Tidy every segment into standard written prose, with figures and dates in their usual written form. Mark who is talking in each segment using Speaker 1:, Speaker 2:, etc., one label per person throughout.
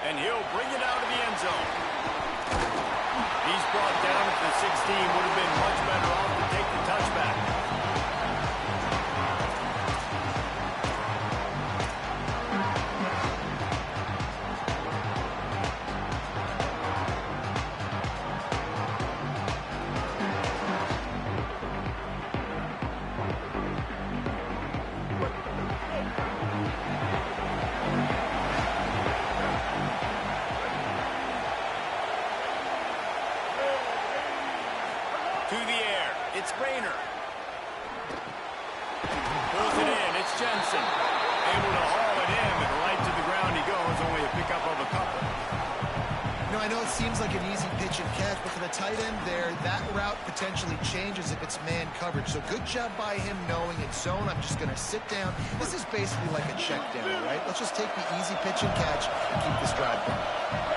Speaker 1: and he'll bring it out of the end zone. He's brought down at the 16. Would have been much better off to take the touchback.
Speaker 2: I know it seems like an easy pitch and catch, but for the tight end there, that route potentially changes if it's man coverage. So good job by him knowing it's zone. I'm just going to sit down. This is basically like a check down, right? Let's just take the easy pitch and catch and keep this drive going.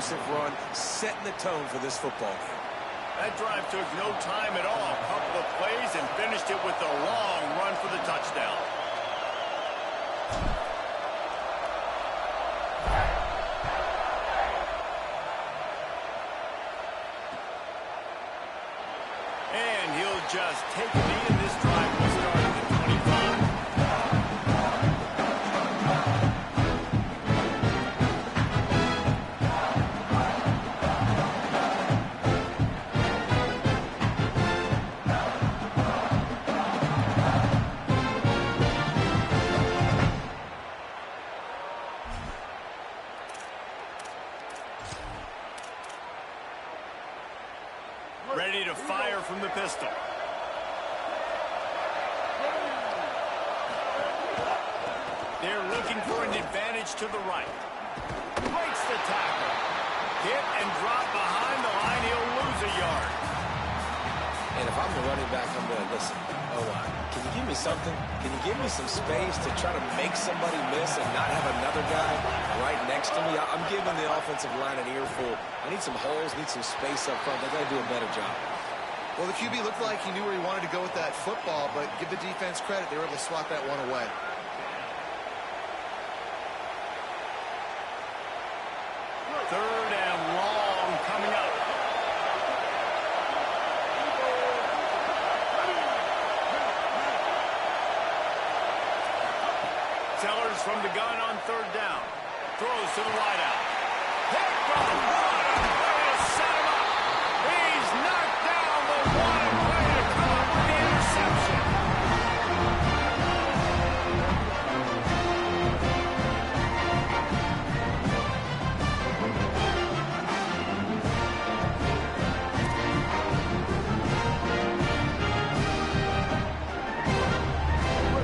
Speaker 3: explosive run, setting the tone for this football game.
Speaker 1: That drive took no time at all. A couple of plays and finished it with a long run for the touchdown. And he'll just take a knee, and this drive will start at the 25. Ready to fire from the pistol. They're looking for an advantage to the right. Breaks the tackle. Hit and drop behind the line. He'll lose a yard.
Speaker 3: And if I'm the running back, I'm going, listen, can you give me something? Can you give me some space to try to make somebody miss and not have another guy right next to me? I'm giving the offensive line an earful. I need some holes, need some space up front. They got to do a better job.
Speaker 2: Well, the QB looked like he knew where he wanted to go with that football, but give the defense credit. They were able to swat that one away.
Speaker 1: Third and long coming up. Sellers from the gun on third down. Throws to the wideout. Hit from the bottom. Way to set him up. He's knocked down the one. Way to come up with the interception.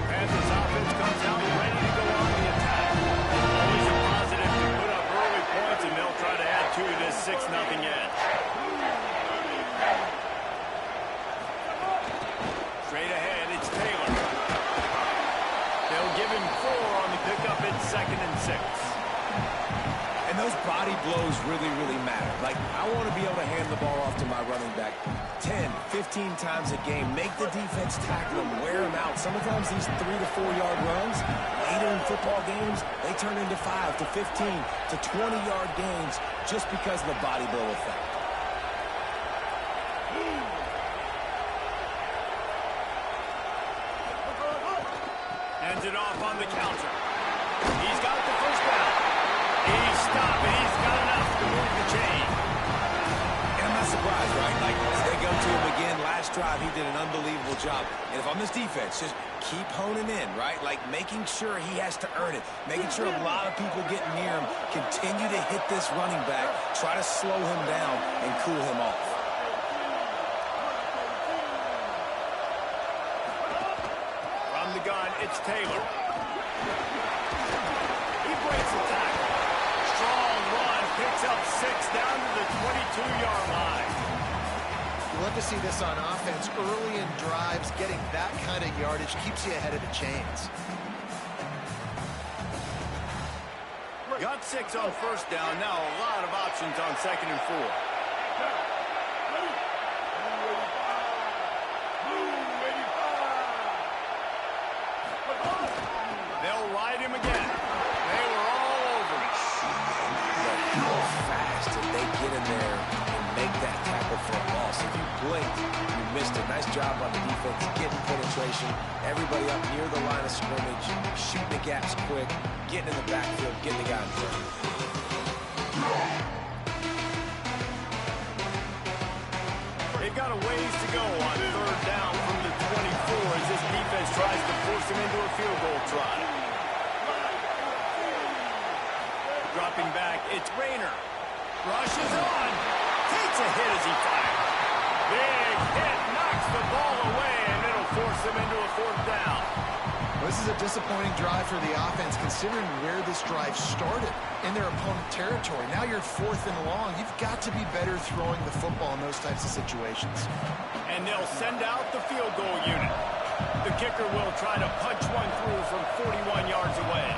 Speaker 1: Panthers offense comes out ready to go on the attack. Always a positive to put up early points, and they'll try to add to this 6-0 edge. Straight ahead, it's Taylor. They'll give him 4 on the pickup. It's 2nd and 6.
Speaker 3: And those body blows really, really matter. Like, I want to be able to hand the ball off to my running back 10, 15 times a game. Make the defense tackle him, wear him out. Sometimes these 3 to 4 yard runs, later in football games, they turn into 5 to 15 to 20 yard gains just because of the body blow effect.
Speaker 1: Hands it off on the counter. He's got the first down. He's stopped, and he's got enough to move the chain.
Speaker 3: And I'm not surprised, right? Like, they go to him again. Last drive, he did an unbelievable job. And if I'm this defense, just keep honing in, right? Like, making sure he has to earn it. Making sure a lot of people get near him. Continue to hit this running back. Try to slow him down and cool him off.
Speaker 1: From the gun, it's Taylor. He breaks the tackle. Strong run, picks up 6 down to the 22-yard line.
Speaker 2: You love to see this on offense. Early in drives, getting that kind of yardage keeps you ahead of the chains.
Speaker 1: Got 6 on first down. Now a lot of options on 2nd and 4. They'll ride him again. They were all over him.
Speaker 3: But how fast did they get in there and make that tackle for a loss? If you blinked, you missed it. Nice job on the defense, getting penetration. Everybody up near the line of scrimmage, shooting the gaps quick, getting in the backfield, getting the guy in front.
Speaker 1: They've got a ways to go on third down from the 24 as this defense tries to force him into a field goal try. Dropping back, it's Rayner. Rushes on. Takes a hit as he fires. Big hit, knocks the ball away, and it'll force him into a 4th down.
Speaker 2: This is a disappointing drive for the offense, considering where this drive started, in their opponent territory. Now you're 4th and long. You've got to be better throwing the football in those types of situations.
Speaker 1: And they'll send out the field goal unit. The kicker will try to punch one through from 41 yards away.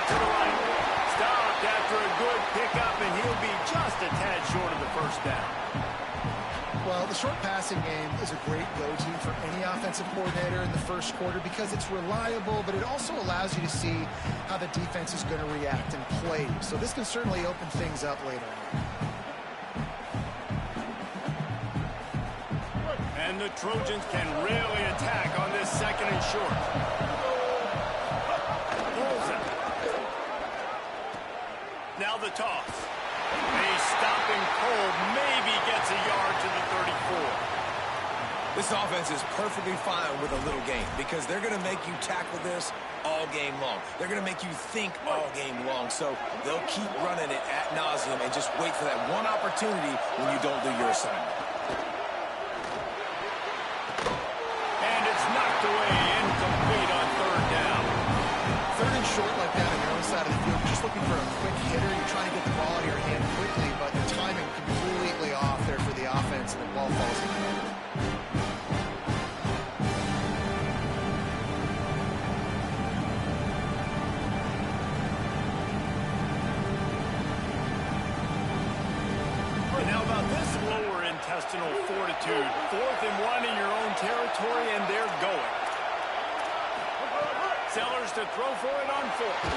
Speaker 1: to the right. Stopped after a good pickup, and he'll be just a tad short of the first down.
Speaker 2: Well, the short passing game is a great go-to for any offensive coordinator in the first quarter because it's reliable, but it also allows you to see how the defense is going to react and play. So this can certainly open things up later on.
Speaker 1: And the Trojans can really attack on this second and short. Pulls it. Now the toss. A stopping cold maybe gets a yard to the 34.
Speaker 3: This offense is perfectly fine with a little game because they're going to make you tackle this all game long. They're going to make you think all game long. So they'll keep running it ad nauseum and just wait for that one opportunity when you don't do your assignment.
Speaker 1: Knocked away, incomplete on third down.
Speaker 2: Third and short like that on your own side of the field. You're just looking for a quick hitter. You're trying to get the ball out of your hand quickly, but the timing completely off there for the offense, and the ball falls in.
Speaker 1: And how about this lower intestinal fortitude? 4th and 1 in your own territory, and they're going. Sellers to throw for it on 4th.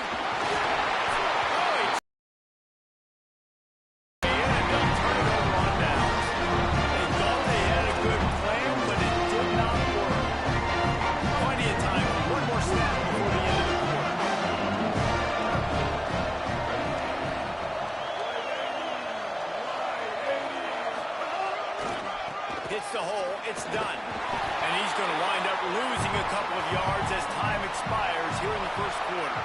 Speaker 1: They'll turn it over on downs. They thought they had a good plan, but it did not work. Plenty of time for one more snap before the end of the quarter. Hits the hole, it's done. And he's going to wind up losing a couple of yards as time expires here in the first quarter.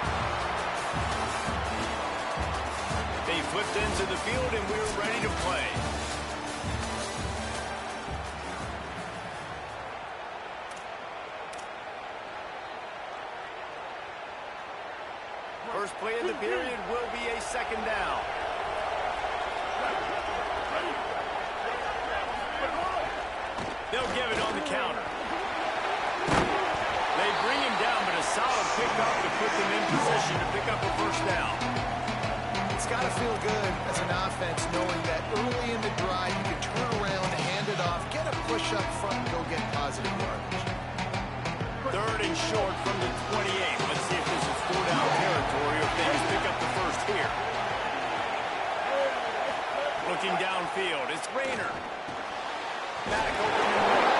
Speaker 1: They flipped into the field, and we're ready to play. First play of the period will be a second down. They'll give it on the counter. They bring him down, but a solid pickup to put them in position to pick up a first down.
Speaker 2: It's got to feel good as an offense knowing that early in the drive you can turn around, hand it off, get a push up front, and go get positive yardage.
Speaker 1: Third and short from the 28. Let's see if this is 4-down territory or if they just pick up the first here. Looking downfield, it's Rayner. Back over the middle.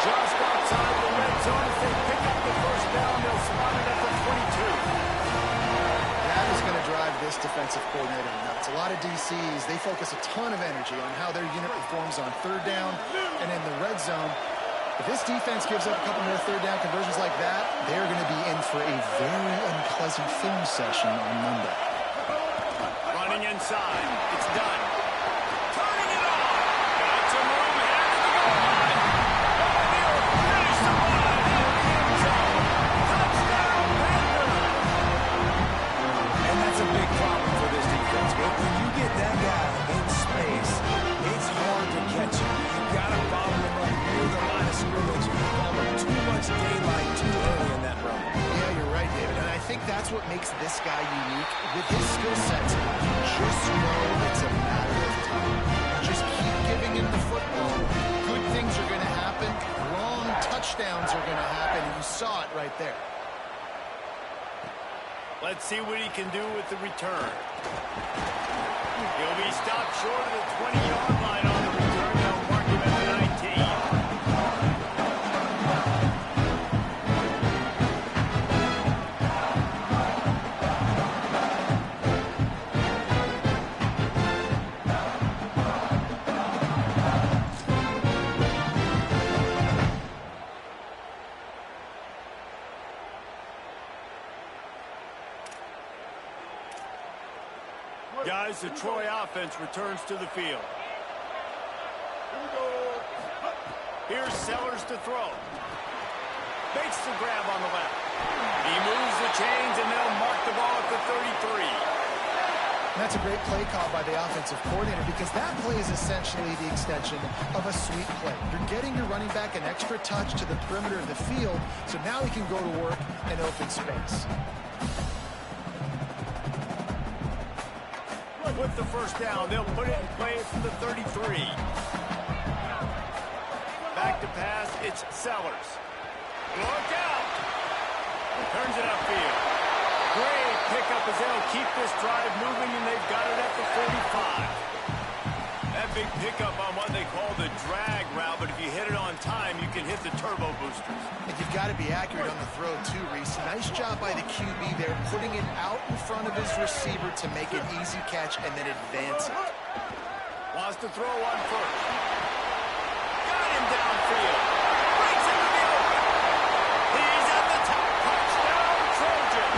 Speaker 1: Just outside the red zone. If they pick up the first down, they'll spot it at the 22.
Speaker 2: That is going to drive this defensive coordinator nuts. A lot of DCs, they focus a ton of energy on how their unit performs on third down and in the red zone. If this defense gives up a couple more third down conversions like that, they're going to be in for a very unpleasant film session on Monday.
Speaker 1: Running inside. It's done. Turning it on. Got some room here to the goal line. And he'll finish the ball in the end zone. Touchdown, Packers.
Speaker 3: And that's a big problem for this defense. When you get that guy in space, it's hard to catch him. You got to follow him up near the line of scrimmage. Too much daylight too early in that run.
Speaker 2: Yeah, you're right, David. And I think that's what makes this guy unique. With his skill sets, you just know it's a matter of time. Just keep giving him the football. Good things are going to happen. Long touchdowns are going to happen. And you saw it right there.
Speaker 1: Let's see what he can do with the return. He'll be stopped short of the 20-yard line on the return. They'll mark him at the 19. Guys, the Troy offense returns to the field. Here's Sellers to throw. Makes the grab on the left. He moves the chains, and they'll mark the ball at the 33.
Speaker 2: And that's a great play call by the offensive coordinator because that play is essentially the extension of a sweep play. You're getting your running back an extra touch to the perimeter of the field, so now he can go to work in open space.
Speaker 1: with the first down. They'll put it in play from the 33. Back to pass, it's Sellers. Look out! Turns it upfield. Great pickup as they'll keep this drive moving, and they've got it at the 45. That big pickup on what they call the drag route, but if you hit it on time, you can hit the turbo boosters.
Speaker 2: And you've got to be accurate on the throw, too, Reese. Nice job by the QB there, putting it out in front of his receiver to make an easy catch and then advance it.
Speaker 1: Wants to throw on first. Got him downfield. Breaks into the open. He's at the top. Touchdown, Trojan.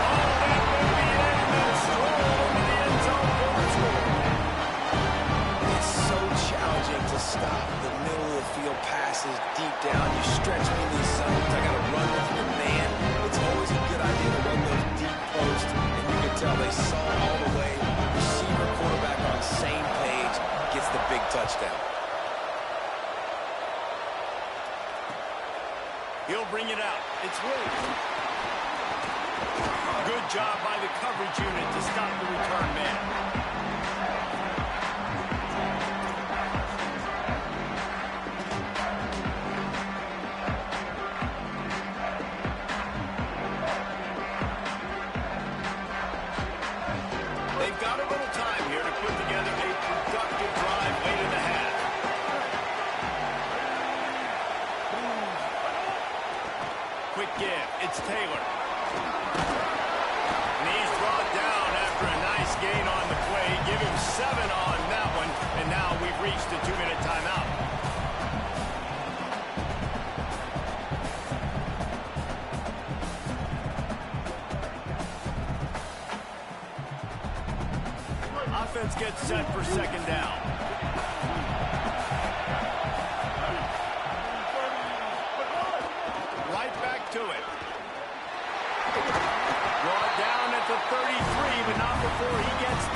Speaker 1: Oh, that will be it. And then stroll into the end zone for the score.
Speaker 3: It's so challenging to stop the middle of the field passes deep down. You stretch me in these zones. I got to run with your man. It's always a good idea to run those deep posts. And you can tell they saw all the way. Receiver, quarterback on the same page. Gets the big touchdown.
Speaker 1: He'll bring it out. It's Williams. Good job by the coverage unit to stop the return man. They've got a little time here to put together a productive drive late in the half. Quick give. It's Taylor. And he's brought down after a nice gain on the play. Give him 7 on that one. And now we've reached a 2-minute timeout. Offense gets set for second down. Right back to it. Brought down at the 33, but not before he gets 10.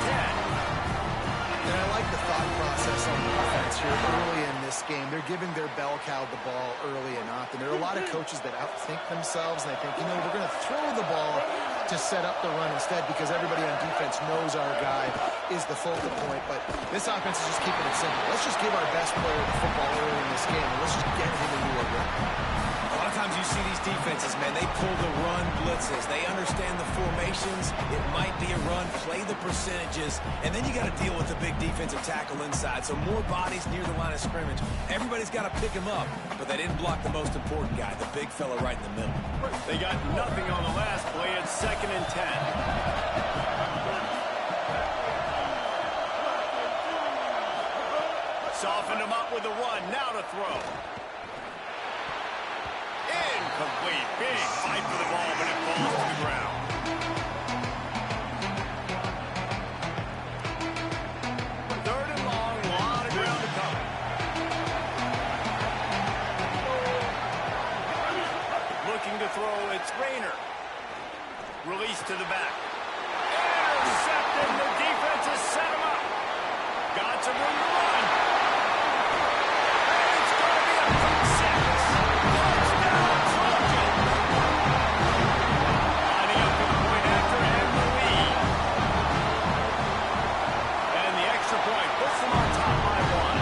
Speaker 2: And I like the thought process on the offense here early in this game. They're giving their bell cow the ball early and often. There are a lot of coaches that outthink themselves, and they think, you know, we're going to throw the ball to set up the run instead because everybody on defense knows our guy is the focal point. But this offense is just keeping it simple. Let's just give our best player the football early in this game, and let's just get him into a run.
Speaker 3: A lot of times you see these defenses, man, they pull the run blitzes. They understand the formations. It might be a run, play the percentages, and then you got to deal with the big defensive tackle inside. So more bodies near the line of scrimmage. Everybody's got to pick him up, but they didn't block the most important guy, the big fella right in the middle.
Speaker 1: They got nothing on the last play. It's 2nd and 10. Softened him up with the run. Now to throw. Incomplete. Big fight for the ball, but it falls to the ground. Third and long. A lot of ground to cover. Looking to throw. It's Rayner. Release to the back. Intercepted. The defense has set him up. Got some room to run. And it's going to be a quick 6. Touchdown, Trojan. Lining up with a point after and the lead. And the extra point puts them on top by 1.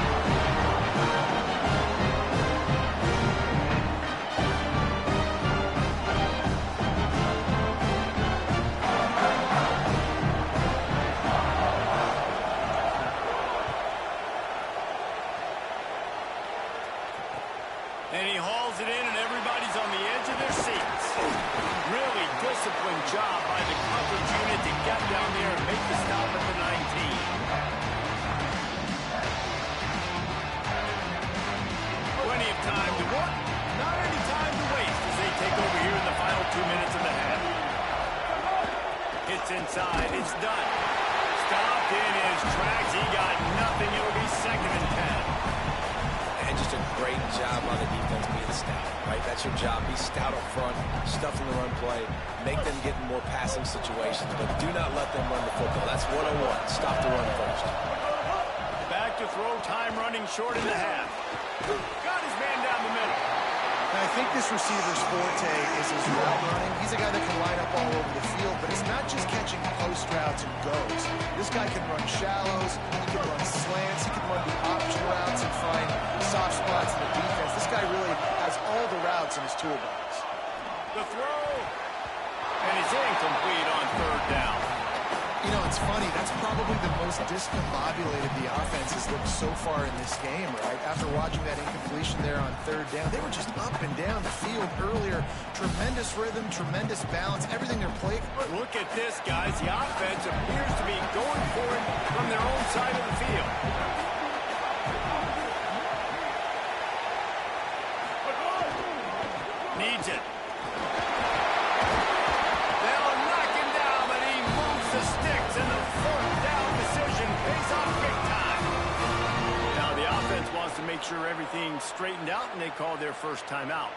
Speaker 1: And he hauls it in, and everybody's on the edge of their seats. Really disciplined job by the coverage unit to get down there and make the stop at the 19. Plenty of time to work, not any time to waste as they take over here in the final 2 minutes of the half. Hits inside, it's done. Stopped in his tracks, he got nothing. It'll be 2nd and 10.
Speaker 3: And just a great job on the defense being stout, right? That's your job. Be stout up front, stuff in the run play, make them get in more passing situations, but do not let them run the football. That's 101. Stop the run first.
Speaker 1: Back to throw, time running short in the half. Got his man down the middle.
Speaker 2: And I think this receiver's forte is his route running. He's a guy that can line up all over the field, but it's not just catching post routes and goes. This guy can run shallows, he can run slants, he can run the option routes and find soft spots in the defense. This guy really has all the routes in his toolbox.
Speaker 1: The throw, and it's incomplete on third down.
Speaker 2: You know, it's funny. That's probably the most discombobulated the offense has looked so far in this game, right? After watching that incompletion there on third down, they were just up and down the field earlier. Tremendous rhythm, tremendous balance, everything they're playing.
Speaker 1: Look at this, guys. The offense appears to be going for it from their own side of the field. Needs it. To make sure everything's straightened out, and they call their first timeout.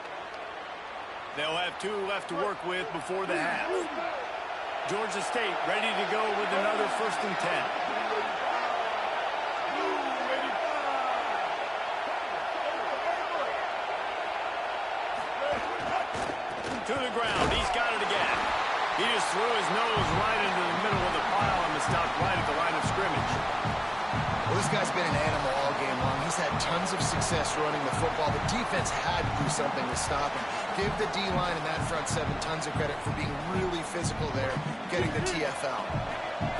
Speaker 1: They'll have 2 left to work with before the half. Georgia State ready to go with another 1st and 10. To the ground. He's got it again. He just threw his nose right into the middle of the pile and stopped right at the line of scrimmage.
Speaker 2: Well, this guy's been an animal all game long. He's had tons of success running the football. The defense had to do something to stop him. Give the D-line and that front 7 tons of credit for being really physical there, getting the TFL.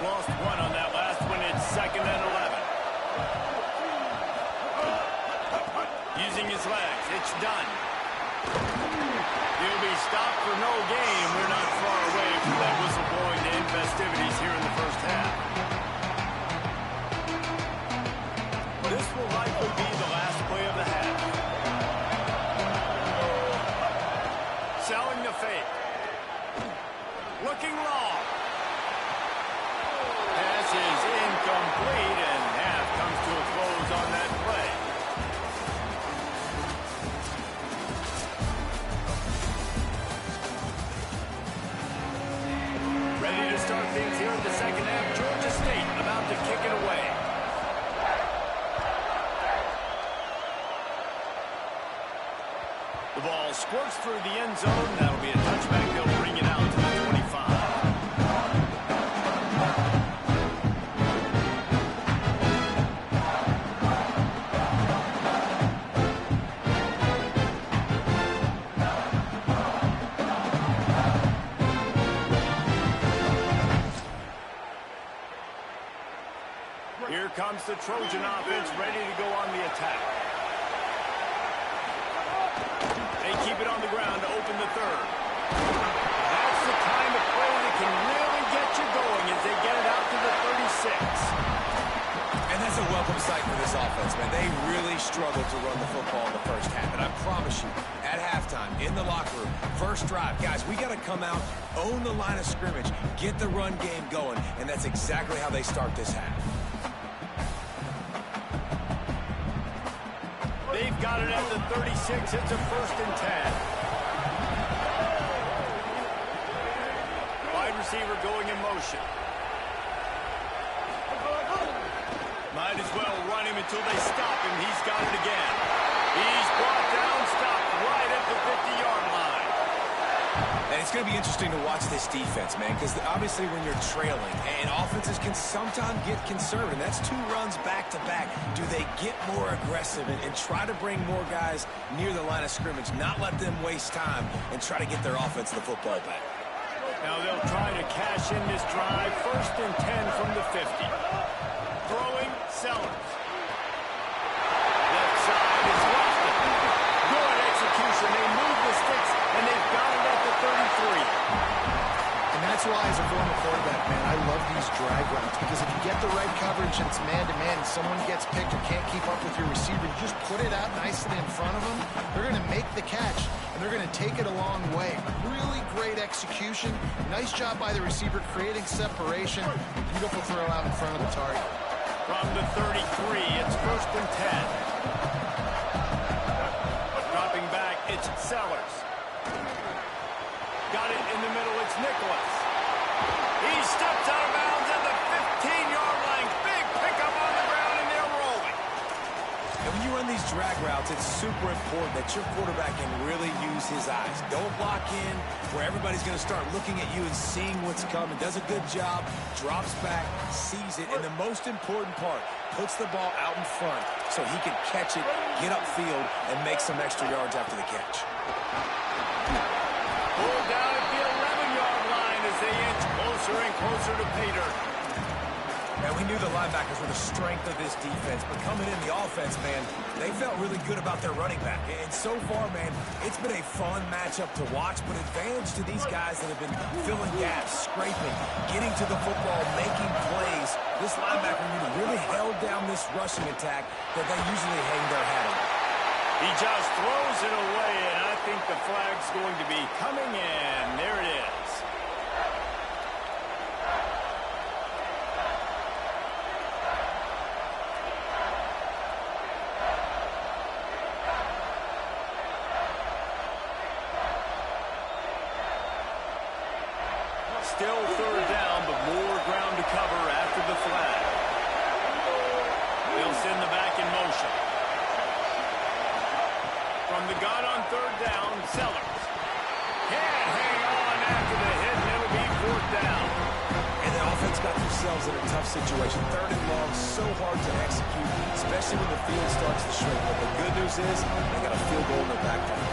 Speaker 1: Lost 1 on that last one. It's 2nd and 11. Using his legs. It's done. He'll be stopped for no gain. We're not far away from that whistle blowing to end festivities here in the first half. This will likely be the last play of the half. Selling the fake. Looking long. Pass is incomplete, and half comes to a close on that play. Ready to start things here in the second half. Georgia State about to kick it away. The ball squirts through the end zone. That'll be a touchback. They'll bring it out to the 25. Here comes the Trojan offense ready to go on the attack. They keep it on the ground to open the third. That's the kind of play that can really get you going as they get it out to the 36.
Speaker 3: And that's a welcome sight for this offense, man. They really struggled to run the football in the first half. And I promise you, at halftime, in the locker room, first drive, guys, we got to come out, own the line of scrimmage, get the run game going, and that's exactly how they start this half.
Speaker 1: They've got it at the 36. It's a 1st and 10. Wide receiver going in motion. Might as well run him until they stop him. He's got it again. He's brought down, stopped right at the 50-yard line.
Speaker 3: And it's going to be interesting to watch this defense, man, because obviously when you're trailing, and offenses can sometimes get conservative, and that's 2 runs back-to-back. Do they get more aggressive and try to bring more guys near the line of scrimmage, not let them waste time, and try to get their offense the football back?
Speaker 1: Now they'll try to cash in this drive. 1st and 10 from the 50. Throwing, Sellers. Left side is left. Good execution. They move the sticks, and they've got it at the 33.
Speaker 2: And that's why, as a former quarterback, man, I love these drag routes, because if you get the right coverage and it's man-to-man and someone gets picked or can't keep up with your receiver, you just put it out nicely in front of them, they're going to make the catch, and they're going to take it a long way. Really great execution. Nice job by the receiver creating separation. Beautiful throw out in front of the target.
Speaker 1: From the 33, it's 1st and 10. Dropping back, it's Sellers. Got it in the middle, it's Nicholas. He steps out of bounds at the 15-yard line. Big pickup on the ground, and they're rolling.
Speaker 3: And when you run these drag routes, it's super important that your quarterback can really use his eyes. Don't lock in where everybody's going to start looking at you and seeing what's coming. Does a good job, drops back, sees it, and the most important part, puts the ball out in front so he can catch it, get upfield, and make some extra yards after the catch.
Speaker 1: Pulled down at the 11-yard line as they inch closer and closer to pay dirt.
Speaker 3: And we knew the linebackers were the strength of this defense, but coming in the offense, man, they felt really good about their running back. And so far, man, it's been a fun matchup to watch, but advantage to these guys that have been filling gaps, scraping, getting to the football, making plays. This linebacker unit really held down this rushing attack that they usually hang their hat on.
Speaker 1: He just throws it away, and I think the flag's going to be coming in. There it is. Still third down, but more ground to cover after the flag. They'll send the back in motion. From the gun on third down, Sellers. Can't hang on after the hit, and it'll be fourth down.
Speaker 3: And the offense got themselves in a tough situation. Third and long, so hard to execute, especially when the field starts to shrink. But the good news is they got a field goal in their back pocket.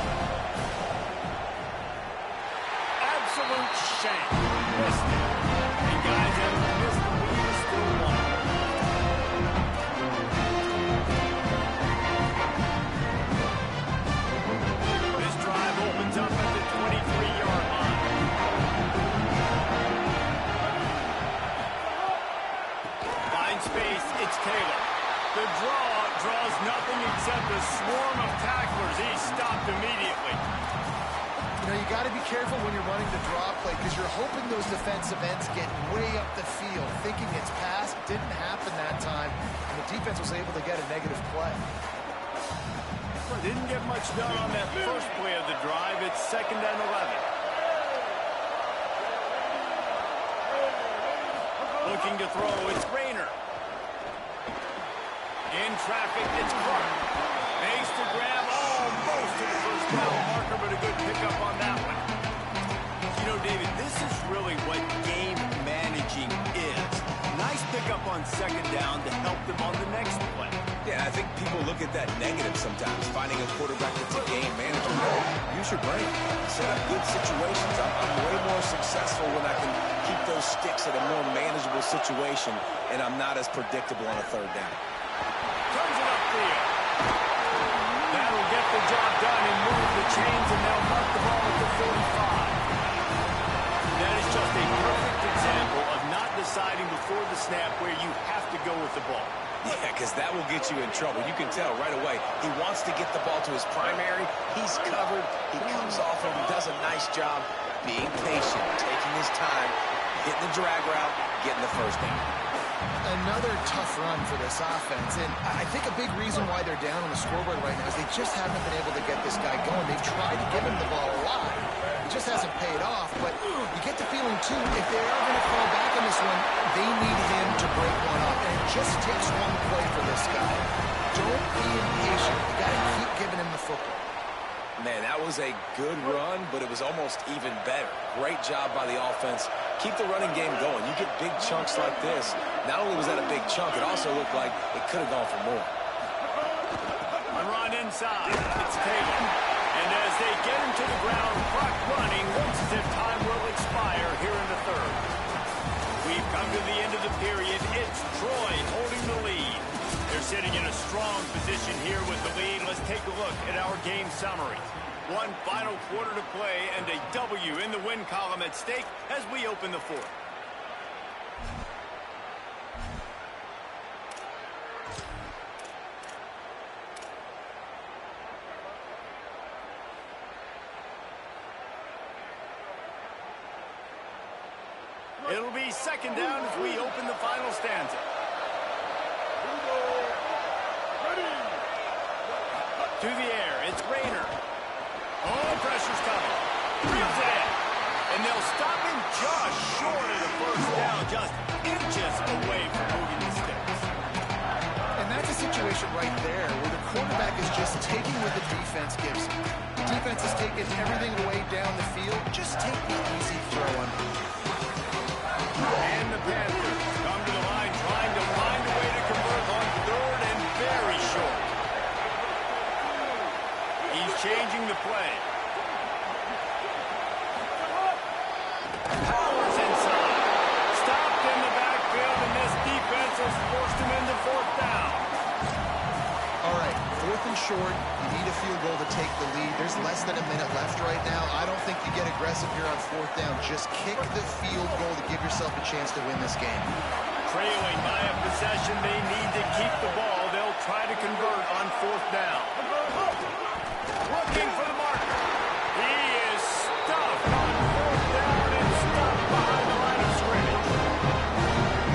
Speaker 1: Absolute shame. Missed it. And guys, after missed the lead, still won. This drive opens up at the 23-yard line. Finds space, it's Taylor. The draws nothing except a swarm of tacklers. He's stopped immediately.
Speaker 2: You know, you got to be careful when you're running the draw play because you're hoping those defensive ends get way up the field, thinking it's pass. Didn't happen that time, and the defense was able to get a negative play.
Speaker 1: Didn't get much done on that first play of the drive. It's 2nd and 11. Looking to throw, it's Rayner. In traffic, it's Clark. Makes the grab almost to the first down marker, but a good pickup on that one. You know, David, this is really what game managing is. Nice pickup on 2nd down to help them on the next play.
Speaker 3: Yeah, I think people look at that negative sometimes, finding a quarterback that's a game manager. No, use your brain. Set up good situations. I'm way more successful when I can keep those sticks at a more manageable situation, and I'm not as predictable on a third down.
Speaker 1: Turns it upfield. That'll get the job done and move the chains, and they'll mark the ball at the 45. That is just a perfect example of not deciding before the snap where you have to go with the ball.
Speaker 3: Yeah, because that will get you in trouble. You can tell right away. He wants to get the ball to his primary. He's covered. He comes off and he does a nice job being patient, taking his time, hitting the drag route, getting the first down.
Speaker 2: Another tough run for this offense, and I think a big reason why they're down on the scoreboard right now is they just haven't been able to get this guy going. They've tried to give him the ball a lot. It just hasn't paid off, but you get the feeling, too, if they are going to fall back on this one, they need him to break one up, and it just takes one play for this guy. Don't be impatient. You got to keep giving him the football.
Speaker 3: Man, that was a good run, but it was almost even better. Great job by the offense. Keep the running game going. You get big chunks like this. Not only was that a big chunk, it also looked like it could have gone for more.
Speaker 1: A run inside. It's Taylor. And as they get him to the ground, clock running, looks as if time will expire here in the third. We've come to the end of the period. It's Troy holding the lead. They're sitting in a strong position here with the lead. Let's take a look at our game summary. One final quarter to play and a W in the win column at stake as we open the fourth. It'll be 2nd down as we open the final stanza. To the air, it's Rayner. Oh, pressure's coming. Reels it in. And they'll stop him just short of the first down, just inches away from moving the sticks.
Speaker 2: And that's a situation right there where the quarterback is just taking what the defense gives him. The defense is taking everything away down the field. Just take the easy throw on.
Speaker 1: And the Panthers come to the line trying to find a way to convert on third and very short. He's changing the play. Powers inside. Stopped in the backfield, and this defense has forced him into fourth down.
Speaker 2: All right, fourth and short. You need a field goal to take the lead. There's less than a minute left right now. I don't think you get aggressive here on fourth down. Just kick the field goal to give yourself a chance to win this game.
Speaker 1: Trailing by a possession, they need to keep the ball. They'll try to convert on fourth down. Looking for the marker. He is stuffed on fourth down and stuffed behind the line of scrimmage.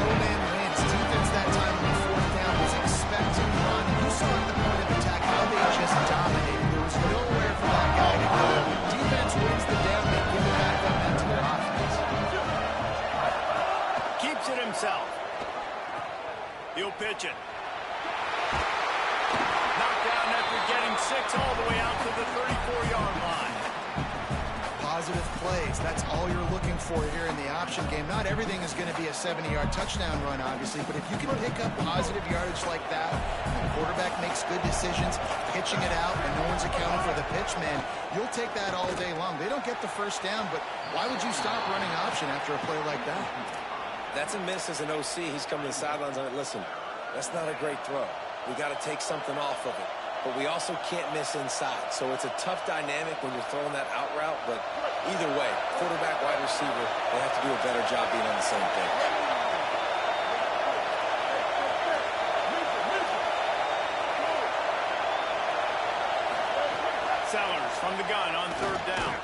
Speaker 2: No man wins. Defense that time on fourth down was expecting run. You saw at the point of attack how they just dominated. There was nowhere for that guy to go. Defense wins the down. They give it back up into their offense.
Speaker 1: Keeps it himself. He'll pitch it. Knocked down after getting 6 all the way out to the 34-yard line.
Speaker 2: Positive plays. That's all you're looking for here in the option game. Not everything is going to be a 70-yard touchdown run, obviously, but if you can pick up positive yardage like that, and the quarterback makes good decisions, pitching it out, and no one's accounting for the pitch, man, you'll take that all day long. They don't get the first down, but why would you stop running option after a play like that?
Speaker 3: That's a miss as an OC. He's coming to the sidelines on it. Listen, that's not a great throw. We got to take something off of it. But we also can't miss inside. So it's a tough dynamic when you're throwing that out route. But either way, quarterback, wide receiver, they have to do a better job being on the same page.
Speaker 1: Sellers from the gun on third down.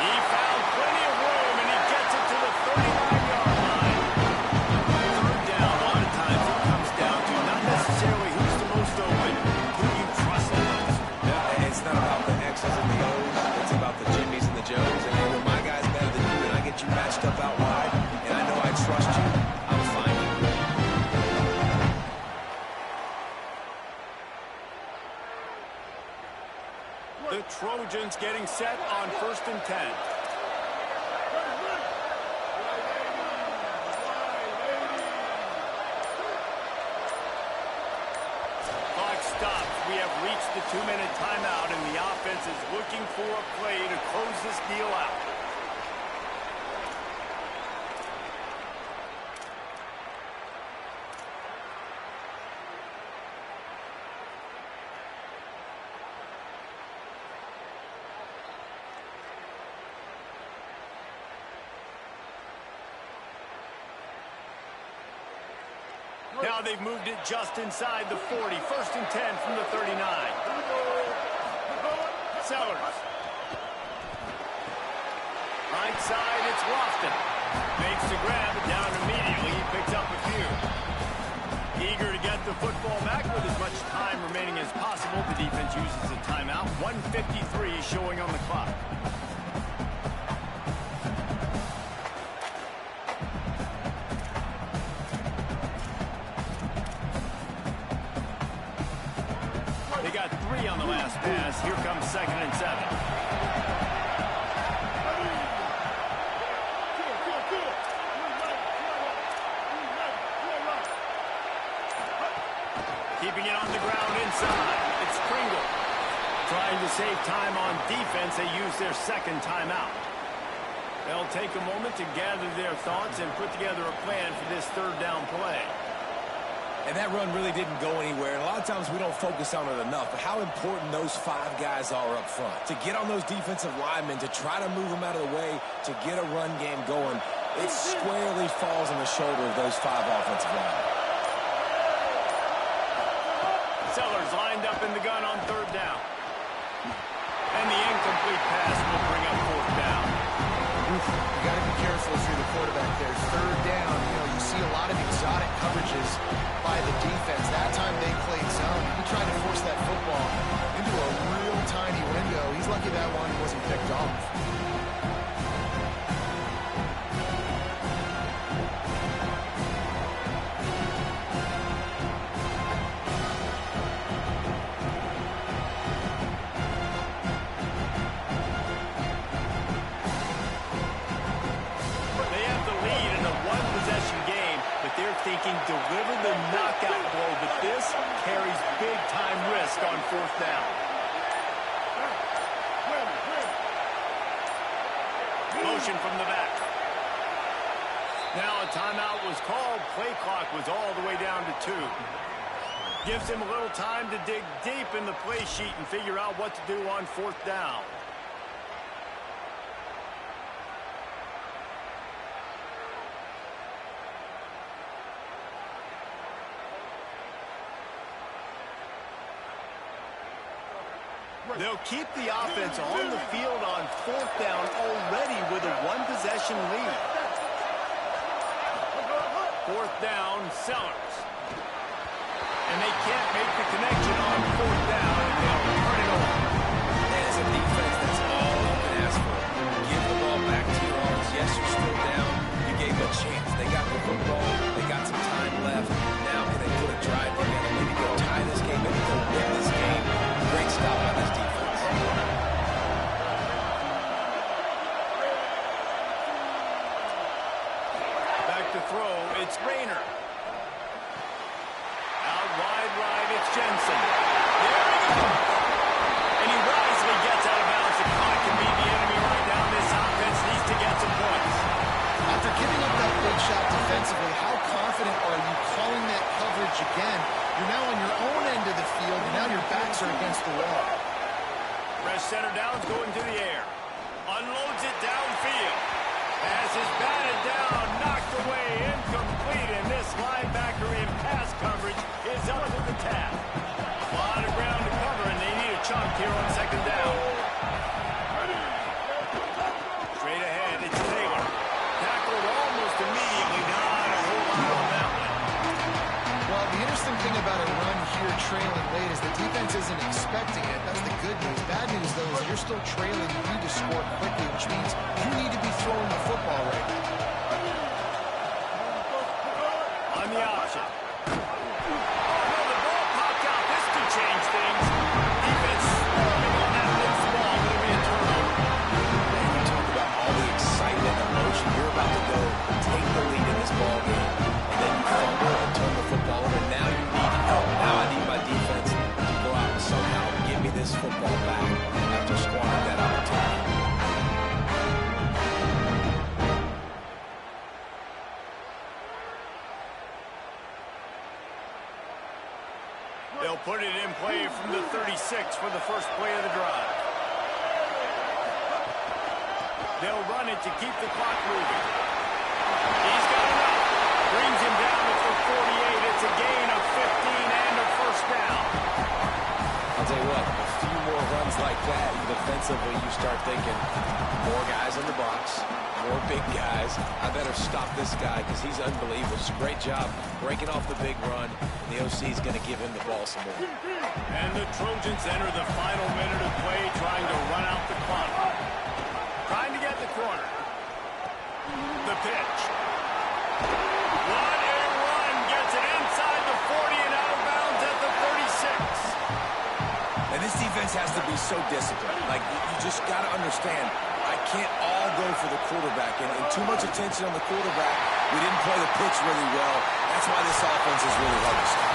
Speaker 1: He found plenty of room, and he gets it to the 39-yard line. Third down, a lot of times it comes down to not necessarily who's the most open, who you trust the most.
Speaker 3: Yeah, it's not about the X's and the O's. It's about the Jimmys and the Joes. And when my guy's better than you and I get you matched up out wide, and I know I trust you, I'm fine.
Speaker 1: The Trojans getting set on 1st and 10. Clock stops. We have reached the 2-minute timeout, and the offense is looking for a play to close this deal out. Now they've moved it just inside the 40. 1st and 10 from the 39. Sellers. Right side, it's Lofton. Makes the grab, down immediately. He picks up a few. Eager to get the football back with as much time remaining as possible. The defense uses a timeout. 1:53 showing on the clock. On the last pass. Here comes 2nd and 7. Keeping it on the ground inside. It's Pringle. Trying to save time on defense. They use their 2nd timeout. They'll take a moment to gather their thoughts and put together a plan for this 3rd down play.
Speaker 3: And that run really didn't go anywhere. And a lot of times we don't focus on it enough. But how important those 5 guys are up front. To get on those defensive linemen, to try to move them out of the way, to get a run game going, it squarely falls on the shoulder of those 5 offensive linemen.
Speaker 1: Sellers lined up in the gun on 3rd down. And the incomplete pass will bring up 4th down.
Speaker 2: You got to be careful if you're the quarterback there. 3rd down, you see a lot of exotic coverages by the defense. That time they played zone. He tried to force that football into a real tiny window. He's lucky that one wasn't picked off.
Speaker 1: fourth down. Motion from the back. Now a timeout was called. Play clock was all the way down to 2. Gives him a little time to dig deep in the play sheet and figure out what to do on fourth down. They'll keep the offense on the field on fourth down already with a one-possession lead. Fourth down, Sellers. And they can't make the connection on fourth down, and they'll turn it over.
Speaker 3: As a defense, that's all you can ask for. Give the ball back to your offense. Yes, you're still down. You gave them a chance. They got the football. They got some time left. Now can they put a drive together? Maybe go tie this game. Maybe go win this game. Great stop by this defense.
Speaker 1: Back to throw. It's Rayner. Out wide right, it's Jensen. There he goes. And he wisely gets out of bounds. The clock can be the enemy right now. This offense needs to get some points.
Speaker 2: After giving up that big shot defensively, how confident are you calling that coverage again? You're now on your own end of the field, and now your backs are against the wall.
Speaker 1: Press center downs going to the air. Unloads it downfield. Pass is batted down, knocked away, incomplete, and this linebacker in pass coverage is up to the task. A lot of ground to cover, and they need a chunk here on second down. Straight ahead, it's Taylor. Tackled almost immediately, not a whole lot on that one.
Speaker 2: Well, the interesting thing about a run here trailing late is the defense isn't expecting it. That's the good news. Bad news, though, is you're still trailing. You need to score quickly, which means you need to be throwing the football right now.
Speaker 1: On the option. Oh, no, the ball popped out. This could change things. Defense swarming on that loose ball. Going to be a turnover.
Speaker 3: Man, you talk about all the excitement and emotion. You're about to go take the lead in this ball game, and then you fumble and turn the football over. Now you need help. Now I need my defense to go out and somehow give me this football back after squandering that opportunity.
Speaker 1: They'll put it in play from the 36 for the first play of the drive. They'll run it to keep the clock moving. He's got enough. Brings him down to the 48. It's a gain of 15 and a first down.
Speaker 3: I'll tell you what, a few more runs like that, defensively you start thinking, more guys in the box, more big guys. I better stop this guy because he's unbelievable. It's a great job breaking off the big run. The OC is going to give him the ball some more.
Speaker 1: And the Trojans enter the final minute of play, trying to run out the clock. Trying to get the corner. The pitch. What a run. Gets it inside the 40 and out of bounds at the 36.
Speaker 3: And this defense has to be so disciplined. Like, you just got to understand, I can't all go for the quarterback. And too much attention on the quarterback. We didn't play the pitch really well. That's why this offense is really hard to stop.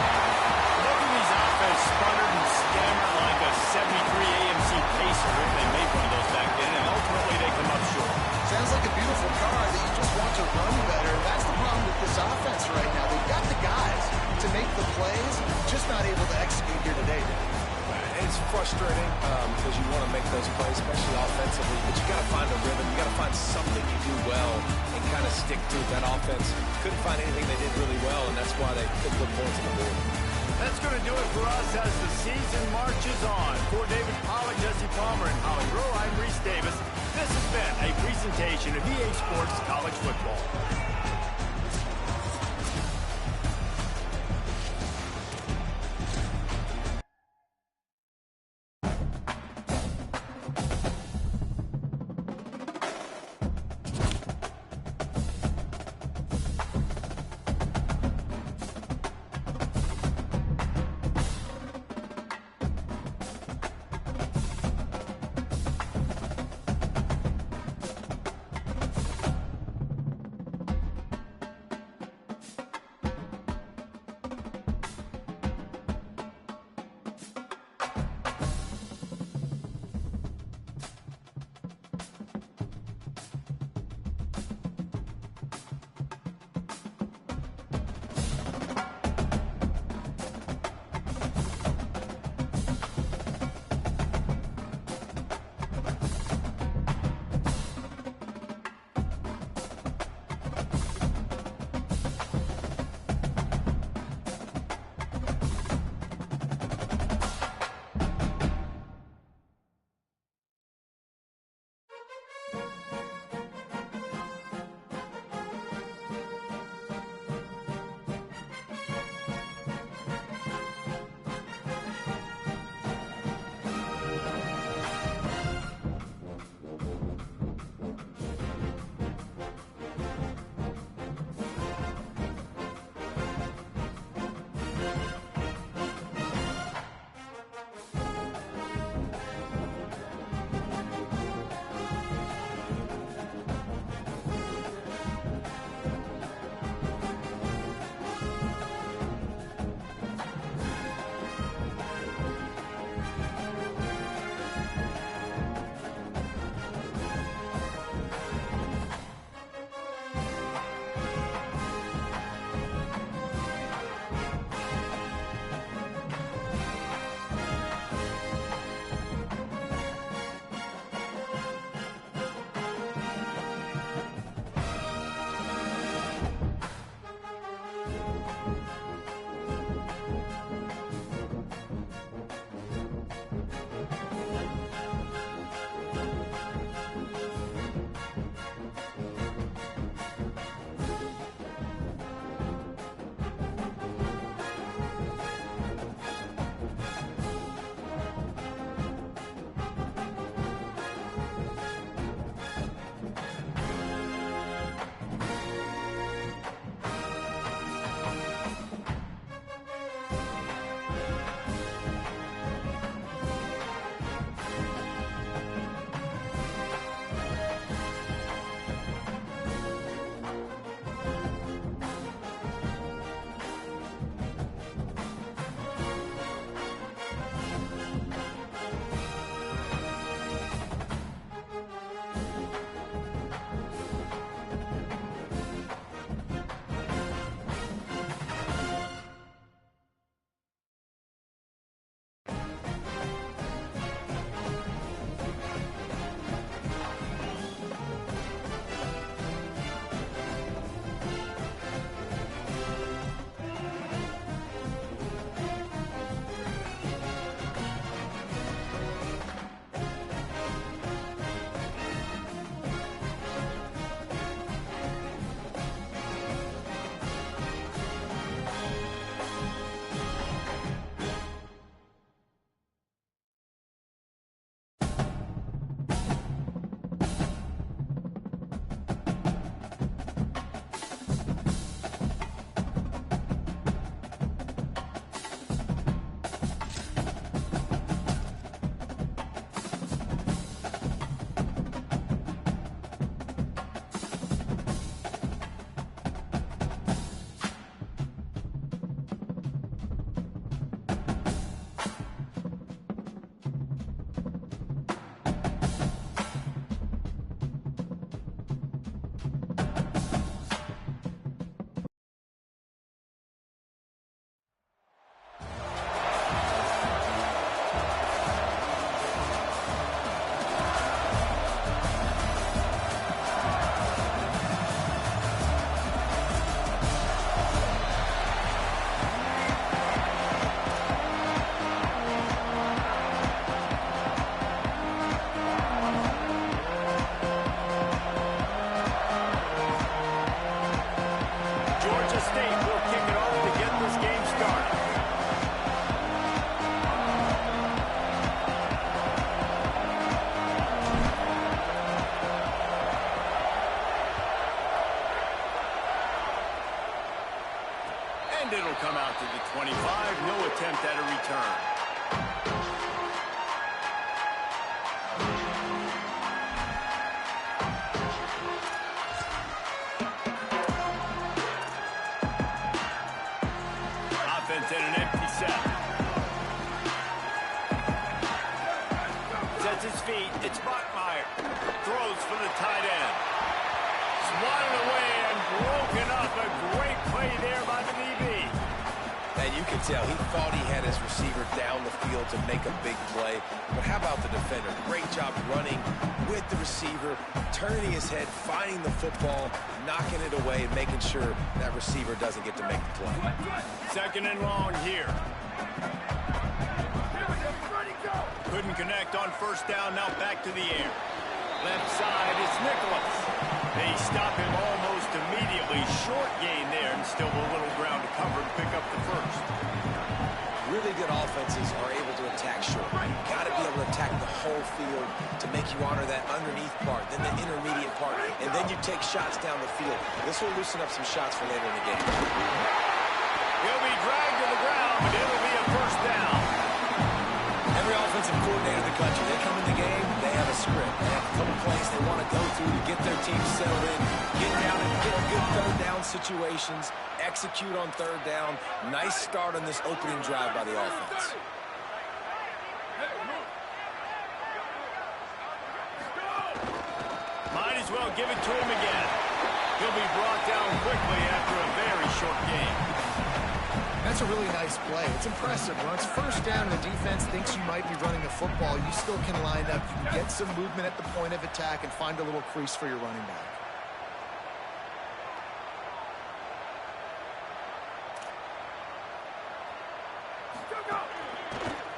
Speaker 1: Look at these offense sputtered and stammered like a 73 AMC Pacer if they made one of those back then, and ultimately they come up short.
Speaker 2: Sounds like a beautiful car that you just want to run better. That's the problem with this offense right now. They've got the guys to make the plays, just not able to execute here today.
Speaker 3: It's frustrating because you want to make those plays, especially offensively, but you got to find a rhythm. You got to find something you do well and kind of stick to it. That offense couldn't find anything they did really well, and that's why they couldn't put points on the board.
Speaker 1: That's going to do it for us as the season marches on. For David Pollack, Jesse Palmer, and Holly Rowe, I'm Reese Davis. This has been a presentation of EA Sports College Football. And it'll come out to the 25. No attempt at a return. Offense in an empty set. Sets his feet. It's Bachmeier. Throws for the tight end. Swatted away and broken up. A great play there by the DB.
Speaker 3: And you can tell he thought he had his receiver down the field to make a big play. But how about the defender? Great job running with the receiver, turning his head, finding the football, knocking it away, and making sure that receiver doesn't get to make the play.
Speaker 1: Second and long here. Couldn't connect on first down. Now back to the air. Left side is Nicholas. They stop him almost immediately. Short gain there, and still a little ground to cover and pick up the first.
Speaker 3: Really good offenses are able to attack short. You've got to be able to attack the whole field to make you honor that underneath part, then the intermediate part, and then you take shots down the field. This will loosen up some shots for later in the game.
Speaker 1: He'll be dragged to the ground, but it'll be a first down.
Speaker 3: Every offensive coordinator in the country, they come in the game, they have a script. They have a couple plays they want to go through to get their team settled in, get down and get good third down situations, execute on third down. Nice start on this opening drive by the offense.
Speaker 1: Might as well give it to him again. He'll be brought down quickly after a very short game.
Speaker 2: That's a really nice play. It's impressive. When it's first down and the defense thinks you might be running the football, you still can line up. You can get some movement at the point of attack and find a little crease for your running back.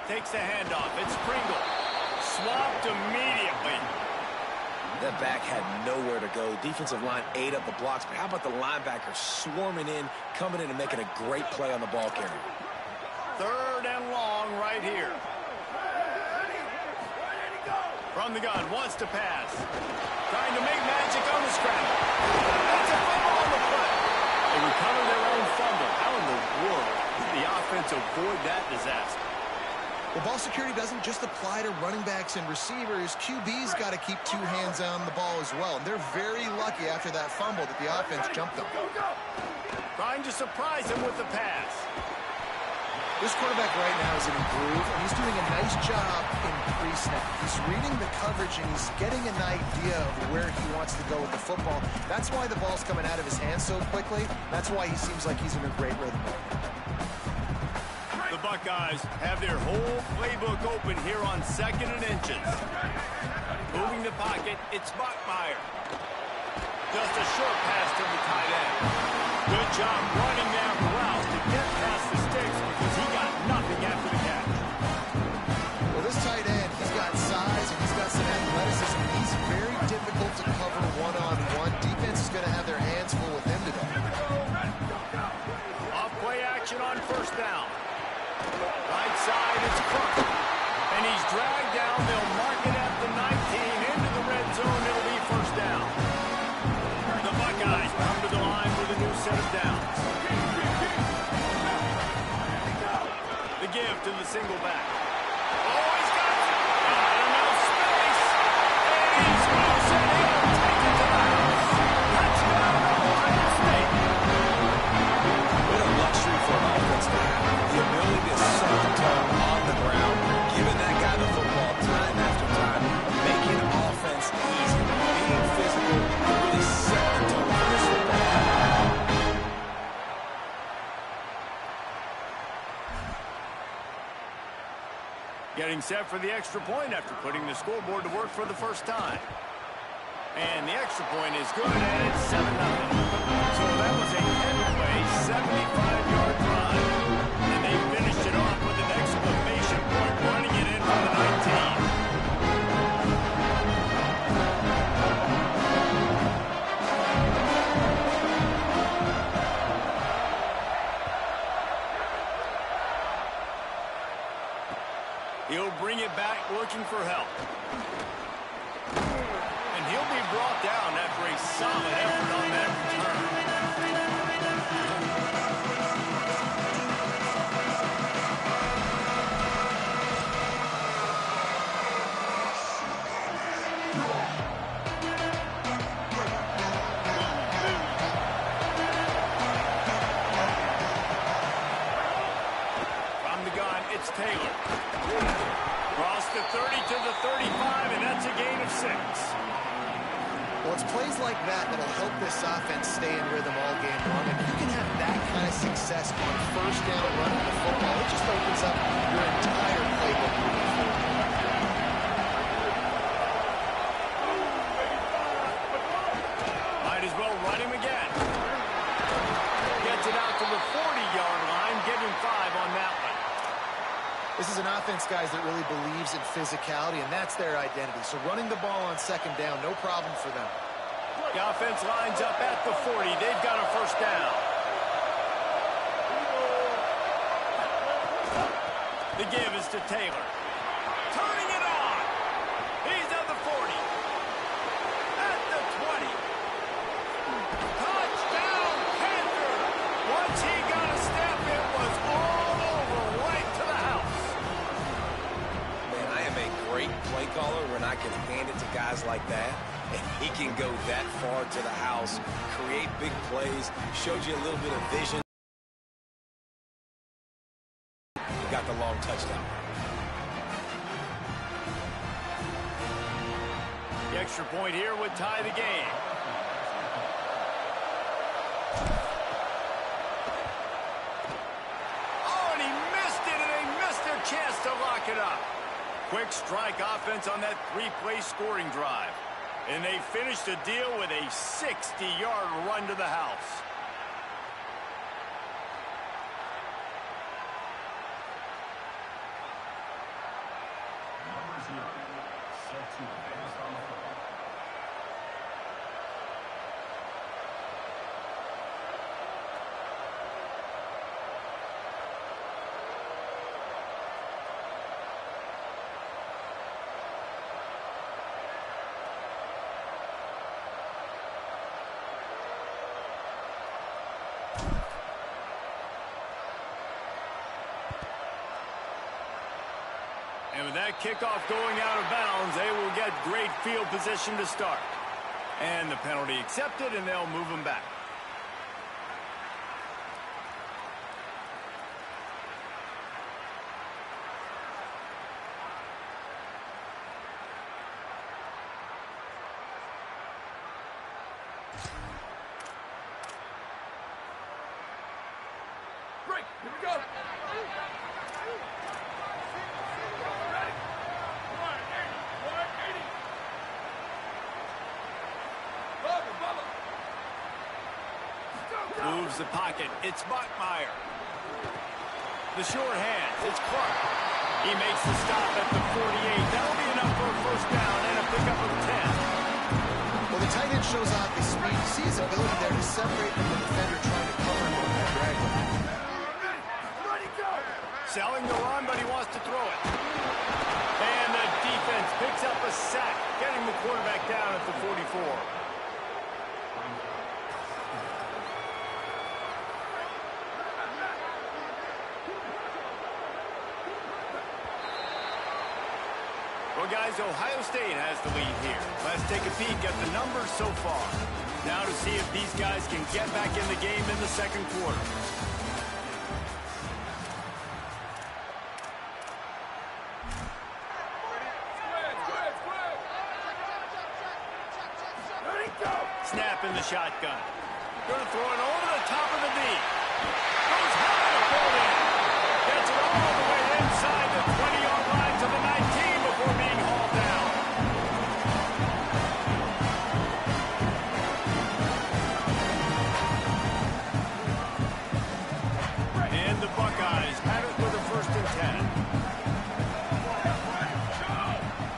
Speaker 1: Takes the handoff. It's Pringle. Swapped immediately.
Speaker 3: That back had nowhere to go. Defensive line ate up the blocks, but how about the linebacker swarming in, coming in and making a great play on the ball carrier?
Speaker 1: Third and long right here. From the gun, wants to pass. Trying to make magic on the scramble. That's a fumble on the foot. They recover their own fumble. How in the world did the offense avoid that disaster?
Speaker 2: Well, ball security doesn't just apply to running backs and receivers. QB's got to keep two hands on the ball as well. And they're very lucky after that fumble that the offense jumped them.
Speaker 1: Trying to surprise him with the pass.
Speaker 2: This quarterback right now is in a groove, and he's doing a nice job in pre-snap. He's reading the coverage, and he's getting an idea of where he wants to go with the football. That's why the ball's coming out of his hands so quickly. That's why he seems like he's in a great rhythm right now.
Speaker 1: The Buckeyes have their whole playbook open here on 2nd and inches. Moving the pocket, it's Bachmeier. Just a short pass to the tight end. Good job running down the route to get past the sticks because he got nothing after the catch.
Speaker 2: Well, this tight end, he's got size and he's got some athleticism. He's very difficult to cover one-on-one. Defense is going to have their hands full with him today.
Speaker 1: Off play action on first down. Right side, it's Cook. And he's dragged down. They'll mark it at the 19. Into the red zone, it'll be first down. The Buckeyes come to the line with a new set of downs. The give to the single back. Oh, he's got not enough space. And he's loose and he'll take it to the house. Touchdown, Ohio State.
Speaker 3: What a luxury for an offense to have. The ability to set the tone on the ground, giving that guy the football time after time, making offense easy, being physical, really set the tone for this football.
Speaker 1: Getting set for the extra point after putting the scoreboard to work for the first time. And the extra point is good, and it's 7-0. So that was a heavyweight 75-yard drive. And they finished it off with an exclamation point, running it in from the 19. He'll bring it back looking for help. And he'll be brought down after a solid effort on that return.
Speaker 2: Well, it's plays like that that'll help this offense stay in rhythm all game long. And you can have that kind of success on first down running the football. It just opens up your entire playbook moving forward.
Speaker 1: Might as well run him again. Gets it out to the 40-yard line. Give him 5 on that one.
Speaker 2: This is an offense, guys, that really believes in physicality, and that's their identity. So running the ball on second down, no problem for them.
Speaker 1: The offense lines up at the 40. They've got a first down. The give is to Taylor. Turning it on. He's at the 40. At the 20. Touchdown, Panther. Once he got a step, it was all over, right to the house.
Speaker 3: Man, I am a great play caller when I can hand it to guys like that. And he can go that far to the house, create big plays, shows you a little bit of vision. Got the long touchdown.
Speaker 1: The extra point here would tie the game. Oh, and he missed it, and they missed their chance to lock it up. Quick strike offense on that 3-play scoring drive. And they finished the deal with a 60-yard run to the house. And with that kickoff going out of bounds, they will get great field position to start. And the penalty accepted, and they'll move them back.
Speaker 4: Break. Here we go.
Speaker 1: Moves the pocket. It's Bachmeyer. The short hands. It's Clark. He makes the stop at the 48. That'll be enough for a first down and a pickup of 10.
Speaker 2: Well, the tight end shows off his speed. You see his ability there to separate from the defender trying to cover him on that drag.
Speaker 1: Selling the run, but he wants to throw it. And the defense picks up a sack, getting the quarterback down at the 44. Well, guys, Ohio State has the lead here. Let's take a peek at the numbers so far. Now to see if these guys can get back in the game in the second quarter. Snap in the shotgun. Going to throw it over the top of the knee. Goes high to pull in. Gets it all the way inside the 20-yard line to the 19 before being hauled down. And the Buckeyes have it with a 1st and 10.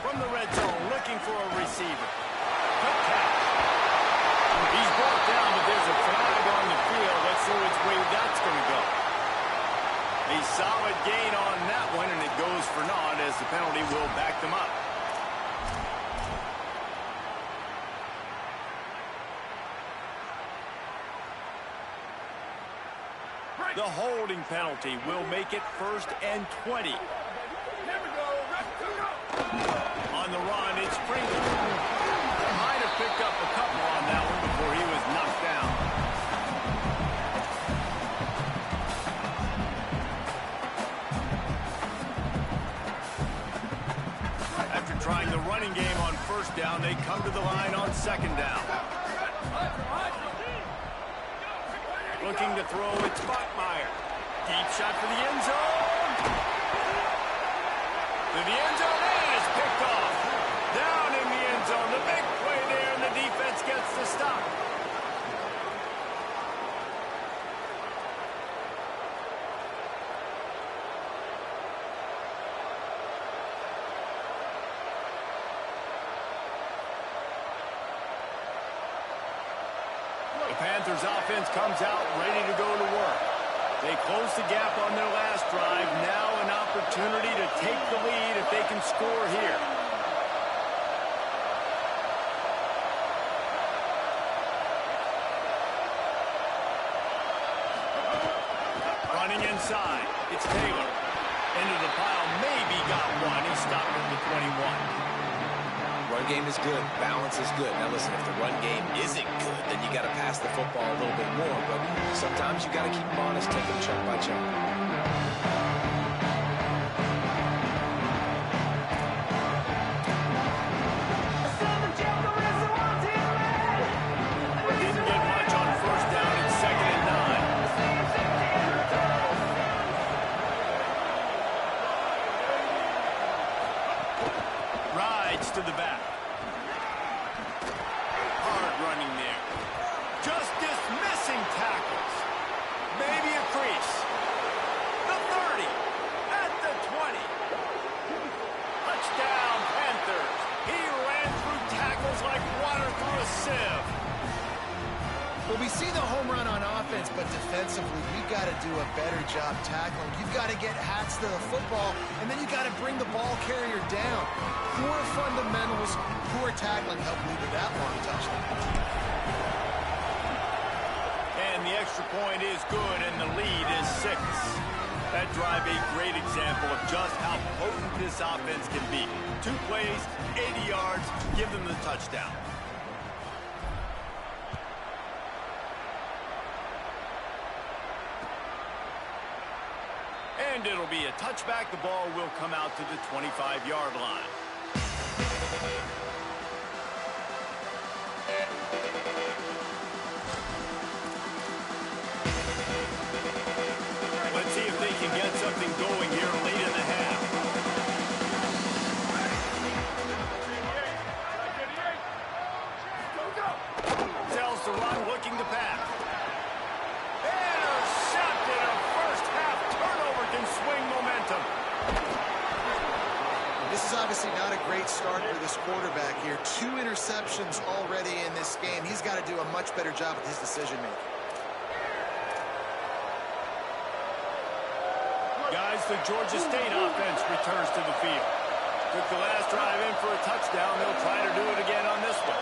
Speaker 1: From the red zone, looking for a receiver. Good catch. He's brought down, but there's a flag on the field. Let's see which way that's going to go. A solid gain on that one, and it goes for naught as the penalty will back them up. The holding penalty will make it 1st and 20. On the run, it's Pringle. Might have picked up a couple on that one before he was knocked down. After trying the running game on 1st down, they come to the line on 2nd down. looking to throw. It's Bachmeier. Deep shot for the end zone. To the end zone, and it's picked off. Down in the end zone. The big play there, and the defense gets the stop. The Panthers offense comes out ready to go to work. They close the gap on their last drive. Now an opportunity to take the lead if they can score here. Running inside. It's Taylor. Into the pile. Maybe got one. He stopped at the 21.
Speaker 3: Run game is good. Balance is good. Now listen, if the run game isn't good, then you got to pass the football a little bit more. But sometimes you got to keep them honest, take them chunk by chunk.
Speaker 1: Didn't get much on first down. It's 2nd and 9. Rides to the back. Hard running there. Just dismissing tackles. Maybe a crease. The 30. At the 20. Touchdown, Panthers. He ran through tackles like water through a sieve.
Speaker 2: Well, we see the home run on offense, but defensively, we've got to do a better job tackling. You've got to get hats to the football, and then you got to bring the ball carrier down. Poor fundamentals, poor tackling help lead to that long touchdown.
Speaker 1: And the extra point is good, and the lead is 6. That drive a great example of just how potent this offense can be. 2 plays, 80 yards, give them the touchdown. And it'll be a touchback. The ball will come out to the 25-yard line. Let's see if they can get something going here late in the half. Tells the run, looking to pass. Intercepted. A first-half turnover can swing momentum.
Speaker 2: This is obviously not a great start for this quarterback here. 2 interceptions already in this game. He's got to do a much better job with his decision-making.
Speaker 1: Guys, the Georgia State offense returns to the field. Took the last drive in for a touchdown. They'll try to do it again on this one.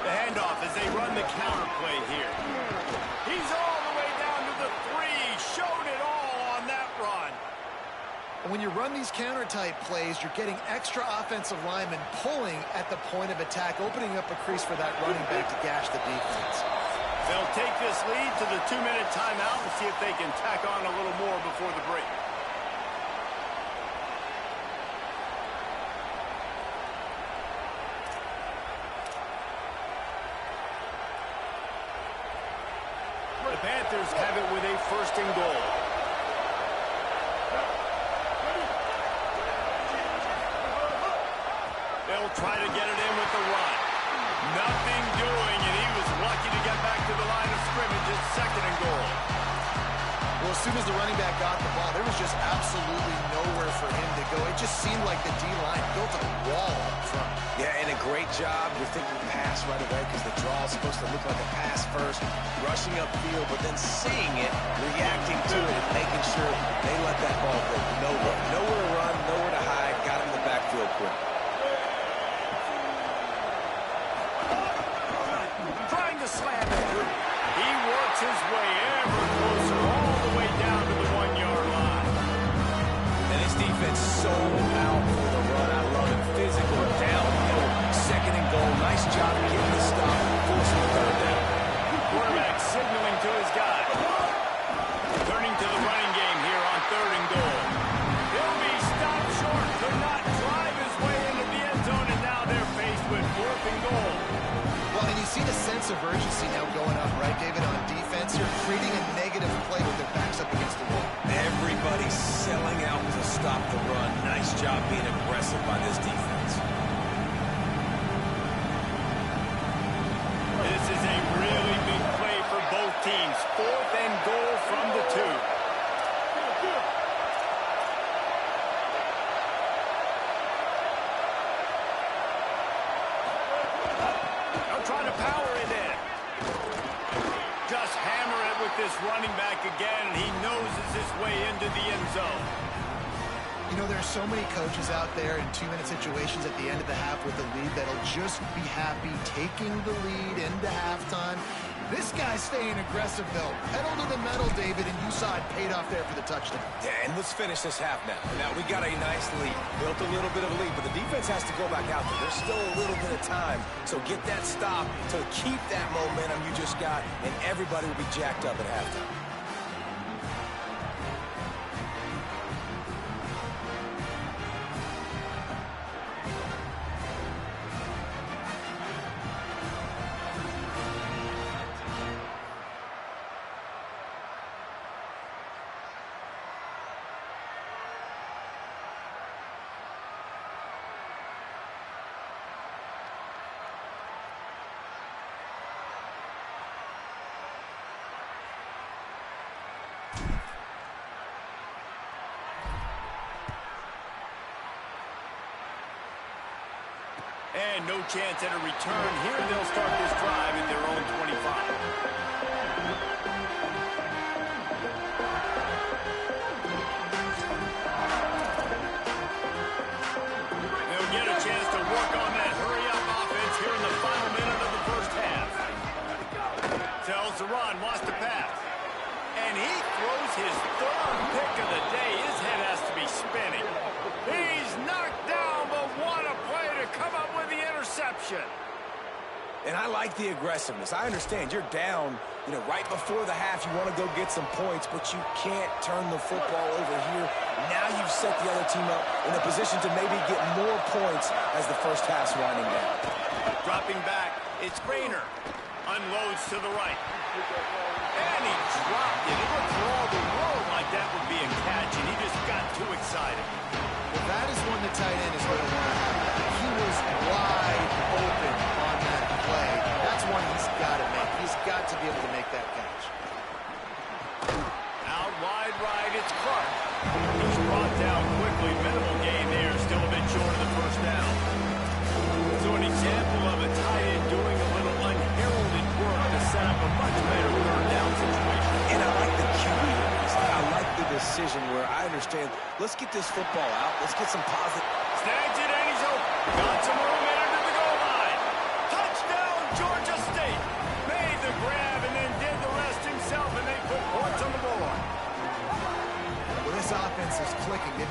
Speaker 1: The handoff as they run the counter play here. He's all the way down to the 3. Showed it all on that run.
Speaker 2: And when you run these counter-type plays, you're getting extra offensive linemen pulling at the point of attack, opening up a crease for that running back to gash the defense.
Speaker 1: They'll take this lead to the 2-minute timeout and see if they can tack on a little more before the break. The Panthers have it with a 1st and goal. They'll try to get it in with the run. Nothing doing, and he was lucky to get back to the line of scrimmage. It's 2nd and goal.
Speaker 2: Well, as soon as the running back got the ball, there was just absolutely nowhere for him to go. It just seemed like the D-line built a wall up front.
Speaker 3: Yeah, and a great job. You're thinking pass right away because the draw is supposed to look like a pass first, rushing upfield, but then seeing it, reacting to it, and making sure they let that ball go. Nowhere to run, nowhere to hide, got him in the backfield quick.
Speaker 1: Trying to slam it. He works his way ever closer, all the way down to the 1-yard line.
Speaker 3: And his defense sold out for the run. I love it. Physical, downhill, 2nd and goal. Nice job getting the stop, forcing the 3rd down.
Speaker 1: Quarterback signaling to his guy. Turning to the running game here on 3rd and goal. He'll be stopped short
Speaker 2: sense of urgency now going up, right, David, on defense. You're creating a negative play with their backs up against the wall.
Speaker 3: Everybody's selling out to stop the run. Nice job being aggressive by this defense.
Speaker 1: This is a really big play for both teams. 4th and goal from the 2. They'll try to power it in. Just hammer it with this running back again, and he noses his way into the end zone.
Speaker 2: You know, there's so many coaches out there in 2-minute situations at the end of the half with the lead that'll just be happy taking the lead into halftime. This guy's staying aggressive, though. Pedal to the metal, David, and you saw it paid off there for the touchdown.
Speaker 3: Yeah, and let's finish this half now. Now, we got a nice lead. Built a little bit of a lead, but the defense has to go back out there. There's still a little bit of time. So get that stop to keep that momentum you just got, and everybody will be jacked up at halftime.
Speaker 1: And no chance at a return. Here they'll start this drive at their own 25. They'll get a chance to work on that hurry-up offense here in the final minute of the first half. Tells the run, wants to pass. And he throws his 3rd pick of the day. His head has to be spinning. He's knocked down, but what a play to come up with the interception.
Speaker 3: And I like the aggressiveness. I understand you're down, right before the half. You want to go get some points, but you can't turn the football over here. Now you've set the other team up in a position to maybe get more points as the first half's winding down.
Speaker 1: Dropping back, it's Grainer. Unloads to the right. And he dropped it. It looked for all the world like that would be a catch, and he just got too excited.
Speaker 2: Well, that is when the tight end is going to want to have. He was wide open on that play. That's one he's got to make. He's got to be able to make that catch.
Speaker 1: Out wide right, it's Clark. He's brought down quickly. Minimal gain there, still a bit short of the first down. So an example of a tight end doing a little unheralded work to set up a much better 3rd down situation.
Speaker 3: And I like the QB release. I like the decision where I understand, let's get this football out. Let's get some positive.
Speaker 1: Snags it and he's open. Got some room in under the goal line. Touchdown, Georgia State. Made the grab and then did the rest himself, and they put points on the board.
Speaker 2: Well, this offense is clicking.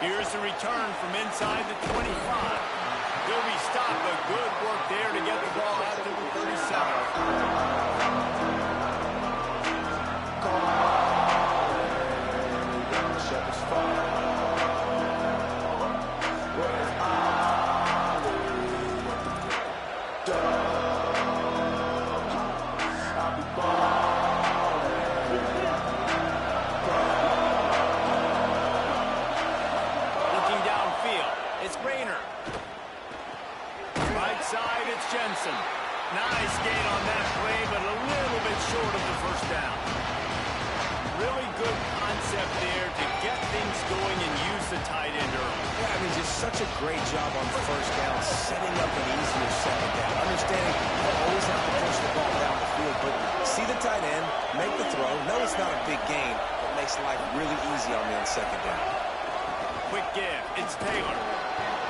Speaker 1: Here's the return from inside the 25. He'll be stopped, but good work there to get the ball out to the 37. Nice gain on that play, but a little bit short of the first down. Really good concept there to get things going and use the tight end early.
Speaker 3: Yeah, I mean, just such a great job on first down, setting up an easier second down. Understanding you always have to push the ball down the field, but see the tight end, make the throw. No, it's not a big gain, but makes life really easy on me on second down.
Speaker 1: Quick give. It's Taylor.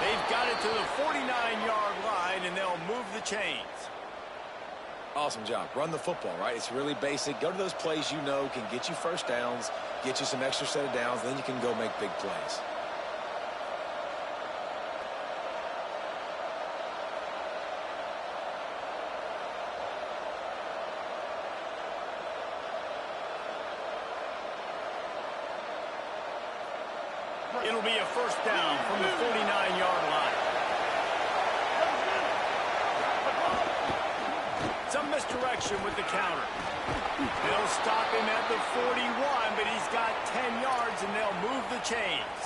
Speaker 1: They've got it to the 49-yard line, and they'll move the chains.
Speaker 3: Awesome job. Run the football, right? It's really basic. Go to those plays you know can get you first downs, get you some extra set of downs, then you can go make big plays.
Speaker 1: It'll be a first down from the 49-yard line. Some misdirection with the counter. They'll stop him at the 41, but he's got 10 yards, and they'll move the chains.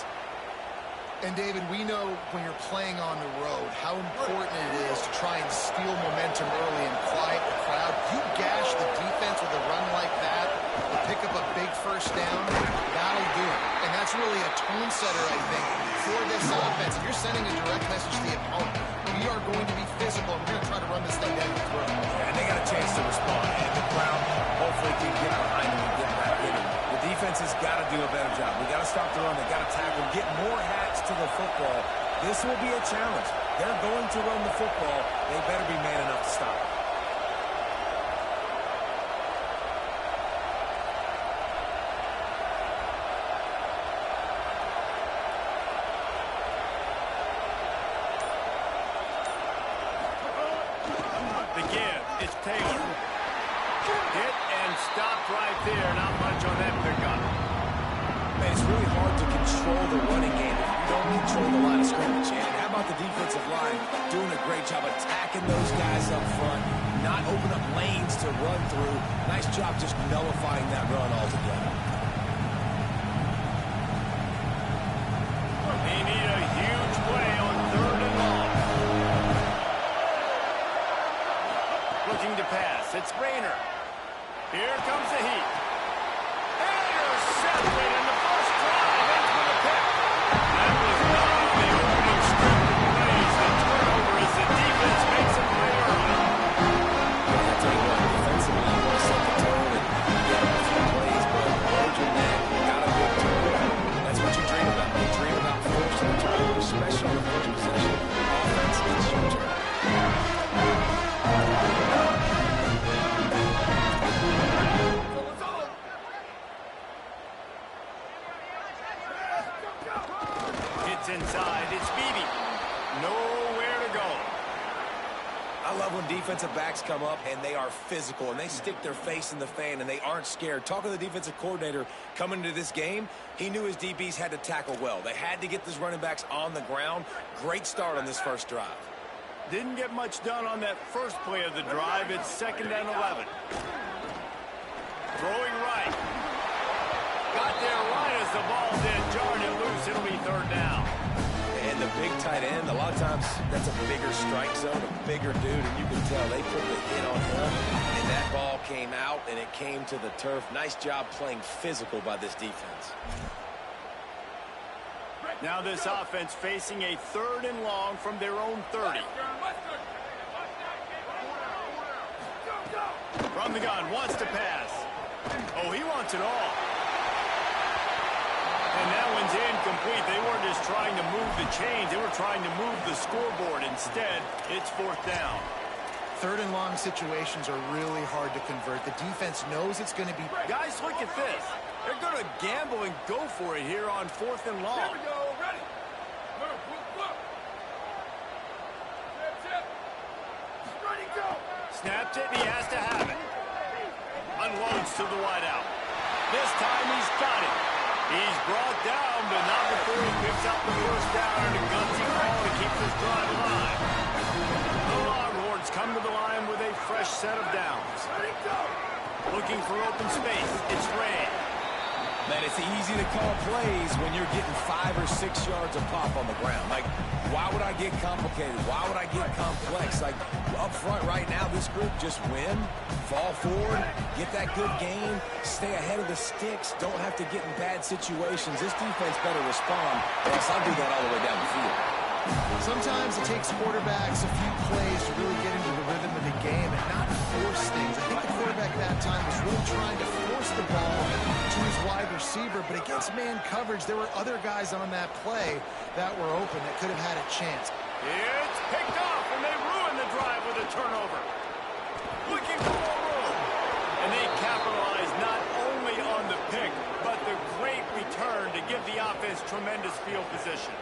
Speaker 2: And, David, we know when you're playing on the road how important it is to try and steal momentum early and quiet the crowd. You gash the defense with a run like that, or pick up a big first down, that'll do it. And that's really a tone setter, I think, for this offense. And you're sending a direct message to the opponent. We are going to be physical, and we're going to try to run this thing down your throat.
Speaker 3: And they got a chance to respond. And the crowd hopefully can get behind them and get back in it. The defense has got to do a better job. We got to stop the run. They got to tackle, get more hats to the football. This will be a challenge. They're going to run the football. They better be man enough to stop it.
Speaker 1: The give. It's Taylor. Hit and stopped right there. Not much on that pickup.
Speaker 3: Man, it's really hard to control the running game if you don't control the line of scrimmage. And how about the defensive line doing a great job attacking those guys up front, not open up lanes to run through. Nice job just nullifying that run altogether.
Speaker 1: They need a huge play on 3rd and long. Looking to pass. It's Rayner. Here comes the heat. Intercepted in the first drive into the pick. That was not on the opening script of plays. The turnover as the defense makes a play early.
Speaker 3: I'll tell you what, defensively, you want to set the tone and get a few plays, but larger than that, you got a big turnover. That's what you dream about. You dream about forcing a turnover, especially on the first possession. Offense, it's your turn.
Speaker 1: Inside, it's Beebe. Nowhere to go.
Speaker 3: I love when defensive backs come up and they are physical and they stick their face in the fan and they aren't scared. Talking to the defensive coordinator coming into this game, he knew his DBs had to tackle well. They had to get these running backs on the ground. Great start on this first drive.
Speaker 1: Didn't get much done on that first play of the drive. It's 2nd and 11. Throwing right. Got there right as the ball did. Jarring it loose. It'll be 3rd down.
Speaker 3: And the big tight end, a lot of times that's a bigger strike zone, a bigger dude, and you can tell they put the hit on him, and that ball came out, and it came to the turf. Nice job playing physical by this defense.
Speaker 1: Now this offense facing a 3rd and long from their own 30. From the gun, wants to pass. Oh, he wants it all. And that one's incomplete. They weren't just trying to move the chains. They were trying to move the scoreboard. Instead, it's 4th down.
Speaker 2: 3rd and long situations are really hard to convert. The defense knows it's going to be...
Speaker 1: Guys, look at this. They're going to gamble and go for it here on 4th and long. Snaps it, and he has to have it. Unloads to the wideout. This time he's got it. He's brought down, but not before he picks up the first down and a gutsy call to keep this drive alive. The Longhorns come to the line with a fresh set of downs. Looking for open space. It's Rand.
Speaker 3: Man, it's easy to call plays when you're getting 5 or 6 yards of pop on the ground. Like, why would I get complicated? Why would I get complex? Like, up front right now, this group just win, fall forward, get that good gain, stay ahead of the sticks, don't have to get in bad situations. This defense better respond, or else I'll do that all the way down the field.
Speaker 2: Sometimes it takes quarterbacks a few plays to really get into the rhythm of the game and not force things. I think the quarterback that time was really trying to force the ball to his wide receiver, but against man coverage, there were other guys on that play that were open that could have had a chance.
Speaker 1: It's picked off, and they ruin the drive with a turnover. Looking for more room. And they capitalize not only on the pick, but the great return to give the offense tremendous field position.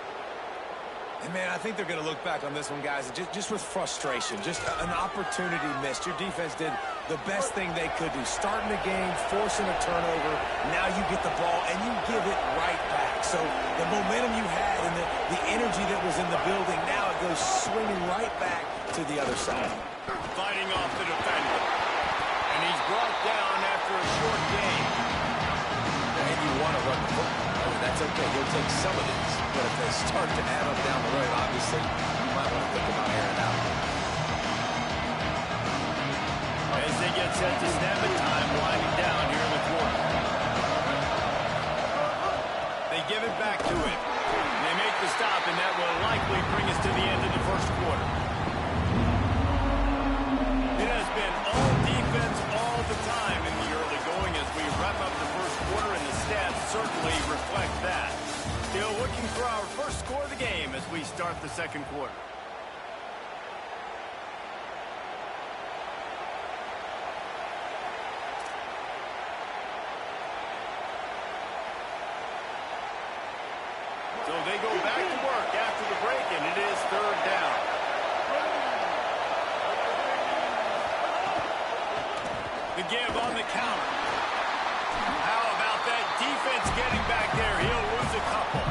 Speaker 3: And, man, I think they're going to look back on this one, guys, just with frustration, just an opportunity missed. Your defense did the best thing they could do, starting the game, forcing a turnover. Now you get the ball, and you give it right back. So the momentum you had and the energy that was in the building, now it goes swinging right back to the other side.
Speaker 1: Fighting off the defender. And he's brought down after a short gain.
Speaker 3: And you want to run the football. That's okay. You'll take some of these. But if they start to add up down the road, obviously, you might want to think about airing out.
Speaker 1: As they get set to snap it, time winding down here in the quarter. They give it back to him. They make the stop, and that will likely bring us to the end of the first quarter. It has been all defense all the time in the early going as we wrap up the first quarter, and the stats certainly reflect that. Still looking for our first score of the game as we start the second quarter. So they go back to work after the break, and it is third down. The give on the counter. How about that defense getting back there? He'll lose a couple.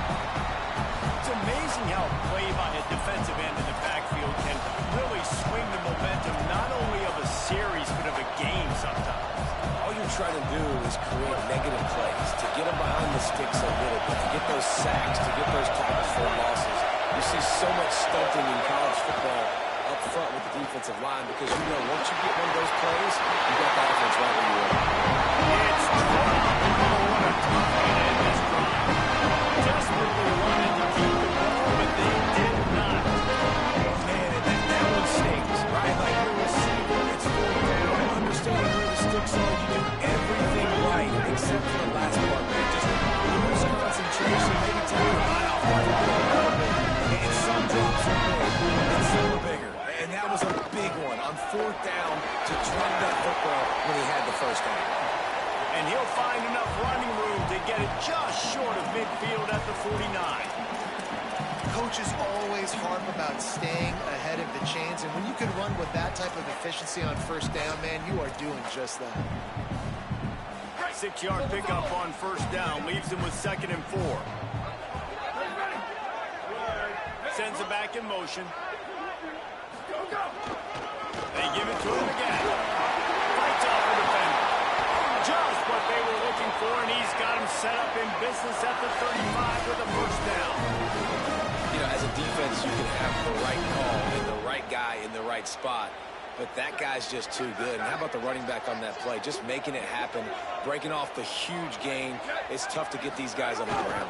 Speaker 1: It's amazing how a play by a defensive end in the backfield can really swing the momentum not only of a series but of a game sometimes.
Speaker 3: All you're trying to do is create negative plays, to get them behind the sticks a little bit, to get those sacks, to get those tackles for losses. You see so much stunting in college football up front with the defensive line because you know once you get one of those plays, you got the offense right where you are.
Speaker 1: It's dropped. Oh, what a tough way to end this drive. Desperately wanted to keep the ball, but they did not.
Speaker 3: Man, and that one stings, right? Like you're a receiver, it's fourth down. Understanding where the sticks are, you do everything right except for the last part, man. Just lose concentration, maybe take your eye off the football a little bit. And some drops are big, and some are bigger. And that was a big one on fourth down to drop that football when he had the first down.
Speaker 1: And he'll find enough running room to get it just short of midfield at the 49.
Speaker 2: Coaches always harp about staying ahead of the chains, and when you can run with that type of efficiency on first down, man, you are doing just that.
Speaker 1: 6-yard pickup on first down leaves him with 2nd and 4. Sends it back in motion. They give it to him again. Fights off the defender. Just what they were looking for, and he's got him set up in business at the 35 with a first down.
Speaker 3: You know, as a defense, you can have the right call and the right guy in the right spot, but that guy's just too good. And how about the running back on that play? Just making it happen, breaking off the huge gain. It's tough to get these guys on the ground.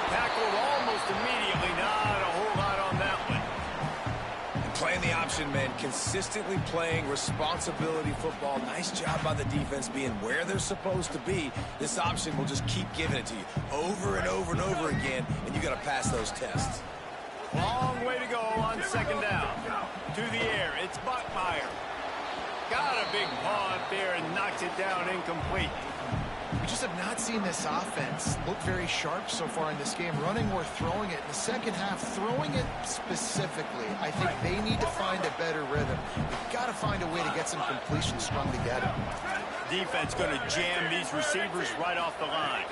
Speaker 1: Tackled almost immediately. Not a whole lot on that one.
Speaker 3: Playing the option, man, consistently playing responsibility football. Nice job by the defense being where they're supposed to be. This option will just keep giving it to you over and over and over again, and you got to pass those tests.
Speaker 1: Long way to go on 2nd down. To the air, it's Buckmeyer. Got a big paw up there and knocks it down incomplete.
Speaker 2: We just have not seen this offense look very sharp so far in this game, running or throwing it. In the second half, throwing it specifically, I think they need to find a better rhythm. They've got to find a way to get some completions strung together.
Speaker 1: Defense going to jam these receivers right off the line.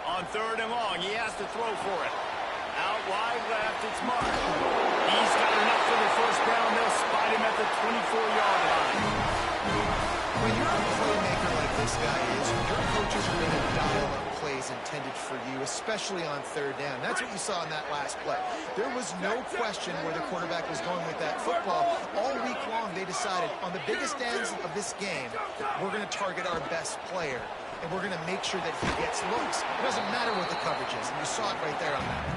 Speaker 1: On 3rd and long, he has to throw for it. Out wide left, it's Mark. He's got enough for the first down. They'll spot him at the 24-yard line.
Speaker 2: When you're a playmaker like this guy is, your coaches are going to dial up plays intended for you, especially on 3rd down. That's what you saw in that last play. There was no question where the quarterback was going with that football. All week long, they decided on the biggest ends of this game, we're going to target our best player, and we're going to make sure that he gets looks. It doesn't matter what the coverage is, and you saw it right there on that.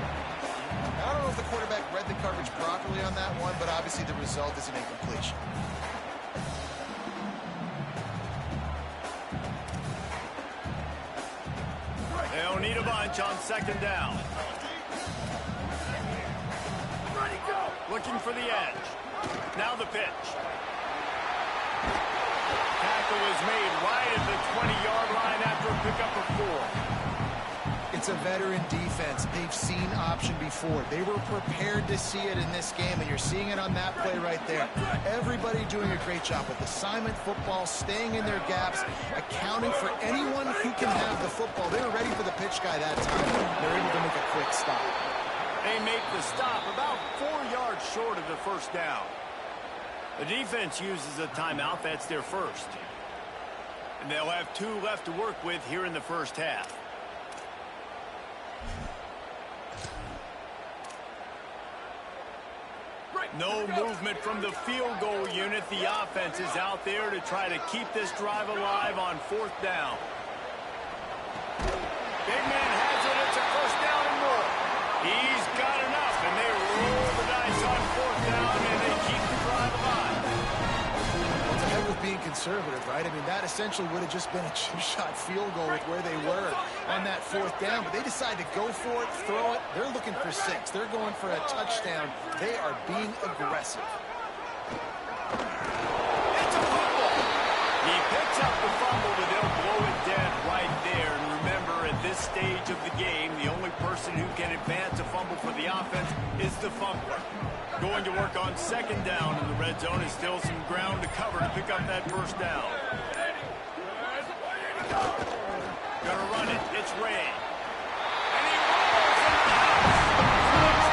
Speaker 2: I don't know if the quarterback read the coverage properly on that one, but obviously the result is an incompletion.
Speaker 1: They'll need a bunch on 2nd down. Looking for the edge. Now the pitch. Tackle is made right at the 20-yard line after a pickup of 4.
Speaker 2: It's a veteran defense. They've seen option before. They were prepared to see it in this game, and you're seeing it on that play right there. Everybody doing a great job with assignment football, staying in their gaps, accounting for anyone who can have the football. They were ready for the pitch guy that time. They're able to make a quick stop.
Speaker 1: They make the stop about 4 yards short of the first down. The defense uses a timeout. That's their first. And they'll have 2 left to work with here in the first half. No movement from the field goal unit. The offense is out there to try to keep this drive alive on 4th down. Big man has it. It's a first down and more. He's got enough, and they roll the dice on 4th down, and they keep the drive alive.
Speaker 2: What's ahead with being conservative, right? I mean, that essentially would have just been a 2-shot field goal with where they were on that 4th down, but they decide to go for it, throw it. They're looking for 6. They're going for a touchdown. They are being aggressive.
Speaker 1: It's a fumble. He picks up the fumble, but they'll blow it dead right there. And remember, at this stage of the game, the only person who can advance a fumble for the offense is the fumbler. Going to work on 2nd down in the red zone is still some ground to cover to pick up that first down. Gonna run it. It's Ray. And he rolls in the house.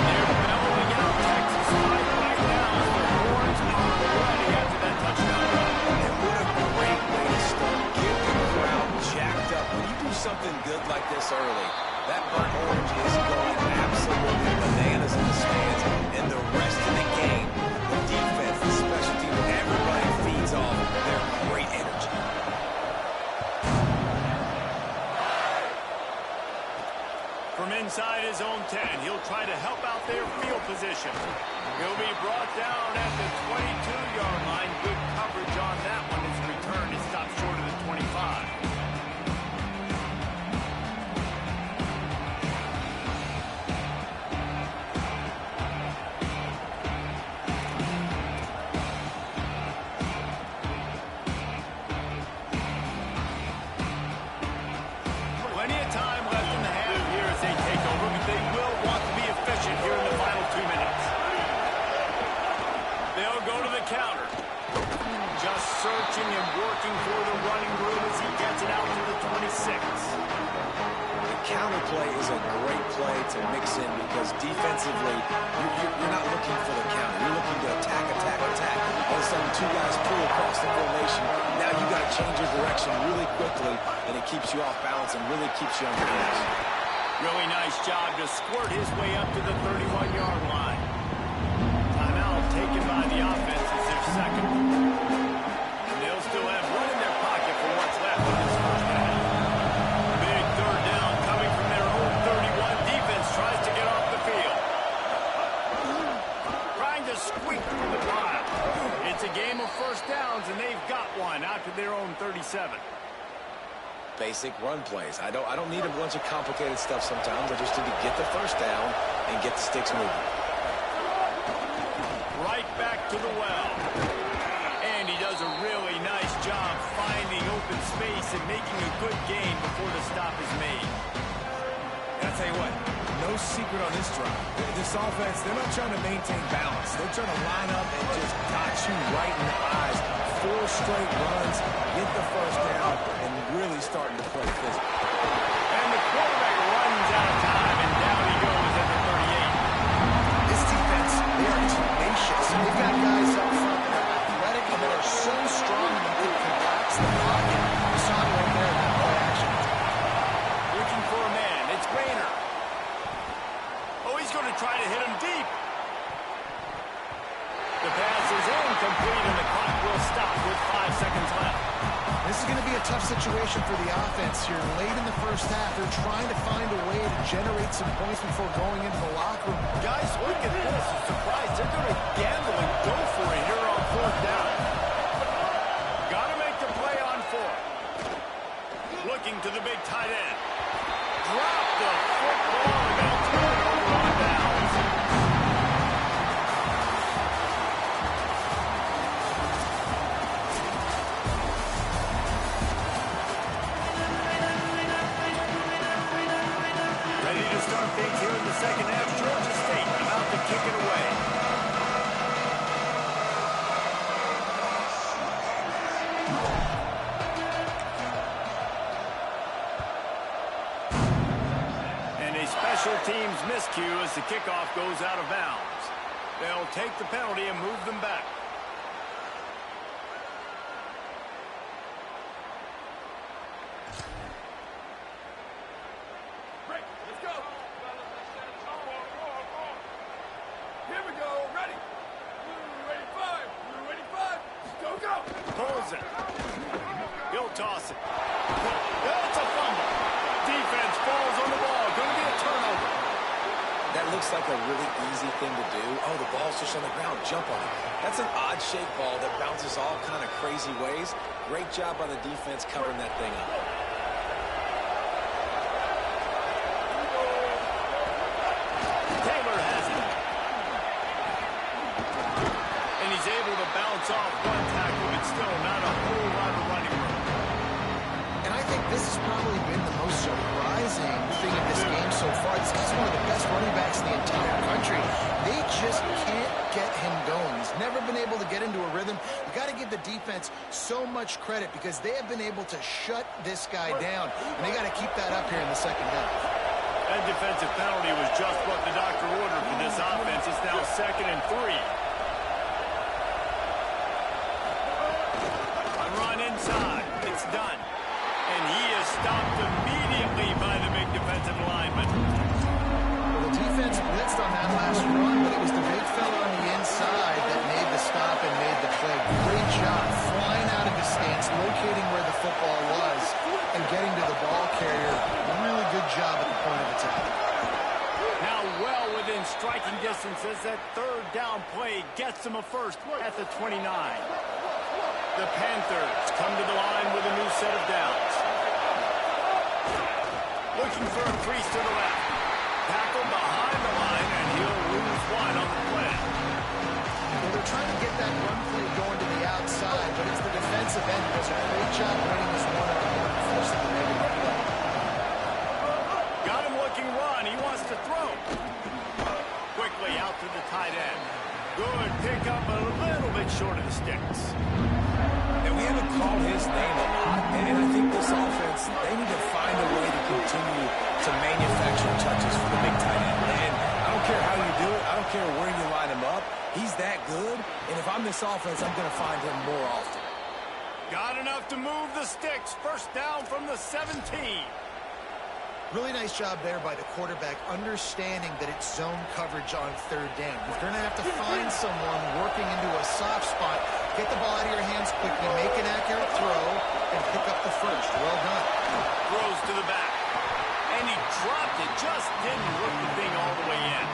Speaker 1: They're bellowing out Texas fight right now as the horns are ready after that touchdown run.
Speaker 3: And what a great way to start. Get the crowd jacked up. When you do something good like this early, that burnt orange is going absolutely bananas in the stands. And the rest of the game, the defense, the special team, everybody feeds off their great energy.
Speaker 1: From inside his own 10, he'll try to help out their field position. He'll be brought down at the 22-yard line. Good coverage on that one. His return is stopped short of the 25. Plenty of time left in the half here as they take over, but they will want to be efficient here in the final 2 minutes. They'll go to the counter. Just searching and working for the running room as he gets it out to the 26.
Speaker 3: The counter play is a great play to mix in because defensively, you're not looking for the counter. You're looking to attack. All of a sudden, 2 guys pull across the formation. Now you got to change your direction really quickly, and it keeps you off balance and really keeps you on your edge.
Speaker 1: Really nice job to squirt his way up to the 31-yard line. Timeout taken by the offense as their second. And they'll still have one in their pocket for what's left of this first half. Big 3rd down coming from their own 31. Defense tries to get off the field. Trying to squeak through the pile. It's a game of first downs, and they've got one out to their own 37.
Speaker 3: Basic run plays. I don't need a bunch of complicated stuff sometimes. I just need to get the first down and get the sticks moving.
Speaker 1: Right back to the well. And he does a really of gain before the stop is made.
Speaker 3: And I'll tell you what, no secret on this drive. This offense, they're not trying to maintain balance. They're trying to line up and just dot you right in the eyes. 4 straight runs, get the first down, and really starting to play physical.
Speaker 1: And the quarterback runs out of time, and down he goes at the 38.
Speaker 2: This defense, they are tenacious. They've got guys up front that are athletic and that are so strong that they can collapse the pocket. You saw it right there in that play action.
Speaker 1: Looking for a man. It's Rayner. Oh, he's going to try to hit him deep. The pass is incomplete, and the clock will stop with 5 seconds left.
Speaker 2: This is going to be a tough situation for the offense here. Late in the first half, they're trying to find a way to generate some points before going into the locker room.
Speaker 1: Guys, look at this. I'm surprised. They're going to gamble and go for it here on 4th down. Got to make the play on 4. Looking to the big tight end. Drop the football and they'll turn it over on downs. Ready to start things here in the second half. Georgia State about to kick it away. And a special teams miscue as the kickoff goes out of bounds. They'll take the penalty and move them back.
Speaker 4: Let's go. Here we go. Ready. Blue 85. Blue 85. Go, go.
Speaker 1: Pulls it. He'll toss it. That's a fumble. Defense falls on the ball. Going to be a turnover.
Speaker 3: That looks like a really easy thing to do. Oh, the ball's just on the ground. Jump on it. That's an odd shaped ball that bounces all kind of crazy ways. Great job by the defense covering that thing up.
Speaker 1: Taylor has it. And he's able to bounce off one tackle, but still not a whole lot of running room.
Speaker 2: And I think this has probably been the most surprising thing in this game so far. This guy's one of the best running backs in the entire country. They just can't get him going. He's never been able to get into a rhythm. You got to give the defense so much credit because they have been able to shut this guy down. And they got to keep that up here in the second half.
Speaker 1: That defensive penalty was just what the doctor ordered for this offense. It's now 2nd and 3. A run inside. It's done. And he is stopped immediately by the big defensive lineman.
Speaker 2: Well, the defense blitzed on that last run, but it was the big fella on the inside that made the stop and made the play. Great job flying out of his stance, locating where the football was, and getting to the ball carrier. Really good job at the point of attack.
Speaker 1: Now well within striking distance as that 3rd down play gets him a first at the 29. The Panthers come to the line with a new set of downs. Looking for a crease to the left. Tackle behind the line, and he'll lose 1 on the play.
Speaker 2: Well, they're trying to get that run play going to the outside, but it's the defensive end who does a great job running his one-on-one and forcing the negative play.
Speaker 1: Got him looking run. He wants to throw. Quickly out to the tight end. Good pickup, a little bit short of the sticks.
Speaker 3: And we haven't called his name a lot. And I think this offense, they need to find a way to continue to manufacture touches for the big tight end. And I don't care how you do it. I don't care where you line him up. He's that good. And if I'm this offense, I'm going to find him more often.
Speaker 1: Got enough to move the sticks. First down from the 17.
Speaker 2: Really nice job there by the quarterback, understanding that it's zone coverage on 3rd down. You're going to have to find someone working into a soft spot, get the ball out of your hands quickly, make an accurate throw, and pick up the first. Well done.
Speaker 1: Throws to the back. And he dropped it. Just didn't work the thing all the way in.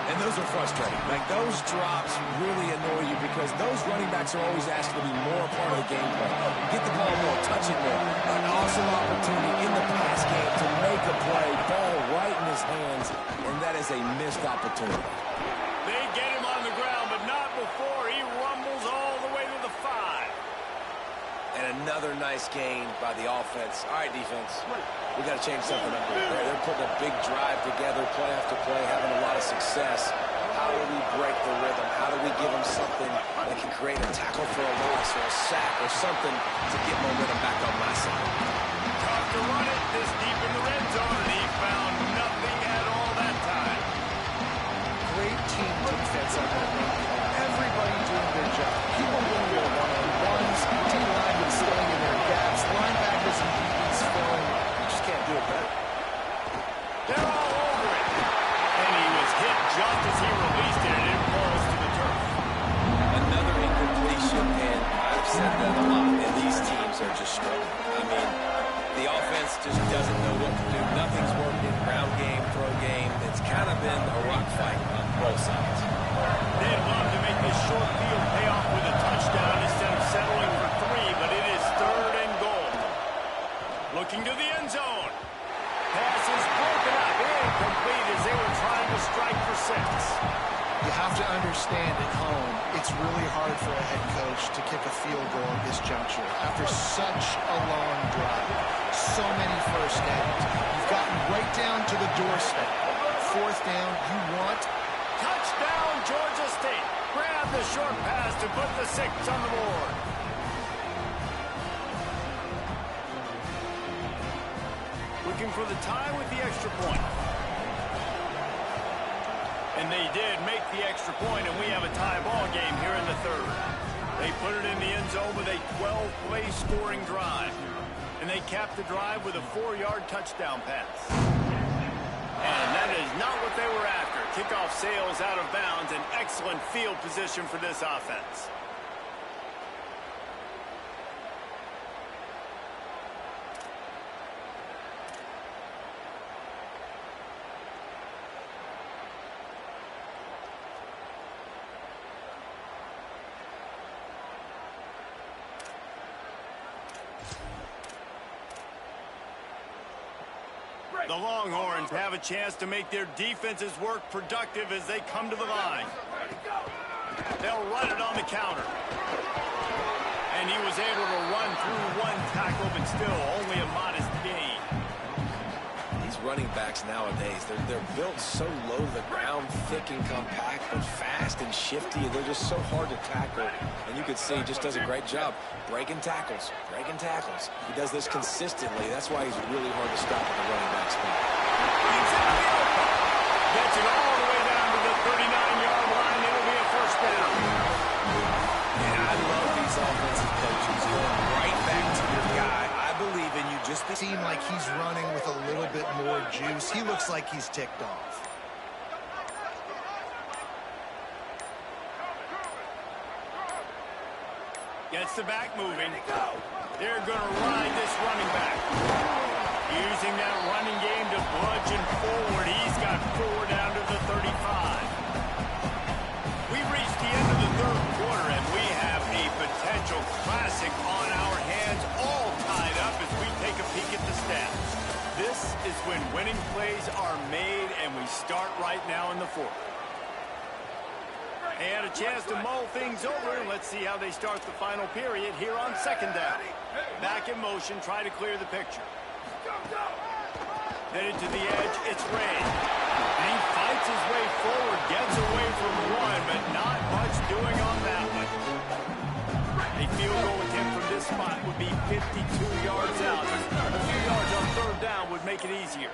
Speaker 3: And those are frustrating. Like, those drops really annoy you because those running backs are always asked to be more a part of the game plan. Get the ball more, touch it more. An awesome opportunity in the pass game to make a play. Ball right in his hands, and that is a missed opportunity.
Speaker 1: They get him on the ground, but not before he rumbles all the way to the 5.
Speaker 3: And another nice gain by the offense. All right, defense, we got to change something up here. They're putting a big drive together, play after play, having a lot of success. How do we break the rhythm? How do we give them something that can create a tackle for a loss or a sack or something to get momentum back on my side?
Speaker 1: Tough to run it this deep in the red zone, and he found nothing at all that time.
Speaker 2: Great team defense on that run. Everybody doing their job. People winning their one-on-ones, D-line and staying in their gaps, linebackers and DBs filling. You just can't do it better.
Speaker 1: They're all over it. And he was hit just as he released it, and it falls to the turf.
Speaker 3: Another incompletion, and I've said that a lot, and these teams are just struggling. I mean, the offense just doesn't know what to do. Nothing's working. Ground game, throw game. It's kind of been a rock fight on both sides.
Speaker 1: They'd love to make this short field pay off with a touchdown instead of settling for 3, but it is 3rd and goal. Looking to the end zone. Pass is broken up, incomplete as they were trying to strike for 6.
Speaker 2: You have to understand at home, it's really hard for a head coach to kick a field goal at this juncture. After such a long drive, so many first downs, you've gotten right down to the doorstep. 4th down, you want...
Speaker 1: Touchdown, Georgia State. Grab the short pass to put the 6 on the board. Looking for the tie with the extra point. And they did make the extra point, and we have a tie ball game here in the 3rd. They put it in the end zone with a 12-play scoring drive. And they capped the drive with a 4-yard touchdown pass. And that is not what they were after. Kickoff sails out of bounds. An excellent field position for this offense. The Longhorns have a chance to make their defense's work productive as they come to the line. They'll run it on the counter. And he was able to run through 1 tackle, but still only a modest gain.
Speaker 3: These running backs nowadays, they're built so low to the ground, thick and compact, but fast and shifty. They're just so hard to tackle. And you can see he just does a great job breaking tackles, breaking tackles. He does this consistently. That's why he's really hard to stop at the running back spot.
Speaker 1: Gets it all the way down to the 39-yard line. It'll be a 1st down.
Speaker 3: And I love these offensive coaches going right back to your guy. I believe in you. Just
Speaker 2: Seem like he's running with a little bit more juice. He looks like he's ticked off.
Speaker 1: Gets the back moving. They're going to ride this running back. Using that running game to bludgeon forward. He's got 4 down to the 35. We've reached the end of the 3rd quarter, and we have a potential classic on our hands, all tied up as we take a peek at the stats. This is when winning plays are made, and we start right now in the 4th. They had a chance to mull things over, and let's see how they start the final period here on 2nd down. Back in motion, try to clear the picture. Headed to the edge, it's Ray. And he fights his way forward, gets away from 1, but not much doing on that one. A field goal attempt from this spot would be 52 yards out. A few yards on 3rd down would make it easier.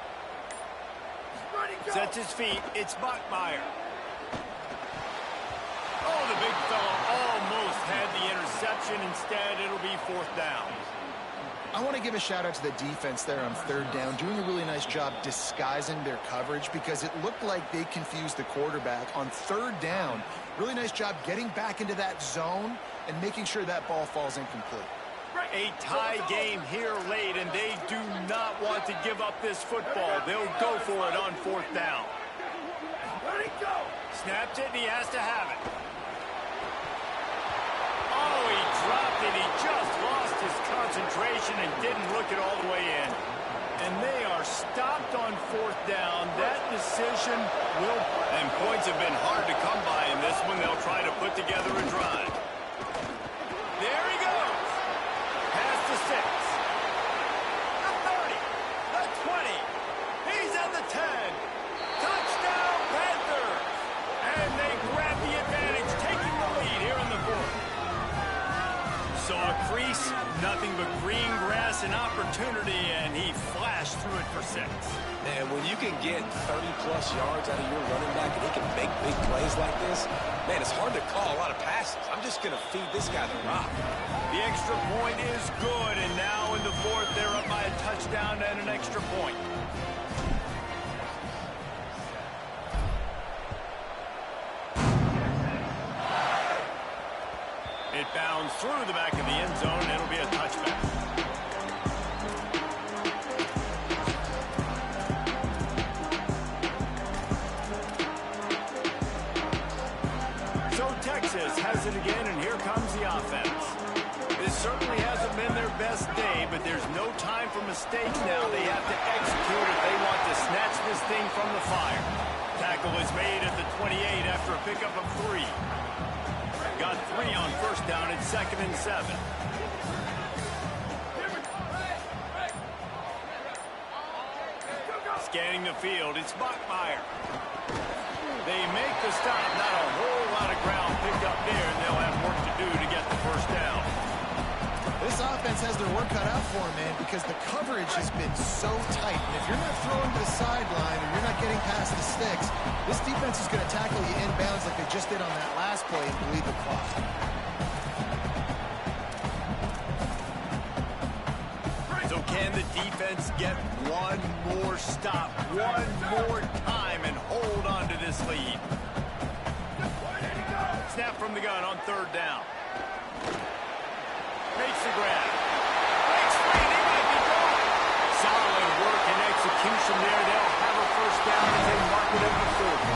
Speaker 1: Sets his feet, it's Bachmeier. Oh, the big fella almost had the interception. Instead, it'll be 4th down.
Speaker 2: I want to give a shout out to the defense there on 3rd down, doing a really nice job disguising their coverage because it looked like they confused the quarterback on 3rd down. Really nice job getting back into that zone and making sure that ball falls incomplete.
Speaker 1: A tie game here late, and they do not want to give up this football. They'll go for it on 4th down. Snaps it, and he has to have it. Oh, he dropped it. He just lost his concentration and didn't look it all the way in. And they are stopped on 4th down. That decision will... And points have been hard to come by in this one. They'll try to put together a drive. There he goes. Nothing but green grass and opportunity, and he flashed through it for 6.
Speaker 3: Man, when you can get 30-plus yards out of your running back and he can make big plays like this, man, it's hard to call a lot of passes. I'm just going to feed this guy the rock.
Speaker 1: The extra point is good, and now in the 4th, they're up by a touchdown and an extra point. It bounds through the back of the end zone, and it'll be a touchback. So Texas has it again, and here comes the offense. This certainly hasn't been their best day, but there's no time for mistakes now. They have to execute if they want to snatch this thing from the fire. Tackle is made at the 28 after a pickup of 3. Got 3 on first down. It's 2nd and 7. Scanning the field, it's Bachmeyer. They make the stop. Not a whole lot of ground picked up there, and they'll have work to do to get the first down.
Speaker 2: This offense has their work cut out for them, man, because the coverage has been so tight. And if you're not throwing to the sideline or you're not getting past the sticks, this defense is going to tackle you inbounds like they just did on that last play and bleed the clock.
Speaker 1: So can the defense get one more stop, one more time, and hold on to this lead? Snap from the gun on 3rd down. Makes the grab. Breaks free. They might be gone. Solid work and execution there. They'll have a first down as they mark it at the 40.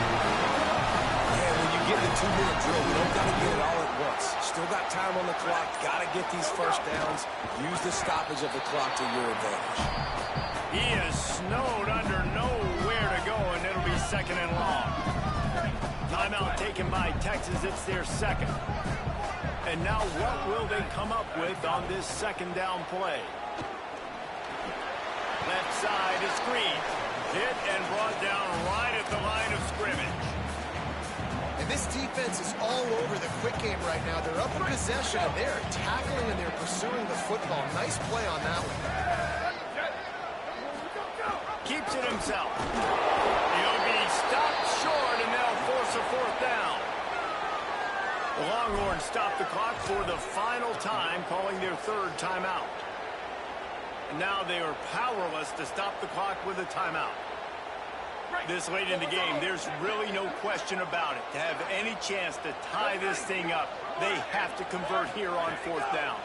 Speaker 3: Man, when you get the 2-minute drill, you don't got to get it all at once. Still got time on the clock. Got to get these first downs. Use the stoppage of the clock to your advantage.
Speaker 1: He is snowed under nowhere to go, and it'll be 2nd and long. Timeout taken by Texas. It's their 2nd. And now what will they come up with on this 2nd down play? Left side is screen. Hit and brought down right at the line of scrimmage.
Speaker 2: And this defense is all over the quick game right now. They're up in possession, and they're tackling and they're pursuing the football. Nice play on that one.
Speaker 1: Keeps it himself. He'll be stopped short, and they'll force a 4th down. The Longhorns stop the clock for the final time, calling their 3rd timeout. And now they are powerless to stop the clock with a timeout. This late in the game, there's really no question about it. To have any chance to tie this thing up, they have to convert here on 4th down.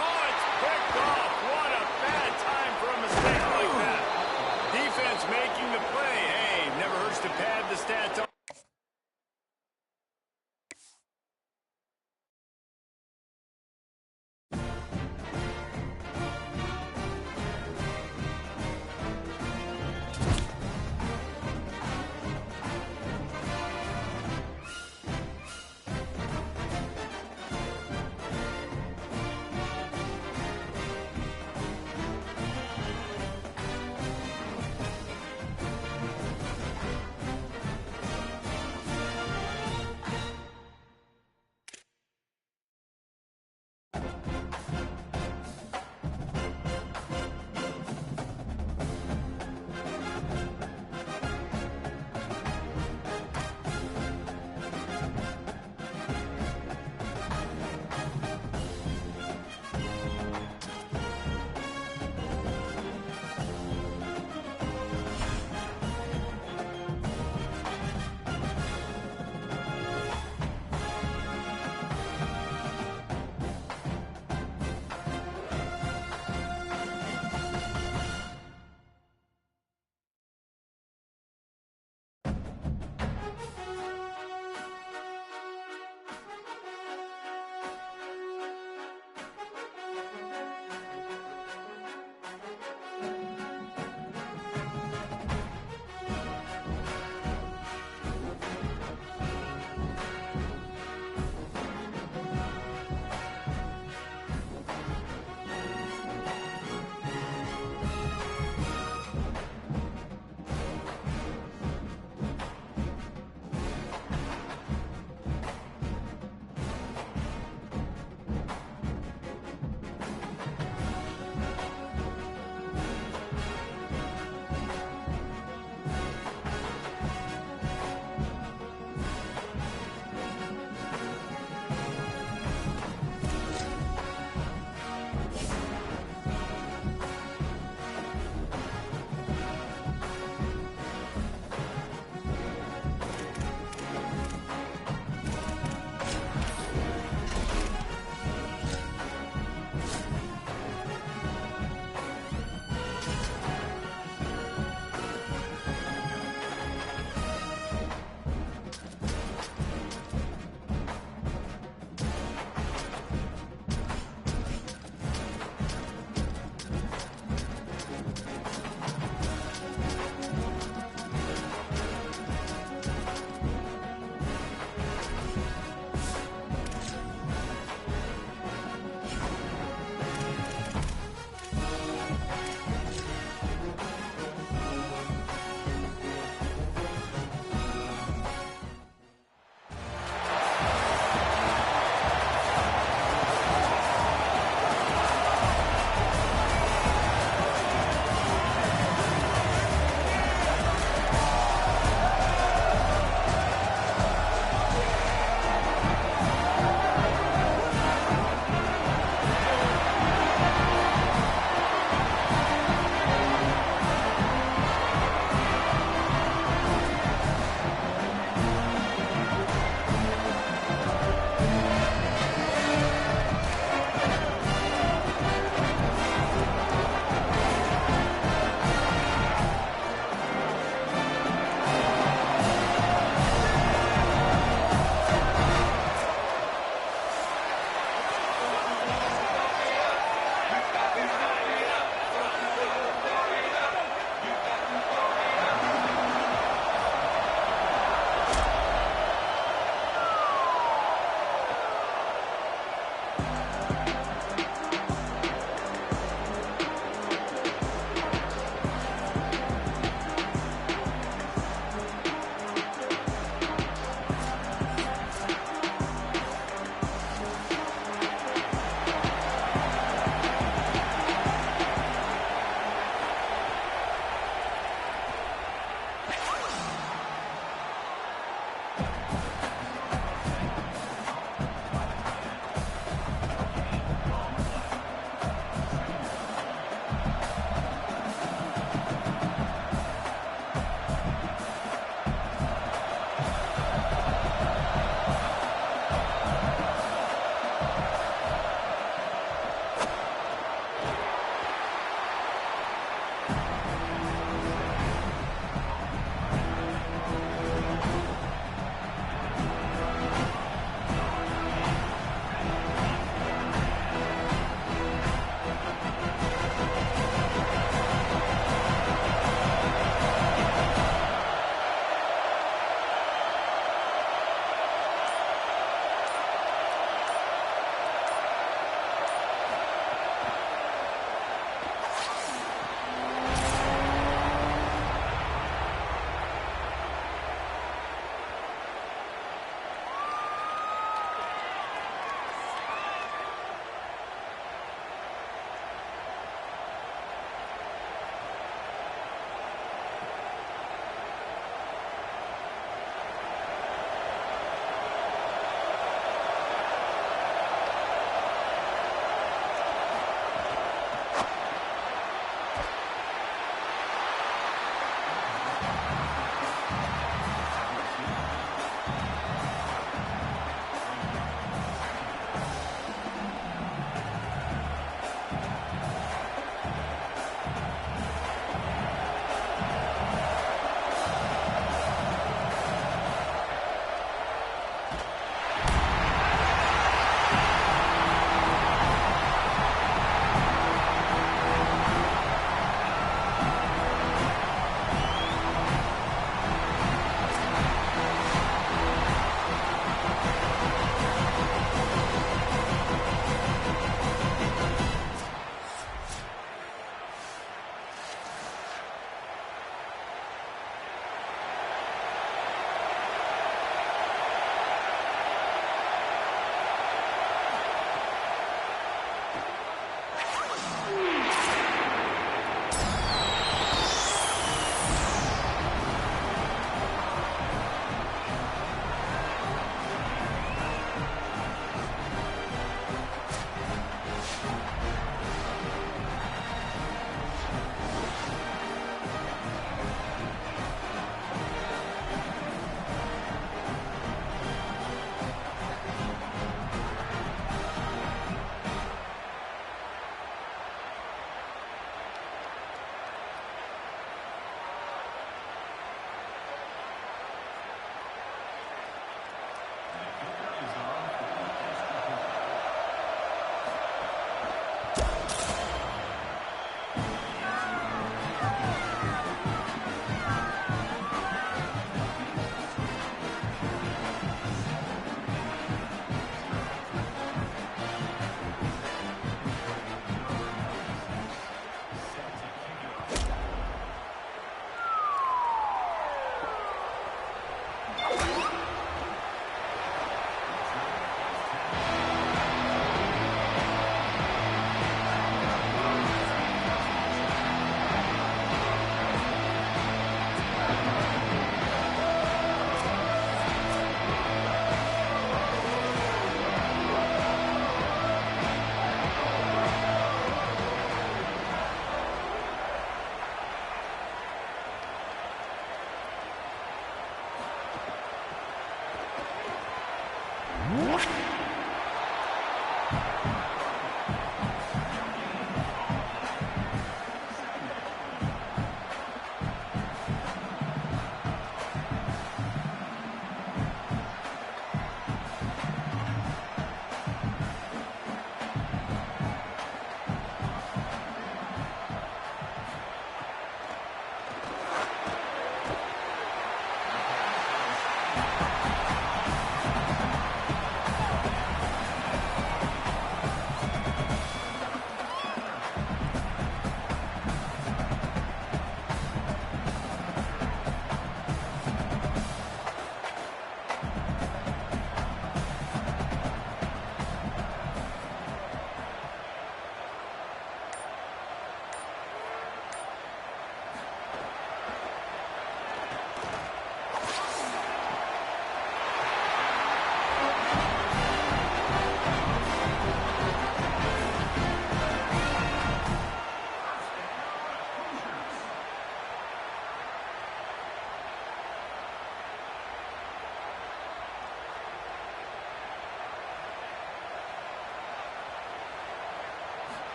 Speaker 1: Oh, it's picked off. What a bad time for a mistake like that. Defense making the play. Hey, never hurts to pad the stats on.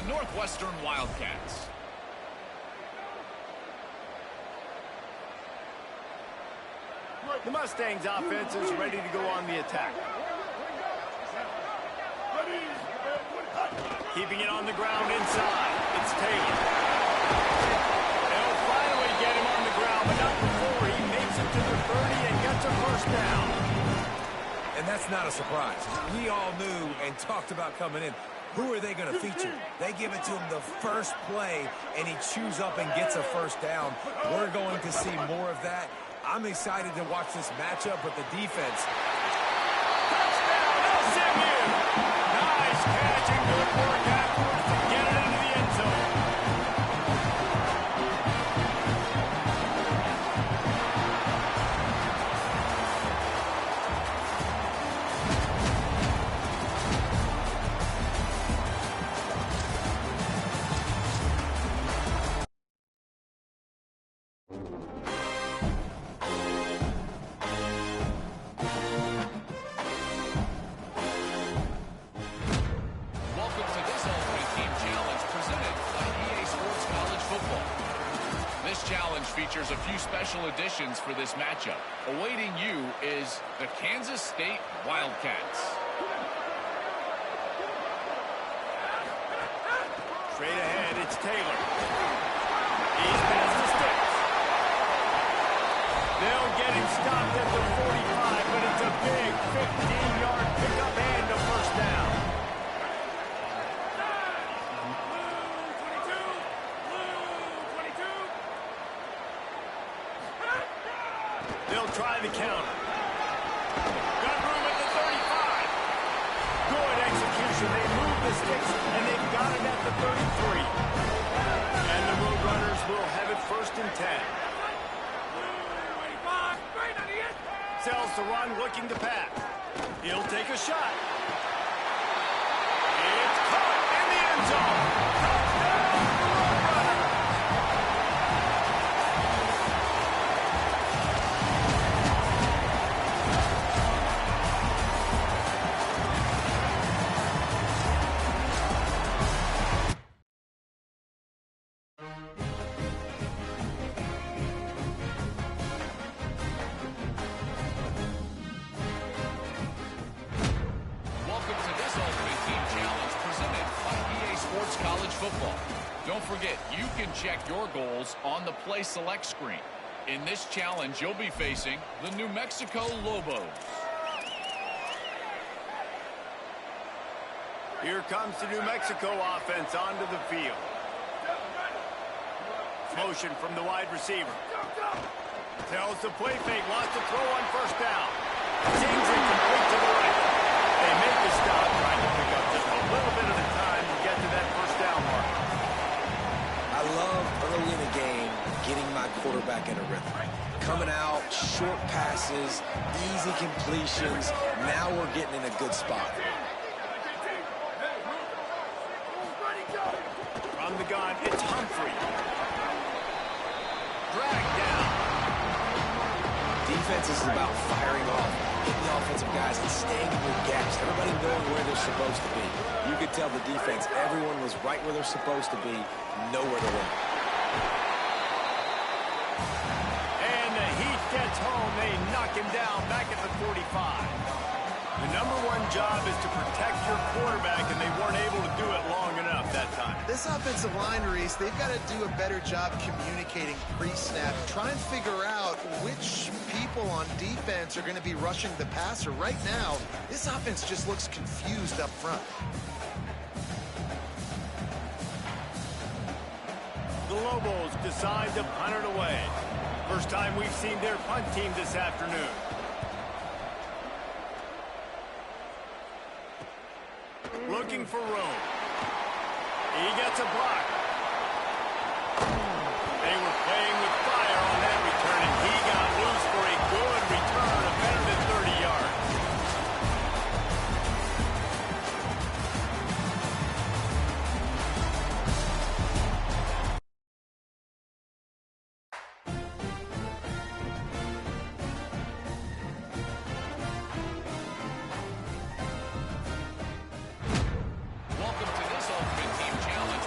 Speaker 5: Northwestern Wildcats.
Speaker 1: The Mustangs offense is ready to go on the attack. Keeping it on the ground inside. It's Taylor. They'll finally get him on the ground, but not before he makes it to the 30 and gets a first down.
Speaker 3: And that's not a surprise. We all knew and talked about coming in. Who are they going to feature? They give it to him the first play, and he chews up and gets a first down. We're going to see more of that. I'm excited to watch this matchup with the defense.
Speaker 1: Touchdown, LSU! Nice catch and good work afterwards to get it into the end zone.
Speaker 5: Features a few special additions for this matchup. Awaiting you is the Kansas State Wildcats.
Speaker 1: Straight ahead, it's Taylor. He's past the sticks. They'll get him stopped at the 45, but it's a big 15-yard pickup and a first down. They'll try the counter. Got room at the 35. Good execution. They move the sticks, and they've got it at the 33. And the Roadrunners will have it first and 10. Sells the run, looking to pass. He'll take a shot. It's caught in the end zone. Touchdown, Roadrunners!
Speaker 5: Don't forget, you can check your goals on the Play Select screen. In this challenge, you'll be facing the New Mexico Lobos.
Speaker 1: Here comes the New Mexico offense onto the field. Motion from the wide receiver. Tells the play fake, wants to throw on first down. Seems incomplete to the right. They make the stop, trying to pick up just a little bit of the time to get to that first down mark.
Speaker 3: I love early in the game getting my quarterback in a rhythm. Coming out, short passes, easy completions. Now we're getting in a good spot.
Speaker 1: From the gun, it's Humphrey. Dragged down.
Speaker 3: Defense is about firing off, hitting the offensive guys and staying in their gaps. Everybody knowing where they're supposed to be. You could tell the defense, everyone was right where they're supposed to be, nowhere to run.
Speaker 1: And the Heat gets home. They knock him down back at the 45. The #1 job is to protect your quarterback, and they weren't able to do it long enough that time.
Speaker 2: This offensive line, Reese, they've got to do a better job communicating pre-snap. Try and figure out which people on defense are going to be rushing the passer. Right now, this offense just looks confused up front.
Speaker 1: The Lobos decide to punt it away. First time we've seen their punt team this afternoon. Looking for room. He gets a block. They were playing with fire on that return, and he got loose for a good return of better than 30 yards.
Speaker 5: Welcome to this Ultimate Team Challenge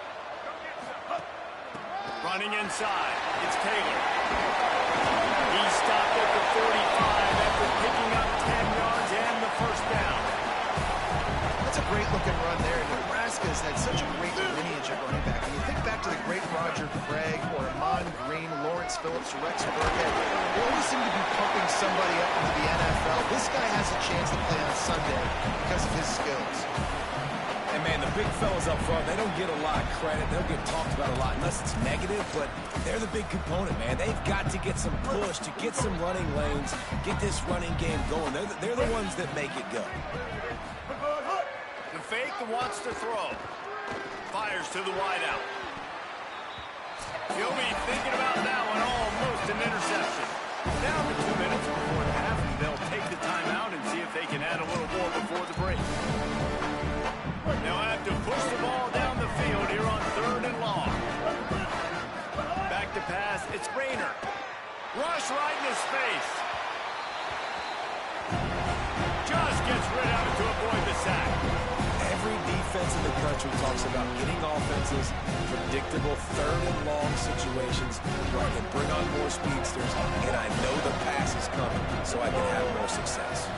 Speaker 1: Running inside, it's Taylor. He stopped at the 45 after picking up 10 yards and the first down.
Speaker 2: That's a great-looking run there. Nebraska has had such a great lineage at running back. When you think back to the great Roger Craig or Amon Green, Lawrence Phillips, Rex Burkhead, they always seem to be pumping somebody up into the NFL. This guy has a chance to play on Sunday because of his skills.
Speaker 3: And, man, the big fellas up front, they don't get a lot of credit. They don't get talked about a lot unless it's negative, but they're the big component, man. They've got to get some push to get some running lanes, get this running game going. They're the ones that make it go.
Speaker 1: The fake wants to throw. Fires to the wideout. He'll be thinking about that one, almost an interception. Down to 2 minutes before the half, and they'll take the timeout and see if they can add a little more before the break. They'll have to push the ball down the field here on 3rd and long. Back to pass, it's Rayner. Rush right in his face. Just gets rid of it to avoid the sack.
Speaker 3: Every defense in the country talks about getting offenses, predictable 3rd and long situations where I can bring on more speedsters, and I know the pass is coming, so I can have more success.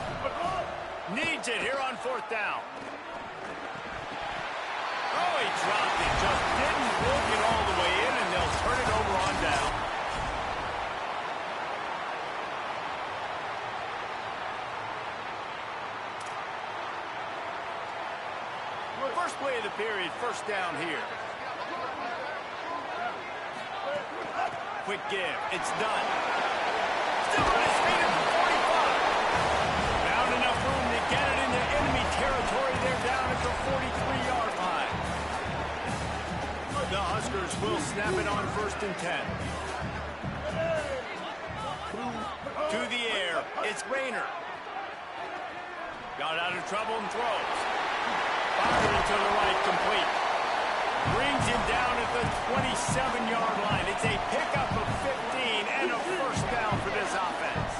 Speaker 1: Needs it here on 4th down. Oh, he dropped it. Just didn't work it all the way in, and they'll turn it over on down. First play of the period, 1st down here. Quick give. It's done. Still on his feet at the 45. Found enough room to get it into enemy territory. They're down at the 43-yard line. The Huskers will snap it on 1st and 10. To the air. It's Rayner. Got out of trouble and throws. Firing to the right, complete. Brings him down at the 27-yard line. It's a pickup of 15 and a 1st down for this offense.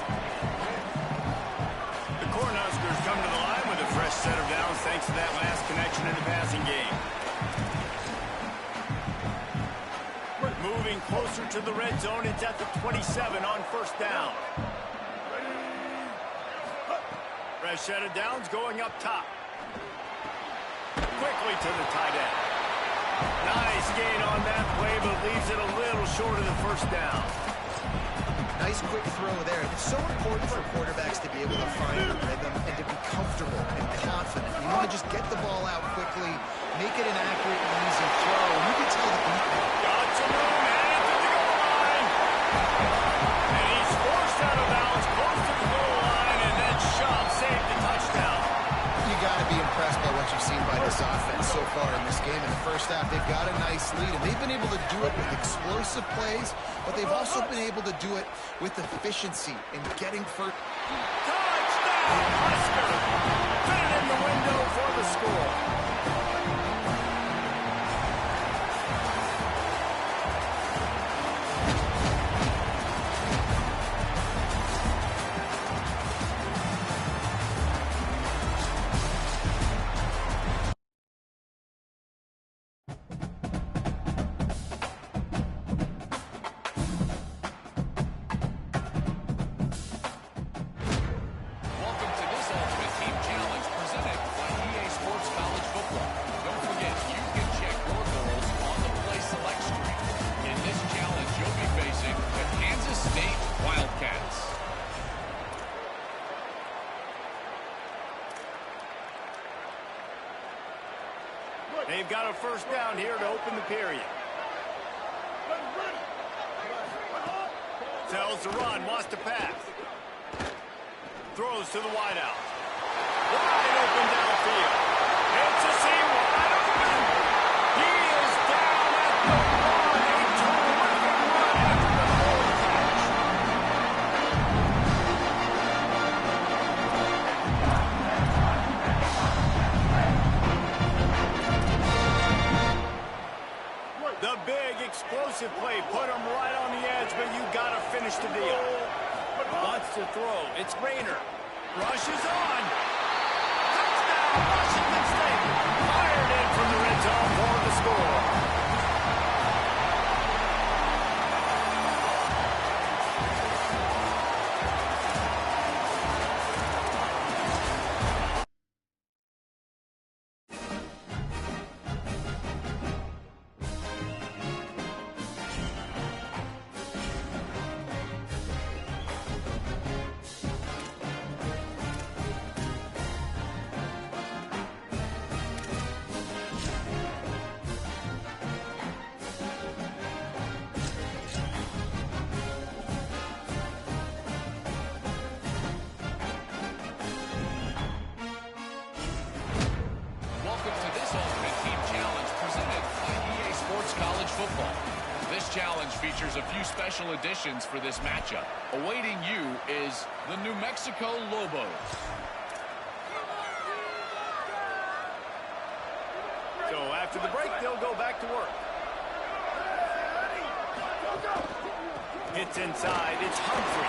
Speaker 1: The Cornhuskers come to the line with a fresh set of downs thanks to that last connection in the passing game. Moving closer to the red zone, it's at the 27 on 1st down. Fresh set of downs going up top. Quickly to the tight end. Nice gain on that play, but leaves it a little short of the 1st down.
Speaker 2: Nice quick throw there. It's so important for quarterbacks to be able to find the rhythm and to be comfortable and confident. You want to just get the ball out quickly, make it an accurate and easy throw. And you can tell the
Speaker 1: got some room, headed to the goal line. And he's forced out of bounds, close to the goal line, and then shoved, saved the touchdown.
Speaker 2: You got to be impressed by what you've seen by this offense so far in this game. In the 1st half, they've got a nice lead, and they've been able to do it with explosive plays, but they've also been able to do it with efficiency and getting first.
Speaker 1: Touchdown, Husker! Put it in the window for the score. They've got a 1st down here to open the period. Tells to run, wants to pass. Throws to the wideout. Wide open downfield. It's a seam wide open. He is down at the 1. A terrific run after the full catch. The big explosive play put him right on the edge, but you got to finish the deal. Wants to throw. It's Rayner. Rushes on. Touchdown, Washington State. Fired in from the red zone for the score.
Speaker 5: football. This challenge features a few special additions for this matchup. Awaiting you is the New Mexico Lobos.
Speaker 1: So after the break, they'll go back to work. Hits inside. It's Humphrey.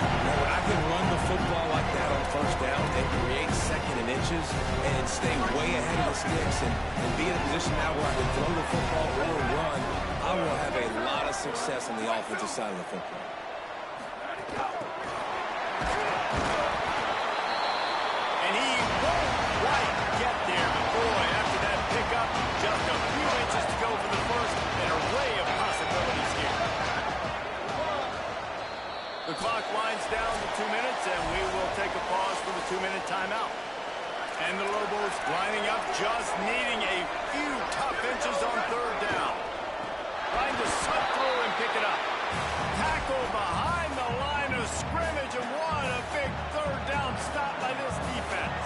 Speaker 3: When I can run the football like that on first down and create second and inches and stay way ahead of the sticks and be in a position now where I can throw the football or run, I will have a lot of success on the offensive side of the football.
Speaker 1: And he won't quite get there. But boy, after that pickup, just a few inches to go for the first, and an array of possibilities here. The clock winds down to 2 minutes, and we will take a pause for the 2-minute timeout. And the Lobos lining up, just needing a few tough inches on third down. Trying to slip through and pick it up. Tackle behind the line of scrimmage, and what a big third down stop by this defense.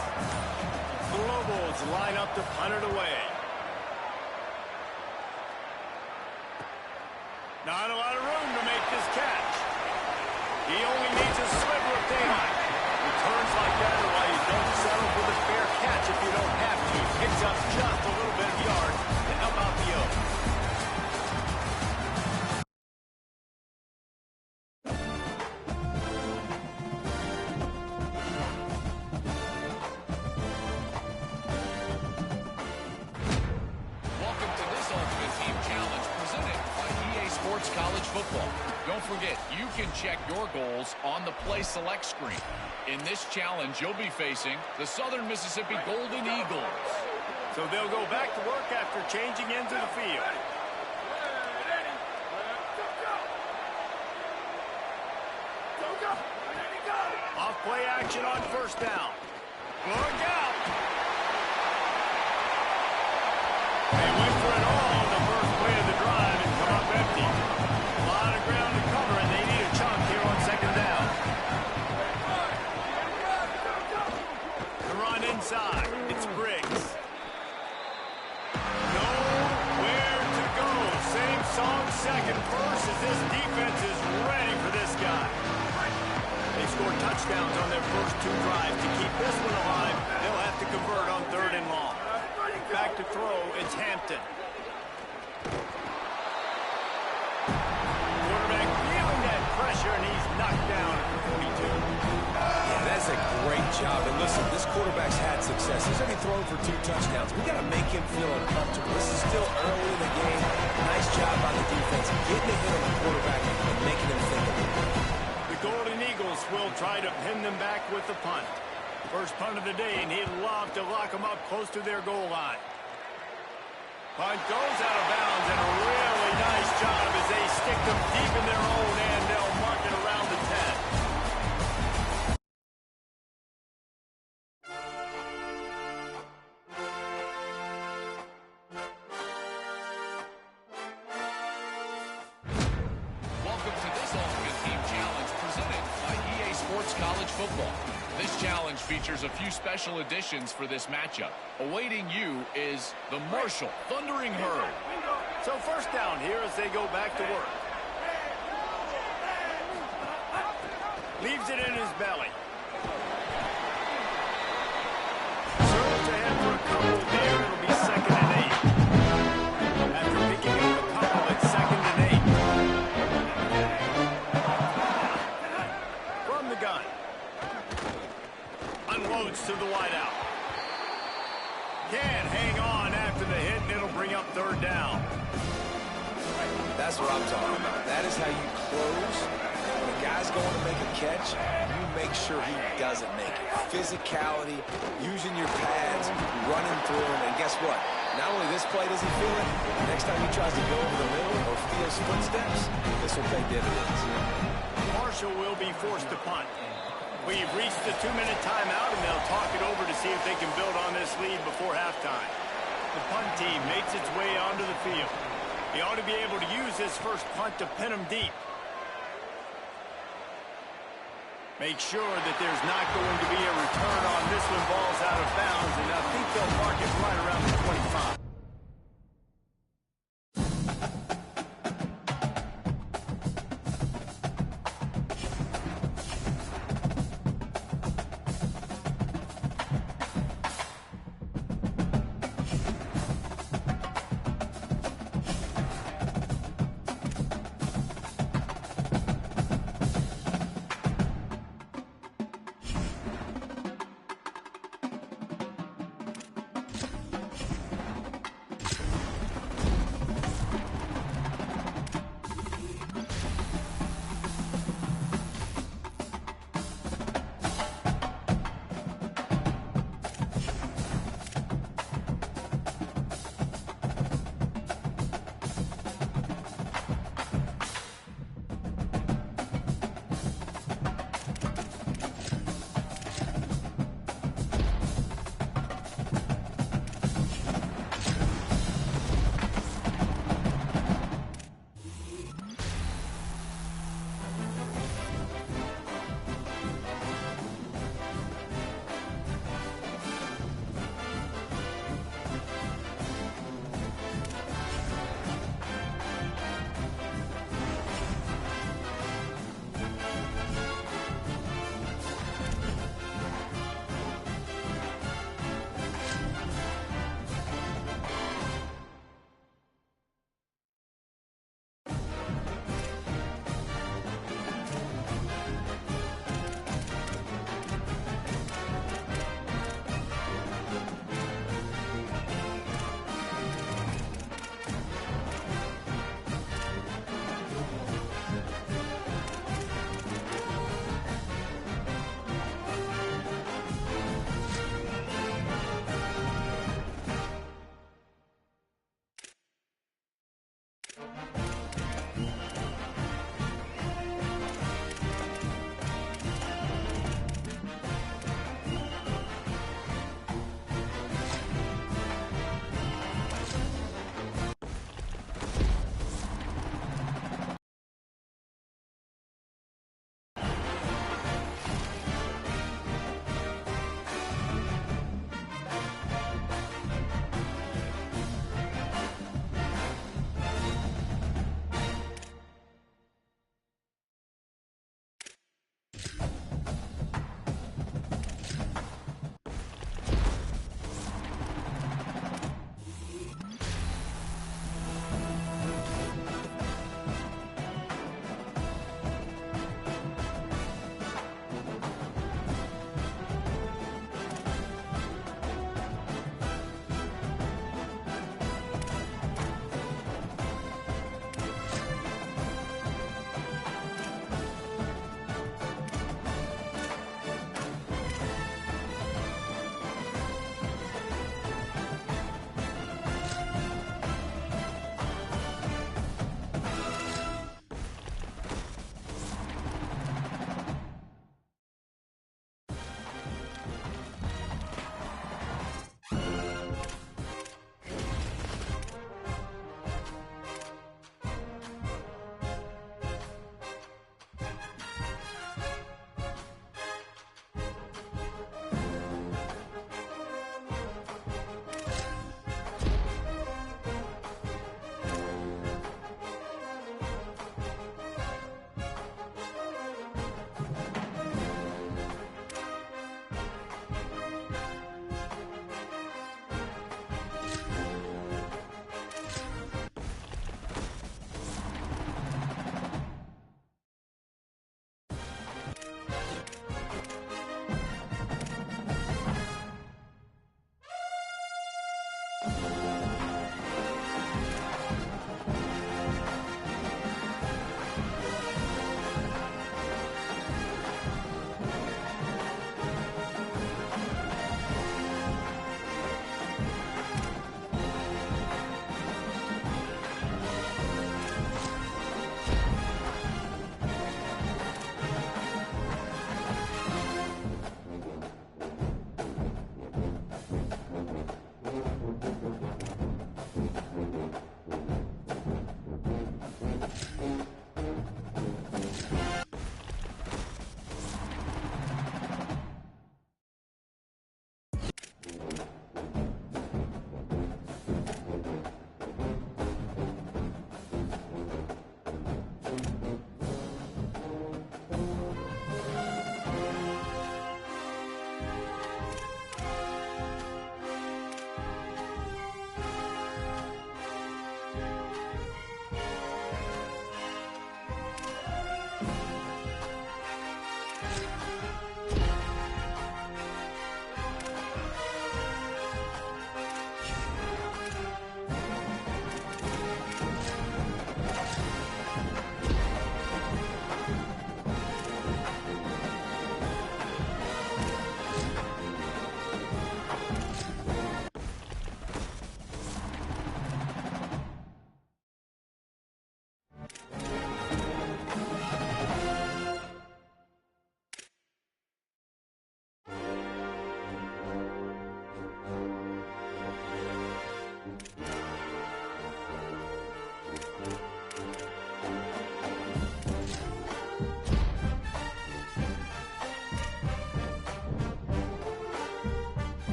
Speaker 1: The Lobos line up to punt it away. Not a lot of room to make this catch. He only needs a sliver of daylight. Returns like that are why you don't settle for the fair catch if you don't have to. Picks up just a little bit of yards to help out the O.
Speaker 5: Welcome to this Ultimate Team Challenge presented by EA Sports College Football. Don't forget, you can check your goals on the Play Select screen. In this challenge, you'll be facing the Southern Mississippi Golden Eagles.
Speaker 1: So they'll go back to work after changing into the field. Off play action on first down. Look out! They went for it all on the first play of the drive and come up empty. A lot of ground to cover, and they need a chunk here on second down. The run inside. It's Briggs. Nowhere to go. Same song, second verse, as this defense is ready for this guy. They scored touchdowns on their first 2 drives. To keep this one alive, they'll have to convert on third and long. Back to throw, it's Hampton. Quarterback feeling that pressure, and he's knocked down at the 42.
Speaker 3: Yeah, that's a great job. And listen, this quarterback's had success. He's already thrown for 2 touchdowns. We got to make him feel uncomfortable. This is still early in the game. Nice job by the defense, getting a hit on the quarterback and making him think of it.
Speaker 1: The Golden Eagles will try to pin them back with the punt. First punt of the day, and he'd love to lock them up close to their goal line. Punt goes out of bounds, and a really nice job as they stick them deep in their own end. They'll mark it around the 10.
Speaker 5: Welcome to this Ultimate Team Challenge presented by EA Sports College Football. This challenge features a few special additions for this matchup. Awaiting you is the Marshall Thundering Herd.
Speaker 1: So first down here as they go back to work. Leaves it in his belly. Serves ahead for a couple there. It'll be 2nd and 8. After picking up a couple, it's 2nd and 8. From the gun. Unloads to the wideout. Can't hang on after the hit, and it'll bring up third down.
Speaker 3: That's what I'm talking about. That is how you close. When a guy's going to make a catch, you make sure he doesn't make it. Physicality, using your pads, running through him, and guess what? Not only this play does he feel it, next time he tries to go over the middle or feels footsteps, this will pay dividends.
Speaker 1: Marshall will be forced to punt. We've reached the 2-minute timeout, and they'll talk it over to see if they can build on this lead before halftime. The punt team makes its way onto the field. They ought to be able to use this first punt to pin them deep. Make sure that there's not going to be a return on this one. Ball's out of bounds, and I think they'll mark it right around the 25.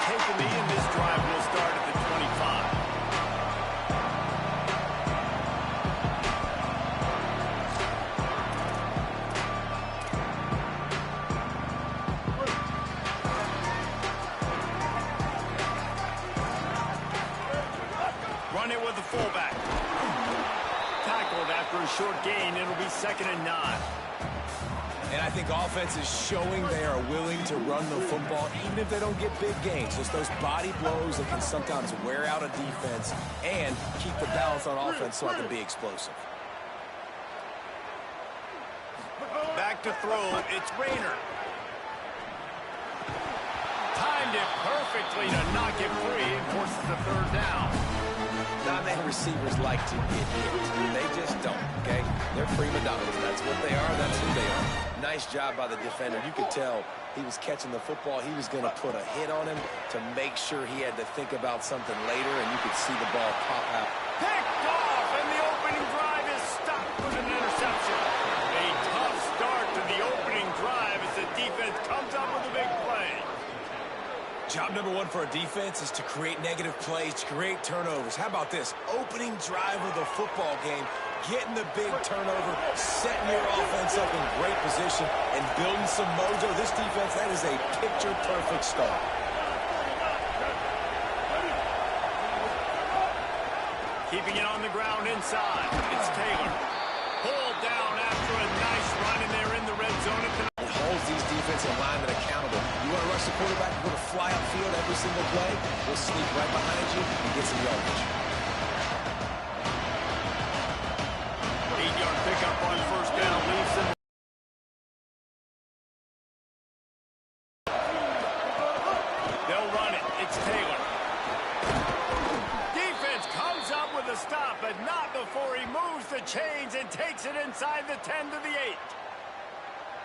Speaker 1: take a knee, and this drive will start at the 25. Run it with the fullback. Tackled after a short gain. It'll be 2nd and 9.
Speaker 3: And I think offense is showing they are willing to run the football even if they don't get big gains. Just those body blows that can sometimes wear out a defense and keep the balance on offense so I can be explosive.
Speaker 1: Back to throw. It's Rayner. Timed it perfectly to knock it free and forces the 3rd down.
Speaker 3: Not many receivers like to get hit. They just don't, okay? They're prima donnas. That's what they are. That's who they are. Nice job by the defender. You could tell he was catching the football. He was going to put a hit on him to make sure he had to think about something later, and you could see the ball pop out.
Speaker 1: Picked off, and the opening drive is stopped with an interception. A tough start to the opening drive as the defense comes up with a big play.
Speaker 3: Job number 1 for a defense is to create negative plays, to create turnovers. How about this? Opening drive of the football game, getting the big turnover, setting your offense up in great position, and building some mojo. This defense, that is a picture-perfect start.
Speaker 1: Keeping it on the ground inside. It's Taylor. Pulled down after a nice run, and they're in the red zone at the...
Speaker 3: It holds these defensive linemen accountable. You want to rush the quarterback, you want to fly upfield every single play, we'll sneak right behind you and get some yardage.
Speaker 1: 8-yard pickup on 1st down leaves them. They'll run it. It's Taylor. Defense comes up with a stop, but not before he moves the chains and takes it inside the 10 to the 8.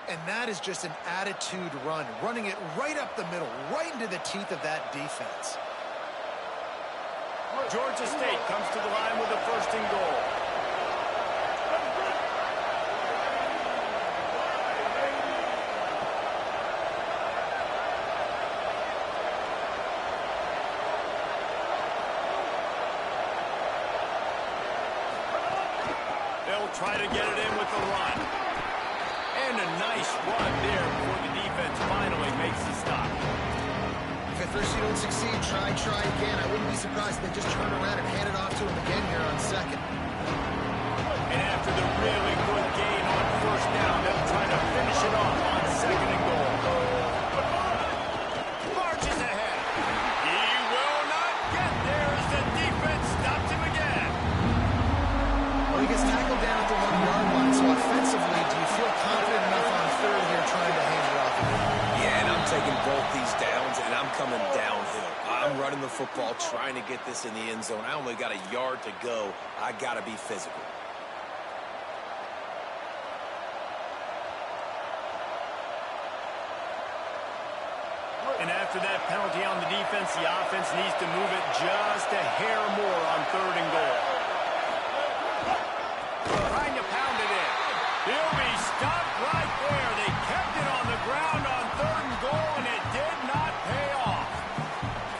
Speaker 2: And that is just an attitude run, running it right up the middle, right into the teeth of that defense.
Speaker 1: Georgia State comes to the line with a 1st and goal. They'll try to get it in with the run. And a nice run there before the defense finally makes the stop.
Speaker 2: If at first you don't succeed, try again. I wouldn't be surprised if they just turn around and hand it off to him again here on 2nd.
Speaker 1: And after the really good gain on 1st down, they'll try to finish it off on 2nd and goal. Marches ahead. He will not get there as the defense stops him again.
Speaker 2: Well, he gets tackled down at the 1-yard line, so offensively, do you feel confident enough on 3rd here trying to hand it off again?
Speaker 3: Yeah, and I'm taking both these downs, and I'm coming downhill. I'm running the football, trying to get this in the end zone. I only got a yard to go. I got to be physical.
Speaker 1: And after that penalty on the defense, the offense needs to move it just a hair more on 3rd and goal. Trying to pound it in. He'll be stopped right there. They kept it on the ground on 3rd and goal, and it did not pay off.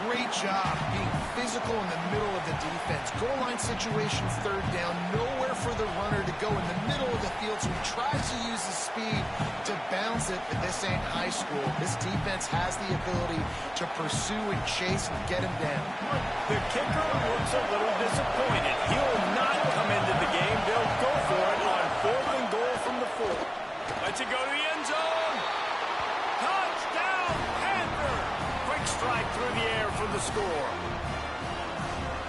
Speaker 2: Great job being physical in the middle of the defense. Goal line situation, 3rd down. Nowhere for the runner to go in the middle of the field, so he tries to use his speed to bounce it, but this ain't high school. This defense has the ability to pursue and chase and get him down.
Speaker 1: The kicker looks a little disappointed. He'll not come into the game. They'll go for it on 4th and goal from the 4. Lets it go to the end zone. Touchdown, Panther! Quick strike through the air for the score.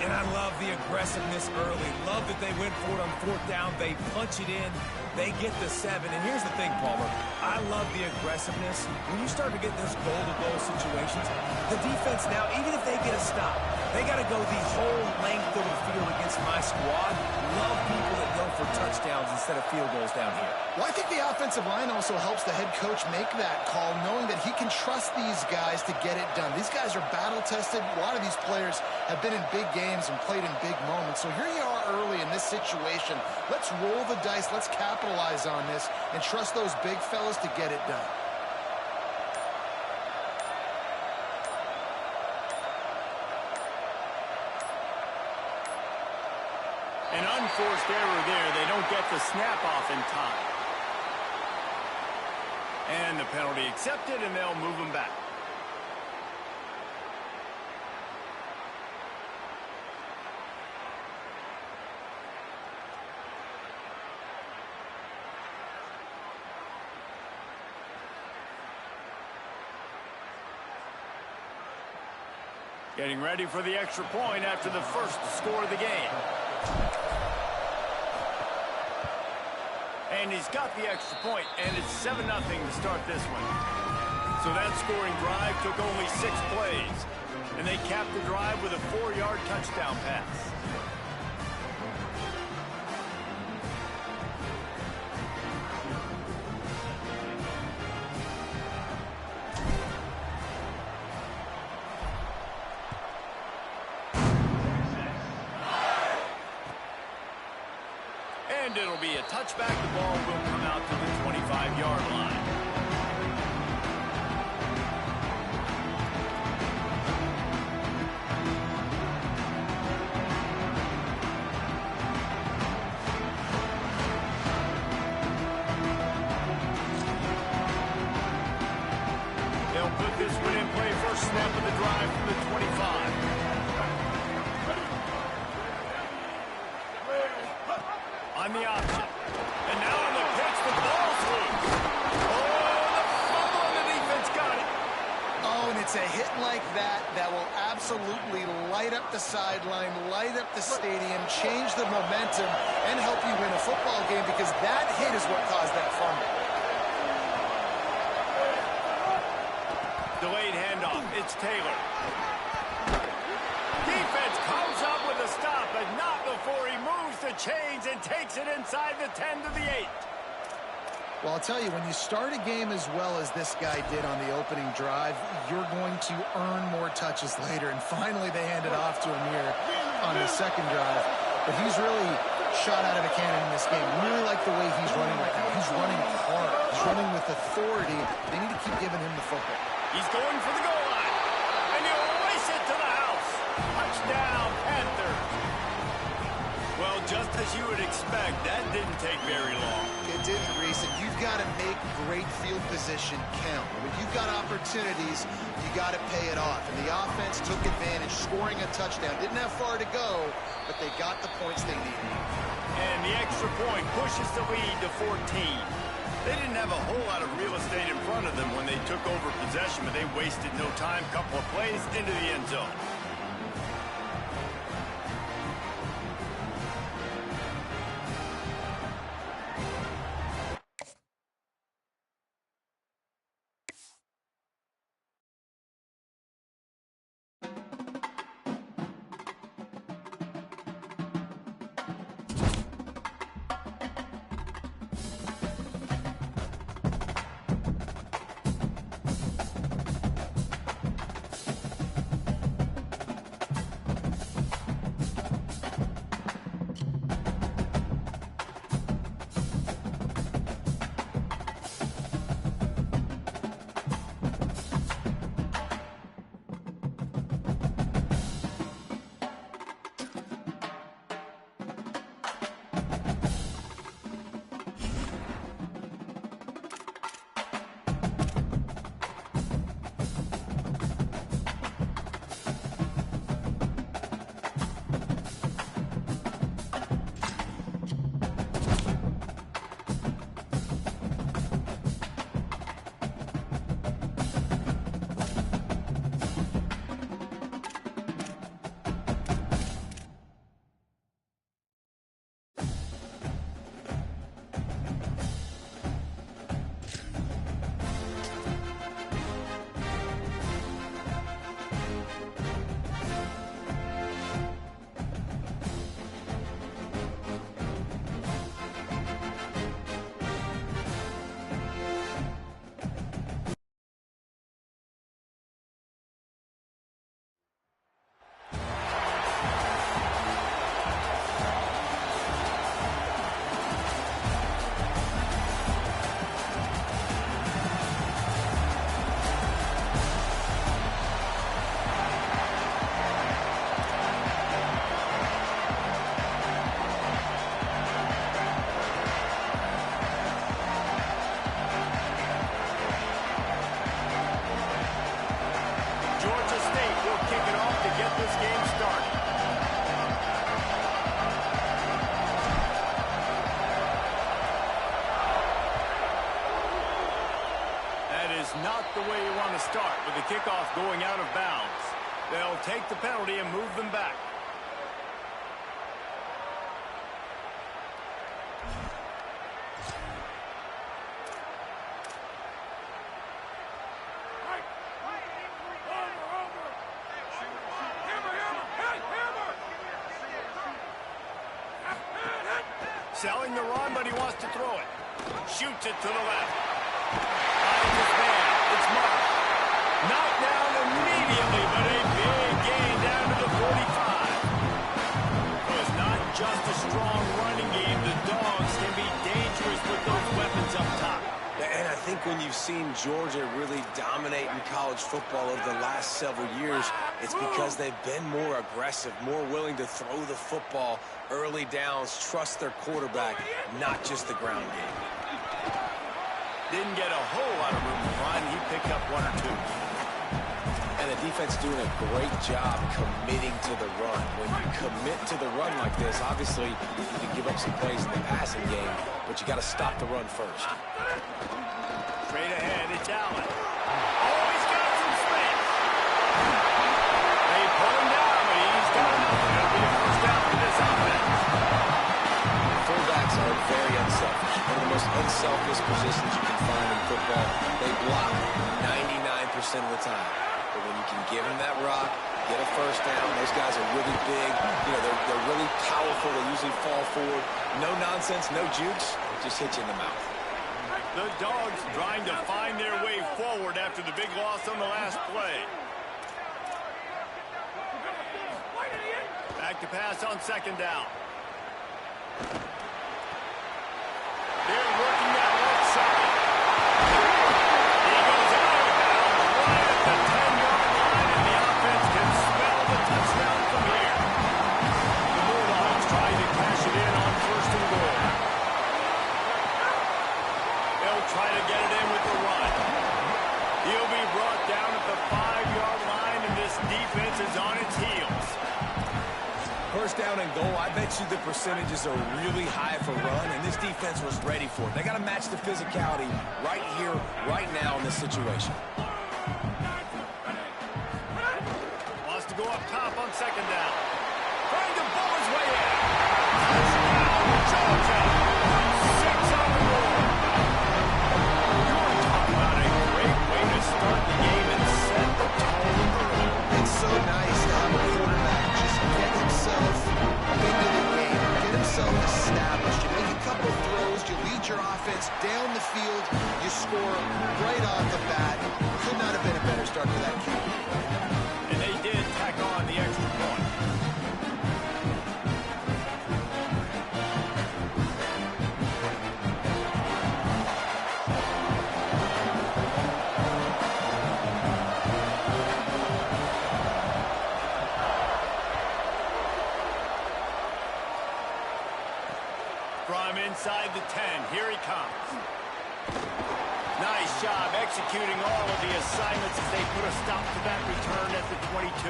Speaker 3: And I love the aggressiveness early. Love that they went for it on 4th down. They punch it in. They get the 7. And here's the thing, Palmer. I love the aggressiveness. When you start to get those goal-to-goal situations, the defense now, even if they get a stop, they got to go the whole length of the field against my squad. Love people that go for touchdowns instead of field goals down here.
Speaker 2: Well, I think the offensive line also helps the head coach make that call, knowing that he can trust these guys to get it done. These guys are battle-tested. A lot of these players have been in big games and played in big moments. So here you are early in this situation. Let's roll the dice. Let's capitalize on this and trust those big fellas to get it done.
Speaker 1: forced error there. They don't get the snap off in time. And the penalty accepted, and they'll move him back. Getting ready for the extra point after the first score of the game. And he's got the extra point, and it's 7-0 to start this one. So that scoring drive took only 6 plays, and they capped the drive with a 4-yard touchdown pass. And it'll be a touchback. The ball will come out to the 25-yard line. They'll put this one in play. First snap of the drive from the 25. On the option. And now on the pitch, the ball's loose. Oh, the fumble, and the defense got it.
Speaker 2: Oh, and it's a hit like that that will absolutely light up the sideline, light up the stadium, change the momentum, and help you win a football game, because that hit is what caused that fumble.
Speaker 1: Delayed handoff. It's Taylor. Defense comes up with a stop, but not before he moves the chains and takes it inside the 10 to the 8.
Speaker 2: Well, I'll tell you, when you start a game as well as this guy did on the opening drive, you're going to earn more touches later. And finally, they hand it off to him here on the second drive. But he's really shot out of a cannon in this game. Really like the way he's running right now. He's running hard. He's running with authority. They need to keep giving him the football.
Speaker 1: He's going for the goal line. And he'll race it to the house. Touchdown, Panthers. Well, just as you would expect, that didn't take very long.
Speaker 2: It didn't, Reese, and you've got to make great field position count. When you've got opportunities, you got to pay it off. And the offense took advantage, scoring a touchdown. Didn't have far to go, but they got the points they needed.
Speaker 1: And the extra point pushes the lead to 14. They didn't have a whole lot of real estate in front of them when they took over possession, but they wasted no time. Couple of plays into the end zone. just not the way you want to start with the kickoff going out of bounds. They'll take the penalty and move them back. Selling the run, but he wants to throw it. Shoots it to the left. Finds his man. It's marked. Knocked down immediately, but a big gain down to the 45. So it's not just a strong running game. The Dogs can be dangerous with those weapons up top.
Speaker 3: And I think when you've seen Georgia really dominate in college football over the last several years, it's because they've been more aggressive, more willing to throw the football early downs, trust their quarterback, not just the ground game.
Speaker 1: Didn't get a whole lot of room to run. He picked up one or two.
Speaker 3: And the defense doing a great job committing to the run. When you commit to the run like this, obviously you can give up some plays in the passing game, but you got to stop the run first.
Speaker 1: Straight ahead, it's Allen. Oh, he's got some space. They pull him down, but he's got enough. It'll be a first down for this offense.
Speaker 3: Fullbacks are very unselfish. One of the most unselfish positions you can find in football. They block 99% of the time. But when you can give them that rock, get a first down, those guys are really big. You know, they're really powerful. They usually fall forward. No nonsense, no jukes. Just hit you in the mouth.
Speaker 1: The Dogs trying to find their way forward after the big loss on the last play. Back to pass on second down. They're working that left side. He goes out of bounds right at the 10-yard line, and the offense can smell the touchdown from here. The Bulldogs trying to cash it in on first and goal. They'll try to get it in with the run. He'll be brought down at the 5-yard line, and this defense is on its heels.
Speaker 3: First down and goal, I bet you the percentages are really high for run, and this defense was ready for it. They got to match the physicality right here, right now in this situation.
Speaker 1: Wants to go up top on second down. Trying to blow his way in. Touchdown, Georgia. 6 on the board. You want to talk about a great way to start the game and set the tone early.
Speaker 2: It's so nice to have a quarterback just get himself into the game, get himself established. You make a couple throws, you lead your offense down the field, you score right off the bat. Could not have been a better start for that QB.
Speaker 1: And they did tack on the extra point. From inside the 10, here he comes. Nice job executing all of the assignments as they put a stop to that return at the 22.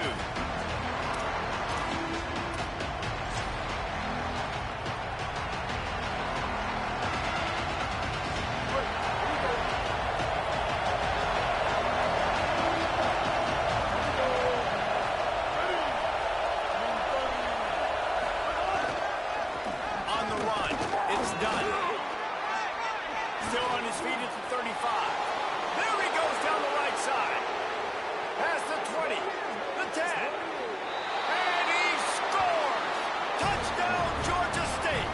Speaker 1: On the run, it's done. Still on his feet at the 35. There he goes down the right side. Past the 20, the 10. And he scores! Touchdown, Georgia State!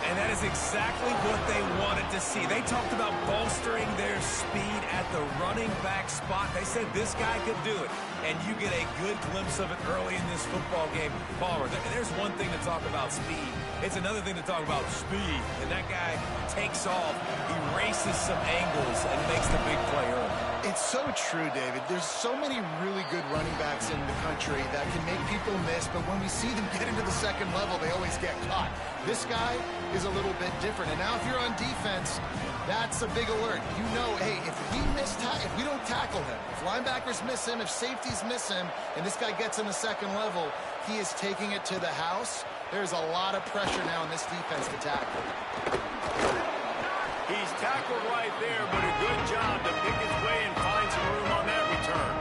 Speaker 3: And that is exactly what they wanted to see. They talked about bolstering their speed at the running back spot. They said this guy could do it. And you get a good glimpse of it early in this football game. Palmer, there's one thing to talk about speed. It's another thing to talk about speed. And that guy takes off, he races some angles, and makes the big play early.
Speaker 2: It's so true, David. There's so many really good running backs in the country that can make people miss, but when we see them get into the second level, they always get caught. This guy is a little bit different. And now if you're on defense, that's a big alert. You know, hey, if we don't tackle him, if linebackers miss him, if safeties miss him, and this guy gets in the second level, he is taking it to the house. There's a lot of pressure now in this defense to tackle.
Speaker 1: He's tackled right there, but a good job to pick his way and find some room on that return.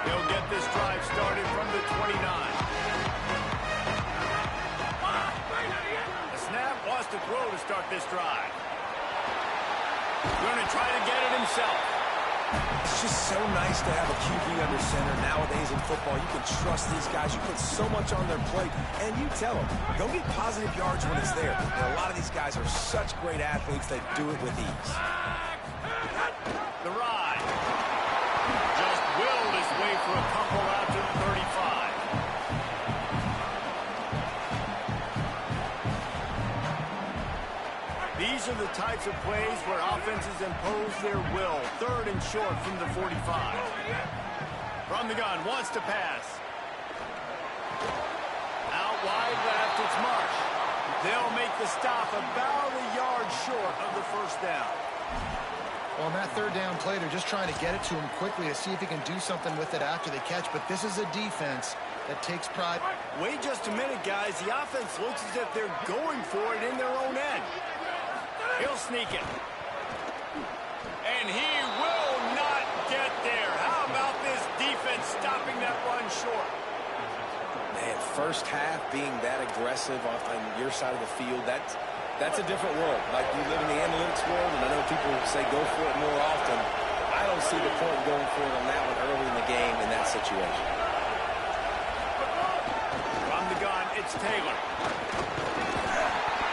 Speaker 1: He'll get this drive started from the 29. The snap wants to throw to start this drive. Going to try to get it himself.
Speaker 3: It's just so nice to have a QB under center. Nowadays in football, you can trust these guys. You put so much on their plate, and you tell them, go get positive yards when it's there. And a lot of these guys are such great athletes that do it with ease.
Speaker 1: The ride. Just willed his way for a couple out to the 35. These are the types of plays where offenses impose their will. Third and short from the 45. From the gun, wants to pass. Out wide left, it's Marsh. They'll make the stop about a yard short of the first down.
Speaker 2: Well, on that third down play, they're just trying to get it to him quickly to see if he can do something with it after the catch. But this is a defense that takes pride.
Speaker 1: Wait just a minute, guys. The offense looks as if they're going for it in their own end. He'll sneak it. And he will not get there. How about this defense stopping that run short?
Speaker 3: Man, first half being that aggressive on your side of the field, that's a different world. Like, you live in the analytics world, and I know people say go for it more often. I don't see the point going for it on that one early in the game in that situation.
Speaker 1: From the gun, it's Taylor.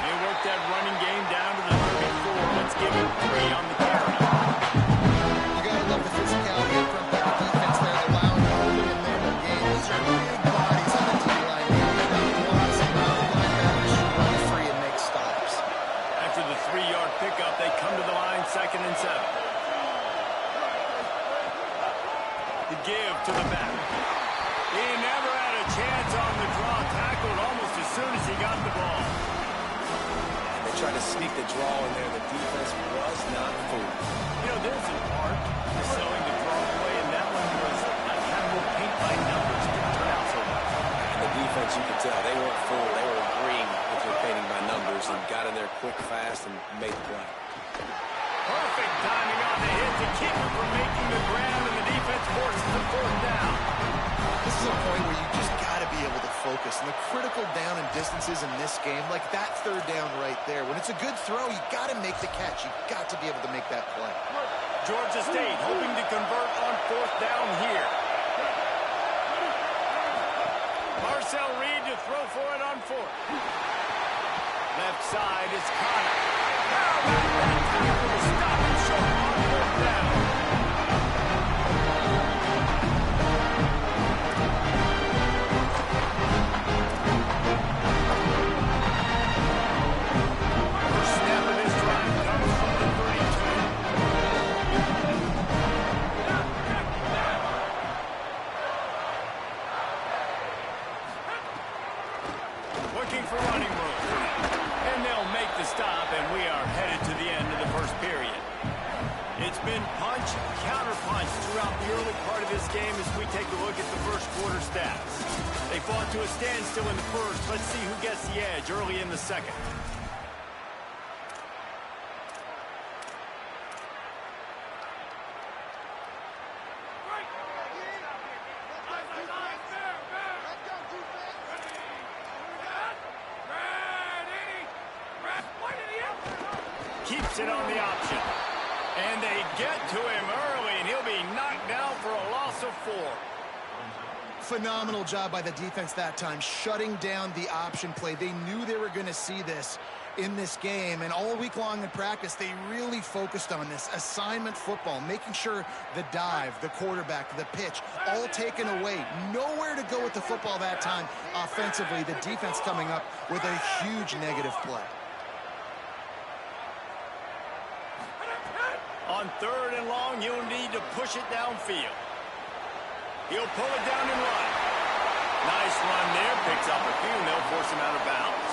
Speaker 1: They work that running game down to the 34. Let's give him 3 on the carry.
Speaker 2: You got to love the physicality up front by the defense there, allowing early and late in the game. These are big bodies on the D-line. They've got blocks and linebackers to run free and make stops.
Speaker 1: After the 3-yard pickup, they come to the line, 2nd and 7. The give to the back. He never had a chance on the draw. Tackled almost as soon as he got the ball.
Speaker 3: Tried to sneak the draw in there. The defense was not fooled.
Speaker 1: You know, there's an art to selling the draw play, and that one was a kind of paint by numbers. Didn't turn out so well.
Speaker 3: And the defense, you could tell, they weren't fooled. They were agreeing with their painting by numbers and got in there quick, fast, and made the play.
Speaker 1: Perfect timing on the hit to keep him from making the grab, and the defense forces the 4th down.
Speaker 2: This is a point where you just got to be able to focus. And the critical down and distances in this game, like that 3rd down right there, when it's a good throw, you got to make the catch. You got to be able to make that play.
Speaker 1: Georgia State hoping to convert on 4th down here. Marcel Reed to throw for it on 4th. Left side is Connor. Now that tackle will stop him short on 4th down. Looking for running room. And they'll make the stop, and we are headed to the end of the first period. It's been punch, counter-punch throughout the early part of this game as we take a look at the first quarter stats. They fought to a standstill in the first. Let's see who gets the edge early in the second. Keeps it on the option. And they get to him early, and he'll be knocked down for a loss of 4.
Speaker 2: Phenomenal job by the defense that time, shutting down the option play. They knew they were going to see this in this game, and all week long in practice, they really focused on this assignment football, making sure the dive, the quarterback, the pitch, all taken away. Nowhere to go with the football that time offensively. The defense coming up with a huge negative play.
Speaker 1: On 3rd and long, you'll need to push it downfield. He'll pull it down and run. Nice run there. Picks up a few, and they'll force him out of bounds.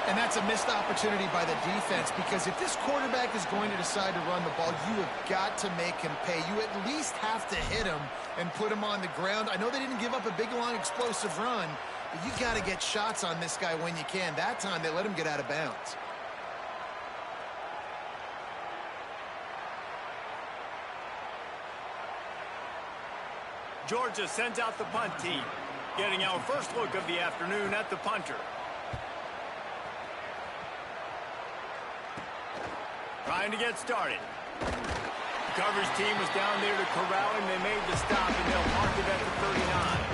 Speaker 2: And that's a missed opportunity by the defense, because if this quarterback is going to decide to run the ball, you have got to make him pay. You at least have to hit him and put him on the ground. I know they didn't give up a big, long, explosive run, But you got to get shots on this guy when you can. That time, they let him get out of bounds.
Speaker 1: Georgia sends out the punt team, getting our first look of the afternoon at the punter. Trying to get started. The coverage team was down there to corral him. They made the stop, and they'll mark it at the 39.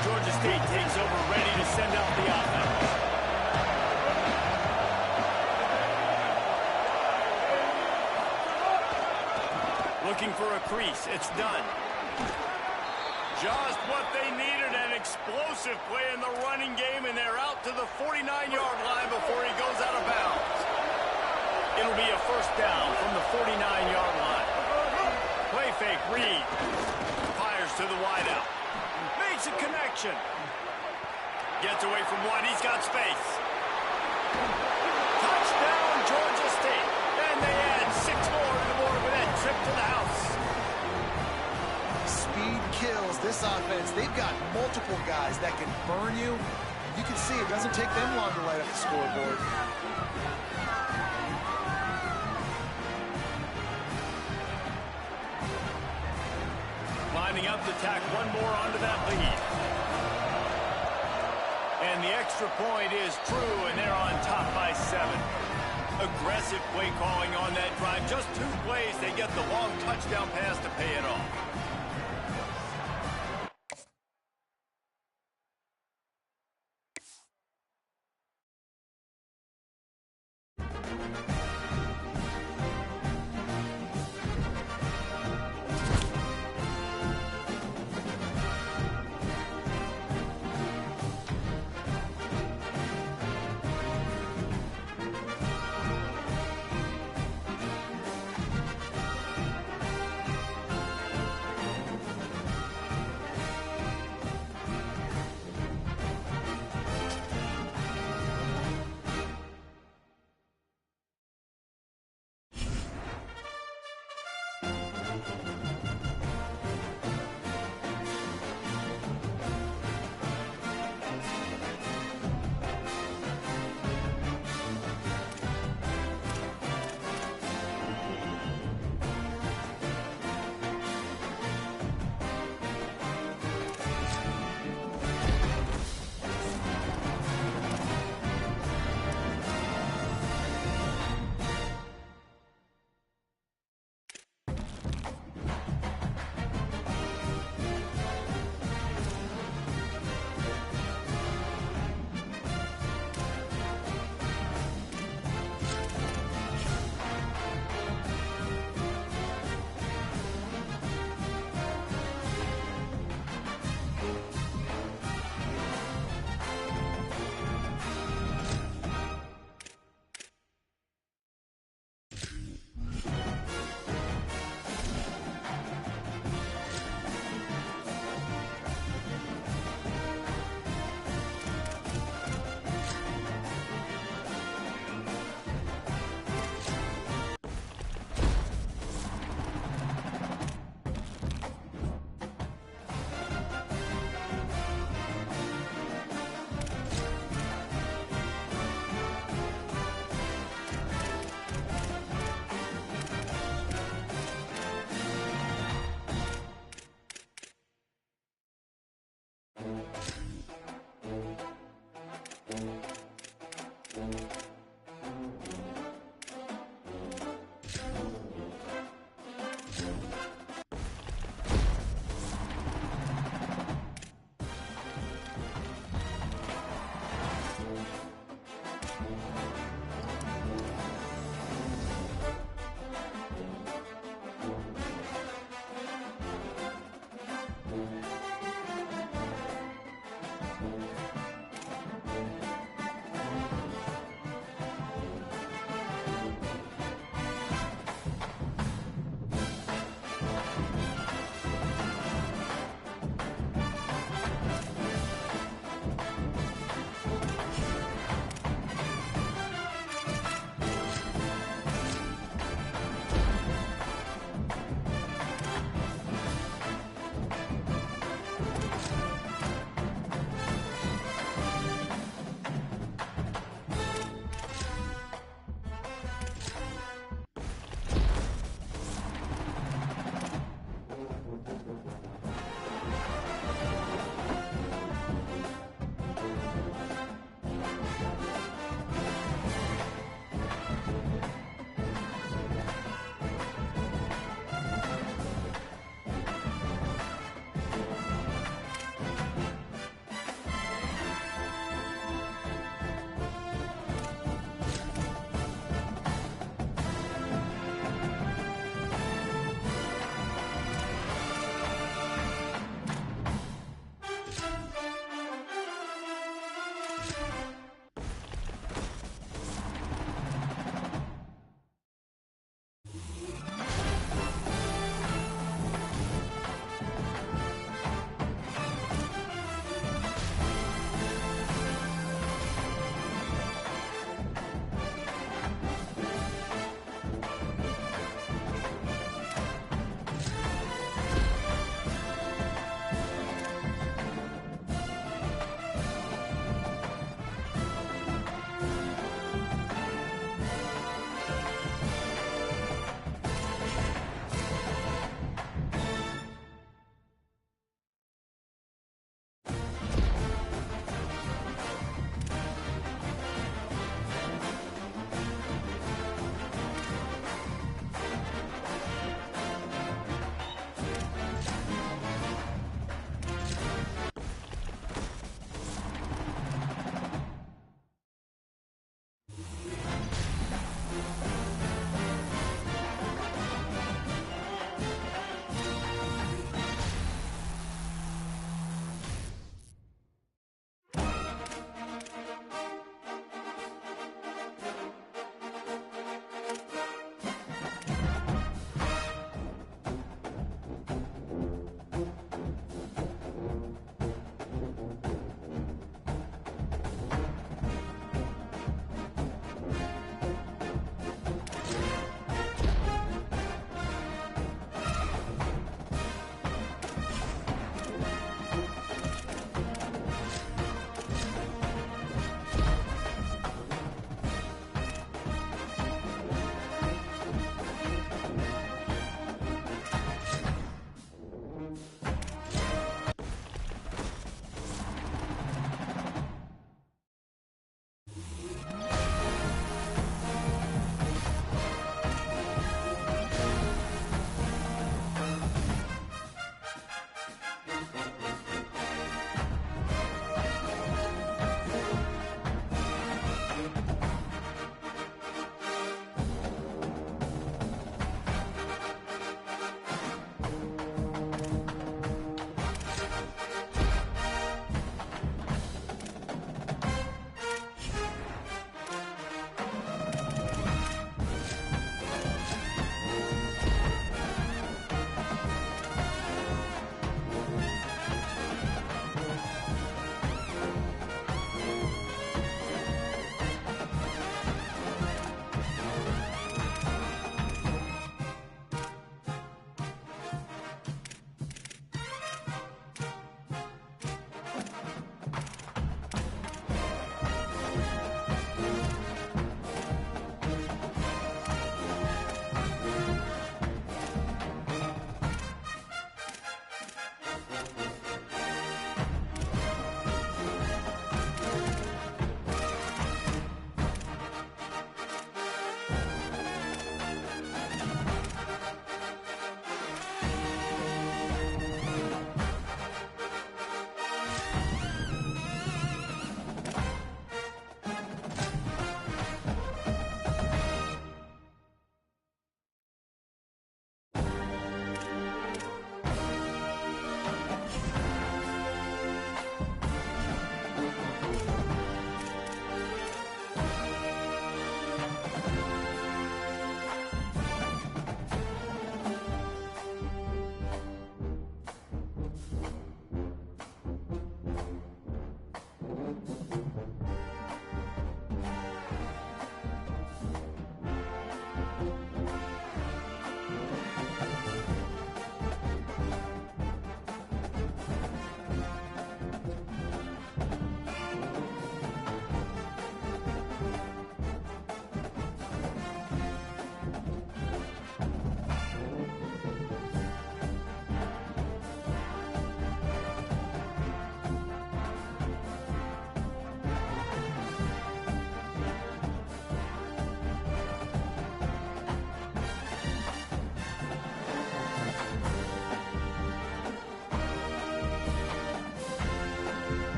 Speaker 1: Georgia State takes over, ready to send out the offense. Looking for a crease. It's done. Just what they needed, an explosive play in the running game, and they're out to the 49-yard line before he goes out of bounds. It'll be a first down from the 49-yard line. Play fake, Reed. Fires to the wideout. Makes a connection. Gets away from one. He's got space. Touchdown, Georgia State. And they add 6 more to the board with that trip to the house.
Speaker 2: Speed kills this offense. They've got multiple guys that can burn you. You can see it doesn't take them long to light up the scoreboard.
Speaker 1: Lining up to tack one more onto that lead. And the extra point is true, and they're on top by 7. Aggressive play calling on that drive. Just 2 plays, they get the long touchdown pass to pay it off.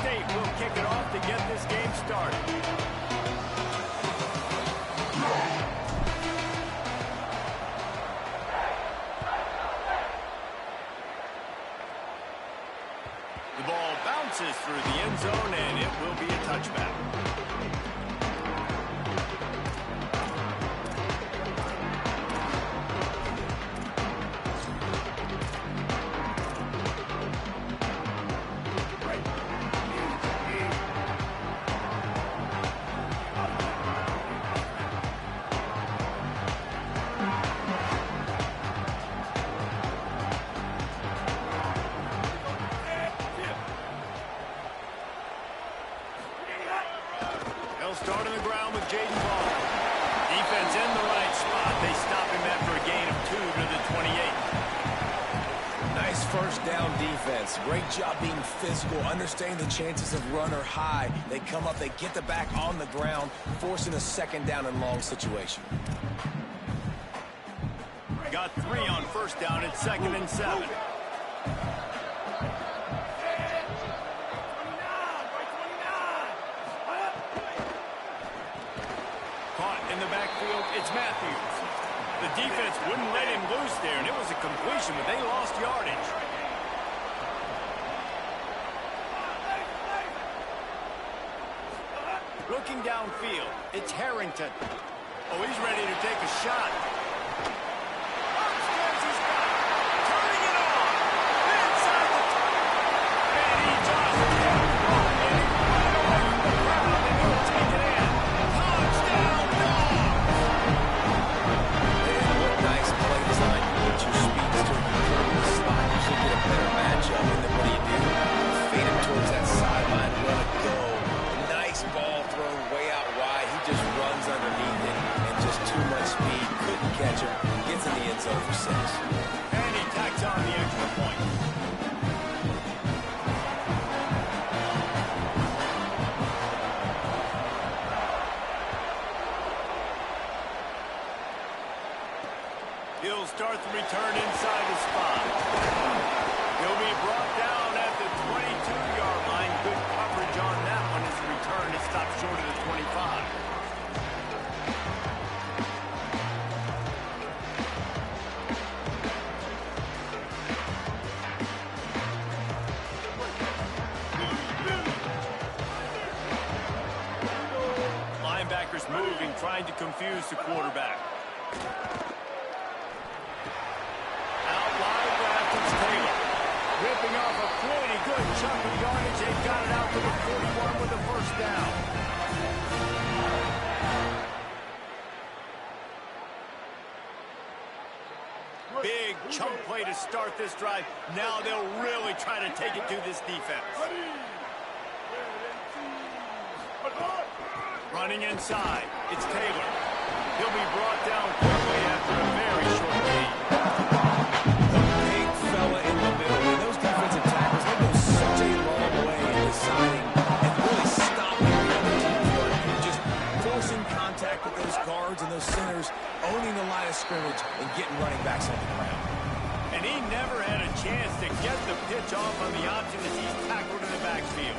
Speaker 1: State will kick it off to get this game started. The ball bounces through the end zone, and it will be a touchback. Start on the ground with Jaden Ball. Defense in the right spot. They stop him after a gain of 2 to the 28.
Speaker 3: Nice first down defense. Great job being physical, understanding the chances of run are high. They come up, they get the back on the ground, forcing a second down and long situation.
Speaker 1: Got 3 on first down at 2nd and 7. In the backfield, it's Matthews. The defense wouldn't let him loose there, and it was a completion, but they lost yardage. Looking downfield, it's Harrington. Oh, he's ready to take a shot. Upstairs he's got it. Turning it on. Inside the and he just kept running. And he ran away from the crowd, and he'll take it in. Touchdown,
Speaker 3: Nice play design. You get your speedster in the slot. You should get a better matchup. And then what do? Fade him towards that sideline. Let it go. Nice ball thrown way out wide. He just runs underneath it. And just too much speed. Couldn't catch him. Gets in the end zone for 6.
Speaker 1: and he tacks on the extra point. He'll start the return inside his spot. He'll be brought down at the 22-yard line. Good coverage on that one as the return is stopped short of the 25. Linebackers moving, trying to confuse the quarterback. Ripping off a pretty good chunk of yardage. They've got it out to the 41 with the first down. Big chunk play to start this drive. Now they'll really try to take it to this defense. Running inside, it's Taylor. He'll be brought down quickly after a very short gain.
Speaker 3: And those centers owning the line of scrimmage and getting running backs on the ground.
Speaker 1: And he never had a chance to get the pitch off on the option as he's tackled in the backfield.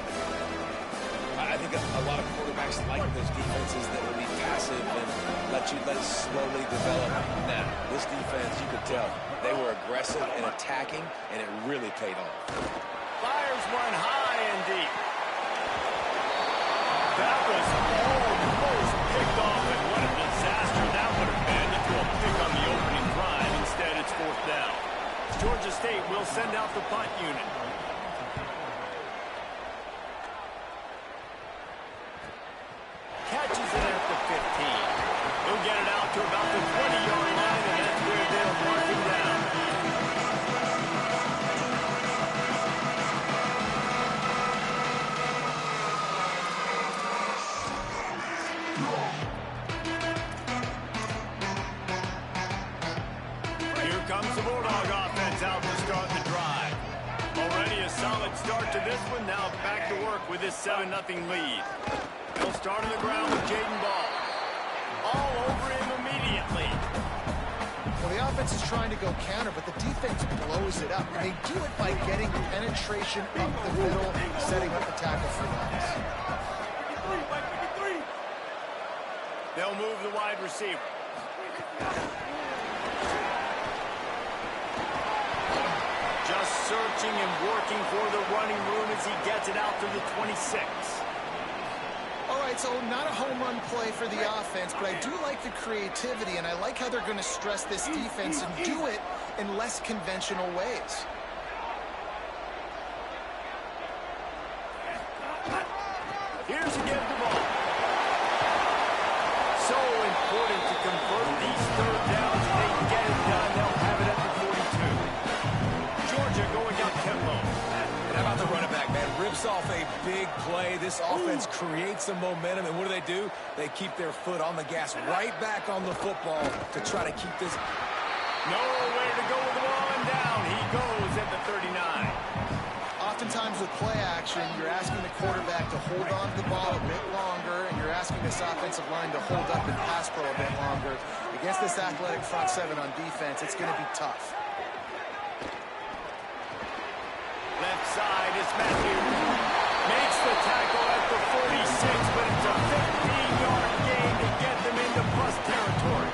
Speaker 3: I think a lot of quarterbacks like those defenses that will be passive and let it slowly develop. Now, this defense, you could tell, they were aggressive and attacking, and it really paid off.
Speaker 1: Fires one high and deep. That was almost picked off, and what a disaster that would have been to a pick on the opening drive. Instead, it's 4th down. Georgia State will send out the punt unit. Catches it at the 15. He'll get it out to about the 20-yard line, and that's where they'll mark him down. Here comes the Bulldog offense out to start the drive. Already a solid start to this one. Now back to work with this 7-0 lead. They'll start on the ground with Jaden Ball. All over him immediately.
Speaker 2: Well, the offense is trying to go counter, but the defense blows it up. They do it by getting penetration up the middle, setting up the tackle for guys.
Speaker 1: They'll move the wide receiver. Just searching and working for the running room as he gets it out to the 26.
Speaker 2: All right, so not a home run play for the offense, but I do like the creativity, and I like how they're going to stress this defense and do it in less conventional ways.
Speaker 1: Here's again the ball. So important to convert these third downs. They get it done. They'll have it at the 42. Georgia going up tempo.
Speaker 3: And how about the running back, man? Rips off a big play. This offense creates some momentum, and what do? They keep their foot on the gas right back on the football to try to keep this.
Speaker 1: Nowhere to go with the ball and down. He goes at the 39.
Speaker 2: Oftentimes with play action, you're asking the quarterback to hold on to the ball a bit longer, and you're asking this offensive line to hold up and pass pro a bit longer. Against this athletic front seven on defense, it's going to be tough.
Speaker 1: Left side is Matthew. Makes the tackle at the 46, but it's a 15-yard gain to get them into plus territory.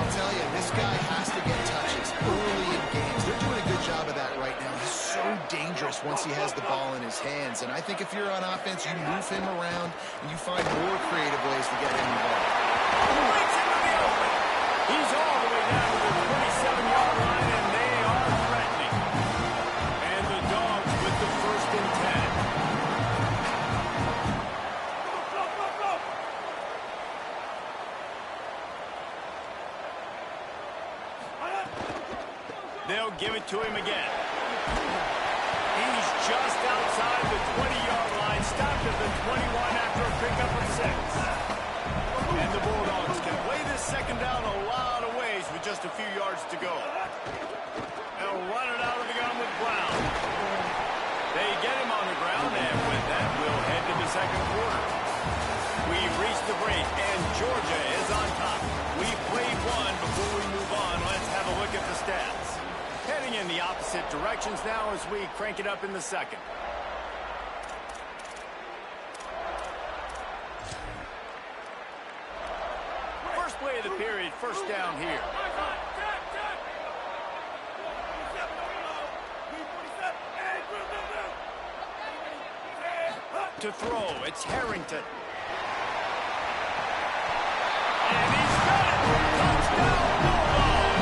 Speaker 2: I'll tell you, this guy has to get touches early in games. They're doing a good job of that right now. He's so dangerous once he has the ball in his hands. And I think if you're on offense, you move him around and you find more creative ways to get him involved.
Speaker 1: Breaks into the open. He's all the way down to the 27-yard line, and they are threatening. And the Dogs with the 1st and 10. They'll give it to him again. He's just outside the 20-yard line, stopped at the 21 after a pickup of 6. And the Bulldogs can play this second down a lot of ways with just a few yards to go. They'll run it out of the gun with Brown. They get him on the ground, and with that, we'll head to the second quarter. We've reached the break, and Georgia is on top. We've played one. Before we move on, let's have a look at the stats. Heading in the opposite directions now as we crank it up in the second. First play of the period, first down here. To throw, it's Harrington. And he's got it! Touchdown, Bulldogs!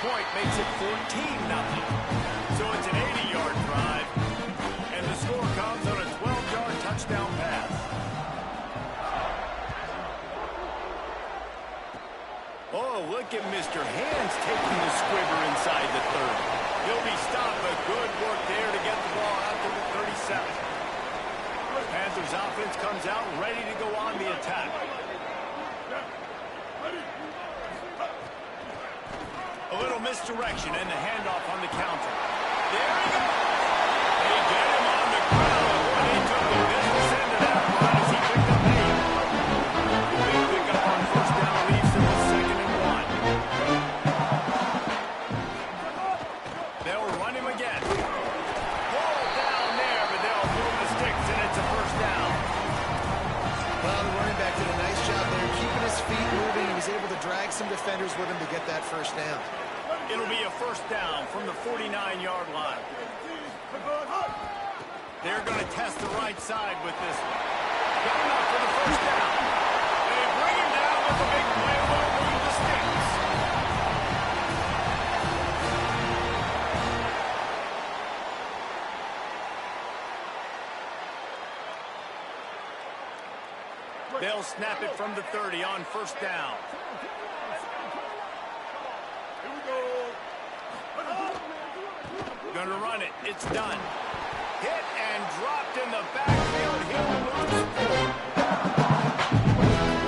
Speaker 1: Point makes it 14-0. So it's an 80-yard drive, and the score comes on a 12-yard touchdown pass. Oh, look at Mr. Hands taking the squibber inside the 30. He'll be stopped, but good work there to get the ball out to the 37. Panthers offense comes out ready to go on the attack. A little misdirection and the handoff on the counter. There he goes. They get him on the ground. Boy, they took the business end of that run as he picked up 8. Big pickup on first down leaves him with 2nd and 1. They'll run him again. Ball down there, but they'll move the sticks, and it's a first down.
Speaker 2: Well, the running back did a nice job there, keeping his feet moving. He was able to drag some defenders with him to get that first down.
Speaker 1: It'll be a first down from the 49-yard line. They're going to test the right side with this one. Got enough for the first down. They bring him down with the big play. Won't move the sticks. They'll snap it from the 30 on first down. Going to run it. It's done. hit and dropped in the backfield. He'll lose 4.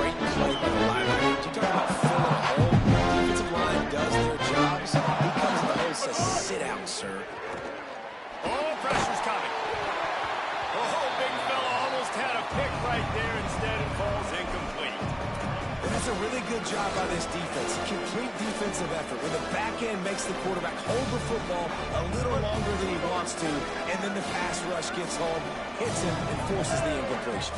Speaker 3: Great play by the linebacker. You talk about filling a hole. Defensive line does their jobs. He comes in the hole and says, sit out, sir.
Speaker 1: Oh, pressure's coming. Oh, big fella almost had a pick right there. Instead, it falls incomplete.
Speaker 3: And that's a really good job by this defense. Complete defensive effort. When the back end makes the quarterback hold the football a little longer than he wants to, and then the pass rush gets home, hits him, and forces the incompletion.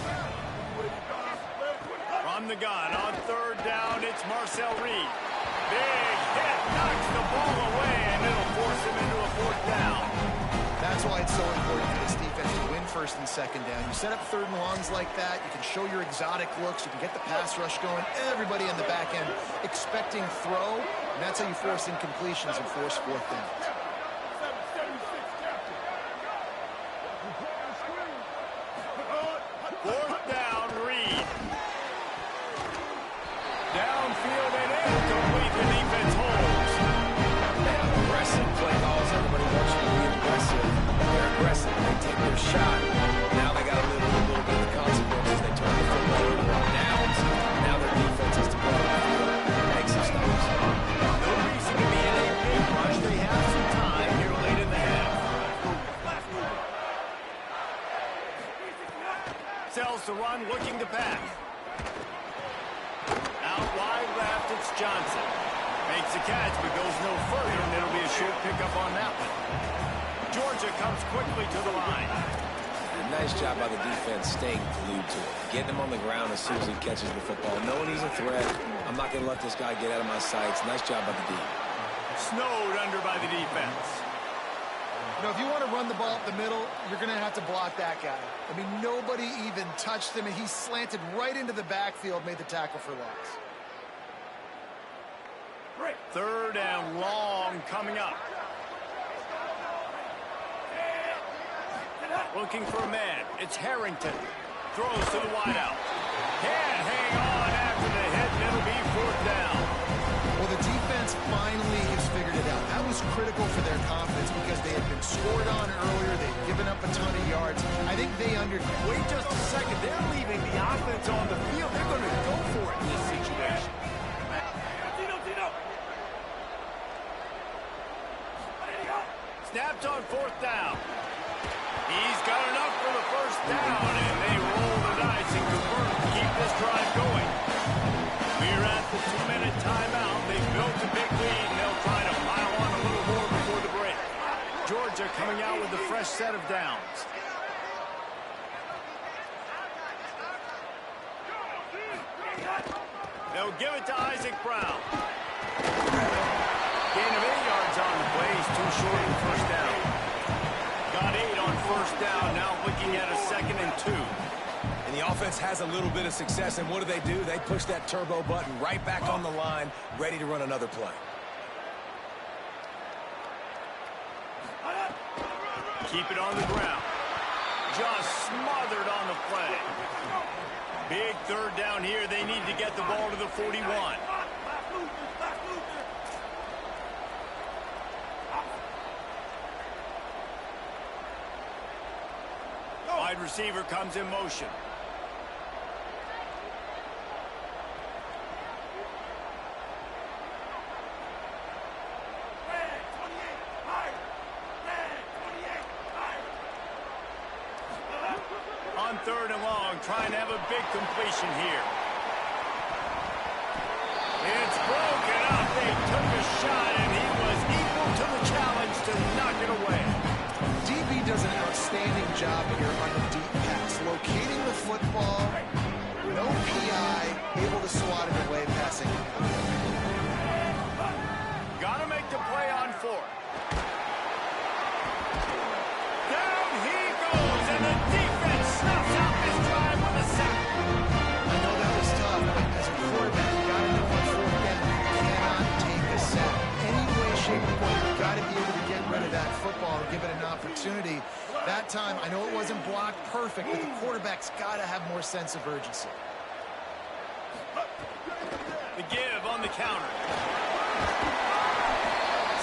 Speaker 1: From the gun on third down, it's Marcel Reed. Big hit, knocks the ball away, and it'll force him into a 4th down.
Speaker 2: That's why it's so important for this defense to win 1st and 2nd down. You set up 3rd and longs like that, you can show your exotic looks, you can get the pass rush going, everybody in the back end expecting throw, and that's how you force incompletions and force 4th downs.
Speaker 1: Fourth down, Reed. Downfield and incomplete. The defense holds.
Speaker 3: Aggressive play calls. Everybody wants you to be aggressive. They're aggressive. They take their shot. Now they got to live with a little bit of the consequences. They turn the football over on downs. Now their defense has to go out the field, make some stops.
Speaker 1: No reason to be in a big rush. They have some time here late in the half. Sells the run, looking to pass. Out wide left, it's Johnson. Makes the catch, but goes no further, and it'll be a short pickup on that one. Georgia comes quickly to the line.
Speaker 3: Nice job by the defense staying glued to it. Getting him on the ground as soon as he catches the football. Knowing he's a threat, I'm not going to let this guy get out of my sights. Nice job by the D.
Speaker 1: Snowed under by the defense.
Speaker 2: You know, if you want to run the ball up the middle, you're going to have to block that guy. I mean, nobody even touched him, and he slanted right into the backfield, made the tackle for loss.
Speaker 1: 3rd and long coming up. Looking for a man. It's Harrington. Throws to the wideout. Can't hang on after the hit, and it'll be 4th down.
Speaker 2: Well, the defense finally has figured it out. That was critical for their confidence because they had been scored on earlier. They'd given up a ton of yards. I think they
Speaker 1: Wait just a second. They're leaving the offense on the field. They're going to go for it in this situation. Snapped on 4th down. He's got enough for the 1st down, and they roll the dice and convert to keep this drive going. We're at the 2-minute timeout. They've built a big lead, and they'll try to pile on a little more before the break. Georgia coming out with a fresh set of downs. They'll give it to Isaac Brown. Gain of 8 yards on the play. He's too short of the 1st down. Got 8 on 1st down. Now looking at a 2nd and 2.
Speaker 3: And the offense has a little bit of success, and what do? They push that turbo button right back on the line, ready to run another play.
Speaker 1: Keep it on the ground. Just smothered on the play. Big 3rd down here. They need to get the ball to the 41. Wide receiver comes in motion. On 3rd and long, trying to have a big completion here. It's broken up. They took a shot, and he was equal to the challenge to knock it away.
Speaker 2: DB does an outstanding job here on the deep pass, locating the football, no PI, able to swat it away passing.
Speaker 1: Got to make the play on 4th. Down he goes, and the defense snuffs out this drive with a sack.
Speaker 2: I know that was tough, but as a quarterback, you got to know on 4th down, you cannot take a sack. Any way, shape, or form, you got to be able to get rid of that football and give it an opportunity. That time, I know it wasn't blocked perfect, but the quarterback's got to have more sense of urgency.
Speaker 1: The give on the counter.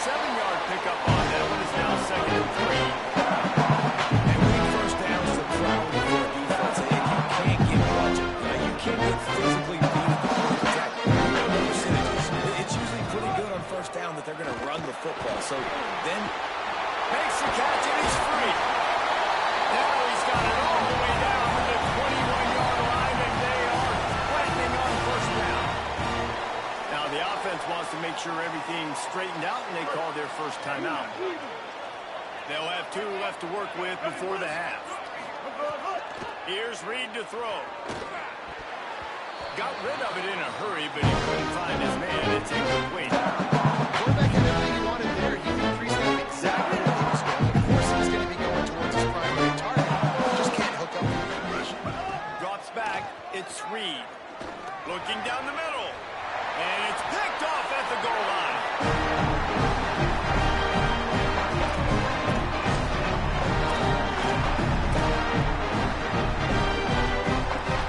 Speaker 1: 7-yard pickup on that one is now 2nd and 3. And we
Speaker 3: first down that they're going to run the football. So then
Speaker 1: Makes the catch, and he's free. Now he's got it all the way down to the 21-yard line, and they are threatening on first down. Now the offense wants to make sure everything's straightened out, and they call their first timeout. They'll have 2 left to work with before the half. Here's Reed to throw. Got rid of it in a hurry, but he couldn't find his man. It's incomplete.
Speaker 2: Quarterback had everything he wanted there. He increased him exactly where he was going. Of course, he's going to be going towards his primary target. Just can't hook up with the formation.
Speaker 1: Drops back. It's Reed. Looking down the middle. And it's picked off at the goal line.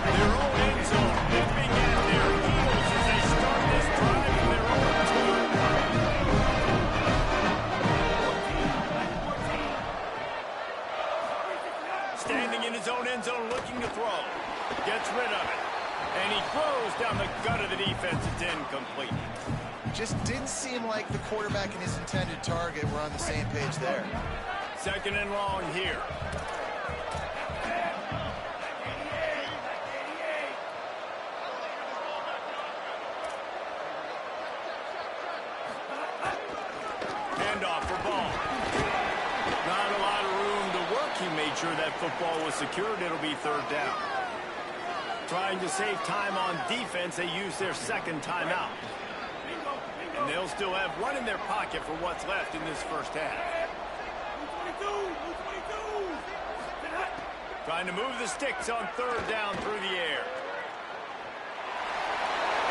Speaker 1: Their own end zone, nipping at their heels as they start this drive in their own 2. Standing in his own end zone, looking to throw. Gets rid of it. And he throws down the gut of the defense. It's incomplete.
Speaker 2: Just didn't seem like the quarterback and his intended target were on the same page there.
Speaker 1: 2nd and long here. Handoff for Ball. Not a lot of room to work. He made sure that football was secured. It'll be 3rd down. Trying to save time on defense, they use their 2nd timeout. And they'll still have 1 in their pocket for what's left in this first half. Trying to move the sticks on 3rd down through the air.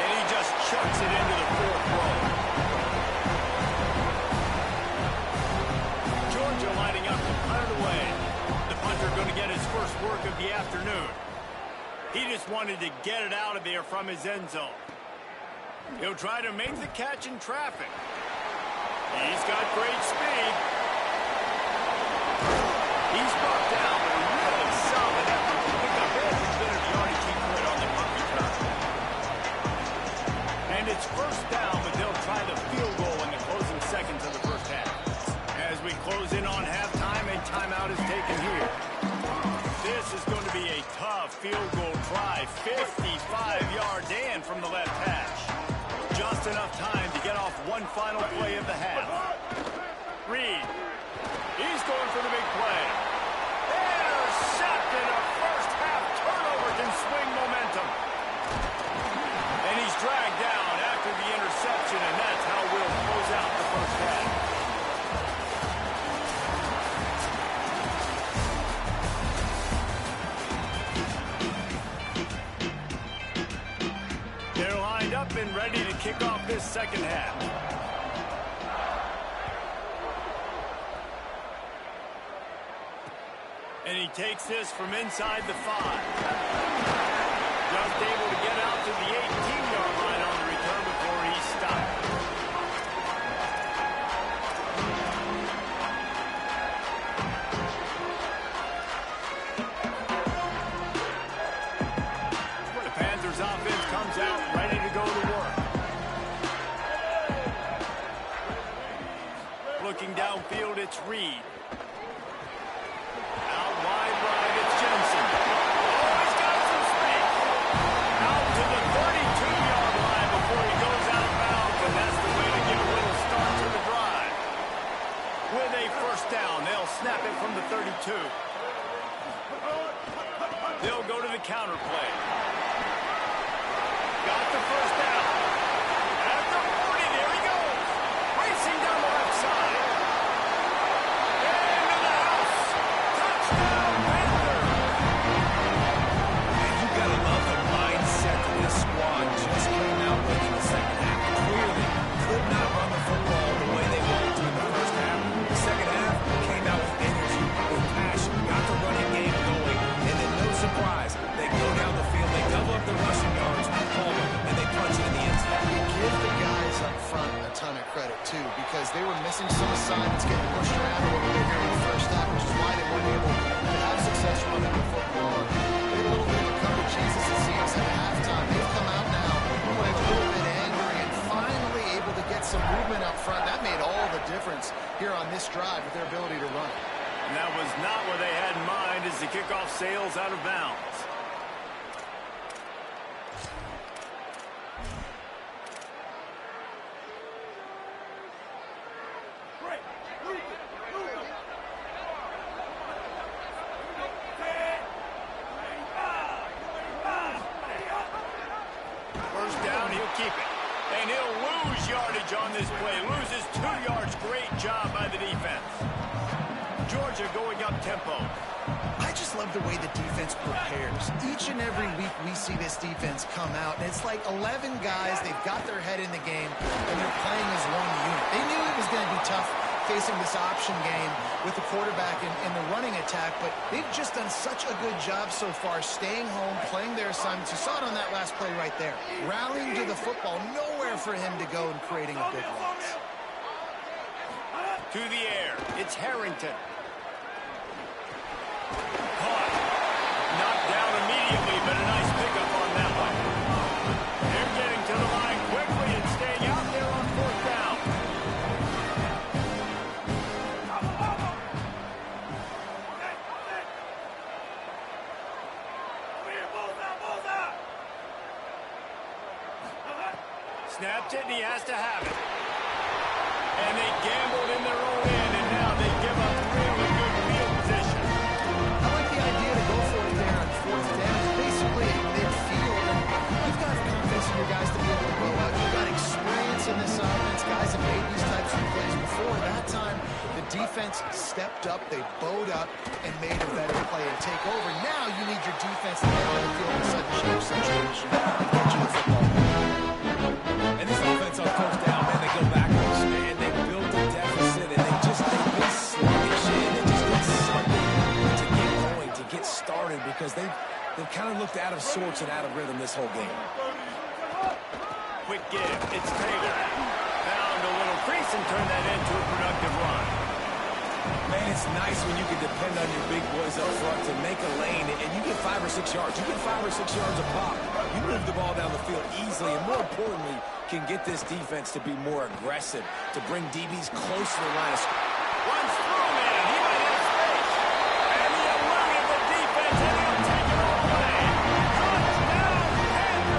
Speaker 1: And he just chucks it into the 4th row. Georgia lining up to punt it away. The punter going to get his first work of the afternoon. He just wanted to get it out of there from his end zone. He'll try to make the catch in traffic. He's got great speed. He's brought down with a really solid effort to pick up every bit of yardage he could on the punt return. And it's first down, but they'll try the field goal in the closing seconds of the first half. As we close in on halftime, a timeout is taken here. This is going to be a tough field goal try. 55-yard Dan from the left hash. Just enough time to get off one final play of the half. Reed. He's going for the big play. Intercepted. A first half turnover can swing momentum. And he's dragged down after the interception, and that's how we'll close out the first half. They're lined up and ready to kick off this second half. And he takes this from inside the 5. Just able to get out to the 18-yard line on the return before he stopped. The Panthers offense comes out ready to go to work. Looking downfield, it's Reed. Out wide right, it's Jensen. Oh, he's got some speed. Out to the 32-yard line before he goes out of bounds, and that's the way to get a little start to the drive. With a first down, they'll snap it from the 32. They'll go to the counter play. Got the first down. At the 40, there he goes. Racing down the left side. Into the house. Touchdown, Panthers.
Speaker 3: And you got to love the mindset that this squad just came out with in the second half. Clearly could not run the football the way they wanted to in the first half. The second half came out with energy, with passion, got the running game going, and then no surprise, they go down the field, they double up the rushing yards, and they punch it in the end zone.
Speaker 2: Give the guys up front a ton of credit, too, because they were missing some assignments, getting pushed around a little bit here in the first half, which is why they weren't able to have success running the football. They had a little bit of a come to Jesus, it seems, at halftime. They've come out now playing a little bit angry and finally able to to get some movement up front. That made all the difference here on this drive with their ability to run.
Speaker 1: And that was not what they had in mind as the kickoff sails out of bounds. First down, he'll keep it. And he'll lose yardage on this play. Loses 2 yards. Great job by the defense. Georgia going up tempo.
Speaker 2: I just love the way the defense prepares. Each and every week we see this defense come out, and it's like 11 guys, they've got their head in the game, and they're playing as one unit. They knew it was going to be tough facing this option game with the quarterback in the running attack, but they've just done such a good job so far staying home, playing their assignments. You saw it on that last play right there. Rallying to the football, nowhere for him to go and creating a big loss.
Speaker 1: To the air, it's Harrington. Caught. Knocked down immediately, but a nice pickup on that one. They're getting to the line quickly and staying out there on 4th down. Snapped it, and he has to have it. And they gambled in their own end, and now they give up really good field position.
Speaker 2: I like the idea to go for it there on 4th down. It's basically midfield, and you've got confidence in your guys to be able to go out. You've got experience in this offense. Guys have made these types of plays before. That time, the defense stepped up, they bowed up, and made a better play and take over. Now you need your defense to get on the field in a sudden change situation and get you the football.
Speaker 3: And this offense on 1st down, man, they go backwards, and they built a deficit, and they've been sluggish, and they just need something to get going, to get started, because they've kind of looked out of sorts and out of rhythm this whole game.
Speaker 1: Quick give, it's Taylor. Found a little crease and turned that into a productive run.
Speaker 3: Man, it's nice when you can depend on your big boys up front to make a lane, and you get 5 or 6 yards. You get 5 or 6 yards a pop. You move the ball down the field easily, and more importantly, can get this defense to be more aggressive, to bring DBs close to the line of scrimmage.
Speaker 1: Runs through, man. He might have space. And he eluded the defense, and he'll take it all away. Touchdown, Panther.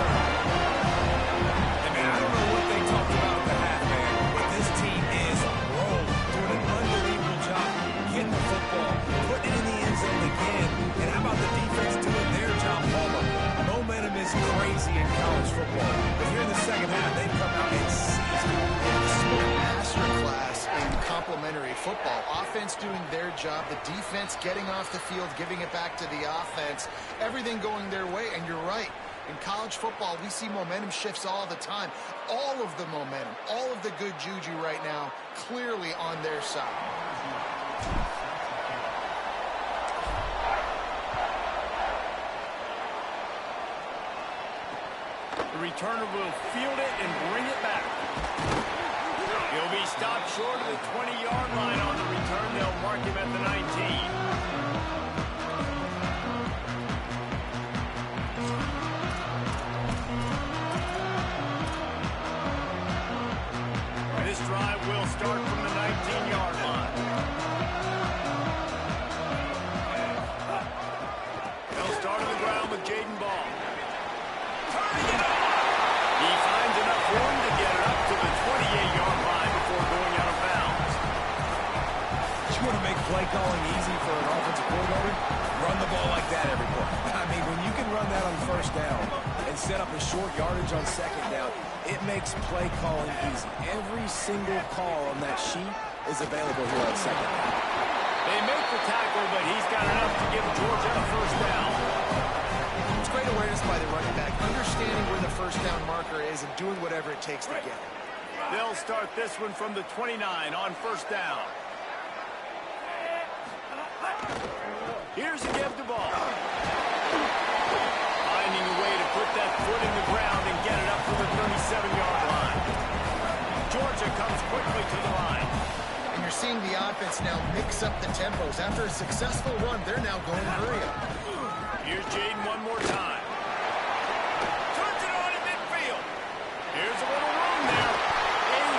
Speaker 3: And man, I don't know what they talked about at the half, man, but this team is rolling, doing an unbelievable job getting the football, putting it in the end zone again. And how about the defense doing their job, Palmer? Momentum is crazy in college football. But here in the second half, they've come out and seized it.
Speaker 2: Masterclass in complementary football. Offense doing their job, the defense getting off the field, giving it back to the offense, everything going their way. And you're right, in college football, we see momentum shifts all the time. All of the momentum, all of the good juju right now, clearly on their side.
Speaker 1: The returner will field it and bring it back. He'll be stopped short of the 20-yard line on the return. They'll mark him at the 19. This drive will start from the 19-yard line. They'll start on the ground with Jaden Ball. Turning it on. He finds enough room to get it up to the 28-yard line before going out of bounds.
Speaker 3: You want to make play calling easy for an offensive coordinator? Run the ball like that every play. I mean, when you can run that on 1st down and set up a short yardage on 2nd down, it makes play calling easy. Every single call on that sheet is available here on 2nd down.
Speaker 1: They make the tackle, but he's got enough to give Georgia a 1st down.
Speaker 2: It's great awareness by the running back, understanding where the 1st down marker is and doing whatever it takes to get it.
Speaker 1: They'll start this one from the 29 on 1st down. Here's a give to Ball. Finding a way to put that foot in the ground and get it up to the 37-yard line. Georgia comes quickly to the line.
Speaker 2: And you're seeing the offense now mix up the tempos. After a successful run, they're now going hurry up.
Speaker 1: Here's Jaden one more time. Turns it on in midfield. Here's a little room there. A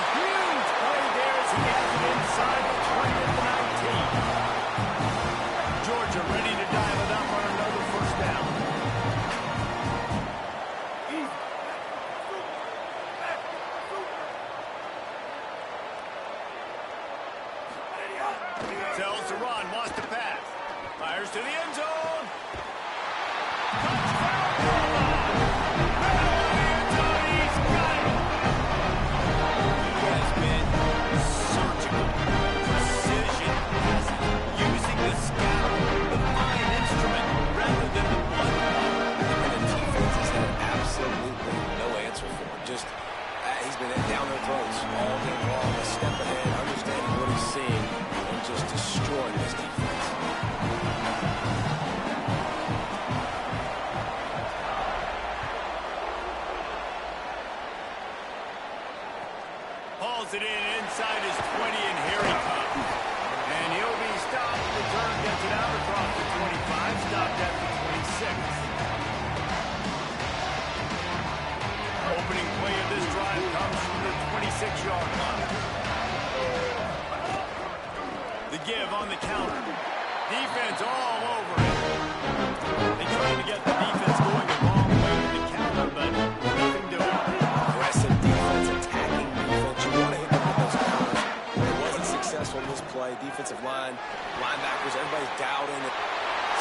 Speaker 1: on, wants to pass. Fires to the end zone. Touchdown, Nova! He's got it.
Speaker 3: He has been surgical. Precision. Using the scout, the fine instrument, rather than the blunt one. And the defense has had absolutely no answer for him. Just, he's been down their throats all game long, a step ahead, understanding what he's seeing, and just destroying this defense.
Speaker 1: Hauls it in inside his 20, and here he comes. And he'll be stopped. The turn gets it out across the 25, stopped at the 26. Opening play of this drive comes from the 26-yard line. The give on the counter. Defense all over it. They tried to get the defense going the wrong way with the counter, but nothing doing.
Speaker 3: Aggressive defense, attacking defense. You want to hit them with those counters. It wasn't successful in this play. Defensive line, linebackers, everybody's doubting it.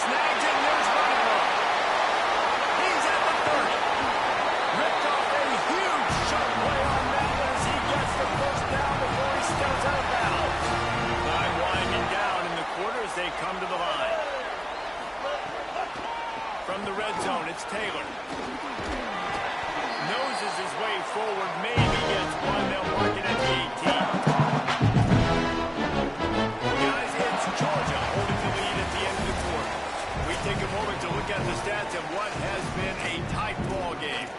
Speaker 1: Snags it, and there's running room. He's at the 30. Ripped off a huge shot play on that as he gets the first down before he steps out of bounds. Time winding down in the quarter as they come to the line. From the red zone, it's Taylor. Noses his way forward, maybe gets one. They'll mark it at the 18. Guys, it's Georgia holding the lead at the end of the quarter. We take a moment to look at the stats of what has been a tight ball game.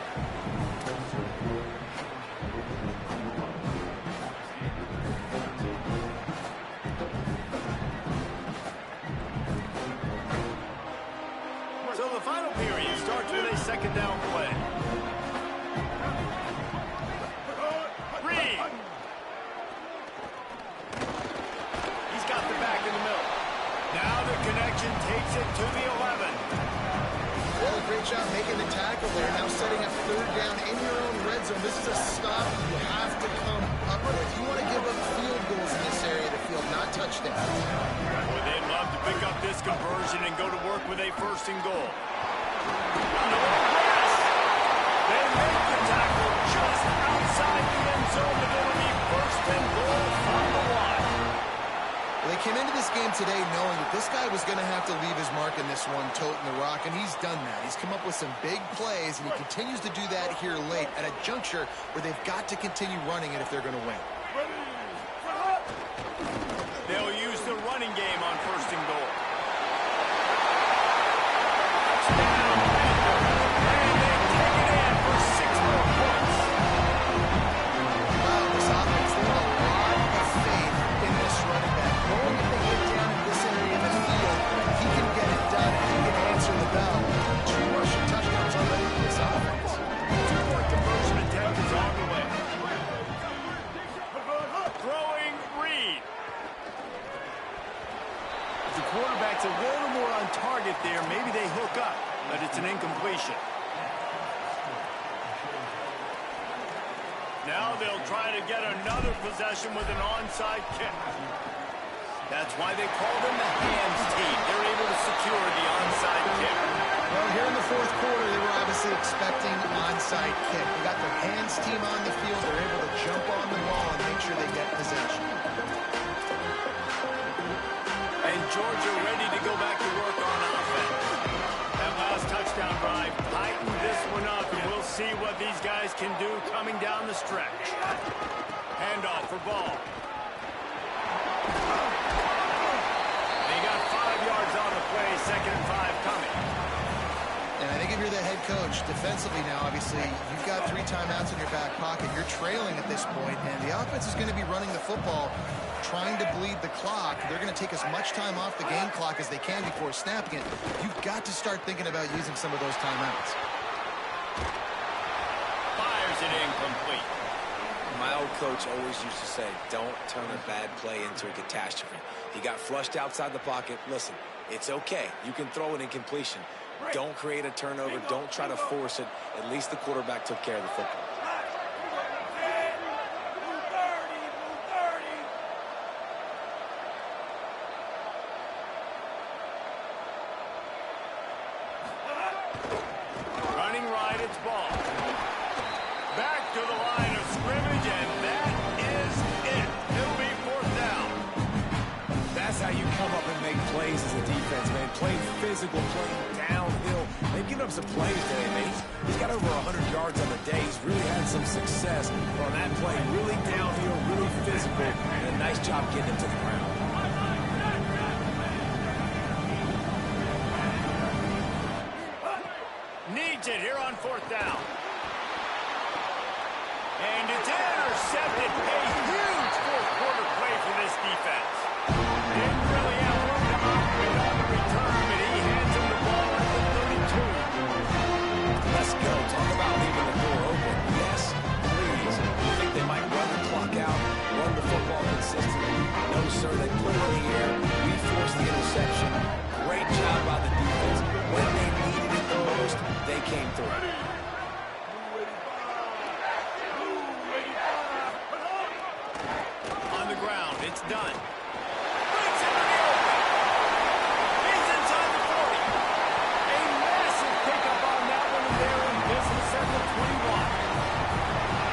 Speaker 1: So the final period starts with a second down play. Reed. He's got the back in the middle. Now the connection takes it to the 11.
Speaker 2: Well, a great job making the tackle there. Now setting up third down in your own red zone. This is a stop you have to come up with. You want to give up field goals in this area of the field, not touchdowns.
Speaker 1: Boy, they'd love to pick up this conversion and go to work with a first and goal. No pass. They make the tackle just outside the end zone. They're going to be first and goal from the line.
Speaker 2: Well, they came into this game today knowing that this guy was going to have to leave his mark in this one, toting the rock, and he's done that. He's come up with some big plays, and he continues to do that here late at a juncture where they've got to continue running it if they're going to win.
Speaker 1: They'll use the running game on first and goal. Quarterback's a little more on target there. Maybe they hook up, but it's an incompletion. Now they'll try to get another possession with an onside kick. That's why they call them the hands team. They're able to secure the onside kick.
Speaker 2: Well, here in the fourth quarter, they were obviously expecting onside kick. They got their hands team on the field. They're able to jump on the ball and make sure they get possession.
Speaker 1: And Georgia ready to go back to work on offense. That last touchdown drive tightened this one up, and we'll see what these guys can do coming down the stretch. Handoff for Ball. They got 5 yards on the play, 2nd and 5 coming.
Speaker 2: And I think if you're the head coach, defensively now, obviously, you've got 3 timeouts in your back pocket. You're trailing at this point, and the offense is going to be running the football, trying to bleed the clock. They're going to take as much time off the game clock as they can before snapping it. You've got to start thinking about using some of those timeouts.
Speaker 1: Fires it incomplete.
Speaker 3: My old coach always used to say, don't turn a bad play into a catastrophe. He got flushed outside the pocket. Listen, it's okay. You can throw an incompletion. Don't create a turnover. Don't try to force it. At least the quarterback took care of the football. physical, playing downhill. They've given up some plays today, mate. He's got over 100 yards on the day. He's really had some success. But on that play, really downhill, really physical, and a nice job getting him to the ground.
Speaker 1: Needs it here on 4th down. And it's intercepted. A huge fourth-quarter play for this defense. Didn't really have room to operate on the return, but he hands him the ball at the 32.
Speaker 3: Let's go. Talk about leaving the door open. Yes, please. You think they might run the clock out, run the football consistently? No, sir. They put it in the air. We forced the interception. Great job by the defense. When they needed it the most, they came through.
Speaker 1: On the ground, it's done. Breaks into the open. He's inside the 40. A massive pickup on that one, and they're in business at the 21.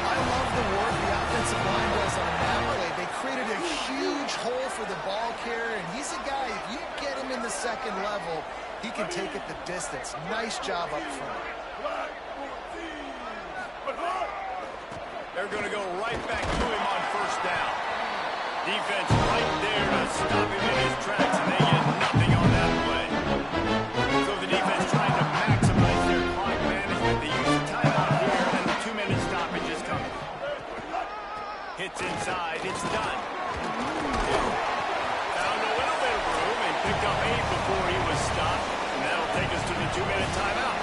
Speaker 2: I love the work the offensive line does on that play. They created a huge hole for the ball carrier, and he's a guy, if you get him in the second level, he can take it the distance. Nice job up front.
Speaker 1: They're going to go right back to him on 1st down. Defense right there to stop him in his tracks, and they get nothing on that play. So the defense trying to maximize their clock management. They use a timeout here, and the 2-minute stoppage is coming. Hits inside. It's done. Found a little bit of room and picked up 8 before he was stopped, and that'll take us to the 2-minute timeout.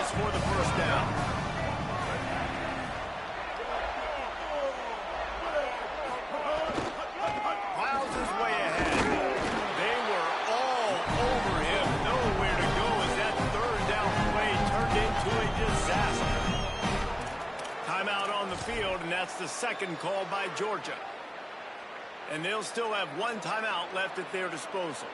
Speaker 1: For the 1st down. Miles is way ahead. They were all over him. Nowhere to go as that 3rd down play turned into a disaster. Timeout on the field, and that's the 2nd call by Georgia. And they'll still have 1 timeout left at their disposal.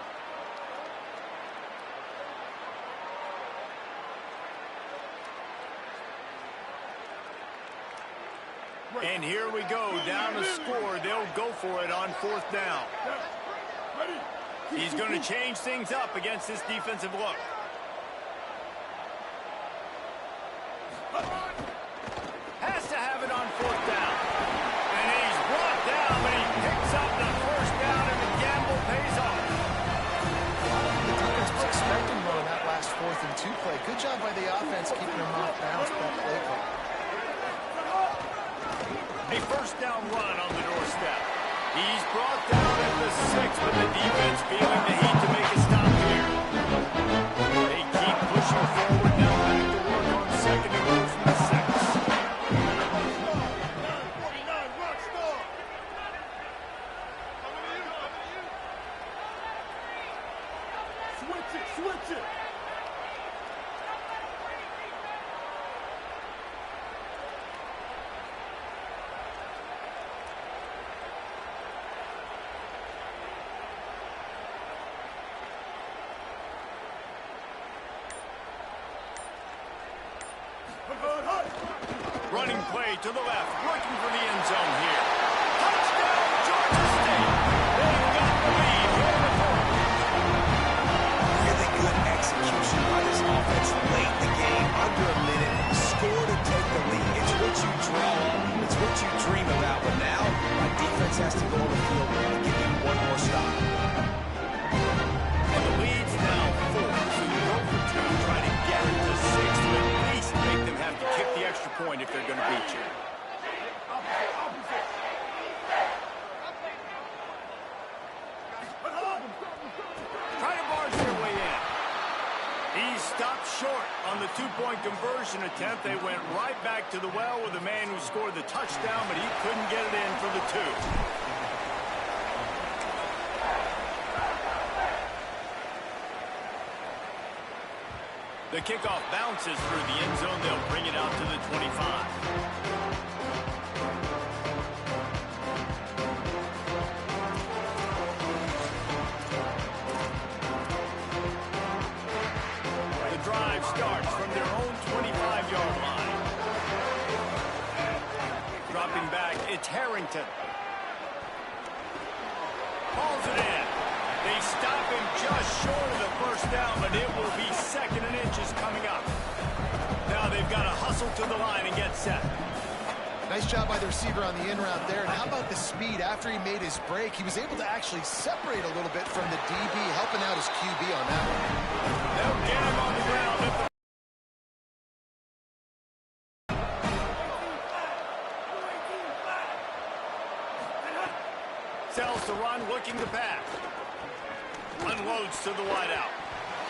Speaker 1: And here we go, down to score. They'll go for it on 4th down. He's going to change things up against this defensive look. Has to have it on 4th down. And he's brought down, but he picks up the 1st down, and the gamble pays off.
Speaker 2: The defense was expecting one on that last 4th and 2 play. Good job by the offense keeping them off balance with that play call.
Speaker 1: A 1st down run on the doorstep. He's brought down at the 6, but the defense feeling the heat to make a stop here. They keep pushing forward now, back to work on 2nd and goal from the 6.
Speaker 4: Switch it.
Speaker 1: Running play to the left, looking for the end zone here. Touchdown, Georgia State. They've got the lead here in the 4th.
Speaker 3: Really good execution by this offense late in the game, under a minute, score to take the lead. It's what you draw on, it's what you dream about, but now my defense has to go on the field and give you one more stop.
Speaker 1: And the lead's now 4, so you go for 2, try to get it to 6 to at least make them have to kick the extra point if they're going to beat you. Try to barge their way in. He stopped short on the 2-point conversion attempt. They went right back to the well with the man who scored the touchdown, but he couldn't get it in for the 2. The kickoff bounces through the end zone. They'll bring it out to the 25. The drive starts from their own 25 It's Harrington. Pulls it in. They stop him just short of the first down, but it will be 2nd and inches coming up. Now they've got to hustle to the line and get set.
Speaker 2: Nice job by the receiver on the in route there. And how about the speed? After he made his break, he was able to actually separate a little bit from the DB, helping out his QB on that one.
Speaker 1: They'll get him on the ground at the sells the run, looking to pass. Unloads to the wideout.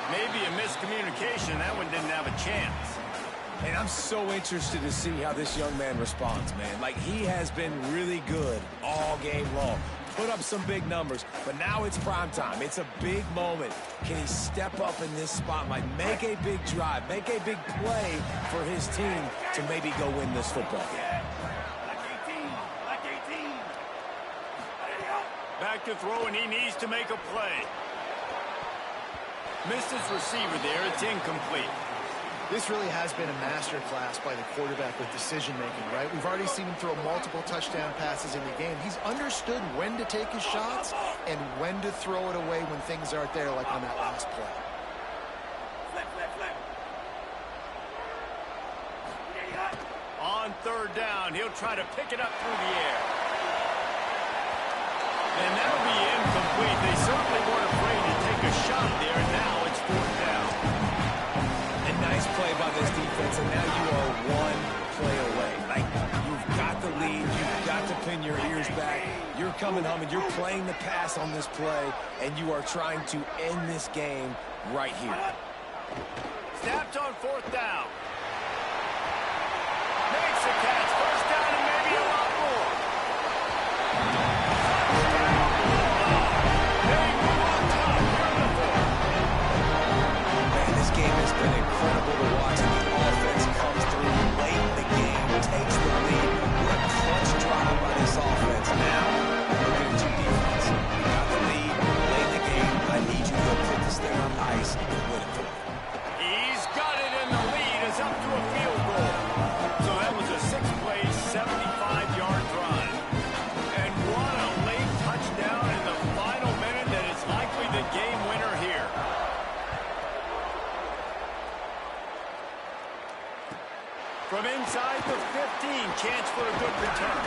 Speaker 1: Maybe a miscommunication. That one didn't have a chance.
Speaker 3: And I'm so interested to see how this young man responds, man. Like, he has been really good all game long. Put up some big numbers, but now it's prime time. It's a big moment. Can he step up in this spotlight, make a big drive, make a big play for his team to maybe go win this football game?
Speaker 1: Back to throw, and he needs to make a play. Missed his receiver there. It's incomplete.
Speaker 2: This really has been a master class by the quarterback with decision-making, right? We've already seen him throw multiple touchdown passes in the game. He's understood when to take his shots and when to throw it away when things aren't there, like on that last play.
Speaker 1: On 3rd down, he'll try to pick it up through the air. And that'll be incomplete. They certainly weren't afraid to take a shot there, and now it's 4th down.
Speaker 3: A nice play by this defense, and now you are one play away. Like, you've got the lead, you've got to pin your ears back. You're coming home, and you're playing the pass on this play, and you are trying to end this game right here.
Speaker 1: Snapped on 4th down. Makes a catch. 1st down and maybe a lot more.
Speaker 3: Man, this game has been incredible to watch, and the offense comes through late in the game, takes the lead. What a clutch drive by this offense. Now, look at your defense. You got the lead, late in the game. I need you to go put this thing on ice and win it for me.
Speaker 1: He's got it, and the lead is up to a field goal. So that was a 6-play, 75-yard drive. And what a late touchdown in the final minute that is likely the game winner here. From inside the 15, chance for a good return.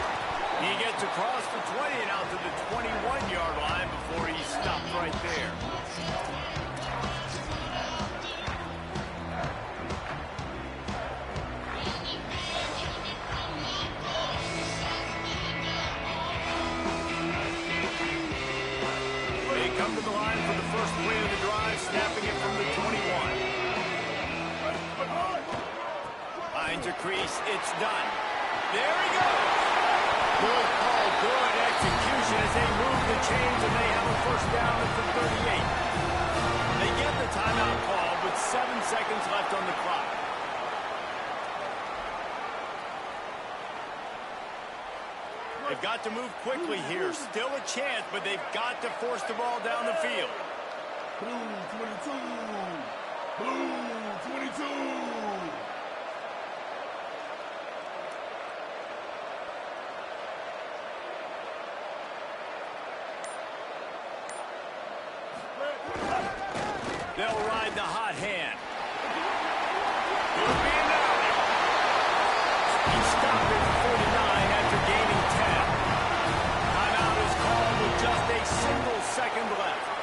Speaker 1: He gets across the 20 and out to the 21-yard line before he stopped right there. They come to the line for the first play of the drive, snapping it from the 21. Finds a crease. It's done. There he goes. Good call, good execution as they move the chains, and they have a 1st down at the 38. They get the timeout call with 7 seconds left on the clock. They've got to move quickly here. Still a chance, but they've got to force the ball down the field.
Speaker 4: Blue 22. Blue 22.
Speaker 1: They'll ride the hot hand. It'll be another. He stopped at 49 after gaining 10. Timeout is called with just a single second left.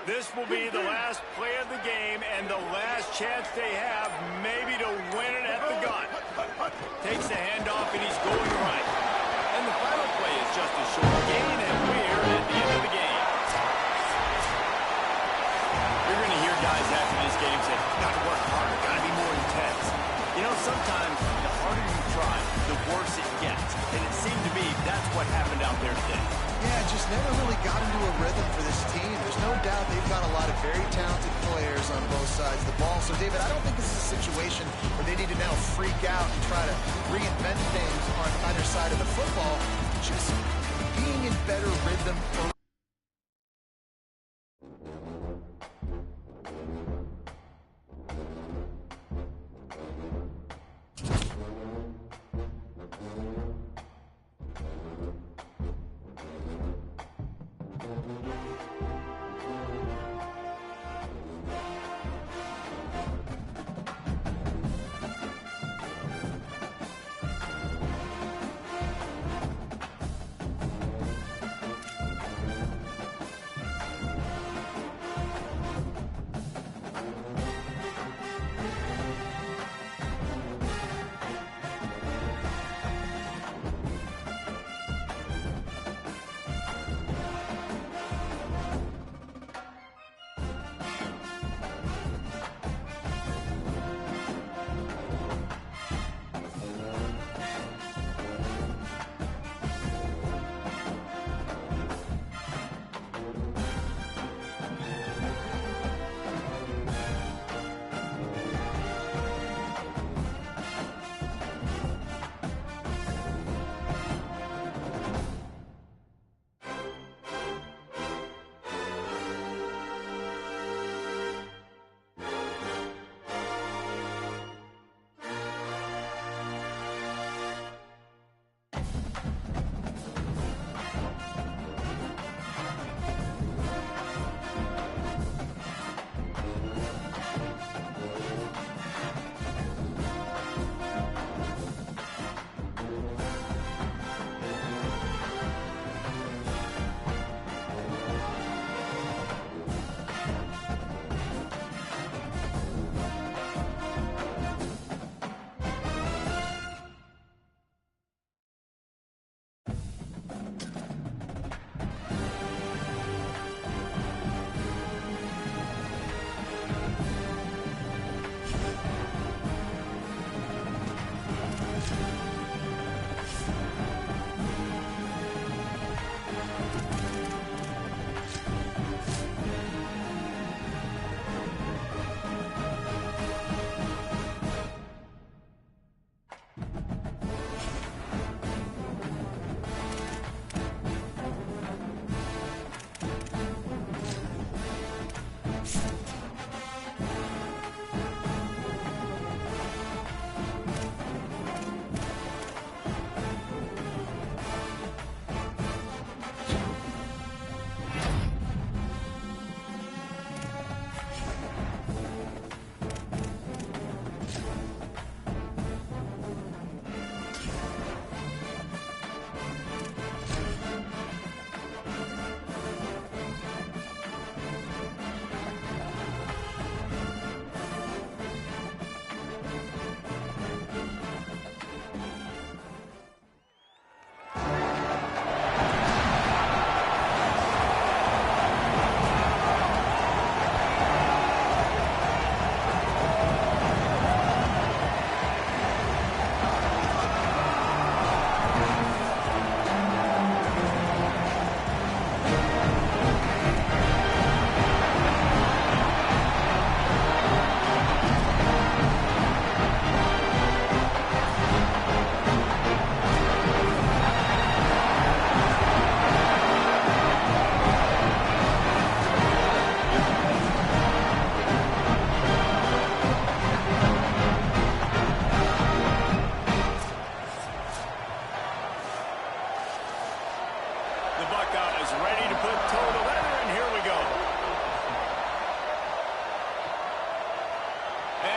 Speaker 1: This will be the last play of the game and the last chance they have maybe to win it at the gun. Takes the handoff and he's going right. And the final play is just a short gain, and we're at the end of the game. You're going to hear guys after this game say, got to work harder, got to be more intense. You know, sometimes the harder you try, the worse it gets. And it seemed to me that's what happened out there today.
Speaker 2: Yeah, just never really got into a rhythm for this team. There's no doubt they've got a lot of very talented players on both sides of the ball. So, David, I don't think this is a situation where they need to now freak out and try to reinvent things on either side of the football. Just being in better rhythm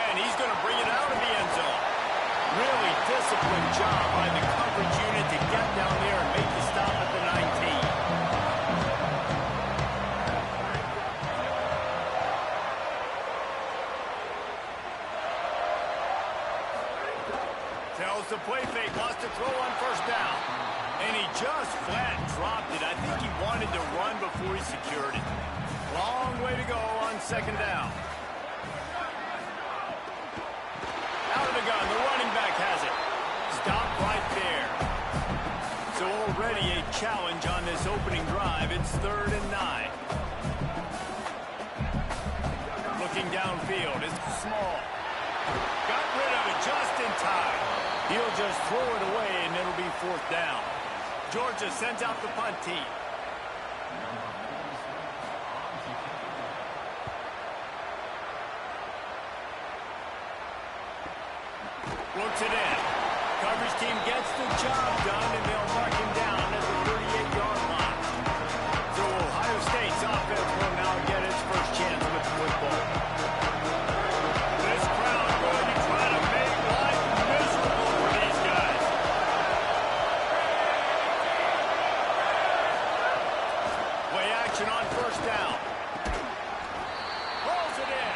Speaker 1: And he's going to bring it out of the end zone. Really disciplined job by the coverage unit to get down there and make the stop at the 19. Tells the play fake, wants to throw on first down. And he just flat dropped it. I think he wanted to run before he secured it. Long way to go on second down. Out of the gun, the running back has it. Stop right there. So already a challenge on this opening drive. It's 3rd and 9. Looking downfield, it's small. Got rid of it just in time. He'll just throw it away, and it'll be 4th down. Georgia sends out the punt team. Looks it in. Coverage team gets the job done, and they'll mark him down at the 38-yard line. So Ohio State's offense will now get its first chance with the football. This crowd going to try to make life miserable for these guys. Play action on first down. Rolls it in.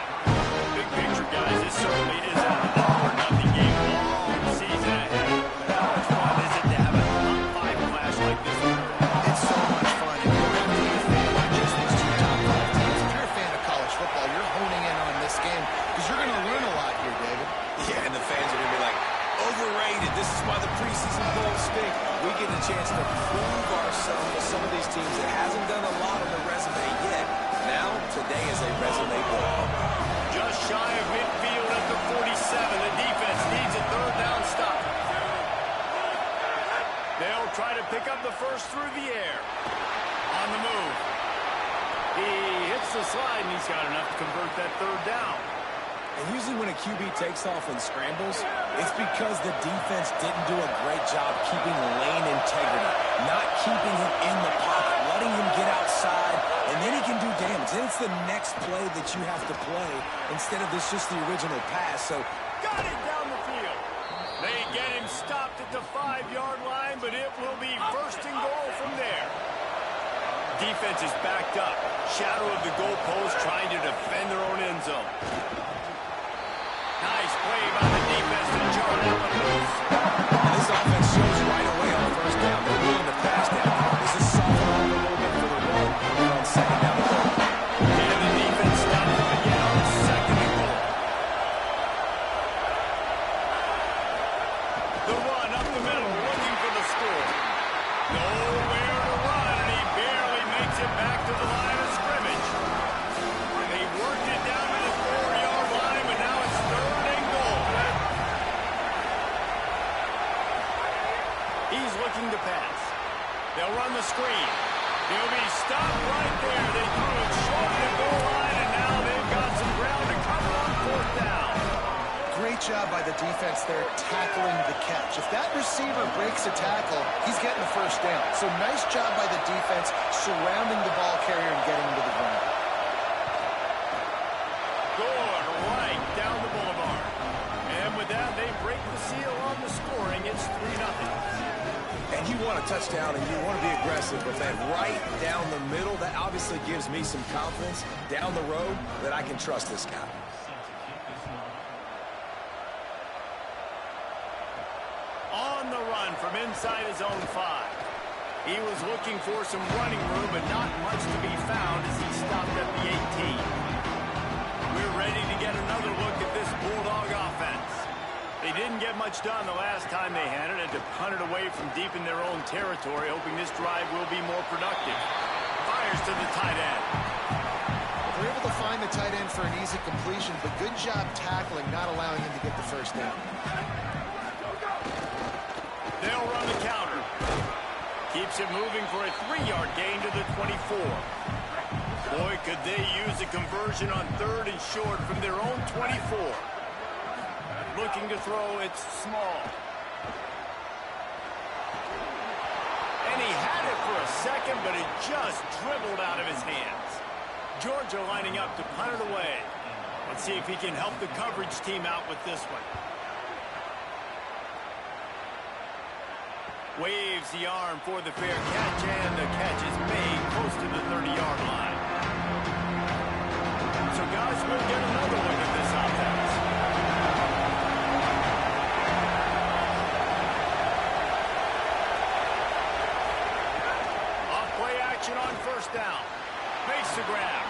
Speaker 1: Big picture, guys. This certainly is a all-or-nothing game.
Speaker 3: This is why the preseason bowls stink. We get a chance to prove ourselves with some of these teams that hasn't done a lot on the resume yet. Now, today is a resume bowl.
Speaker 1: Just shy of midfield at the 47. The defense needs a 3rd down stop. They'll try to pick up the first through the air. On the move. He hits the slide, and he's got enough to convert that 3rd down.
Speaker 3: And usually when a QB takes off and scrambles, it's because the defense didn't do a great job keeping lane integrity, not keeping him in the pocket, letting him get outside, and then he can do damage. Then it's the next play that you have to play instead of this just the original pass. So
Speaker 1: got it down the field. They get him stopped at the 5-yard line, but it will be 1st and goal from there. Defense is backed up. Shadow of the goalpost trying to defend their own end zone. Nice play by the defense to jar that one loose.
Speaker 3: And this offense shows right away on first down. They're willing to pass down. This is softening up a little bit for the run here on second down.
Speaker 1: And the defense stops him again on 2nd and goal. The run up the middle, looking for the score. Nowhere to run, and he barely makes it back to the line of scrimmage. They worked it down to the 4-yard line, but now it's 3rd and goal. He's looking to pass. They'll run the screen. He'll be stopped right there. They threw it short of the goal line, and now they've got some ground to cover on 4th down.
Speaker 2: Great job by the defense there tackling the catch. If that receiver breaks a tackle, he's getting the 1st down. So nice job by the defense surrounding the ball carrier and getting him to the ground.
Speaker 1: Going right down the boulevard. And with that, they break the seal on the scoring. It's 3-0.
Speaker 3: And you want a touchdown and you want to be aggressive, but that right down the middle, that obviously gives me some confidence down the road that I can trust this guy.
Speaker 1: On the run from inside his own 5. He was looking for some running room, but not much to be found as he stopped at the 18. We're ready to get another look at this Bulldog offense. They didn't get much done the last time they had it, and to punt it away from deep in their own territory, hoping this drive will be more productive. Fires to the tight end.
Speaker 2: They're able to find the tight end for an easy completion, but good job tackling, not allowing him to get the 1st down.
Speaker 1: They'll run the counter. Keeps it moving for a 3-yard gain to the 24. Boy, could they use a conversion on 3rd and short from their own 24. Looking to throw, it's small. And he had it for a second, but it just dribbled out of his hands. Georgia lining up to punt it away. Let's see if he can help the coverage team out with this one. Waves the arm for the fair catch, and the catch is made close to the 30-yard line. So, guys, we'll get another look at this offense. Off-play action on first down. Makes the grab.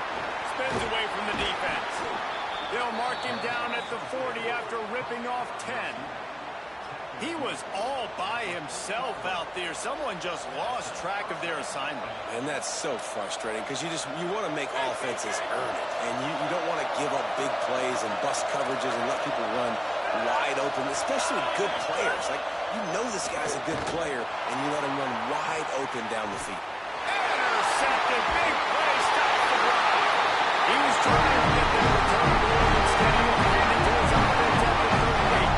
Speaker 1: Spins away from the defense. They'll mark him down at the 40 after ripping off 10. He was all by himself out there. Someone just lost track of their assignment.
Speaker 3: And that's so frustrating because you want to make offenses earn it. And you don't want to give up big plays and bust coverages and let people run wide open, especially good players. Like, you know this guy's a good player, and you let him run wide open down the field.
Speaker 1: Intercepted. Big play. Stops the drive. He was trying to get the return goal. Instead, he was handing to his offense at the 38.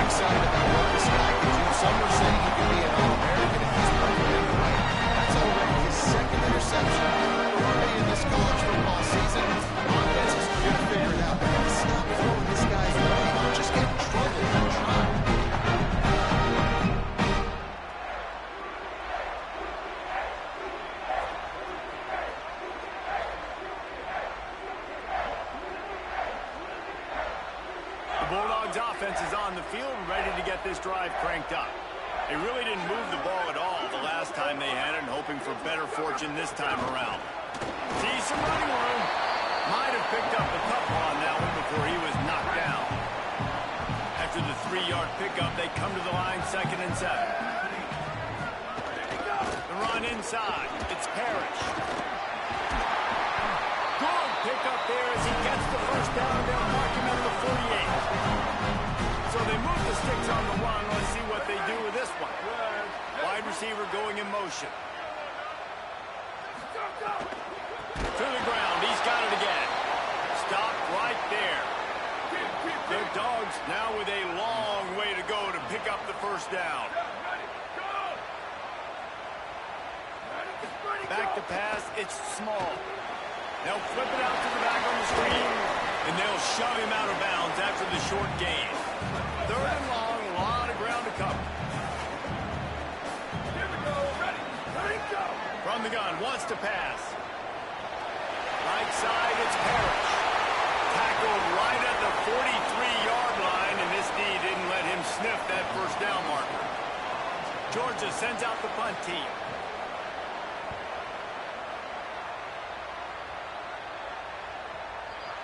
Speaker 2: Excited about what this guy can do. Some were saying he could be an All-American if he's performing right. That's already his second interception early in this college football season. Offense is going to figure it out. They got to stop throwing this guy's way. He'll just get in trouble and try.
Speaker 1: Offense is on the field and ready to get this drive cranked up. They really didn't move the ball at all the last time they had it, and hoping for better fortune this time around. See some running room. Might have picked up a couple on that one before he was knocked down. After the 3-yard pickup, they come to the line 2nd and 7. The run inside. It's Parrish. Good pickup there as he gets the first down. They'll mark him at the 48. So they move the sticks on the run. Let's see what they do with this one. Wide receiver going in motion. To the ground. He's got it again. Stop right there. The Dogs now with a long way to go to pick up the first down. Back to pass. It's Small. They'll flip it out to the back on the screen, and they'll shove him out of bounds after the short gain. 3rd and long, a lot of ground to cover.
Speaker 4: Here we go, ready, go!
Speaker 1: From the gun, wants to pass. Right side, it's Parrish. Tackled right at the 43-yard line, and this D didn't let him sniff that first down marker. Georgia sends out the punt team.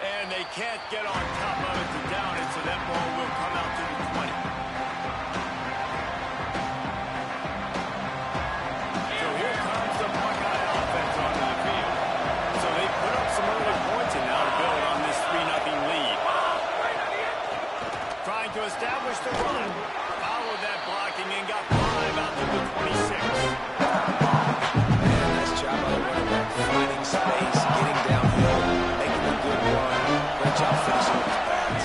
Speaker 1: And they can't get on top of it to down it, so that ball will come out to the 20. So here comes the Buckeye offense onto the field. So they put up some early points and now to build on this 3-0 lead. Trying to establish the run. Followed that blocking and got 5 out to the 26.
Speaker 3: Nice job by the running back, finding space, getting downhill, making a good run. Great job finishing with his pads.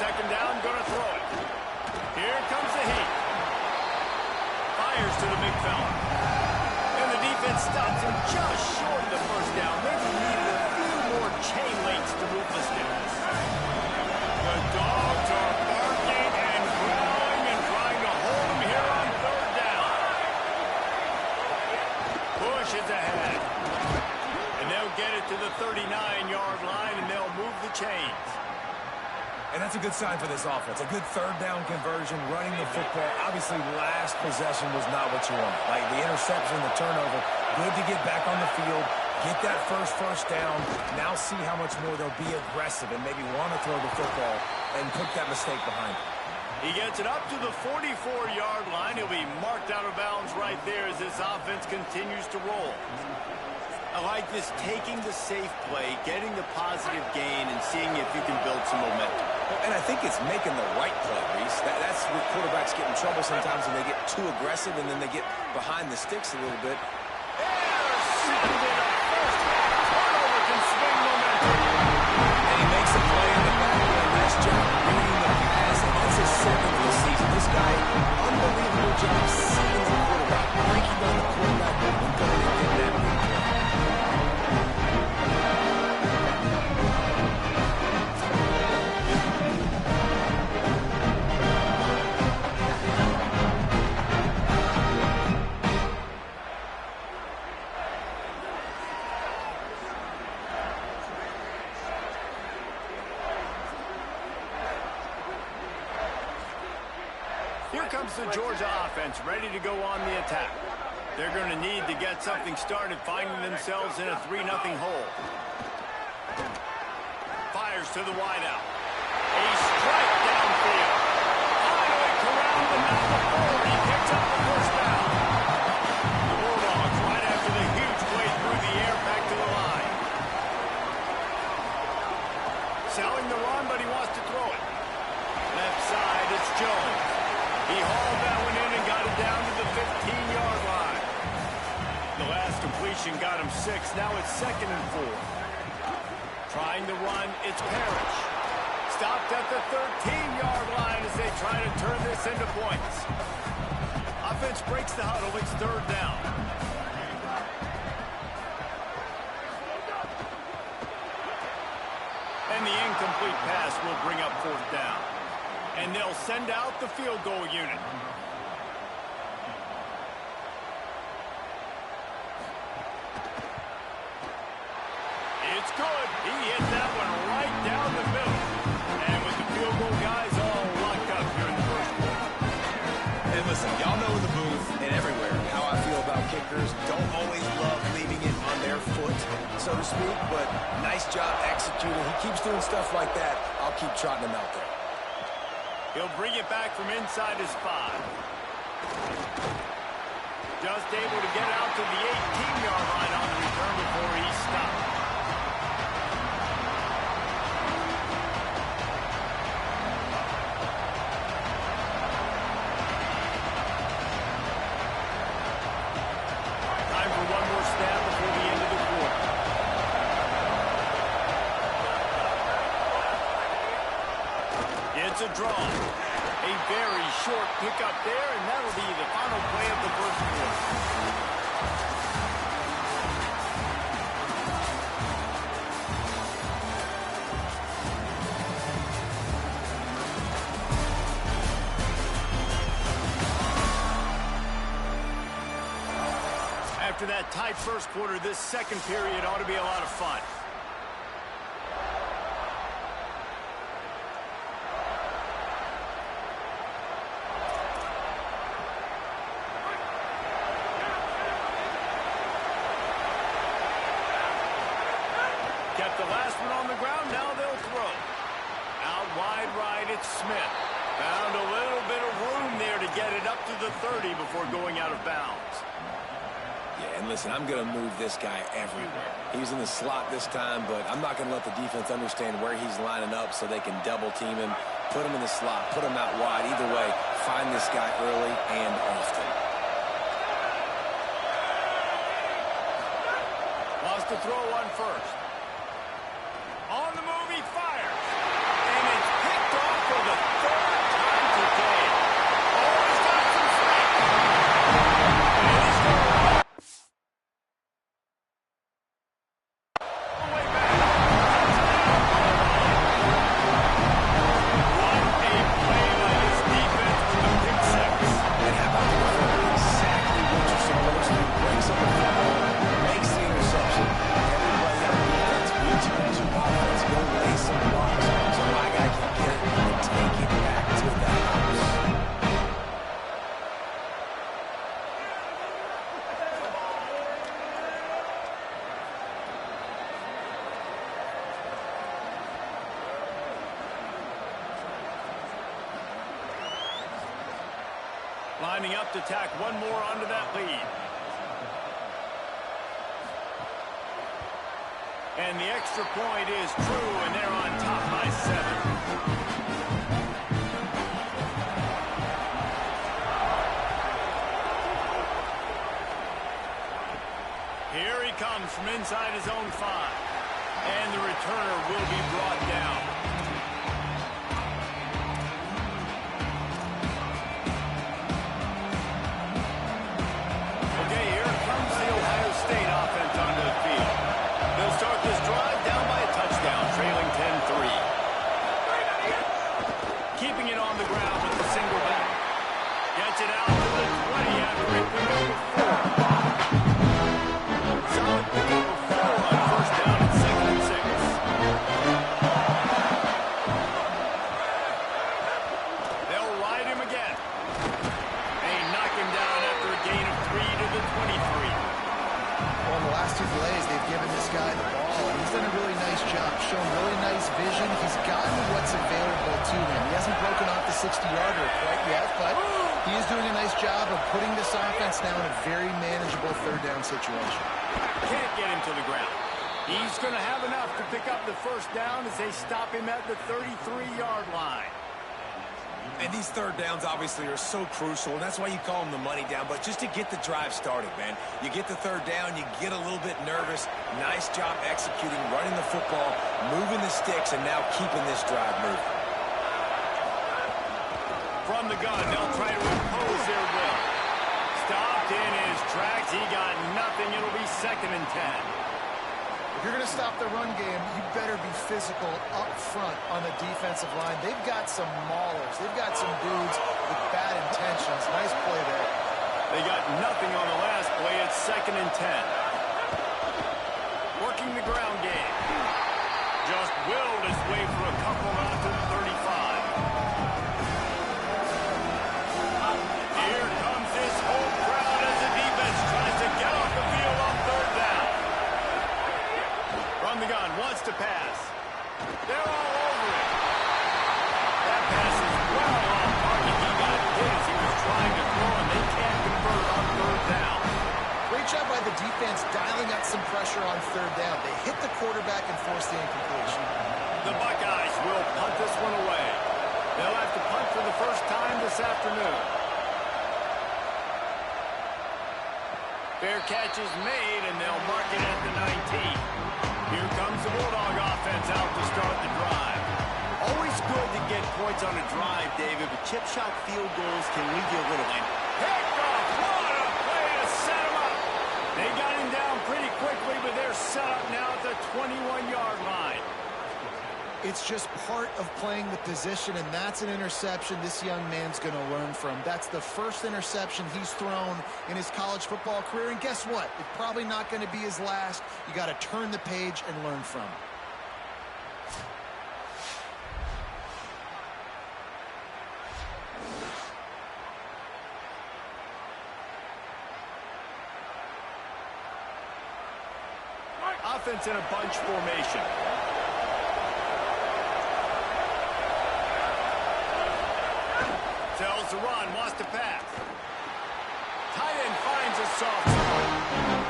Speaker 1: 2nd down, gonna throw it. Here comes the heat. Fires to the big fella. And the defense stops him just short of the first down. Maybe needed a few more chain links to move the sticks. The Dogs are barking and growling and trying to hold him here on 3rd down. Bush is ahead. And they'll get it to the 39-yard line, and they'll move the chains.
Speaker 3: And that's a good sign for this offense. A good 3rd down conversion, running the football. Obviously, last possession was not what you want. Like the interception, the turnover. Good to get back on the field, get that first down. Now see how much more they'll be aggressive and maybe want to throw the football and put that mistake behind them.
Speaker 1: He gets it up to the 44-yard line. He'll be marked out of bounds right there as this offense continues to roll. I like this, taking the safe play, getting the positive gain, and seeing if you can build some momentum.
Speaker 3: And I think it's making the right play, Reese. That's where quarterbacks get in trouble sometimes when they get too aggressive and then they get behind the sticks a little bit.
Speaker 1: Intercepted. First turnover can swing momentum.
Speaker 3: And he makes a play in the back end. Nice job reading the pass, and that's his 7th of the season. This guy, unbelievable job seeing the quarterback, breaking down the quarterback, and going and getting that big play.
Speaker 1: comes the Georgia offense ready to go on the attack. They're going to need to get something started, finding themselves in a 3-0 hole. Fires to the wideout. A strike downfield. Finally corralled him at the 4. He picks up the first down. The Bulldogs right after the huge play through the air back to the line. Selling the run, but he wants to throw it. Left side, it's Jones. He hauled that one in and got it down to the 15-yard line. The last completion got him 6. Now it's 2nd and 4. Trying to run, it's Parrish. Stopped at the 13-yard line as they try to turn this into points. Offense breaks the huddle. It's 3rd down. And the incomplete pass will bring up 4th down. And they'll send out the field goal unit. It's good. He hit that one right down the middle. And with the field goal guys all locked up here in the first quarter.
Speaker 3: And listen, y'all know in the booth and everywhere how I feel about kickers. Don't always love leaving it on their foot, so to speak, but nice job executing. He keeps doing stuff like that. I'll keep trotting him out there.
Speaker 1: He'll bring it back from inside his 5. Just able to get out to the 18-yard line on the return before he stopped. Time for one more stab before the end of the quarter. It's a draw. A very short pickup there, and that'll be the final play of the first quarter. After that tight first quarter, this second period ought to be a lot of fun. Kept the last one on the ground, now they'll throw. Out wide right, it's Smith. Found a little bit of room there to get it up to the 30 before going out of bounds.
Speaker 3: Yeah, and listen, I'm going to move this guy everywhere. He's in the slot this time, but I'm not going to let the defense understand where he's lining up so they can double team him, put him in the slot, put him out wide. Either way, find this guy early and often.
Speaker 1: Wants to throw one first. On the move, he fires. And it's picked off for the 3rd time today. Oh, he's got some strength. And he's going to run. All the way back. What a play by this defense with the pick 6.
Speaker 3: And how about exactly what you're supposed to do? Breaks up the football, makes the interception. Everybody on defense beats you as your offense. Go lay some blocks so my guy can get it and take it back to the house.
Speaker 1: Lining up to tack one more onto that lead. And the extra point is true, and they're on top by 7. Here he comes from inside his own 5. And the returner will be brought down. Okay, here comes the Ohio State offense onto the field. They'll start this drive down by a touchdown, trailing 10-3.
Speaker 2: 60-yarder quite yet, but he is doing a nice job of putting this offense now in a very manageable third down situation.
Speaker 1: Can't get him to the ground. He's going to have enough to pick up the first down as they stop him at the 33-yard line.
Speaker 3: And these third downs obviously are so crucial, and that's why you call them the money down. But just to get the drive started, man, you get the third down, you get a little bit nervous. Nice job executing, running the football, moving the sticks, and now keeping this drive moving.
Speaker 1: From the gun, they'll try to impose their will. Stopped in his tracks. He got nothing. It'll be 2nd and 10.
Speaker 2: If you're going to stop the run game, you better be physical up front on the defensive line. They've got some maulers. They've got some dudes with bad intentions. Nice play there.
Speaker 1: They got nothing on the last play. It's 2nd and 10. Working the ground game. Just willed his way for a couple out to the 35. Here comes this whole crowd as the defense tries to get off the field on 3rd down. From the gun, wants to pass. They're all over it. That pass is well off target. He got hit as he was trying to throw, and they can't convert on 3rd down.
Speaker 2: Great job by the defense dialing up some pressure on 3rd down. They hit the quarterback and forced the incompletion.
Speaker 1: The Buckeyes will punt this one away. They'll have to punt for the first time this afternoon. Fair catch is made, and they'll mark it at the 19. Here comes the Bulldog offense out to start the drive. Always good to get points on a drive, David, but chip shot field goals can leave you a little in. Picked off! What a play to set him up! They got him down pretty quickly, but they're set up now at the 21-yard line.
Speaker 2: It's just part of playing the position, and that's an interception this young man's going to learn from. That's the first interception he's thrown in his college football career, and guess what? It's probably not going to be his last. You got to turn the page and learn from it.
Speaker 1: Offense in a bunch formation. Tells the run, wants to pass. Tight end finds a soft spot.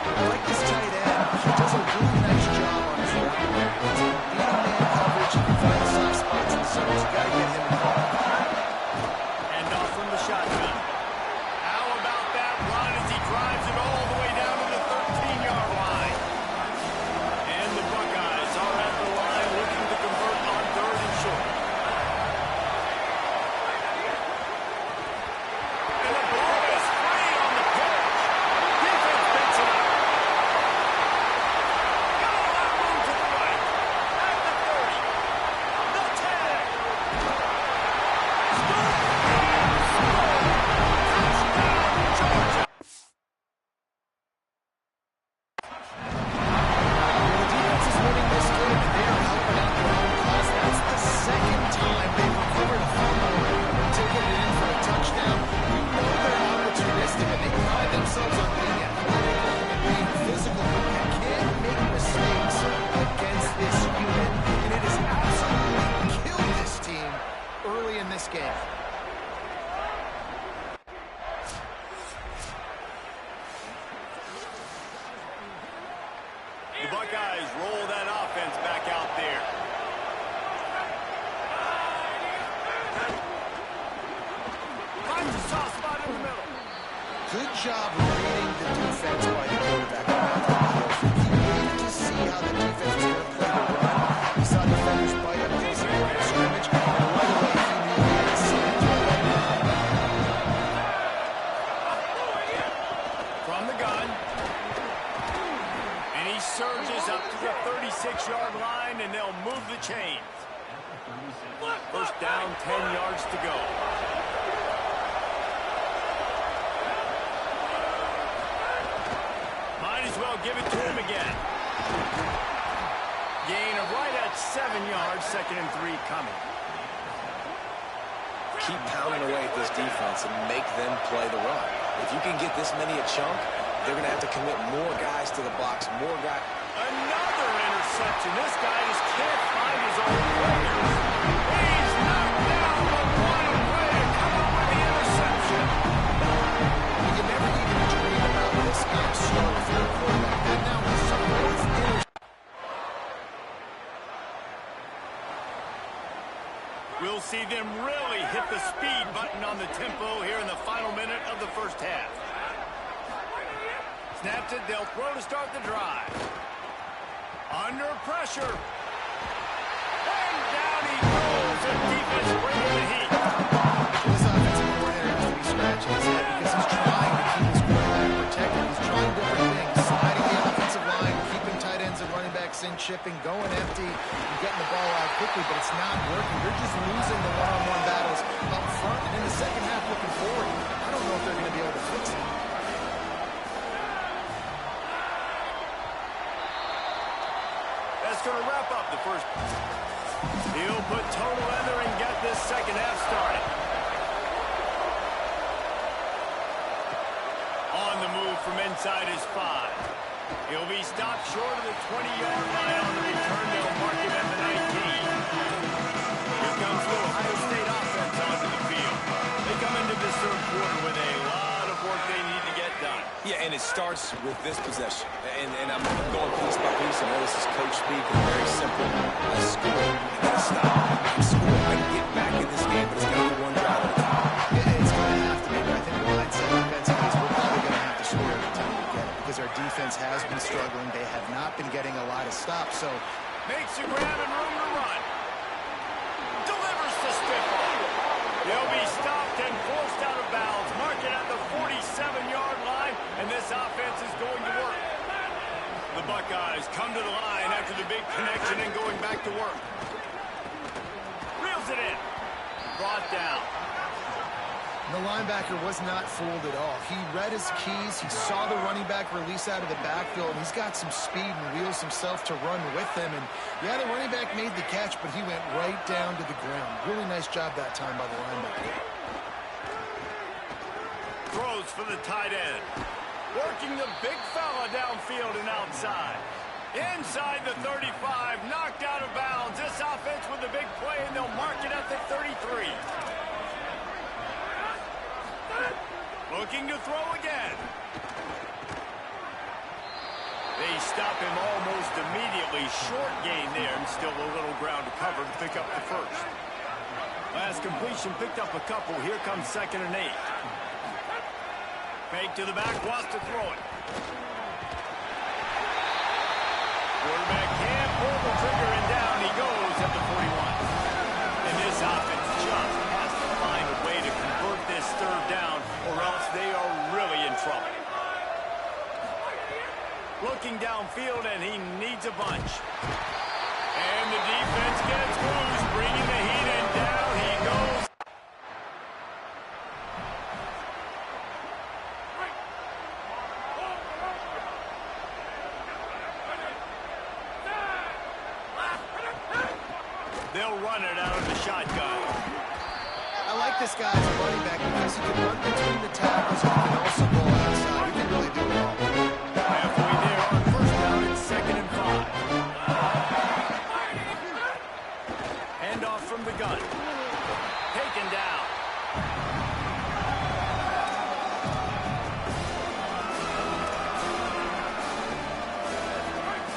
Speaker 2: I like this tight end. He does a really nice job on his route. He's beating man coverage. He can find soft spots in zones. You got to get him involved.
Speaker 1: And off from the shotgun. How about that run as he drives it all the way down to the 13-yard line? And the Buckeyes are at the line looking to convert on 3rd and short. And the ball is free on the pitch. Defense picks it up. Got a lot of room to the right. At the 30. The 10. Touchdown, Georgia.
Speaker 2: The defense is winning this game. They're helping out their own cause. That's the 2nd time they've recovered a fumble and taken it in for a touchdown. You know they're opportunistic, and they pride themselves on being athletic and being physical, but you can't make mistakes against this unit, and it has absolutely killed this team early in this game.
Speaker 1: The Buckeyes roll that offense back out there. Finds a soft spot in the middle.
Speaker 2: Good job reading the defense by the quarterback. He waited to see how the defense was going to play the run. He saw defenders bite up against the line of scrimmage, and right away he knew he had to see it.
Speaker 1: From the gun. And he surges up to the 36-yard line, and they'll move the chains. First down, 10 yards to go. Might as well give it to him again. Gain of right at 7 yards, 2nd and 3 coming.
Speaker 3: Keep pounding away at this defense and make them play the run. If you can get this many a chunk, they're going to have to commit more guys to the box, more guys.
Speaker 1: Another interception. This guy just can't find his own players. He's knocked down, but what a play We'll see them really hit the speed button on the tempo here in the final minute of the first half. Snaps it, they'll throw to start the drive. Under pressure. And down he goes. The defense bringing the heat.
Speaker 2: This offensive coordinator has to be scratching his head because he's trying to keep his quarterback protected. He's trying different things. Sliding the offensive line, keeping tight ends and running backs in, chipping, going empty, and getting the ball out quickly, but it's not working. They're just losing the one-on-one battles up front, and in the second half looking forward, I don't know if they're going to be able to fix it.
Speaker 1: That's going to wrap up the first. He'll put total leather and get this second half started. On the move from inside his 5. He'll be stopped short of the 20-yard line on the return. They'll mark him at the 19. Here comes the Ohio State offense onto the field. They come into this third quarter with a lot of work they need to get done.
Speaker 3: Yeah, and it starts with this possession. And I'm going piece by piece. I know this is coach speak. It's very simple. I score. I gotta stop. I score. I can get back in this game, but it's going to be one drive at a time.
Speaker 2: Yeah, it's going to have to be, but I think the mindset defensively is we're probably going to have to score every time we get it because our defense has been struggling. They have not been getting a lot of stops, so
Speaker 1: makes a grab and room to run. Delivers to Stifler. They'll be stopped and forced out of bounds. Mark it at the 47-yard line, and this offense is going to work. The Buckeyes come to the line after the big connection and going back to work. Reels it in. Brought down.
Speaker 2: the linebacker was not fooled at all. He read his keys. He saw the running back release out of the backfield. He's got some speed and wheels himself to run with them. And, yeah, the running back made the catch, but he went right down to the ground. Really nice job that time by the linebacker.
Speaker 1: Throws for the tight end. Working the big fella downfield and outside. Inside the 35, knocked out of bounds. This offense with the big play, and they'll mark it at the 33. Looking to throw again. They stop him almost immediately. Short gain there, and still a little ground to cover to pick up the first. Last completion picked up a couple. Here comes 2nd and 8. Fake to the back, wants to throw it. Quarterback can't pull the trigger, and down he goes at the 41. And this offense just has to find a way to convert this third down, or else they are really in trouble. Looking downfield, and he needs a bunch. And the defense gets loose, bringing the heat, and down he goes. They'll run it out of the shotgun.
Speaker 2: I like this guy as a running back because he can run between the tackles and he can also go outside. He can really do it all.
Speaker 1: Halfway there on first down, it's 2nd and 5. Handoff from the gun. Taken down.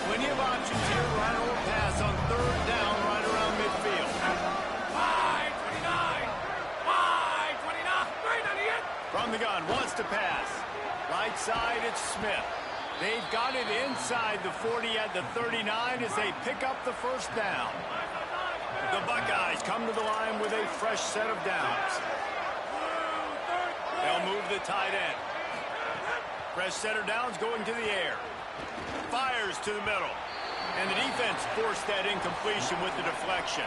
Speaker 1: Plenty of options here, run or pass on 3rd down right around midfield.
Speaker 4: 5-29! 5-29! Right on the end!
Speaker 1: From the gun, wants to pass. Right side, it's Smith. They've got it inside the 40 at the 39 as they pick up the first down. The Buckeyes come to the line with a fresh set of downs. They'll move the tight end. Fresh set of downs going to the air. Fires to the middle. And the defense forced that incompletion with the deflection.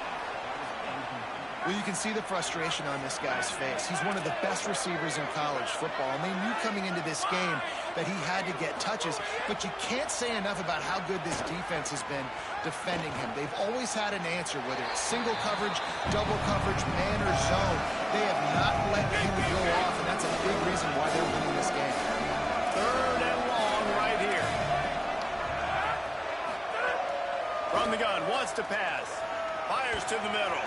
Speaker 2: Well, you can see the frustration on this guy's face. He's one of the best receivers in college football, and they knew coming into this game that he had to get touches, but you can't say enough about how good this defense has been defending him. They've always had an answer, whether it's single coverage, double coverage, man or zone. They have not let him go off, and that's a big reason why they're winning this game.
Speaker 1: 3rd and long right here. From the gun, wants to pass. Fires to the middle.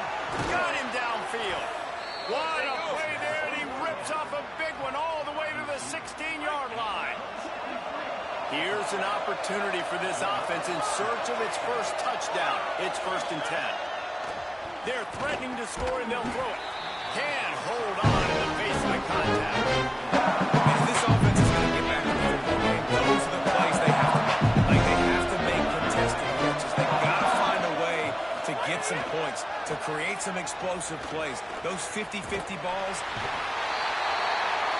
Speaker 1: Got him downfield. What a play there, and he rips off a big one all the way to the 16-yard line. Here's an opportunity for this offense in search of its first touchdown. It's 1st and 10. They're threatening to score, and they'll throw it. Can hold on in the face of the contact.
Speaker 3: And if this offense is going to get back in the football game, those are the plays they have to make. Like, they have to make contested catches. They've got to find a way to get some points, to create some explosive plays. Those 50-50 balls.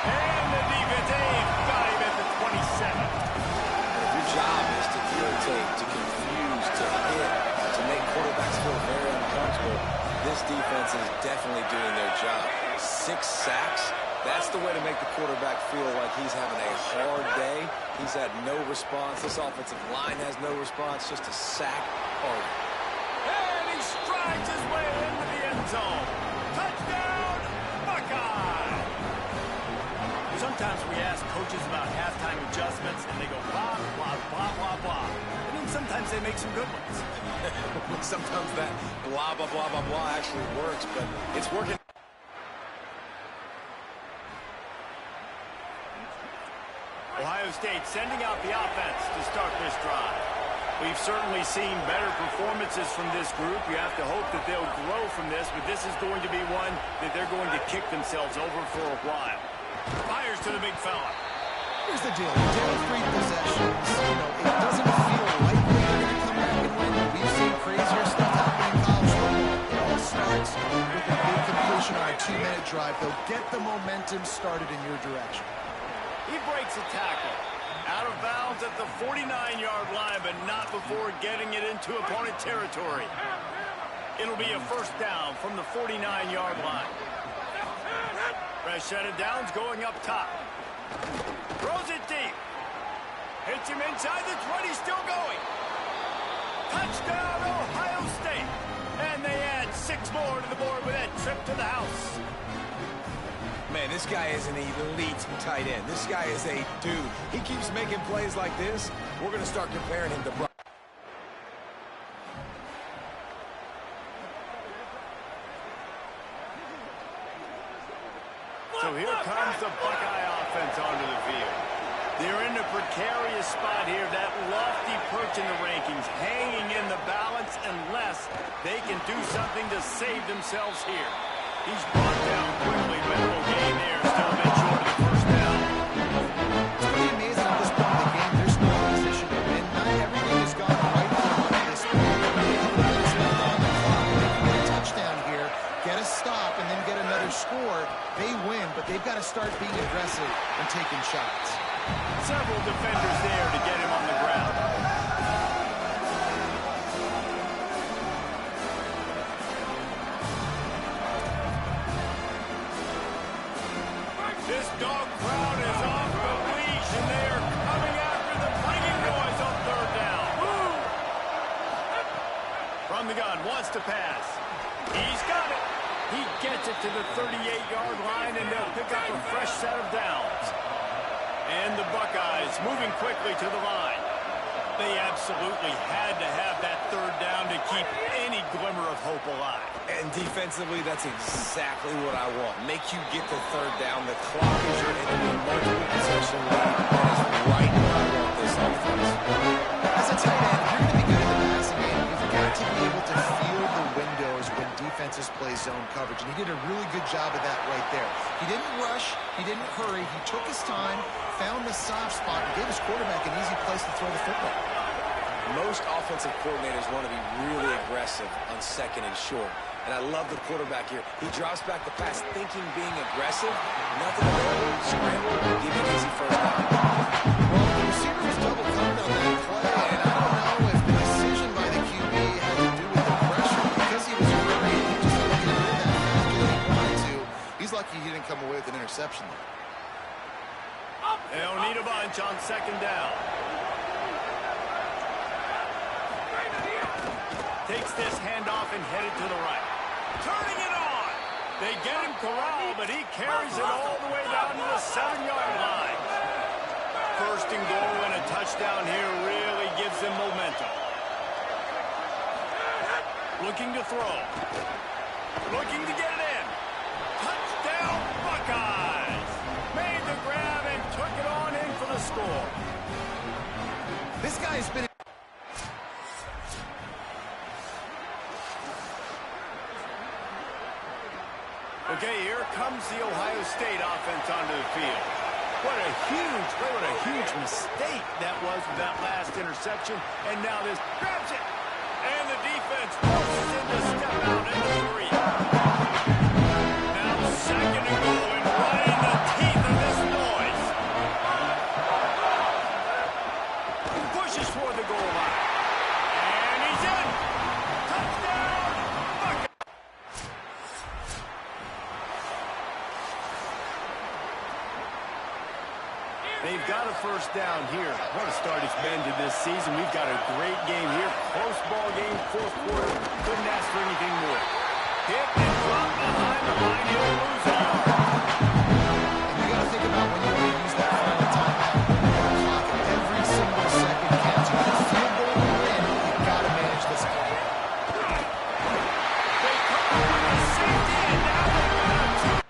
Speaker 1: And the defense, they've got him at the 27.
Speaker 6: Your job is to irritate, to confuse, to hit, to make quarterbacks feel very uncomfortable. This defense is definitely doing their job. 6 sacks, that's the way to make the quarterback feel like he's having a hard day. He's had no response. This offensive line has no response, just a sack already.
Speaker 1: And he strides his way into the end zone. Touchdown, Buckeye! Sometimes we ask coaches about halftime adjustments, and they go blah, blah, blah, blah, blah. And then sometimes they make some good ones.
Speaker 3: Sometimes that blah, blah, blah, blah, blah actually works, but it's working.
Speaker 1: Ohio State sending out the offense to start this drive. We've certainly seen better performances from this group. You have to hope that they'll grow from this, but this is going to be one that they're going to kick themselves over for a while. Fires to the big fella.
Speaker 2: Here's the deal. Down 3 possessions, it doesn't feel likely they're going to come back and win. We've seen crazier stuff happen in college football. It all starts with a big completion on a 2-minute drive. They'll get the momentum started in your direction.
Speaker 1: He breaks a tackle. Out of bounds at the 49-yard line, but not before getting it into opponent territory. It'll be a first down from the 49-yard line. Fresh set of downs going up top. Throws it deep. Hits him inside the 20, still going. Touchdown, Ohio State. And they add 6 more to the board with that trip to the house.
Speaker 3: Man, this guy is an elite tight end. This guy is a dude. He keeps making plays like this. We're going to start comparing him to Brock.
Speaker 1: So here comes the Buckeye offense onto the field. They're in a precarious spot here, that lofty perch in the rankings, hanging in the balance unless they can do something to save themselves here. He's brought down quickly, but no gain there. Still a bit short of the first down.
Speaker 2: It's pretty amazing at this point in the game. There's no position to win. Not everything has gone right for them at this point. A couple minutes left on the clock. They can get a touchdown here, get a stop, and then get another score. They win, but they've got to start being aggressive and taking shots.
Speaker 1: Several defenders there to get him on the ground. This dog crowd is off the leash, and they are coming after the bringing noise on third down. Woo! From the gun, wants to pass. He's got it. He gets it to the 38-yard line, and they'll pick up a fresh set of downs. And the Buckeyes moving quickly to the line. They absolutely had to have that third down to keep any glimmer of hope alive.
Speaker 3: And defensively, that's exactly what I want. Make you get the third down. The clock is your enemy. Multiple possession lead. That is right where I want this offense.
Speaker 2: As a tight end, if you're going to be good in the passing game, you've got to be able to feel the windows when defenses play zone coverage. And he did a really good job of that right there. He didn't rush. He didn't hurry. He took his time, found the soft spot, and gave his quarterback an easy place to throw the football.
Speaker 6: Most offensive coordinators want to be really aggressive on second and short. And I love the quarterback here. He drops back the pass thinking being aggressive. Nothing available. Scramble. Give you an easy first down.
Speaker 2: Well, the receiver was double covered on that play, and I don't know if the decision by the QB had to do with the pressure. Because he was hurrying, he just didn't get rid of that faster than he wanted to. He's lucky he didn't come away with an interception there.
Speaker 1: They'll need a bunch on second down. Takes this handoff and headed to the right. Turning it on. They get him corralled, but he carries it all the way down to the 7-yard line. First and goal and a touchdown here really gives them momentum. Looking to throw. Looking to get it in. Touchdown, Buckeyes. Made the grab and took it on in for the score.
Speaker 2: This guy's been...
Speaker 1: Okay, here comes the Ohio State offense onto the field. What a huge mistake that was with that last interception. And now this grabs it. And the defense forces him to step out in the 3. Now second and goal and right in the teeth of this noise. He pushes for the goal line. And he's in. Touchdown. Buckeyes. They've got a first down here. What a start it's been to this season. We've got a great game here. Close ball game, fourth quarter. Couldn't ask for anything more. Hit and drop behind the line. He'll lose a yard.
Speaker 2: You got to think about when you want to use that final timeout. The clock, every single second counts. You got a field goal to win. You've got to manage this clock.
Speaker 1: They come up with a safety, and now they've got a 2.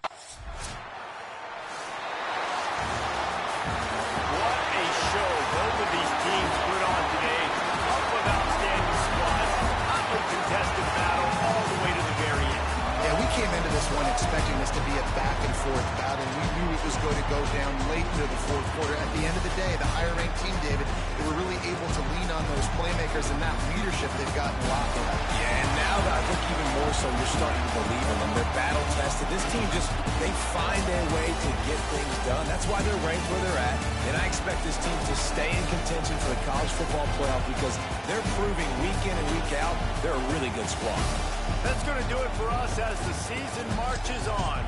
Speaker 1: What a show both of these teams put on today. Up with outstanding squads. Hotly contested battle all the way to the very end.
Speaker 2: Yeah, we came into this one expecting this to be a back-and-forth battle. We knew it was going to go down late into the fourth quarter. At the end of the day, the higher-ranked team, David, they were really able to lean on those playmakers and that leadership they've got in locker room.
Speaker 3: Yeah, and now I think even more so, you're starting to believe in them. They're battle-tested. This team they find a way to get things done. That's why they're ranked where they're at. And I expect this team to stay in contention for the college football playoff because they're proving week in and week out they're a really good squad.
Speaker 1: That's going to do it for us as the season marches on.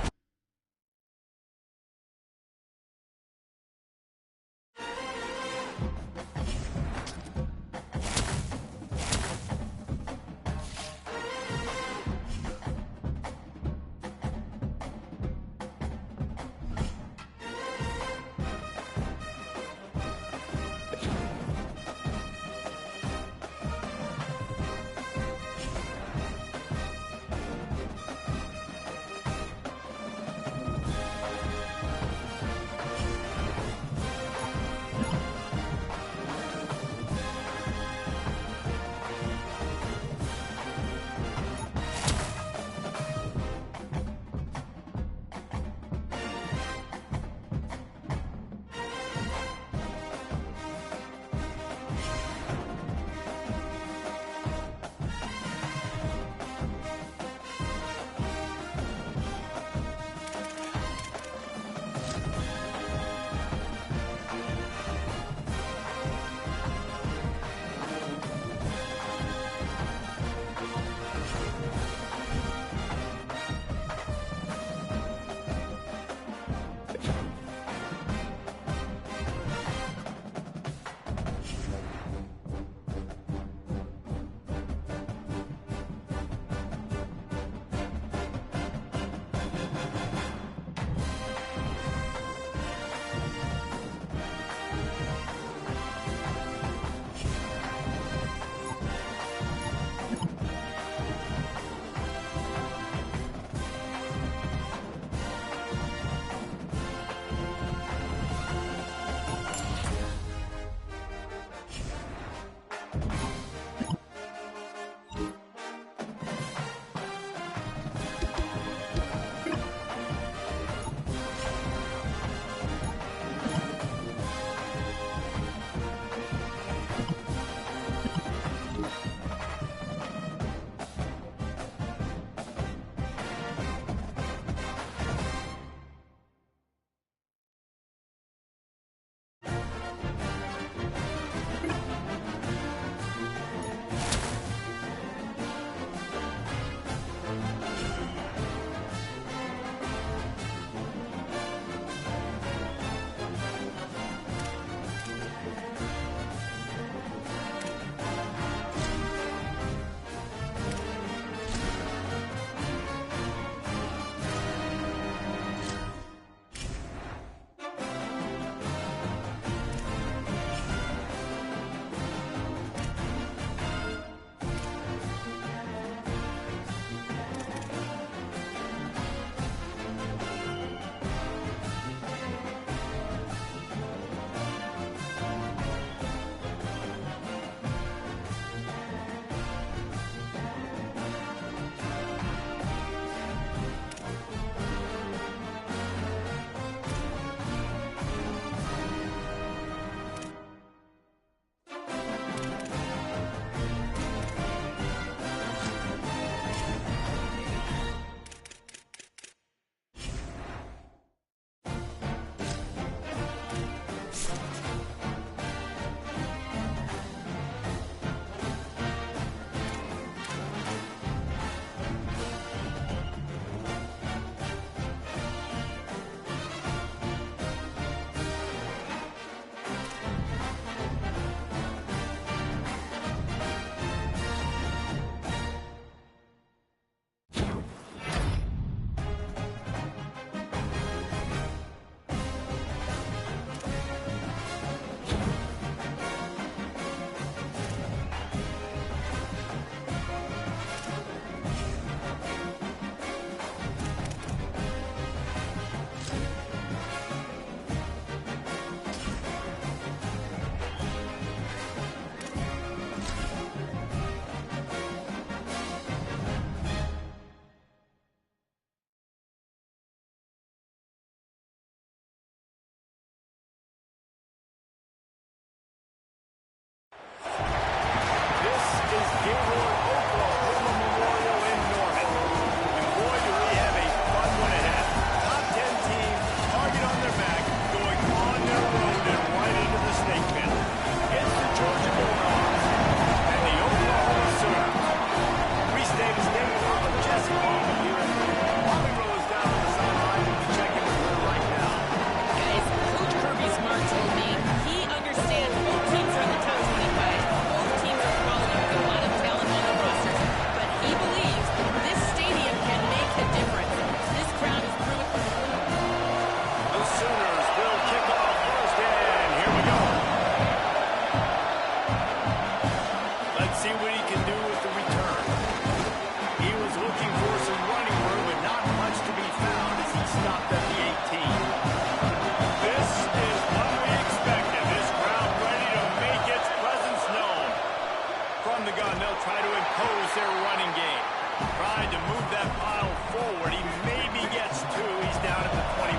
Speaker 1: to move that pile forward. He maybe gets two. He's down at the 21.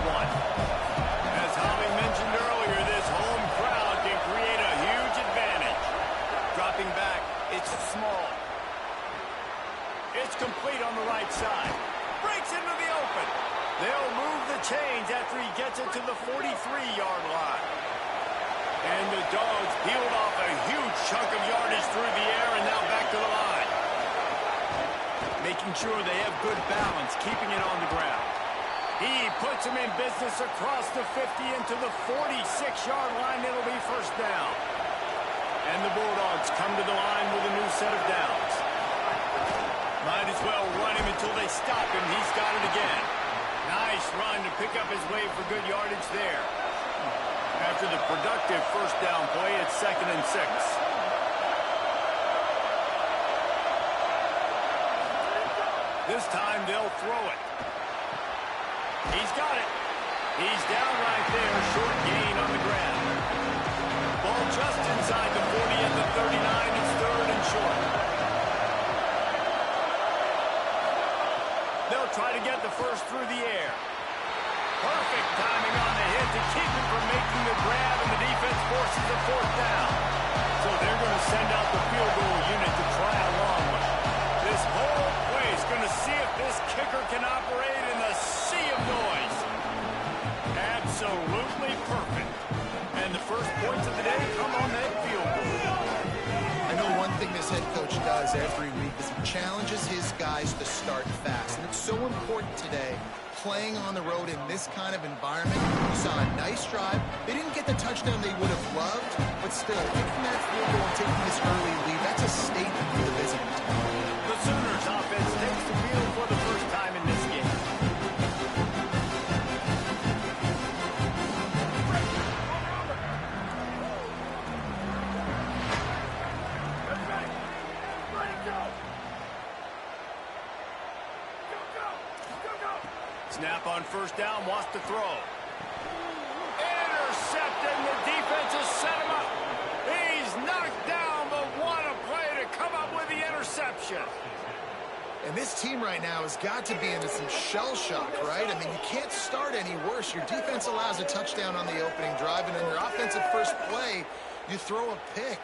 Speaker 1: As Holly mentioned earlier, this home crowd can create a huge advantage. Dropping back, it's small. It's complete on the right side. Breaks into the open. They'll move the chains after he gets it to the 43-yard line. And the Dogs peeled off a huge chunk of yardage through the air and now back to the line. Making sure they have good balance, keeping it on the ground. He puts them in business across the 50 into the 46-yard line. It'll be first down. And the Bulldogs come to the line with a new set of downs. Might as well run him until they stop him. He's got it again. Nice run to pick up his way for good yardage there. After the productive first down play, it's 2nd and 6. This time they'll throw it. He's got it. He's down right there. Short gain on the ground. Ball just inside the 40 at the 39. It's 3rd and short. They'll try to get the first through the air. Perfect timing on the hit to keep him from making the grab, and the defense forces a 4th down. So they're going to send out the field goal unit to try a long one. This whole place going to see if this kicker can operate in the sea of noise. Absolutely perfect. And the first points of the day come on that field goal.
Speaker 2: I know one thing this head coach does every week is he challenges his guys to start fast. And it's so important today, playing on the road in this kind of environment. You saw a nice drive. They didn't get the touchdown they would have loved, but still, kicking that field goal and taking this early lead, that's a statement for the visiting team.
Speaker 1: The Sooners offense takes the field for the first time in this game. Snap on first down, wants to throw. Intercepted, and the defense has set him up. He's knocked down, but what a play to come up with the interception.
Speaker 2: And this team right now has got to be into some shell shock, right? I mean, you can't start any worse. Your defense allows a touchdown on the opening drive, and then your offensive first play, you throw a pick.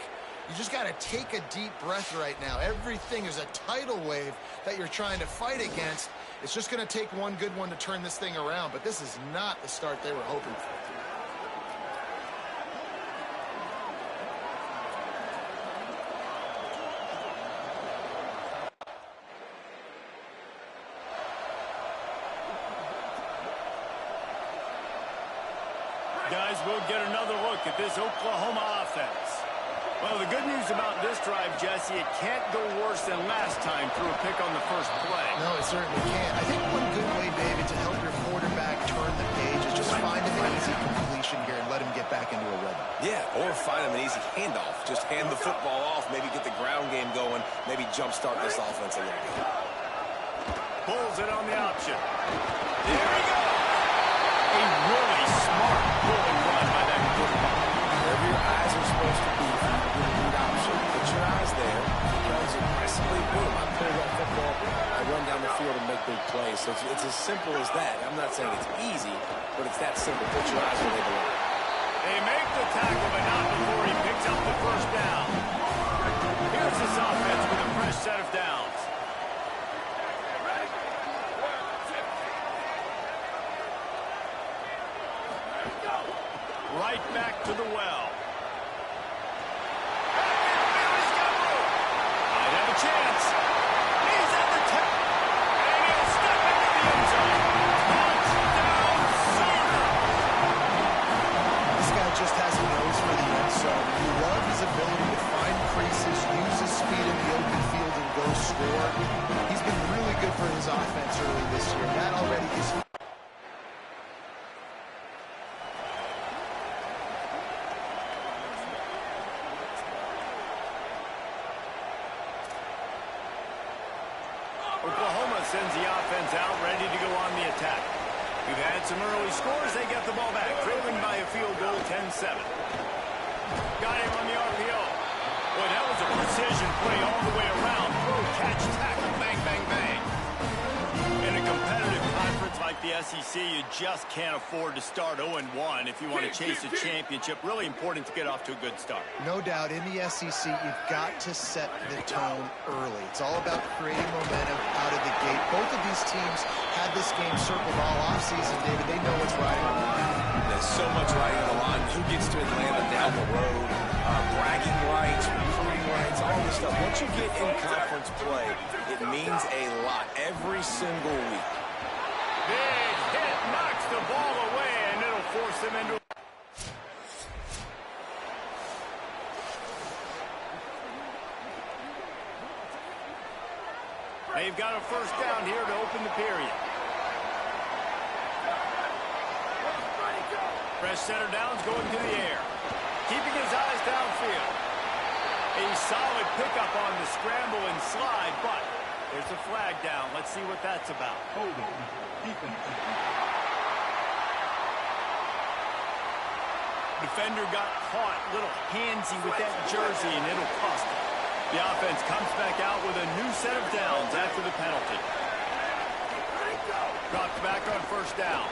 Speaker 2: You just got to take a deep breath right now. Everything is a tidal wave that you're trying to fight against. It's just going to take one good one to turn this thing around, but this is not the start they were hoping for.
Speaker 1: Guys, we'll get another look at this Oklahoma offense. Well, the good news about this drive, Jesse, it can't go worse than last time through a pick on the first play.
Speaker 2: No, it certainly can't. I think one good way, David, to help your quarterback turn the page is just find him an easy completion here and let him get back into a rhythm.
Speaker 6: Yeah, or find him an easy handoff. Just hand the football off, maybe get the ground game going, maybe jumpstart this offense a little bit.
Speaker 1: Pulls it on the option. There we go. A really smart pull and run by that quarterback.
Speaker 6: Wherever your eyes are supposed to be, good option. Put your eyes there. He runs aggressively. Boom, I pull that football. I run down the field and make big plays. So it's as simple as that. I'm not saying it's easy, but it's that simple. Put your eyes where they belong.
Speaker 1: They make the tackle, but not before he picks up the first down. Here's this offense with a fresh set of downs. Right back to the well. He's got room. Might have a chance. He's at the 10. And he'll step into the end zone. Touchdown, Sooners.
Speaker 2: This guy just has a nose for the end zone. You love his ability to find creases, use his speed in the open field, and go score. He's been really good for his offense early this year. That already is...
Speaker 1: Oklahoma sends the offense out, ready to go on the attack. We've had some early scores. They get the ball back, trailing by a field goal, 10-7. Got him on the RPO. Boy, that was a precision play all the way around. Throw, catch, tackle, bang, bang, bang. like the SEC, you just can't afford to start 0-1 if you want to chase a championship. Really important to get off to a good start.
Speaker 2: No doubt, in the SEC, you've got to set the tone early. It's all about creating momentum out of the gate. Both of these teams had this game circled all offseason, David. They know what's riding on the line.
Speaker 3: There's so much riding on the line. Who gets to Atlanta down the road? Bragging rights, recruiting rights, all this stuff. Once you get in conference play, it means a lot every single week.
Speaker 1: Big hit, knocks the ball away, and it'll force them into... They've got a first down here to open the period. Fresh center downs going to the air. Keeping his eyes downfield. A solid pickup on the scramble and slide, but there's a flag down. Let's see what that's about. Defender got caught, a little handsy with that jersey, and it'll cost him. The offense comes back out with a new set of downs after the penalty. Drops back on first down.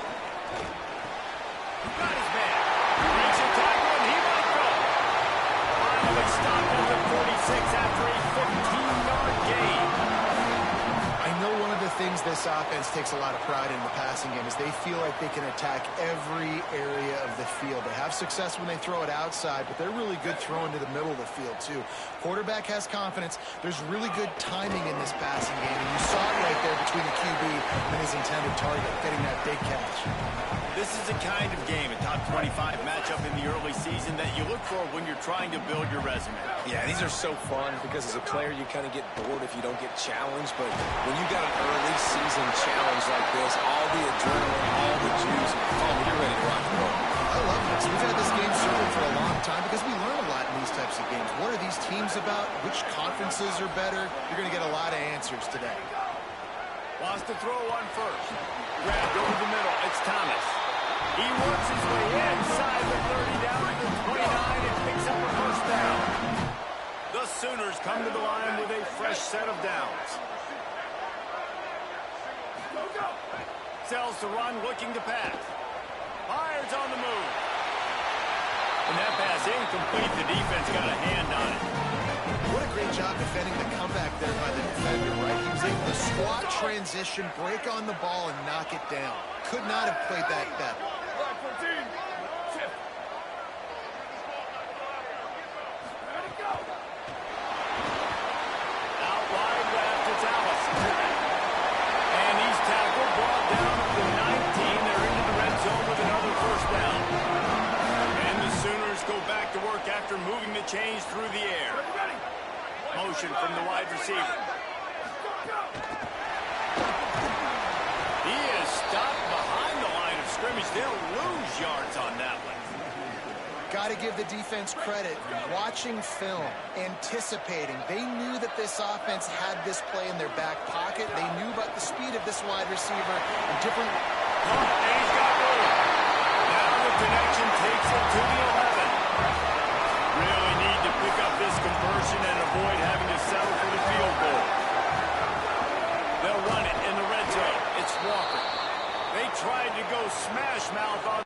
Speaker 1: Got his man. Reach a tackle, and he might go. Finally stopped at the 46 after a 15-yard gain.
Speaker 2: I know one of the things this offense takes a lot of pride in the passing game is they feel like they can attack every area of the field. They have success when they throw it outside, but they're really good throwing to the middle of the field, too. Quarterback has confidence. There's really good timing in this passing game, and you saw it right there between the QB and his intended target, getting that big catch.
Speaker 1: This is the kind of game, a top 25 matchup in the early season, that you look for when you're trying to build your resume.
Speaker 3: Yeah, these are so fun because as a player, you kind of get bored if you don't get challenged. But when you got an early season challenge like this, all the adrenaline, all the juice, you're ready to rock and roll.
Speaker 2: I love this. We've had this game circled for a long time because we learn a lot in these types of games. What are these teams about? Which conferences are better? You're going to get a lot of answers today.
Speaker 1: Wants to throw one first. Grabbed over the middle. It's Thomas. He works his way inside the 30 down to the 29 and picks up a first down. The Sooners come to the line with a fresh set of downs. Sells to run, looking to pass. Fires on the move. And that pass incomplete. The defense got a hand on it.
Speaker 2: What a great job defending the comeback there by the defender, right? He was able to squat, transition, break on the ball, and knock it down. Could not have played that better.
Speaker 1: Out wide left, it's Allison. And he's tackled, brought down at the 19. They're into the red zone with another first down. And the Sooners go back to work after moving the chains through the air. Motion from the wide receiver. He is stopped behind the line of scrimmage. They'll lose yards on that one.
Speaker 2: Got to give the defense credit. Watching film, anticipating. They knew that this offense had this play in their back pocket. They knew about the speed of this wide receiver. And different...
Speaker 1: And he's got room. Now the connection takes it to the 11. Really need to pick up this conversion and avoid having to settle for the field goal. They'll run it in the red zone. It's Walker. They tried to go smash mouth on.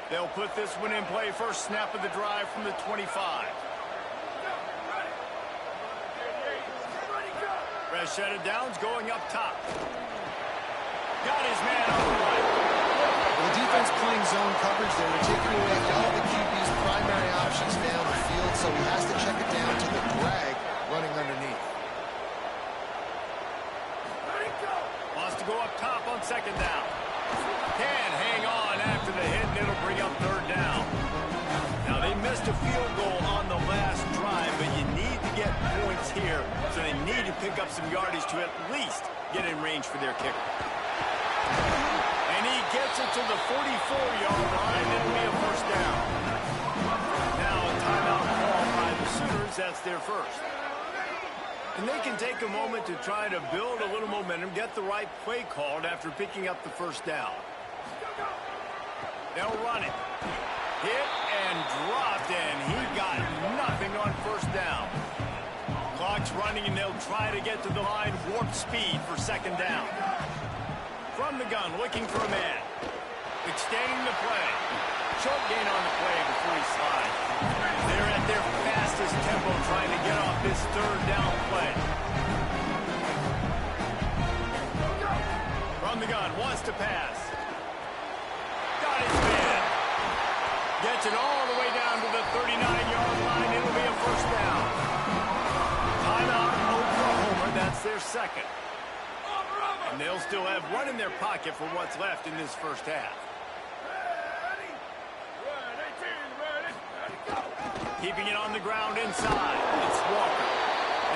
Speaker 1: They'll put this one in play. First snap of the drive from the 25. Fresh set of downs going up top. Got his man on the right.
Speaker 2: The defense playing zone coverage there. They're taking away all the QB's primary options down the field, so he has to check it down to the drag running underneath.
Speaker 1: Wants to go up top on second down. Can hang on after the hit, and it'll bring up third down. Now, they missed a field goal on the last drive, but you need to get points here, so they need to pick up some yardage to at least get in range for their kicker. And he gets it to the 44-yard line. It'll be a first down. Now, a timeout call by the Sooners. That's their first. And they can take a moment to try to build a little momentum, get the right play called after picking up the first down. They'll run it. Hit and dropped, and he got nothing on first down. Clock's running, and they'll try to get to the line. Warp speed for second down. From the gun, looking for a man. Extending the play. Short gain on the play before he slides. They're at their fastest tempo trying to get off this third down play. From the gun, wants to pass. Got his man. Gets it all the way down to the 39-yard line. It'll be a first down. Timeout, Oklahoma. That's their second. And they'll still have one in their pocket for what's left in this first half. Keeping it on the ground inside. It's Walker.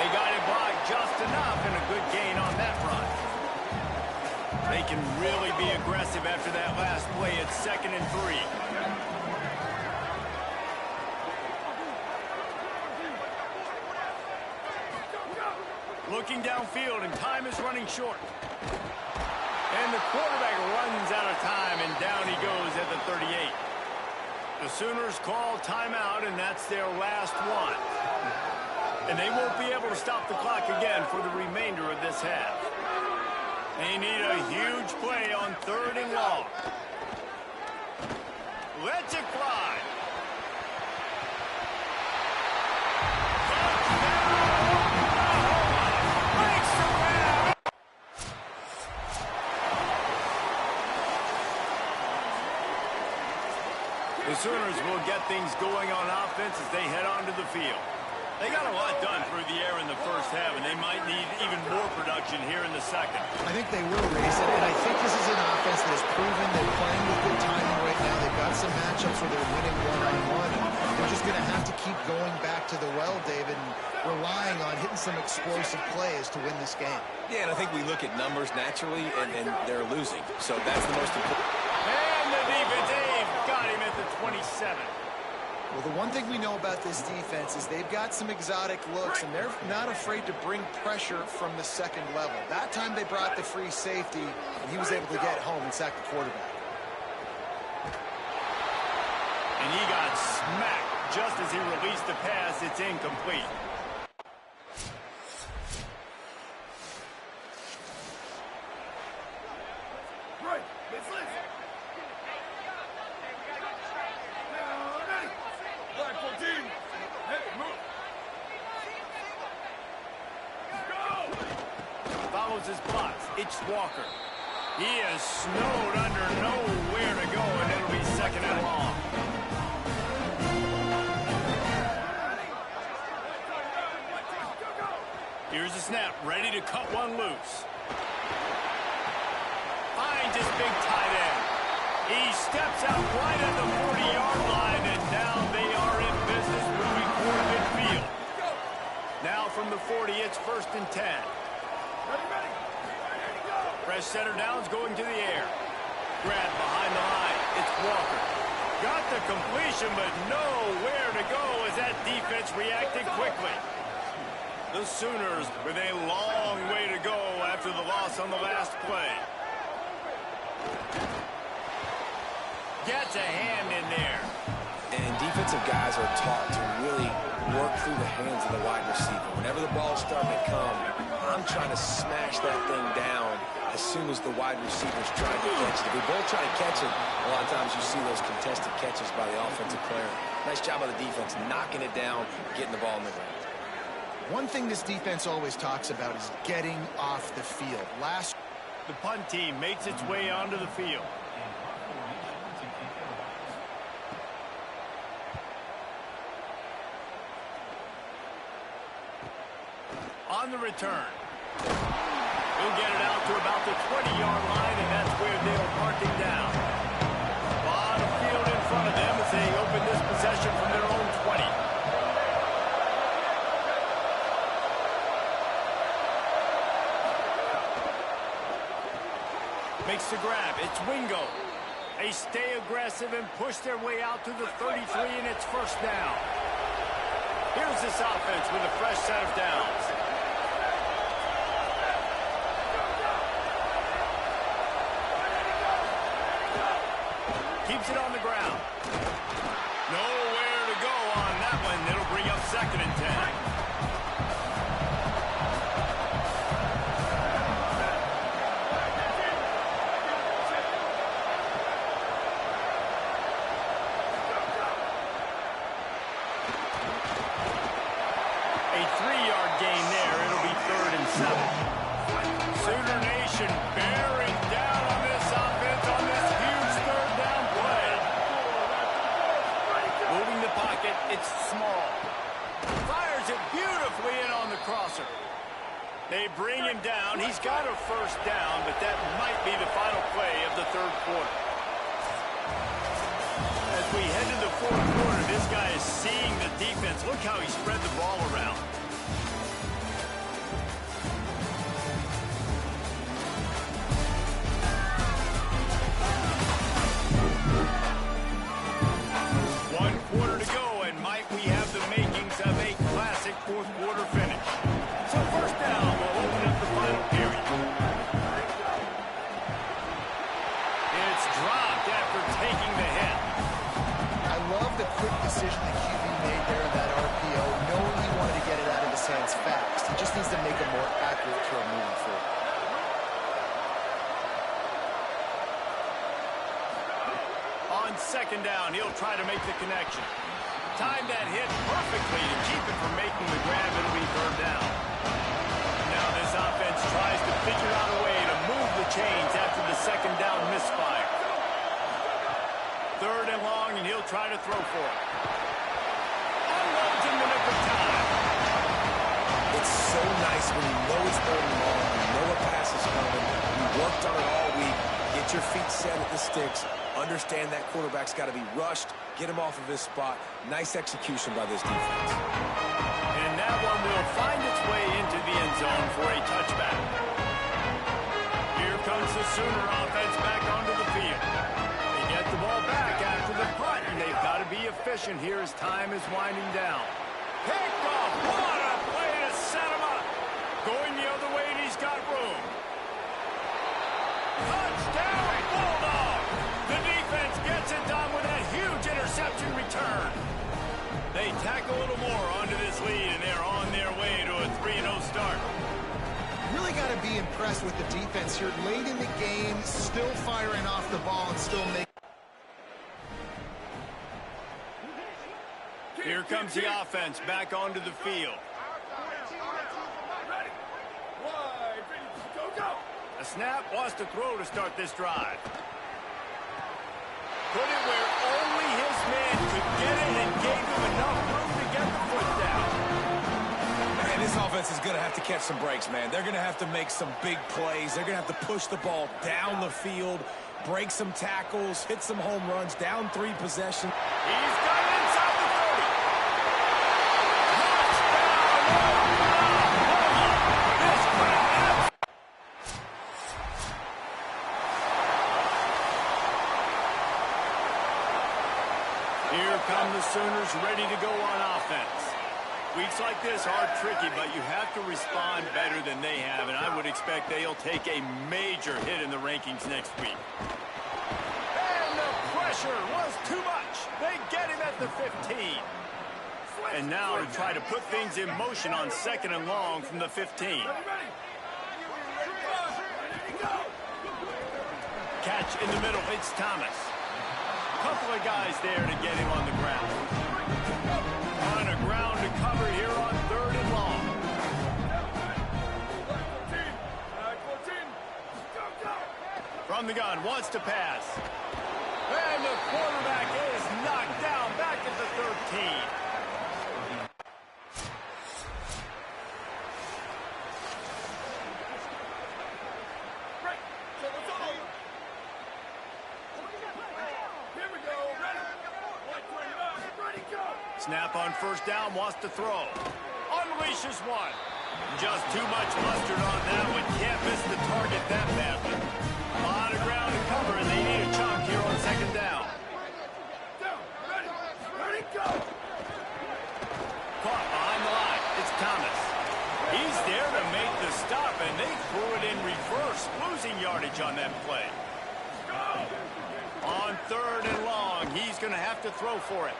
Speaker 1: They got it blocked just enough, and a good gain on that run. They can really be aggressive after that last play. It's 2nd and 3. Looking downfield, and time is running short. And the quarterback runs out of time, and down he goes at the 38. The Sooners call timeout, and that's their last one. And they won't be able to stop the clock again for the remainder of this half. They need a huge play on 3rd and long. Lets it fly. The Sooners will get things going on offense as they head onto the field. They got a lot done through the air in the first half, and they might need even more production here in the second.
Speaker 2: I think they will raise it, and I think this is an offense that has proven they're playing with good timing right now. They've got some matchups where they're winning one-on-one, and they're just going to have to keep going back to the well, David, and relying on hitting some explosive plays to win this game.
Speaker 3: Yeah, and I think we look at numbers naturally, and they're losing. So that's the most important.
Speaker 1: And the defense, they've got him at the 27.
Speaker 2: Well, the one thing we know about this defense is they've got some exotic looks, and they're not afraid to bring pressure from the second level. That time they brought the free safety, and he was able to get home and sack the quarterback.
Speaker 1: And he got smacked just as he released the pass. It's incomplete.
Speaker 4: Right, let's listen. Black 14. Hey, move. Go!
Speaker 1: Follows his blocks. It's Walker. He is snowed under, nowhere to go, and it'll be 2nd and long. Here's the snap, ready to cut one loose. Finds his big tight end. He steps out right at the 40-yard line, and now they are in business moving toward midfield. Now from the 40, it's 1st and 10. Fresh center downs going to the air. Grab behind the line. It's Walker. Got the completion, but nowhere to go as that defense reacted quickly. The Sooners with a long way to go after the loss on the last play. Gets a hand in there.
Speaker 3: And defensive guys are taught to really work through the hands of the wide receiver. Whenever the ball's starting to come, I'm trying to smash that thing down as soon as the wide receiver's trying to catch it. If we both try to catch it, a lot of times you see those contested catches by the offensive player. Nice job by the defense, knocking it down, getting the ball in the ground.
Speaker 2: One thing this defense always talks about is getting off the field.
Speaker 1: The punt team makes its way onto the field. On the return. He'll get it out to about the 20-yard line, and that's where they'll park him down. A lot of field in front of them as they open this possession from their own 20. Makes the grab. It's Wingo. They stay aggressive and push their way out to the 33, and it's 1st down. Here's this offense with a fresh set of downs. Keeps it on the ground. Nowhere to go on that one. It'll bring up 2nd and 10. A 3-yard gain there. It'll be 3rd and 7. Sooner Nation bearing down on this offense on this huge 3rd down play. Moving the pocket, it's small. Fires it beautifully in on the crosser. They bring him down. He's got a 1st down, but that might be the final play of the 3rd quarter. As we head to the 4th quarter, this guy is seeing the defense. Look how he spread the ball around. One quarter to go, and might we have the makings of a classic 4th quarter finish. So 1st down will open up the final period. It's dropped after taking the hit.
Speaker 2: I love the quick decision the QB made there in that RPO, knowing he wanted to get it out of his hands fast. He just needs to make a more accurate throw moving forward.
Speaker 1: On 2nd down, he'll try to make the connection. Time that hit perfectly to keep it from making the grab. It'll be 3rd down. Now this offense tries to figure out a way to move the chains after the 2nd down misfire. 3rd and long, and he'll try to throw for it. Unloads in the nick of time.
Speaker 3: It's so nice when you know it's 3rd and long, you know a pass is coming, you worked on it all week, get your feet set at the sticks, understand that quarterback's got to be rushed, get him off of his spot. Nice execution by this defense.
Speaker 1: And that one will find its way into the end zone for a touchback. Here comes the Sooner offense back onto the field. They get the ball back after the punt, and they've got to be efficient here as time is winding down. Picked off. What a play to set him up. Going the other way, and he's got room. Touchdown, Bulldog. The defense gets it done with a huge interception return. They tack a little more onto this lead, and they're on their way to a 3-0 start.
Speaker 2: Really got to be impressed with the defense here. Late in the game, still firing off the ball and still making...
Speaker 1: Here comes the offense back onto the field.
Speaker 4: Ready? Wide, ready, go, go!
Speaker 1: A snap, wants to throw to start this drive. Put it where only his man could get it and gave him enough room to get the foot down.
Speaker 3: Man, this offense is going to have to catch some breaks, man. They're going to have to make some big plays. They're going to have to push the ball down the field, break some tackles, hit some home runs, down 3 possessions.
Speaker 1: He's got it inside the 30. Here come the Sooners ready to go on offense. Weeks like this are tricky, but you have to respond better than they have, and I would expect they'll take a major hit in the rankings next week. And the pressure was too much. They get him at the 15. And now to try to put things in motion on 2nd and long from the 15. Catch in the middle, it's Thomas. Couple of guys there to get him on the ground. On a ground to cover here on 3rd and long. From the gun, wants to pass. And the quarterback is knocked down back at the 13. Snap on 1st down, wants to throw. Unleashes one. Just too much mustard on that one. Can't miss the target that badly. A lot of ground to cover, and they need a chunk here on 2nd down.
Speaker 4: Ready, go!
Speaker 1: Caught behind the line. It's Thomas. He's there to make the stop, and they threw it in reverse, losing yardage on that play. On 3rd and he's going to have to throw for it.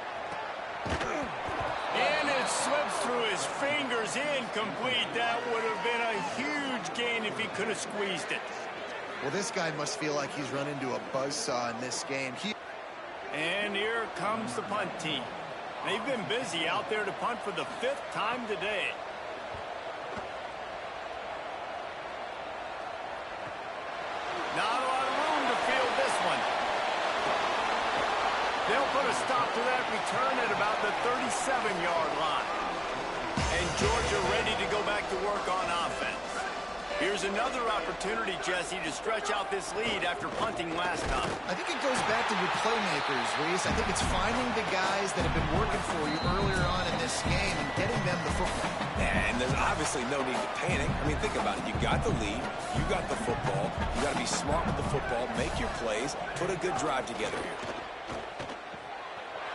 Speaker 1: And it slips through his fingers, incomplete. That would have been a huge gain if he could have squeezed it.
Speaker 2: Well, this guy must feel like he's run into a buzzsaw in this game.
Speaker 1: And here comes the punt team. They've been busy out there to punt for the 5th time today. Not a lot of room to field this one. They'll put a stop to that return at about the 37-yard line. And Georgia ready to go back to work on offense. Here's another opportunity, Jesse, to stretch out this lead after punting last time.
Speaker 2: I think it goes back to your playmakers, Reese. I think it's finding the guys that have been working for you earlier on in this game and getting them the football.
Speaker 3: And there's obviously no need to panic. I mean, think about it. You got the lead. You got the football. You got to be smart with the football. Make your plays. Put a good drive together here.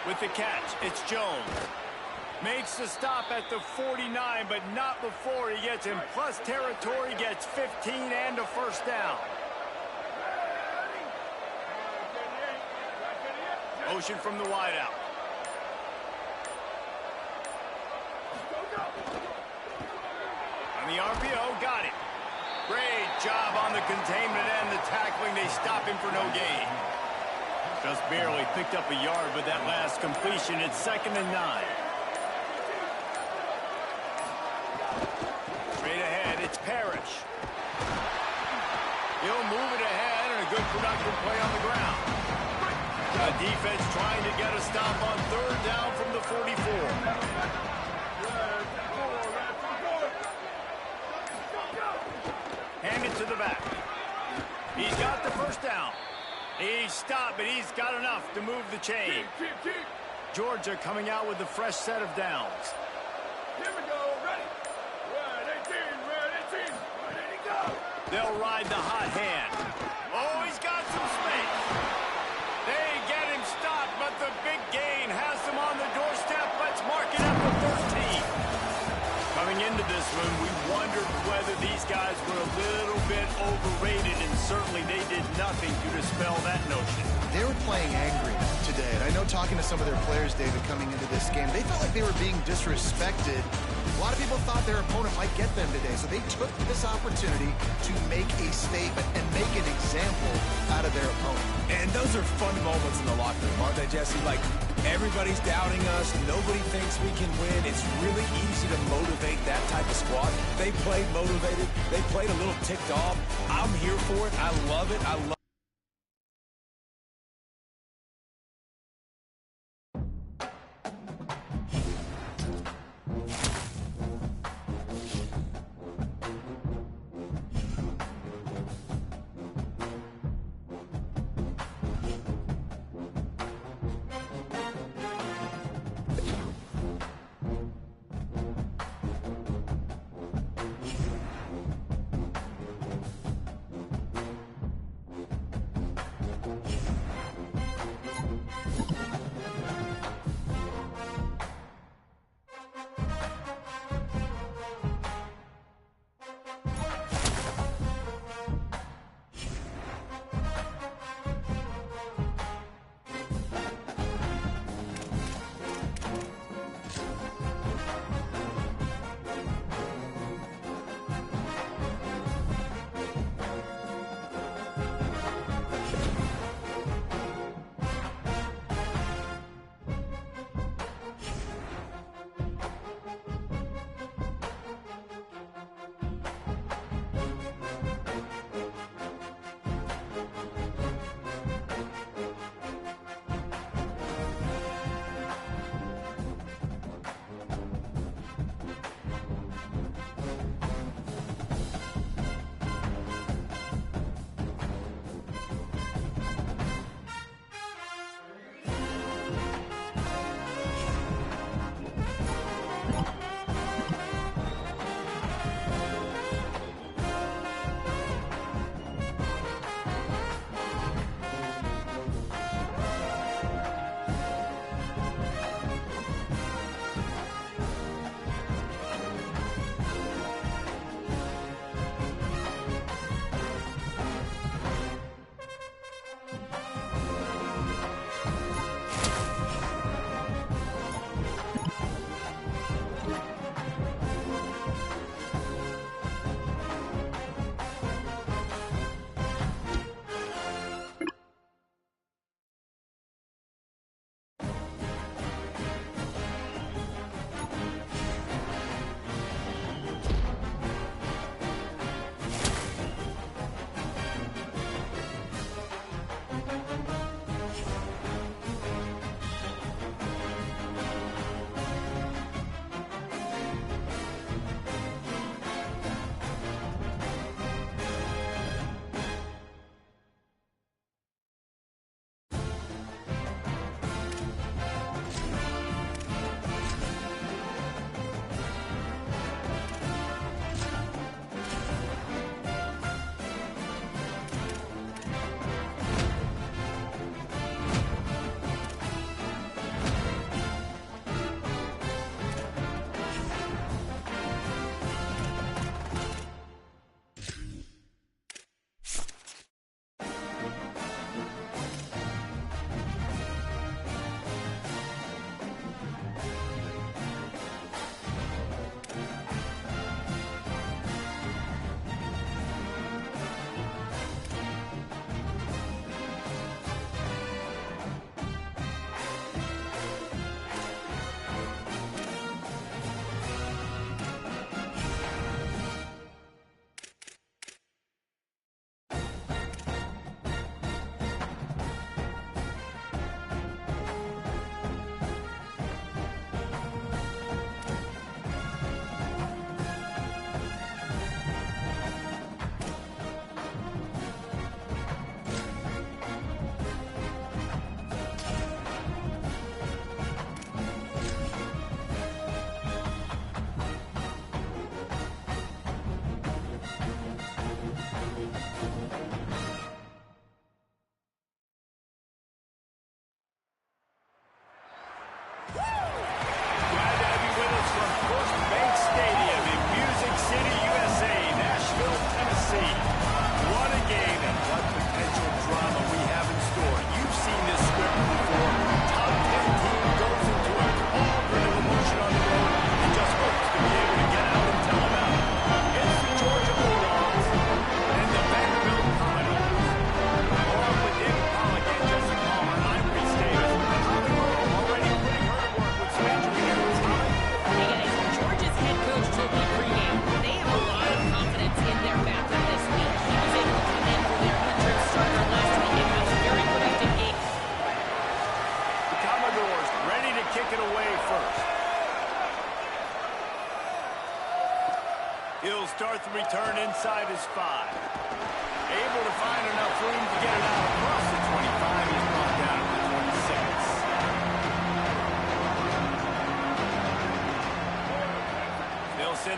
Speaker 1: With the catch, it's Jones. Makes the stop at the 49, but not before he gets in plus territory, gets 15 and a first down. Motion from the wideout. On the RPO, got it. Great job on the containment and the tackling. They stop him for no gain. Just barely picked up a yard with that last completion. It's 2nd and 9. Straight ahead, it's Parrish. He'll move it ahead, and a good productive play on the ground. The defense trying to get a stop on 3rd down from the 44. Hand it to the back. He's got the first down. He's stopped, but he's got enough to move the chain. Georgia coming out with a fresh set of downs.
Speaker 4: Here we go, ready. Red 18, ready to go.
Speaker 1: They'll ride the hot hand. Oh, he's got some space. They get him stopped, but the big gain has them on the doorstep. Let's mark it up to 13. Coming into this one, we wondered whether these guys were a little bit overrated, and certainly they did nothing to dispel that notion.
Speaker 2: They were playing angry today, and I know talking to some of their players, David, coming into this game, they felt like they were being disrespected. A lot of people thought their opponent might get them today, so they took this opportunity to make a statement and make an example out of their opponent.
Speaker 3: And those are fun moments in the locker room, aren't they, Jesse? Like, everybody's doubting us. Nobody thinks we can win. It's really easy to motivate that type of squad. They played motivated. They played a little ticked off. I'm here for it. I love it. I love it.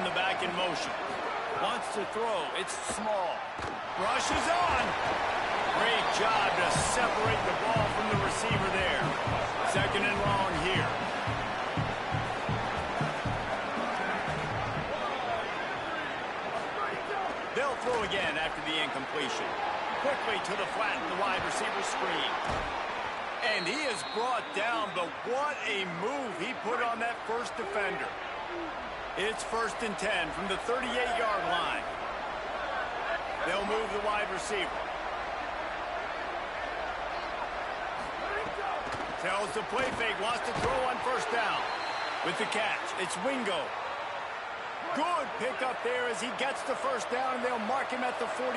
Speaker 1: in the back in motion. Wants to throw. It's small. Rushes on. Great job to separate the ball from the receiver there. Second and long here. They'll throw again after the incompletion. Quickly to the flat in the wide receiver screen. And he is brought down, but what a move he put on that first defender. It's 1st and 10 from the 38-yard line. They'll move the wide receiver. Tells the play fake, wants to throw on 1st down. With the catch, it's Wingo. Good pickup there as he gets the 1st down, and they'll mark him at the 48.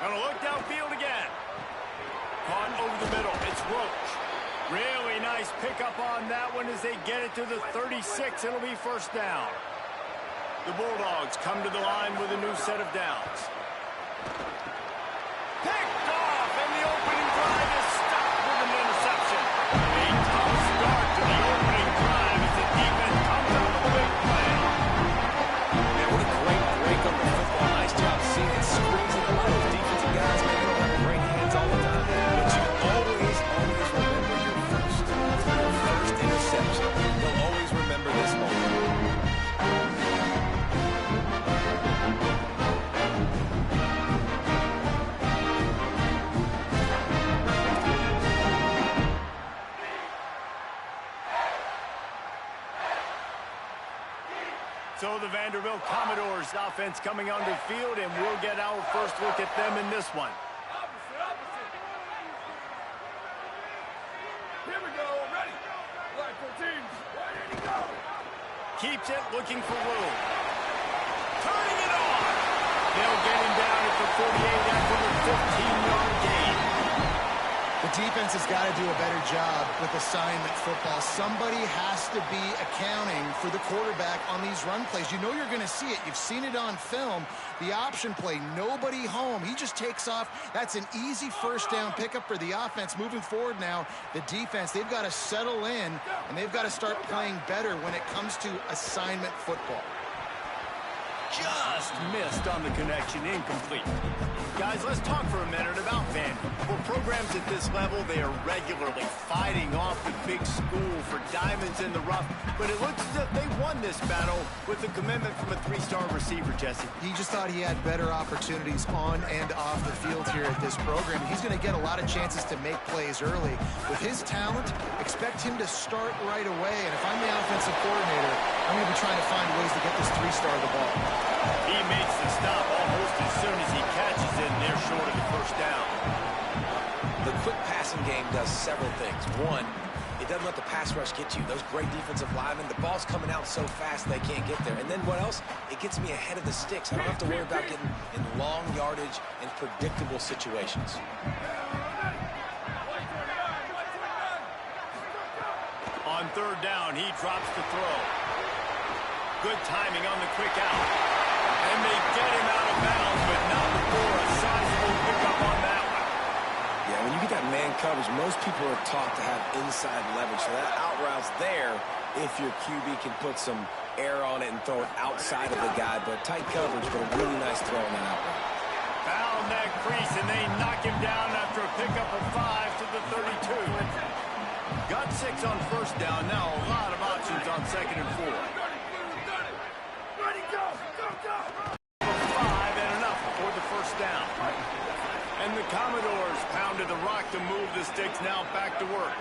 Speaker 1: Gonna look downfield again. Caught over the middle. It's Roach. Really nice pickup on that one as they get it to the 36. It'll be 1st down. The Bulldogs come to the line with a new set of downs. Picked off, and the opening drive is stopped with an interception. A tough start to the opening drive as the defense comes up with a big play.
Speaker 3: Man, what a great break on the football. Nice job seeing it squeezing a lot of those defensive guys. Man, they don't have great hands all the time, but you always remember your first interception. You'll always remember this moment.
Speaker 1: So the Vanderbilt Commodores offense coming onto the field, and we'll get our first look at them in this one.
Speaker 4: Opposite. Here we go. Ready. Line 14. Ready to go.
Speaker 1: Keeps it, looking for room. Turning it on. They'll get him down at the 48 after the 15-yard gain.
Speaker 2: The defense has got to do a better job with assignment football. Somebody has to be accounting for the quarterback on these run plays. You know you're going to see it. You've seen it on film. The option play, nobody home. He just takes off. That's an easy 1st down pickup for the offense. Moving forward now, the defense, they've got to settle in, and they've got to start playing better when it comes to assignment football.
Speaker 1: Just missed on the connection, incomplete. Guys, let's talk for a minute about Vanderbilt. For programs at this level, they are regularly fighting off the big school for diamonds in the rough, but it looks as if they won this battle with the commitment from a 3-star receiver, Jesse.
Speaker 2: He just thought he had better opportunities on and off the field here at this program. He's going to get a lot of chances to make plays early. With his talent, expect him to start right away, and if I'm the offensive coordinator, I'm going to be trying to find ways to get this 3-star the ball.
Speaker 1: He makes the stop almost as soon as he catches it, and they're short of the 1st down.
Speaker 3: The quick passing game does several things. One, it doesn't let the pass rush get to you. Those great defensive linemen, the ball's coming out so fast they can't get there. And then what else? It gets me ahead of the sticks. I don't have to worry about getting in long yardage and predictable situations.
Speaker 1: On 3rd down, he drops the throw. Good timing on the quick out. And they get him out of bounds, but not before a sizable pickup on that one.
Speaker 3: Yeah, when you get that man coverage, most people are taught to have inside leverage. So that out route's there if your QB can put some air on it and throw it outside of the guy. But tight coverage, but a really nice throw on that out route.
Speaker 1: Found that crease, and they knock him down after a pickup of 5 to the 32. Got 6 on 1st down. Now a lot of options on 2nd and 4.
Speaker 4: Ready, go.
Speaker 1: 5 and enough for the 1st down. And the Commodores pounded the rock to move the sticks. Now back to work.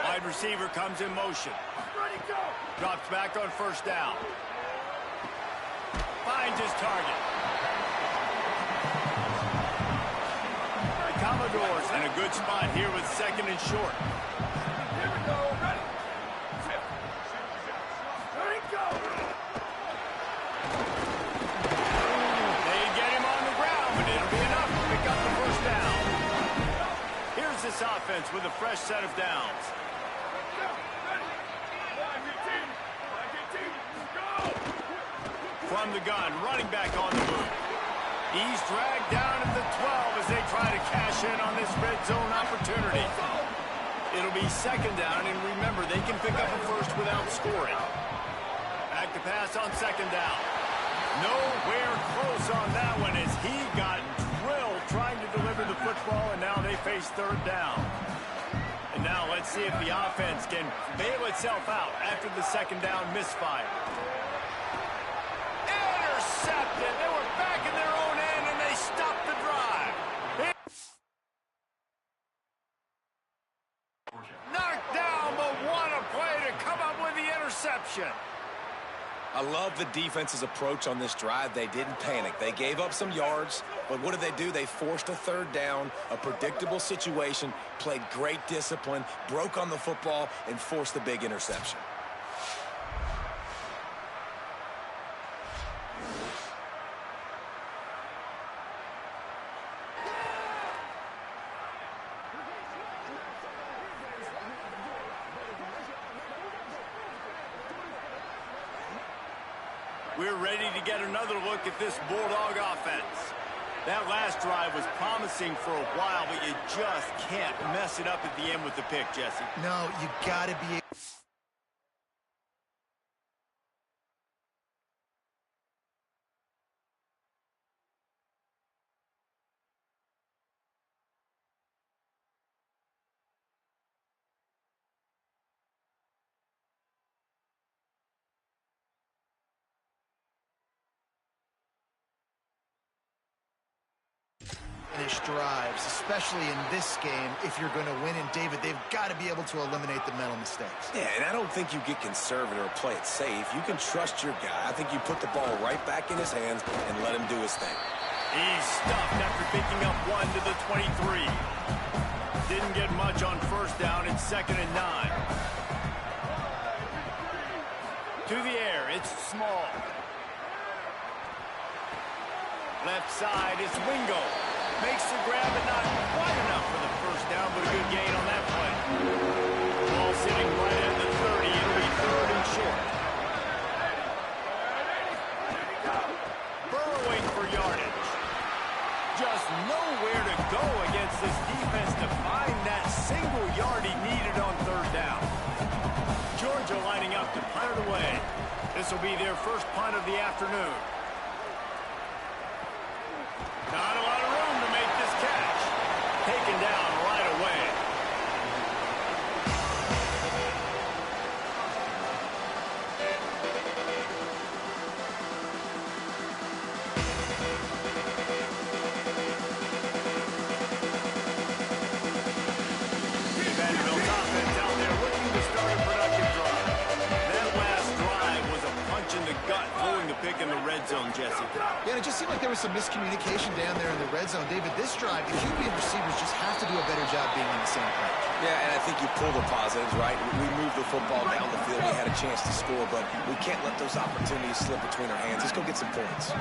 Speaker 1: Wide receiver comes in motion.
Speaker 4: Ready, go.
Speaker 1: Drops back on 1st down. Finds his target. The Commodores in a good spot here with 2nd and short.
Speaker 4: Here we go. Ready. Ready, go.
Speaker 1: They get him on the ground, but it'll be enough to pick up the 1st down. Here's this offense with a fresh set of downs. From the gun, running back on the move. He's dragged down at the 12 as they try to cash in on this red zone opportunity. It'll be second down, and remember, they can pick up a first without scoring. Back to pass on second down. Nowhere close on that one as he got drilled trying to deliver the football, and now they face third down. And now let's see if the offense can bail itself out after the second down misfire. Intercepted. They were back in their own end, and they stopped the drive. Knocked down, but what a play to come up with the interception.
Speaker 3: I love the defense's approach on this drive. They didn't panic. They gave up some yards, but what did they do? They forced a third down, a predictable situation, played great discipline, broke on the football, and forced the big interception.
Speaker 1: We're ready to get another look at this Bulldog offense. That last drive was promising for a while, but you just can't mess it up at the end with the pick, Jesse.
Speaker 2: No, you got to be... finish drives, especially in this game. If you're going to win, and David, they've got to be able to eliminate the mental mistakes.
Speaker 3: Yeah, and I don't think you get conservative or play it safe. You can trust your guy. I think you put the ball right back in his hands and let him do his thing.
Speaker 1: He's stuffed after picking up one to the 23. Didn't get much on first down. It's 2nd and 9. To the air, it's Small. Left side, it's Wingo. Makes the grab, but not quite enough for the first down, but a good gain on that play. Ball sitting right at the 30. It'll be 3rd and short. Burrowing for yardage. Just nowhere to go against this defense to find that single yard he needed on 3rd down. Georgia lining up to punt it away. This will be their first punt of the afternoon. Not a lot of room to make this catch. Taken down right away. Vanderbilt's offense out there looking to start a productive drive. That last drive was a punch in the gut, throwing the pick in the red zone, Jesse.
Speaker 2: Yeah, and it just seemed like there was some miscommunication down there in the red zone. David, this drive, the QB and receivers just have to do a better job being on the same page.
Speaker 3: Yeah, and I think you pull the positives, right? We moved the football down the field. We had a chance to score, but we can't let those opportunities slip between our hands. Let's go get some points.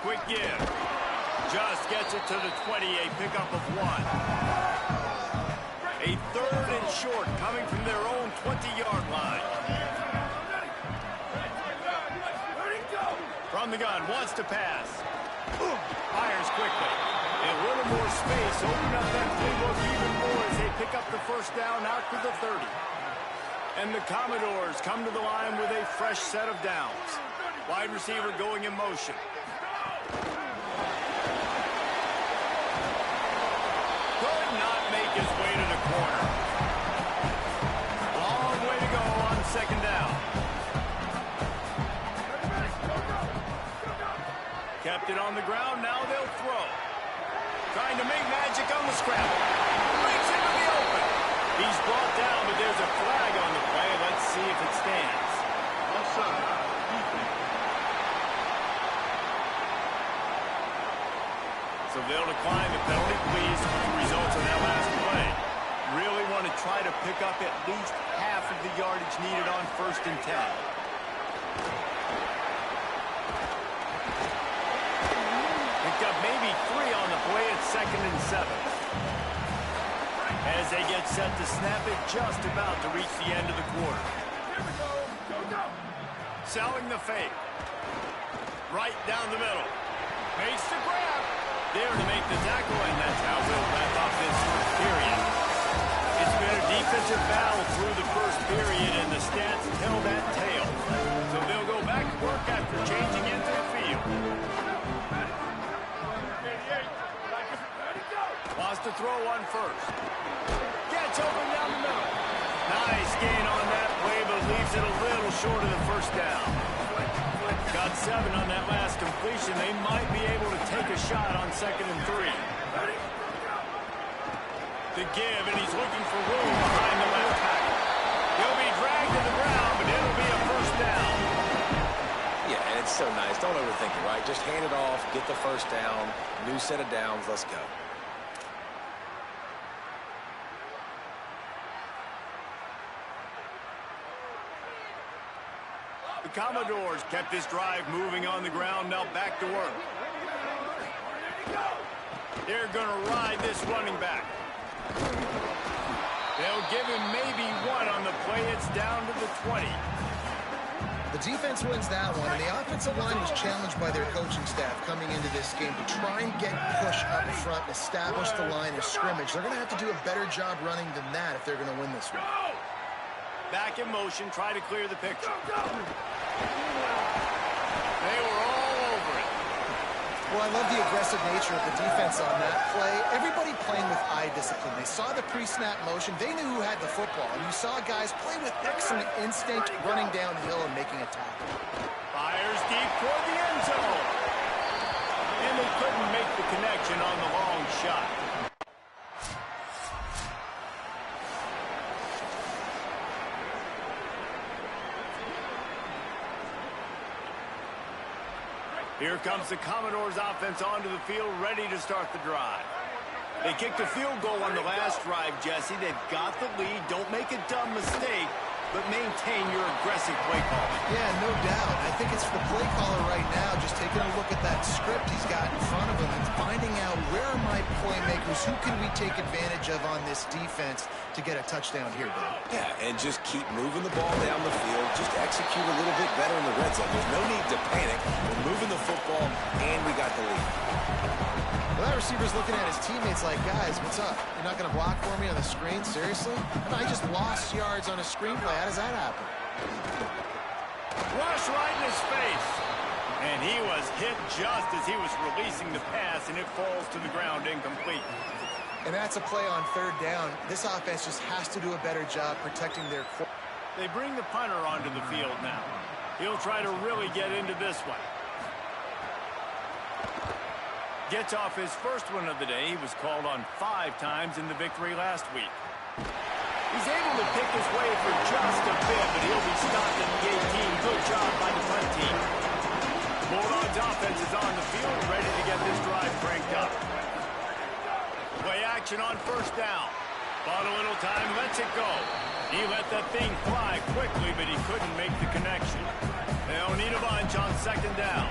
Speaker 1: Quick give. Just gets it to the 20, a pickup of 1. A 3rd and short coming from their own 20-yard line. From the gun, wants to pass. Fires quickly. A little more space, open up that playbook even more as they pick up the first down out to the 30. And the Commodores come to the line with a fresh set of downs. Wide receiver going in motion. Could not make his way to the corner. Long way to go on 2nd down. Kept it on the ground, now they'll throw. Trying to make magic on the scramble. Breaks into the open. He's brought down, but there's a flag on the play. Let's see if it stands. So they'll decline the penalty, please, with the results of that last play. Really want to try to pick up at least half of the yardage needed on 1st and 10. Picked up maybe 3 on the play at 2nd and 7. as they get set to snap it just about to reach the end of the quarter.
Speaker 4: Here we go. Go, go.
Speaker 1: Selling the fake. Right down the middle. Makes the grab. There to make the tackle, and that's how we'll wrap up this first period. It's been a defensive battle through the first period, and the stats tell that tale. So they'll go back to work after changing into the field.
Speaker 4: 88. Ready, go.
Speaker 1: Wants to throw on first. Gets open down the middle. Nice gain on that play, but leaves it a little short of the first down. Got 7 on that last completion. They might be able to take a shot on 2nd and 3. The give, and he's looking for room behind the left tackle. He'll be dragged to the ground, but it'll be a first down.
Speaker 6: Yeah, and it's so nice. Don't overthink it, right? Just hand it off, get the first down, new set of downs, let's go.
Speaker 1: The Commodores kept this drive moving on the ground, now back to work. They're going to ride this running back. They'll give him maybe 1 on the play. It's down to the 20.
Speaker 2: The defense wins that one, and the offensive line was challenged by their coaching staff coming into this game to try and get push up front and establish the line of scrimmage. They're going to have to do a better job running than that if they're going to win this one.
Speaker 1: Back in motion, try to clear the picture. They were all over it.
Speaker 2: Well, I love the aggressive nature of the defense on that play. Everybody playing with eye discipline. They saw the pre-snap motion. They knew who had the football. And you saw guys play with excellent instinct, running downhill and making a tackle.
Speaker 1: Fires deep toward the end zone. And they couldn't make the connection on the long shot. Here comes the Commodores offense onto the field, ready to start the drive. They kicked a field goal on the last drive, Jesse. They've got the lead. Don't make a dumb mistake, but maintain your aggressive play calling.
Speaker 2: Yeah, no doubt. I think it's the play caller right now just taking a look at that script he's got in front of him and finding out where are my playmakers, who can we take advantage of on this defense to get a touchdown here, Bill.
Speaker 6: Yeah, and just keep moving the ball down the field. Just execute a little bit better in the red zone. There's no need to panic. We're moving the football, and we got the lead.
Speaker 2: Well, that receiver's looking at his teammates like, guys, what's up? You're not going to block for me on the screen? Seriously? I just lost yards on a screenplay. How does that happen?
Speaker 1: Rush right in his face. And he was hit just as he was releasing the pass, and it falls to the ground incomplete.
Speaker 2: And that's a play on 3rd down. This offense just has to do a better job protecting their core.
Speaker 1: They bring the punter onto the field now. He'll try to really get into this one. Gets off his first one of the day. He was called on 5 times in the victory last week. He's able to pick his way for just a bit, but he'll be stopped at the 18. Good job by the punt team. The Bulldogs offense is on the field, ready to get this drive cranked up. Play action on 1st down. Bought a little time, lets it go. He let that thing fly quickly, but he couldn't make the connection. They'll need a bunch on 2nd down.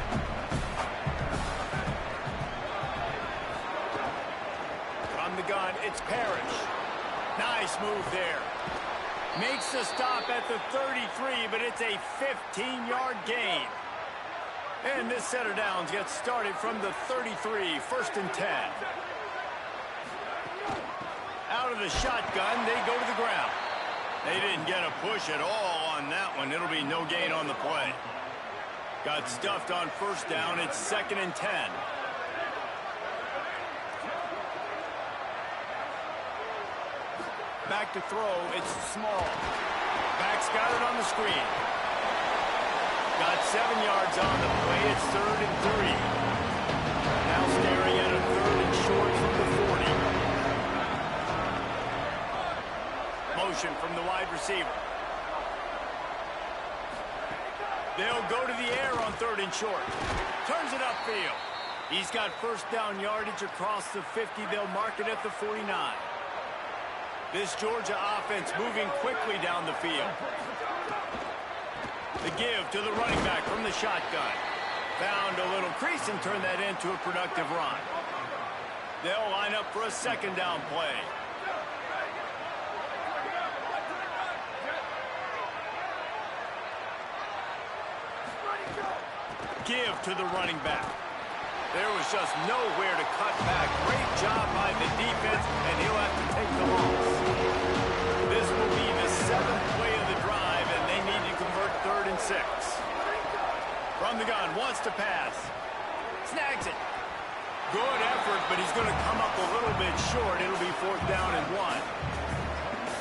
Speaker 1: From the gun, it's Parrish. Nice move there. Makes the stop at the 33, but it's a 15-yard gain. And this set of downs gets started from the 33, 1st and 10. Out of the shotgun, they go to the ground. They didn't get a push at all on that one. It'll be no gain on the play. Got stuffed on 1st down. It's 2nd and 10. Back to throw. It's Small. Back's got it on the screen. Got 7 yards on the play. It's 3rd and 3. Now staring at a 3rd and short from the 40. Motion from the wide receiver. They'll go to the air on 3rd and short. Turns it upfield. He's got 1st down yardage across the 50. They'll mark it at the 49. This Georgia offense moving quickly down the field. The give to the running back from the shotgun. Found a little crease and turned that into a productive run. They'll line up for a 2nd down play. give to the running back. There was just nowhere to cut back. Great job by the defense, and he'll have to take the loss. This will be the 7th play of the drive, and they need to convert 3rd and 6. From the gun, wants to pass. Snags it. Good effort, but he's going to come up a little bit short. It'll be 4th down and 1.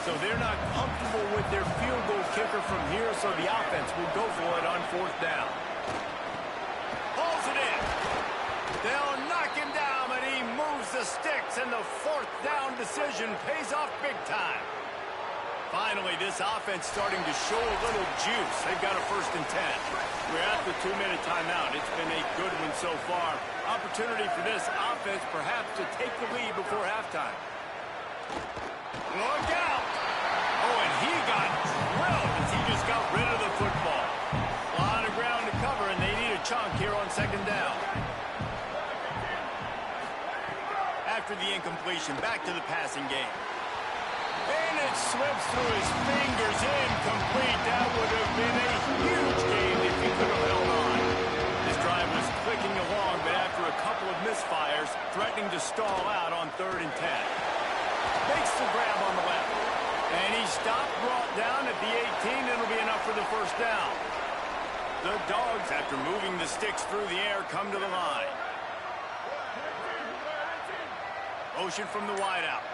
Speaker 1: So they're not comfortable with their field goal kicker from here, so the offense will go for it on 4th down. Pulls it in. They'll knock him down, and he moves the sticks, and the 4th down decision pays off big time. Finally, this offense starting to show a little juice. They've got a 1st and 10. We're at the 2-minute timeout. It's been a good one so far. Opportunity for this offense perhaps to take the lead before halftime. Look out! Oh, and he got drilled as he just got rid of the football. A lot of ground to cover, and they need a chunk here on 2nd down. After the incompletion, back to the passing game. And it slips through his fingers, incomplete. That would have been a huge game if he could have held on. This drive was clicking along, but after a couple of misfires, threatening to stall out on 3rd and 10. Makes the grab on the left. And he stopped, brought down at the 18. It'll be enough for the 1st down. The Dogs, after moving the sticks through the air, come to the line. Motion from the wideout.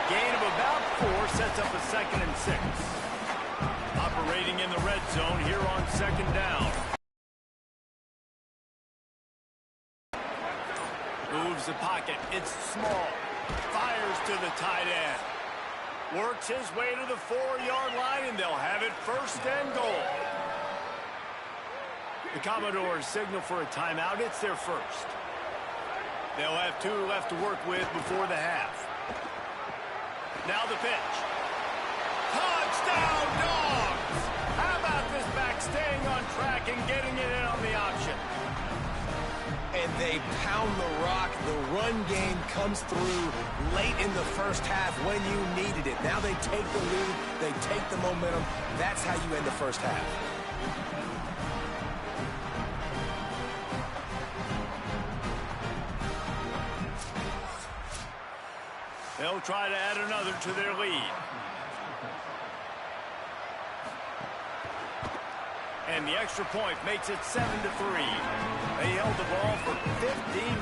Speaker 1: Gain of about 4 sets up a 2nd and 6. Operating in the red zone here on 2nd down. Moves the pocket. It's small. Fires to the tight end. Works his way to the 4-yard line, and they'll have it 1st and goal. The Commodores signal for a timeout. It's their 1st. They'll have 2 left to work with before the half. Now the pitch. Touchdown, Dogs! How about this back staying on track and getting it in on the option?
Speaker 3: And they pound the rock. The run game comes through late in the 1st half when you needed it. Now they take the lead. They take the momentum. That's how you end the 1st half.
Speaker 1: They'll try to add another to their lead. And the extra point makes it 7-3. They held the ball for 15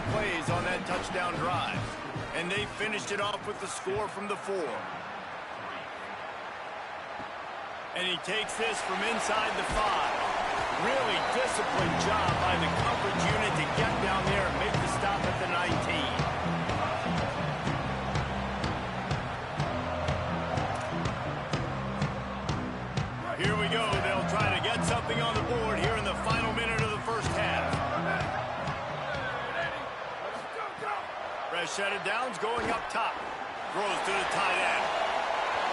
Speaker 1: plays on that touchdown drive. And they finished it off with the score from the 4. And he takes this from inside the 5. Really disciplined job by the coverage unit to get down there and make the stop at the 19. Here we go. They'll try to get something on the board here in the final minute of the 1st half. Fresh set of downs going up top. Throws to the tight end.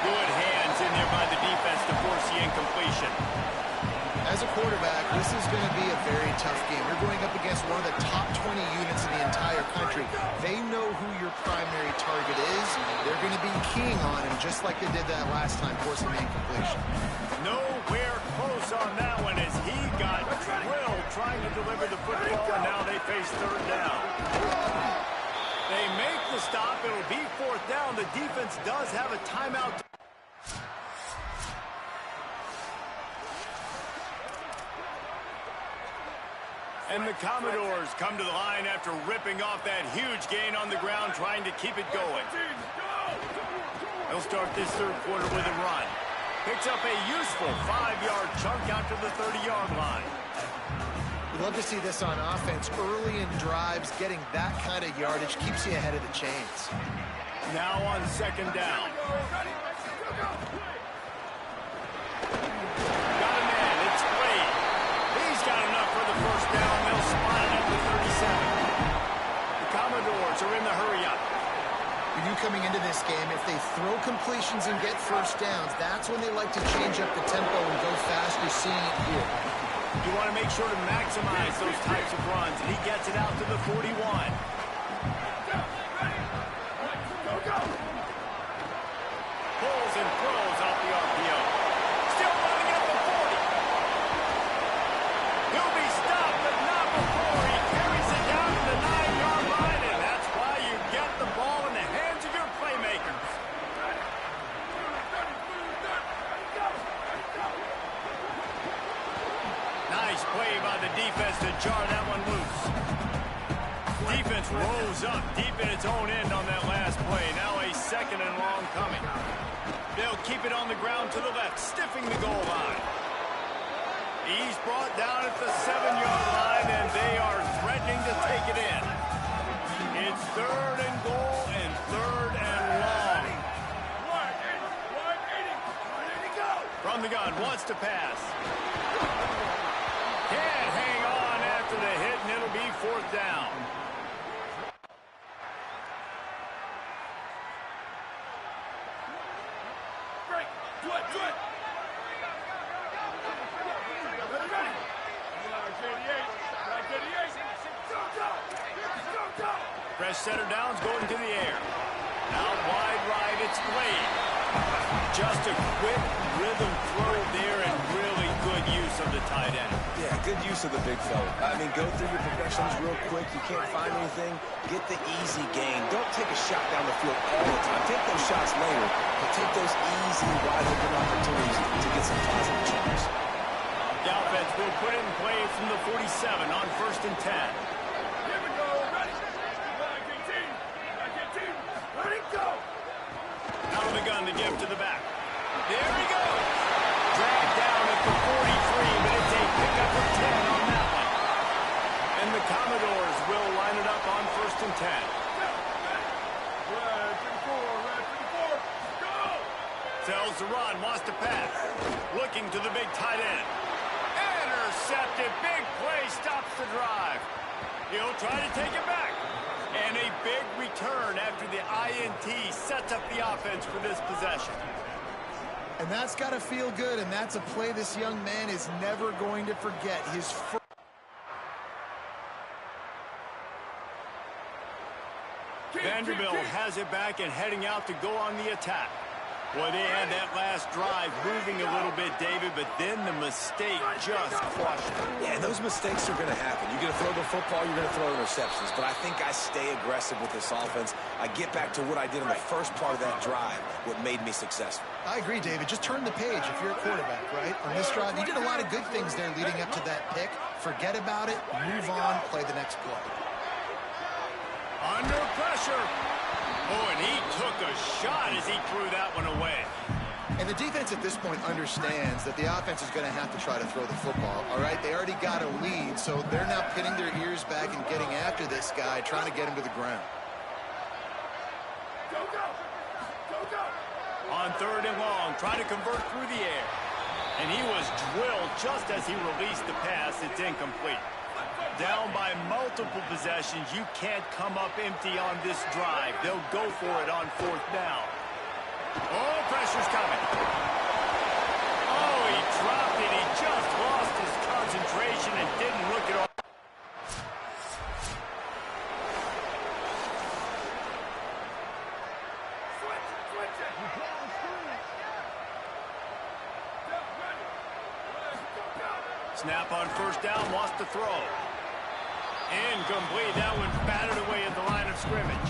Speaker 1: Good hands in there by the defense to force the incompletion.
Speaker 2: As a quarterback, this is going to be a very tough game. You're going up against one of the top 20 units in the entire country. They know who your primary target is. They're going to be keying on him just like they did that last time, forcing the incompletion.
Speaker 1: Nowhere close on that one as he got drilled trying to deliver the football, and now they face 3rd down. They make the stop. It'll be 4th down. The defense does have a timeout. And the Commodores come to the line after ripping off that huge gain on the ground, trying to keep it going. They'll start this 3rd quarter with a run. Picks up a useful 5-yard chunk out to the 30-yard line.
Speaker 2: We'd love to see this on offense. Early in drives, getting that kind of yardage keeps you ahead of the chains.
Speaker 1: Now on 2nd down. Got a man. It's Wade. He's got enough for the 1st down. They'll spot it at the 37. The Commodores are in the hurry-up.
Speaker 2: You knew coming into this game, if they throw completions and get 1st downs, that's when they like to change up the tempo and go fast. You're seeing it here.
Speaker 1: You want to make sure to maximize those types of runs, and he gets it out to the 41. Pulls and throws up defense rose up deep in its own end on that last play. Now a 2nd and long coming. They'll keep it on the ground to the left, stiffing the goal line. He's brought down at the 7-yard line, and they are threatening to take it in. It's 3rd and goal and 3rd and long. From the gun, wants to pass. Can't hang on after the hit, and it'll be 4th down. Fresh center downs going to the air. Out wide right, it's Blade. Just a quick rhythm throw there and really good use of the tight end.
Speaker 3: Yeah, good use of the big fella. I mean, go through your progressions real quick. You can't find anything. Get the easy gain. Don't take a shot down the field all the time. Take those shots later, but take those easy, wide-open opportunities to get some positive charges.
Speaker 1: The offense will put it in play from the 47 on 1st and 10.
Speaker 4: Here we go. Ready? Ready, go!
Speaker 1: Out of the gun, the give to the back. There he goes. Dragged down at the 43, but it's a pickup of 10 on that one. And the Commodores will line it up on 1st and 10.
Speaker 4: Red 54, go!
Speaker 1: Tells the run, wants to pass. Looking to the big tight end. Intercepted, big play, stops the drive. He'll try to take it back. And a big return after the INT sets up the offense for this possession.
Speaker 2: And that's got to feel good, and that's a play this young man is never going to forget. His first...
Speaker 1: Vanderbilt has it back and heading out to go on the attack. Well, they had that last drive moving a little bit, David, but then the mistake just crushed them.
Speaker 3: Yeah, and those mistakes are going to happen. You're going to throw the football, you're going to throw interceptions. But I think I stay aggressive with this offense. I get back to what I did in the first part of that drive, what made me successful.
Speaker 2: I agree, David. Just turn the page if you're a quarterback, right? On this drive, you did a lot of good things there leading up to that pick. Forget about it, move on, play the next play.
Speaker 1: Under pressure. Oh, and he took a shot as he threw that one away.
Speaker 2: And the defense at this point understands that the offense is going to have to try to throw the football, all right? They already got a lead, so they're now pinning their ears back and getting after this guy, trying to get him to the ground.
Speaker 4: Go, go! Go, go!
Speaker 1: On 3rd and long, trying to convert through the air. And he was drilled just as he released the pass. It's incomplete. Down by multiple possessions, you can't come up empty on this drive. They'll go for it on 4th down. Oh, pressure's coming. Oh, he dropped it. He just lost his concentration and didn't look at all.
Speaker 4: Switch it!
Speaker 1: Snap on 1st down, wants to throw. Incomplete. That one batted away at the line of scrimmage.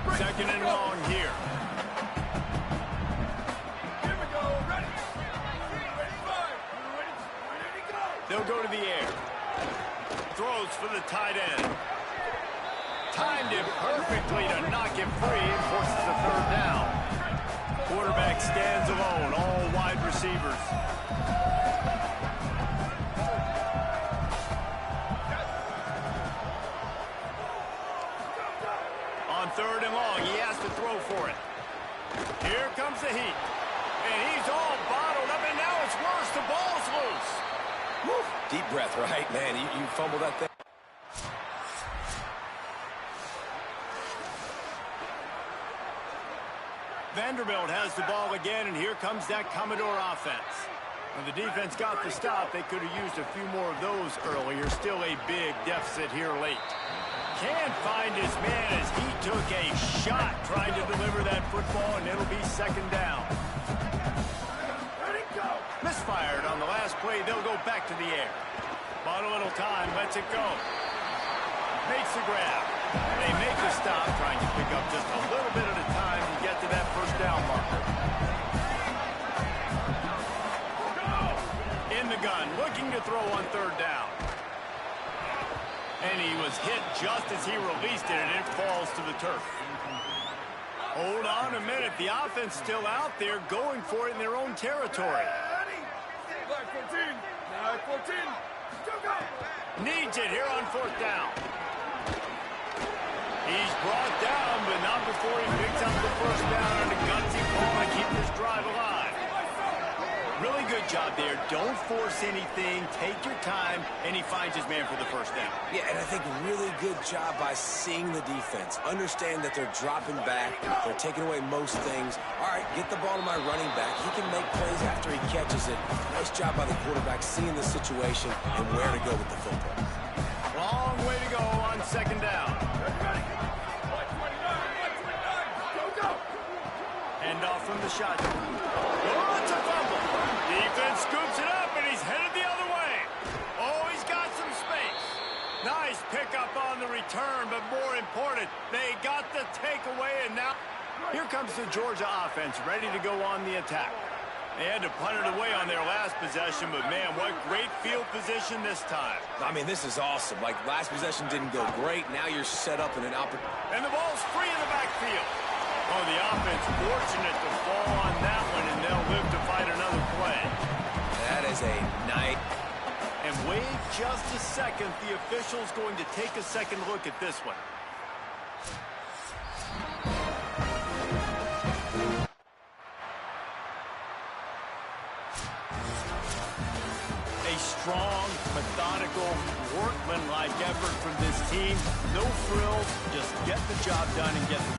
Speaker 1: 2nd and long here.
Speaker 4: Here we go. Ready? Ready, 5. Ready, go!
Speaker 1: They'll go to the air. Throws for the tight end. Timed it perfectly to knock him free and forces the 3rd down. Quarterback stands alone, all wide receivers. On 3rd and long, he has to throw for it. Here comes the heat. And he's all bottled up, and now it's worse. The ball's loose.
Speaker 3: Woo. Deep breath, right? Man, you fumbled that thing.
Speaker 1: Vanderbilt has the ball again, and here comes that Commodore offense. When the defense got the stop, they could have used a few more of those earlier. Still a big deficit here late. Can't find his man as he took a shot trying to deliver that football, and it'll be 2nd down.
Speaker 4: Ready, go!
Speaker 1: Misfired on the last play. They'll go back to the air. Bought a little time, lets it go. Makes the grab. They make the stop, trying to pick up just a little bit at a time to get to that 1st down marker. In the gun, looking to throw on 3rd down. And he was hit just as he released it, and it falls to the turf. Hold on a minute. The offense still out there going for it in their own territory.
Speaker 4: Flag 14. Flag 14. Go.
Speaker 1: Needs it here on 4th down. He's brought down, but not before he picks up the first down on a gutsy call to keep this drive alive. Really good job there. Don't force anything. Take your time, and he finds his man for the first down.
Speaker 6: Yeah, and I think really good job by seeing the defense. Understand that they're dropping back. They're taking away most things. All right, get the ball to my running back. He can make plays after he catches it. Nice job by the quarterback seeing the situation and where to go with the football.
Speaker 1: Long way to go on 2nd down.
Speaker 4: Ready. Flag 29. Go.
Speaker 1: Hand off from the shotgun. Oh, it's a fumble. Defense scoops it up, and he's headed the other way. Oh, he's got some space. Nice pickup on the return, but more important, they got the takeaway, and now here comes the Georgia offense ready to go on the attack. They had to punt it away on their last possession, but, man, what great field position this time.
Speaker 6: I mean, this is awesome. Like, last possession didn't go great. Now you're set up in an opportunity.
Speaker 1: And the ball's free in the backfield. Oh, the offense fortunate to fall on that one, and they'll live to fight another play.
Speaker 6: That is a nice.
Speaker 1: And wait just a second. The official's going to take a second look at this one. A strong, methodical, workmanlike effort from this team. No frills, just get the job done and get the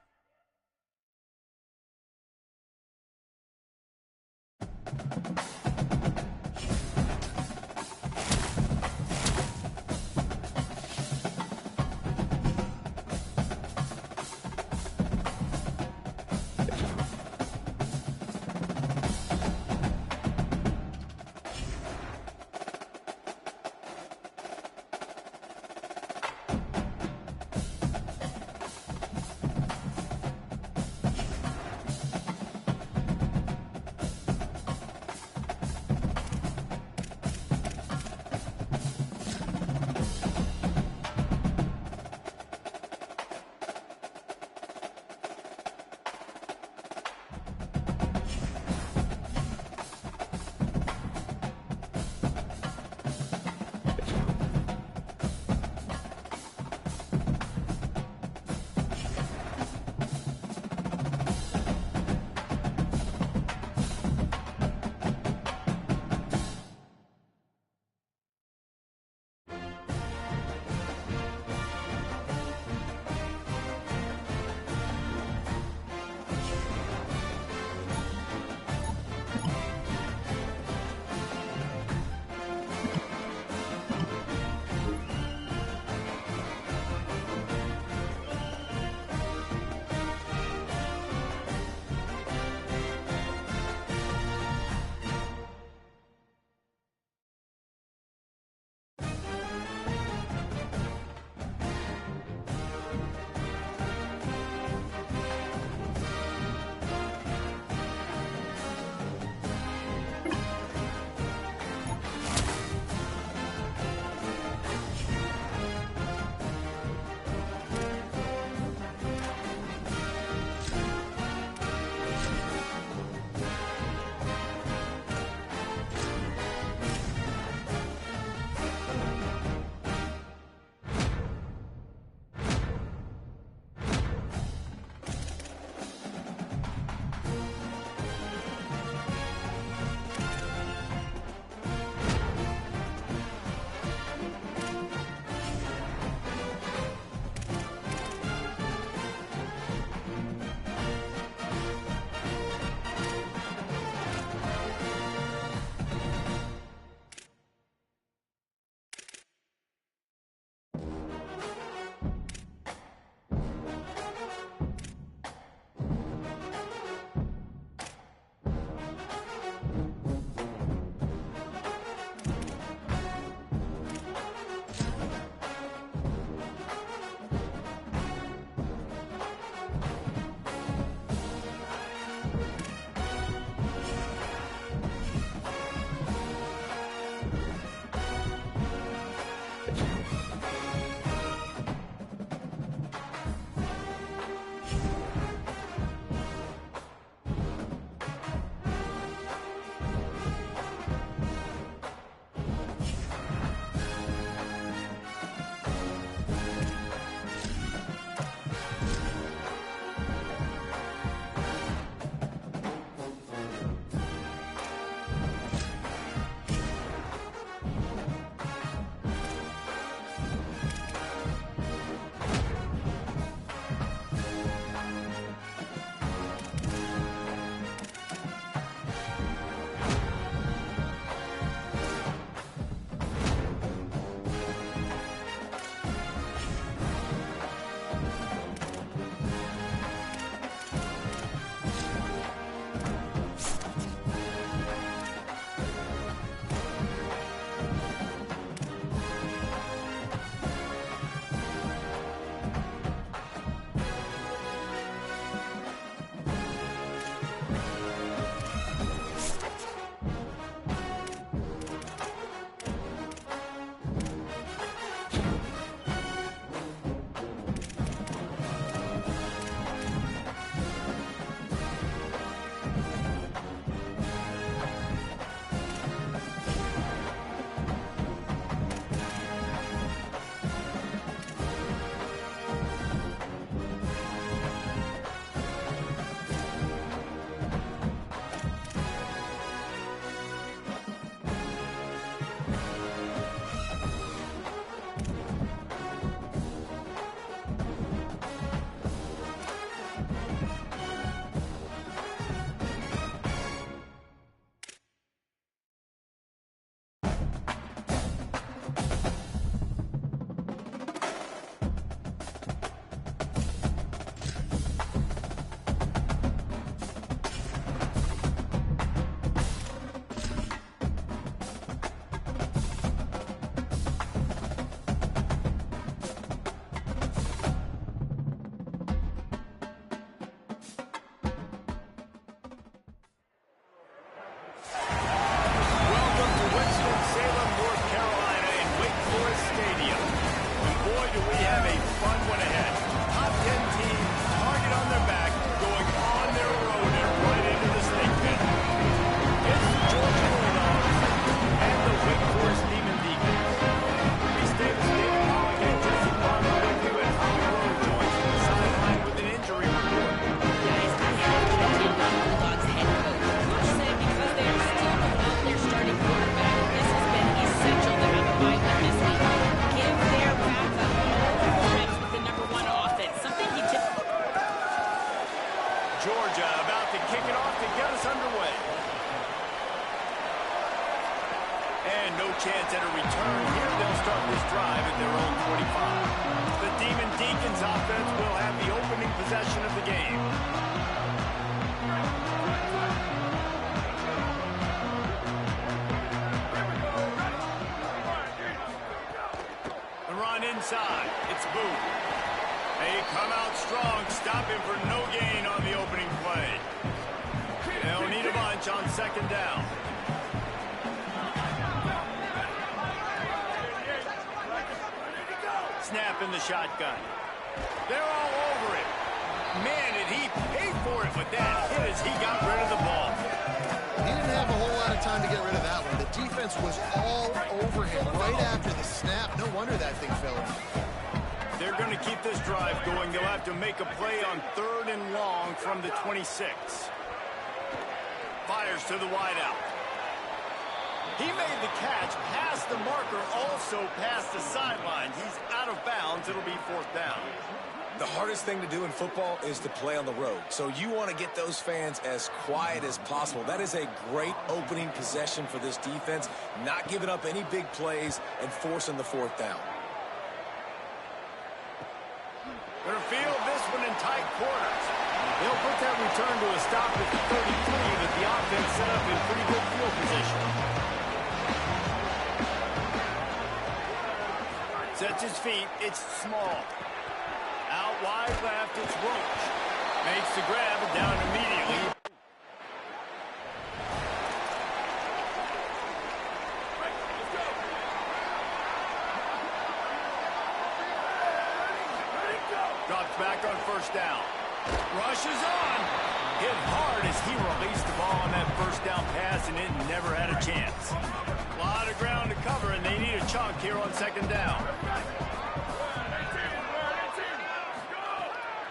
Speaker 1: yards at a return. Here they'll start this drive at their own 25. The Demon Deacons offense will have the opening possession of the game. The run inside. It's Booth. They come out strong, stopping for no gain on the opening play. They'll need a bunch on second down. Snap in the shotgun. They're all over it. Man, did he pay for it with that hit as he got rid of the ball.
Speaker 2: He didn't have a whole lot of time to get rid of that one. The defense was all over him right after the snap. No wonder that thing fell in.
Speaker 1: They're going to keep this drive going. They'll have to make a play on 3rd and long from the 26. Fires to the wideout. He made the catch past the marker, also past the sideline. He's out of bounds. It'll be 4th down.
Speaker 3: The hardest thing to do in football is to play on the road. So you want to get those fans as quiet as possible. That is a great opening possession for this defense, not giving up any big plays and forcing the 4th down.
Speaker 1: Going to field this one in tight quarters. They'll put that return to a stop at the 33, but the offense set up in pretty good field position. Sets his feet. It's Small. Out wide left, it's Roach. Makes the grab and down immediately. Drops back on 1st down. Rushes on. Hit hard as he released the ball on that 1st down pass, and it never had a chance. A lot of ground to cover, and they need a chunk here on 2nd down.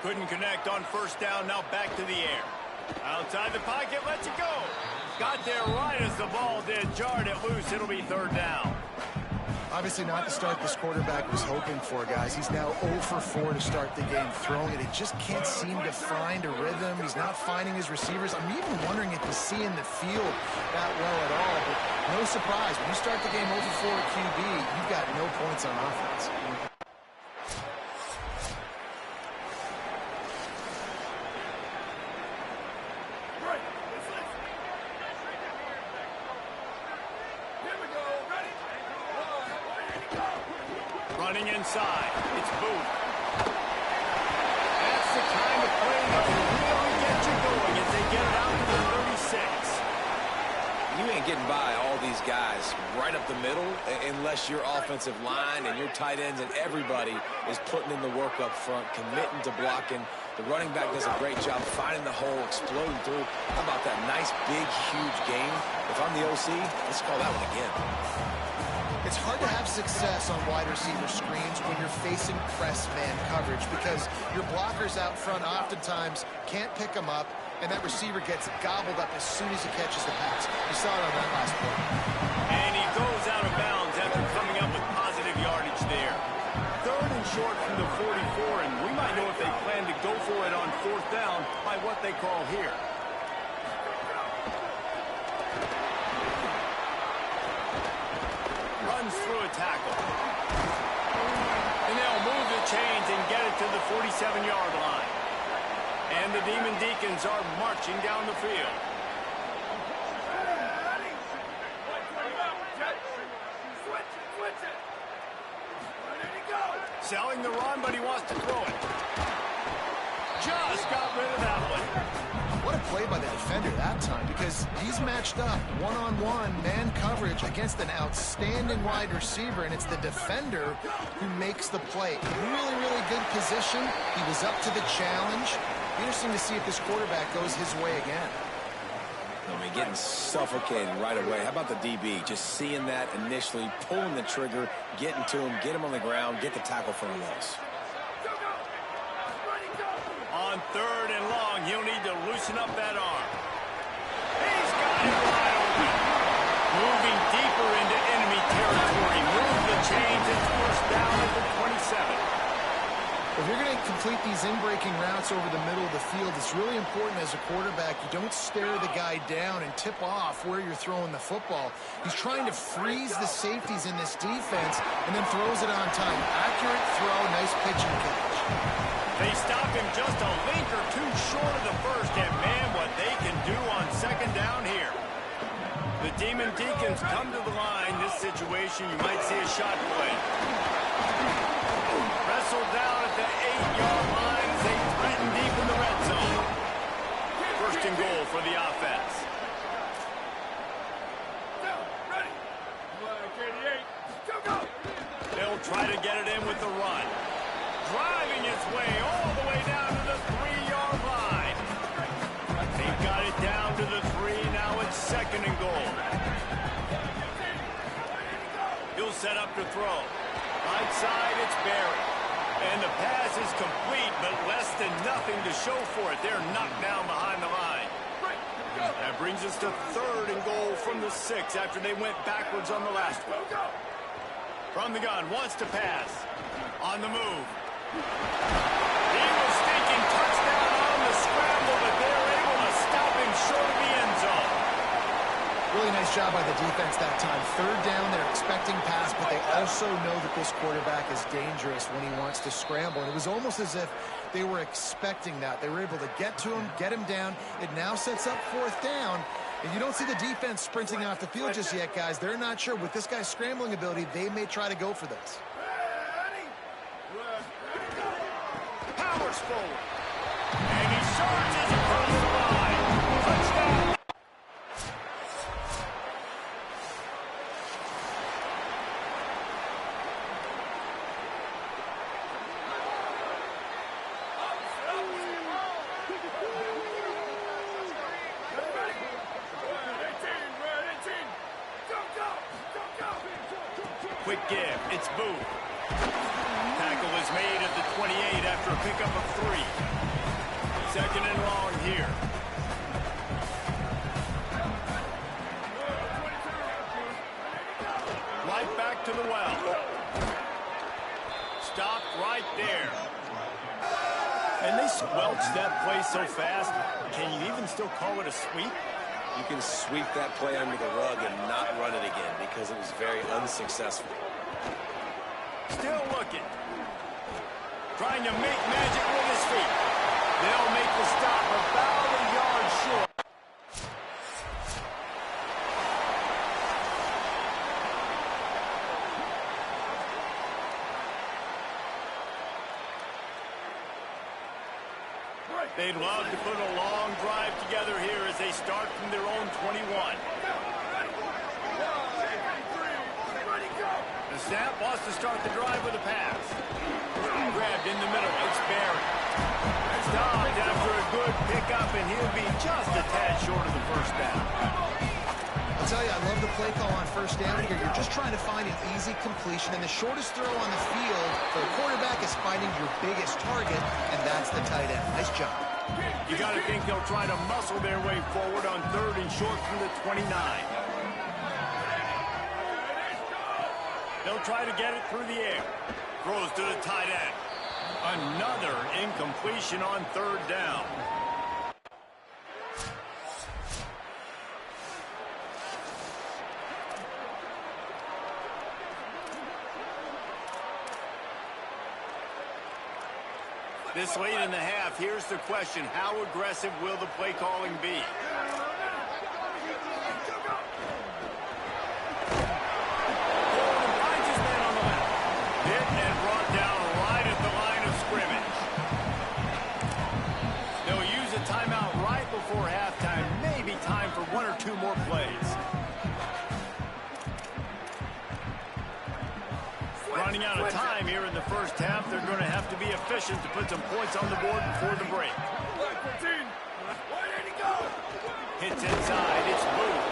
Speaker 1: Couldn't connect on 1st down. Now back to the air. Outside the pocket, lets it go. Got there right as the ball did. Jarred it loose. It'll be 3rd down.
Speaker 2: Obviously not the start this quarterback was hoping for, guys. He's now 0 for 4 to start the game throwing it. He just can't seem to find a rhythm. He's not finding his receivers. I'm even wondering if he's seeing the field that well at all. But no surprise. When you start the game 0 for 4 at QB, you've got no points on offense.
Speaker 1: Running inside. It's Booth. That's the kind of play that can really get you going as they get it out to the 36.
Speaker 6: You ain't getting by all these guys right up the middle unless your offensive line and your tight ends and everybody is putting in the work up front, committing to blocking. The running back does a great job finding the hole, exploding through. How about that nice, big, huge game? If I'm the OC, let's call that one again.
Speaker 2: It's hard to have success on wide receiver screens when you're facing press man coverage because your blockers out front oftentimes can't pick them up, and that receiver gets gobbled up as soon as he catches the pass. You saw it on that last play.
Speaker 1: And he goes out of bounds after coming up with positive yardage there. 3rd and short from the 44, and we might know if they plan to go for it on 4th down by what they call here. Runs through a tackle. And they'll move the chains and get it to the 47-yard line. And the Demon Deacons are marching down the field. Selling the run, but he wants to throw it. Just got rid of that one.
Speaker 2: What a play by the defender that time, because he's matched up one-on-one man coverage against an outstanding wide receiver, and it's the defender who makes the play. Really, really good position. He was up to the challenge. Interesting to see if this quarterback goes his way again.
Speaker 3: I mean, getting suffocated right away. How about the DB? Just seeing that initially, pulling the trigger, getting to him, get him on the ground, get the tackle for a loss.
Speaker 1: On 3rd and long, he'll need to loosen up that arm. He's got it wide open. Moving deeper into enemy territory. Move the chains. It's 1st down at the 27.
Speaker 2: If you're going to complete these in-breaking routes over the middle of the field, it's really important as a quarterback you don't stare the guy down and tip off where you're throwing the football. He's trying to freeze the safeties in this defense and then throws it on time. Accurate throw, nice pitch and catch.
Speaker 1: They stopped him just a link or two short of the first, and man, what they can do on second down here. The Demon Deacons come to the line. This situation, you might see a shot play. Wrestled down at the 8-yard line as they threaten deep in the red zone. First and goal for the offense.
Speaker 4: Down, ready. Black 88. Go, go.
Speaker 1: They'll try to get it in with the run. Driving its way all the way down to the 3-yard line. They've got it down to the 3. Now it's second and goal. He'll set up to throw. Right side, it's Barry. And the pass is complete, but less than nothing to show for it. They're knocked down behind the line. That brings us to third and goal from the 6 after they went backwards on the last one. From the gun, wants to pass. On the move. He was thinking touchdown on the scramble, but they're able to stop him short of the end zone.
Speaker 2: Really nice job by the defense that time. Third down, they're expecting pass, but they also know that this quarterback is dangerous when he wants to scramble. And it was almost as if they were expecting that. They were able to get to him, get him down. It now sets up fourth down. And you don't see the defense sprinting off the field just yet, guys. They're not sure. With this guy's scrambling ability, they may try to go for this.
Speaker 1: Powers forward. And he surges across the line. Touchdown. Quick give. It's Booth. Tackle is made at the 28 after a pickup of 3. Second and long here. Right back to the well. Stopped right there. And they squelched that play so fast. Can you even still call it a sweep?
Speaker 6: You can sweep that play under the rug and not run it again because it was very unsuccessful.
Speaker 1: Still looking. Trying to make magic with his feet. They'll make the stop about a yard short. They'd love to put a long drive together here as they start from their own 21. The snap wants to start the drive with a pass. Grabbed in the middle. It's Barry. Stopped after a good pickup, and he'll be just a tad short of the first down.
Speaker 2: I'll tell you, I love the play call on first down here. You're just trying to find an easy completion, and the shortest throw on the field for the quarterback is finding your biggest target, and that's the tight end. Nice job.
Speaker 1: You got to think they'll try to muscle their way forward on third and short from the 29. They'll try to get it through the air. Throws to the tight end. Another incompletion on third down. This late in the half, here's the question. How aggressive will the play calling be? Finds his man on the left. Hit and brought down right at the line of scrimmage. They'll use a timeout right before halftime. Maybe time for one or two more plays. Running out of time here in the first half. They're going to have to be efficient to put some points on the board before the break. Hits inside. It's Booth.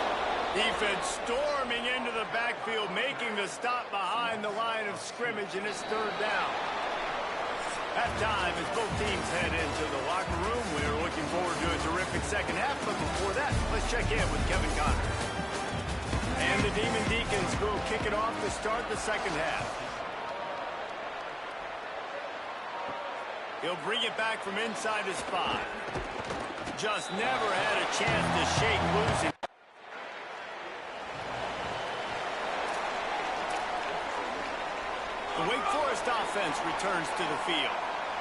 Speaker 1: Defense storming into the backfield, making the stop behind the line of scrimmage, and it's third down. Halftime as both teams head into the locker room. We're looking forward to a terrific second half, but before that, let's check in with Kevin Connors. And the Demon Deacons will kick it off to start the second half. He'll bring it back from inside his 5. Just never had a chance to shake loose. The Wake Forest offense returns to the field.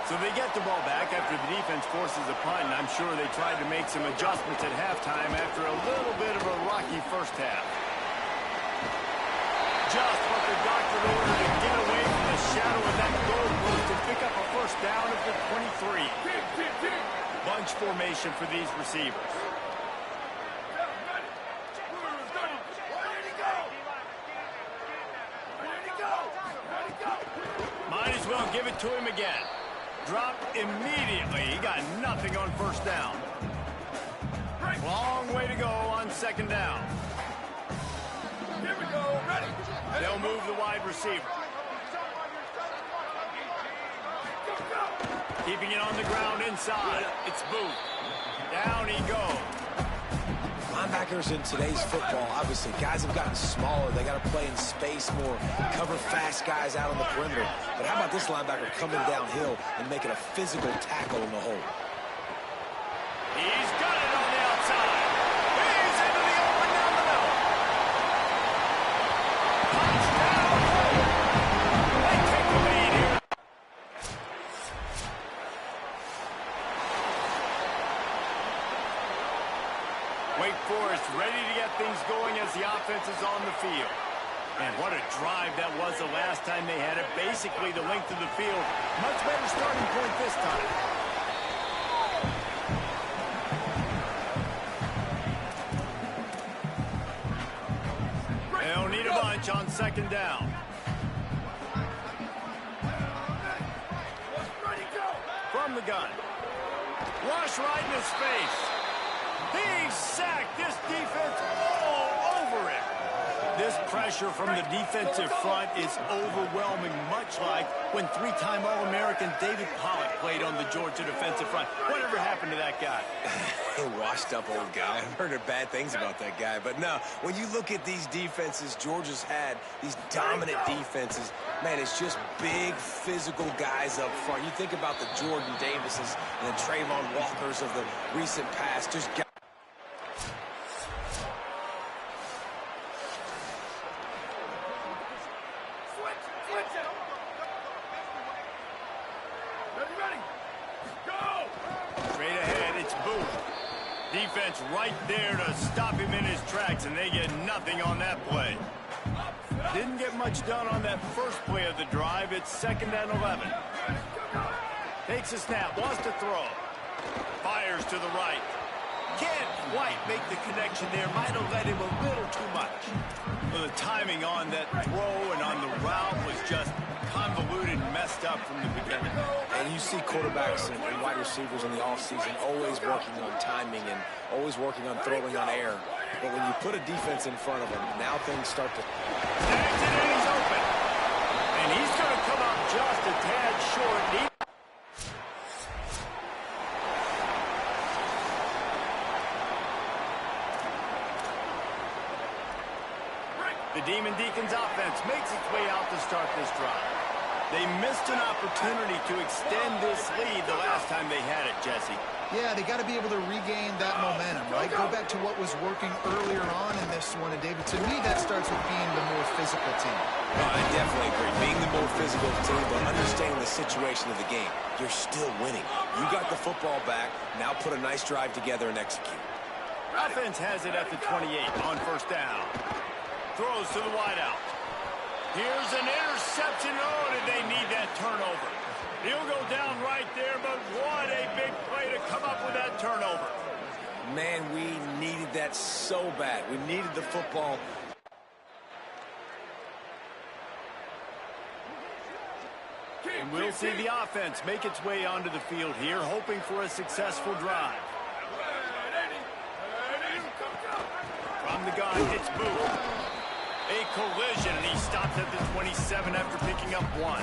Speaker 1: So they get the ball back after the defense forces a punt, and I'm sure they tried to make some adjustments at halftime after a little bit of a rocky first half. Just what the doctor ordered to get away from the shadow of that goal post and pick up a first down at the 23. Bunch formation for these receivers. Might as well give it to him again. Dropped immediately. He got nothing on first down. Long way to go on second down.
Speaker 4: Here we go, ready.
Speaker 1: They'll move the wide receiver. Keeping it on the ground inside. It's Booth. Down he goes.
Speaker 3: Linebackers in today's football, obviously, guys have gotten smaller. They got to play in space more, cover fast guys out on the perimeter. But how about this linebacker coming downhill and making a physical tackle in the hole?
Speaker 1: He's got it on the outside. He's into the open down the middle. Touchdown. They take the lead here. Wake Forest ready to get things going as the offense is on the field. And what a drive that was the last time they had it. Basically the length of the field. Much better starting point this time. They'll need a bunch on second down. From the gun. Rush right in his face. He's sacked. This defense all over it. This pressure from the defensive front is overwhelming, much like when three-time All-American David Pollock played on the Georgia defensive front. Whatever happened to that guy?
Speaker 3: A washed-up old guy. I've heard bad things about that guy. But no, when you look at these defenses Georgia's had, these dominant defenses, man, it's just big, physical guys up front. You think about the Jordan Davises and the Trayvon Walkers of the recent past, just guys.
Speaker 1: Defense right there to stop him in his tracks, and they get nothing on that play. Didn't get much done on that first play of the drive. It's 2nd and 11. Takes a snap, wants to throw. Fires to the right. Can't quite make the connection there. Might have led him a little too much. Well, the timing on that throw and on the route was just convoluted and messed up from the beginning.
Speaker 3: And you see quarterbacks and wide receivers in the offseason always working on timing and always working on throwing on air. But when you put a defense in front of them, now things start to...
Speaker 1: Snags it and he's open. And he's going to come out just a tad short. The Demon Deacons offense makes its way out to start this drive. They missed an opportunity to extend this lead the last time they had it, Jesse.
Speaker 2: Yeah, they got to be able to regain that momentum, right? Go back to what was working earlier on in this one. And, David, to me, that starts with being the more physical team.
Speaker 3: No, I definitely agree. Being the more physical team, but understanding the situation of the game. You're still winning. You got the football back. Now put a nice drive together and execute.
Speaker 1: Offense has it at the 28 on first down. Throws to the wideout. Here's an interception. Oh, did they need that turnover? He'll go down right there, but what a big play to come up with that turnover.
Speaker 3: Man, we needed that so bad. We needed the football.
Speaker 1: And we'll see the offense make its way onto the field here, hoping for a successful drive. From the gun, it's Booth. A collision, and he stops at the 27 after picking up 1.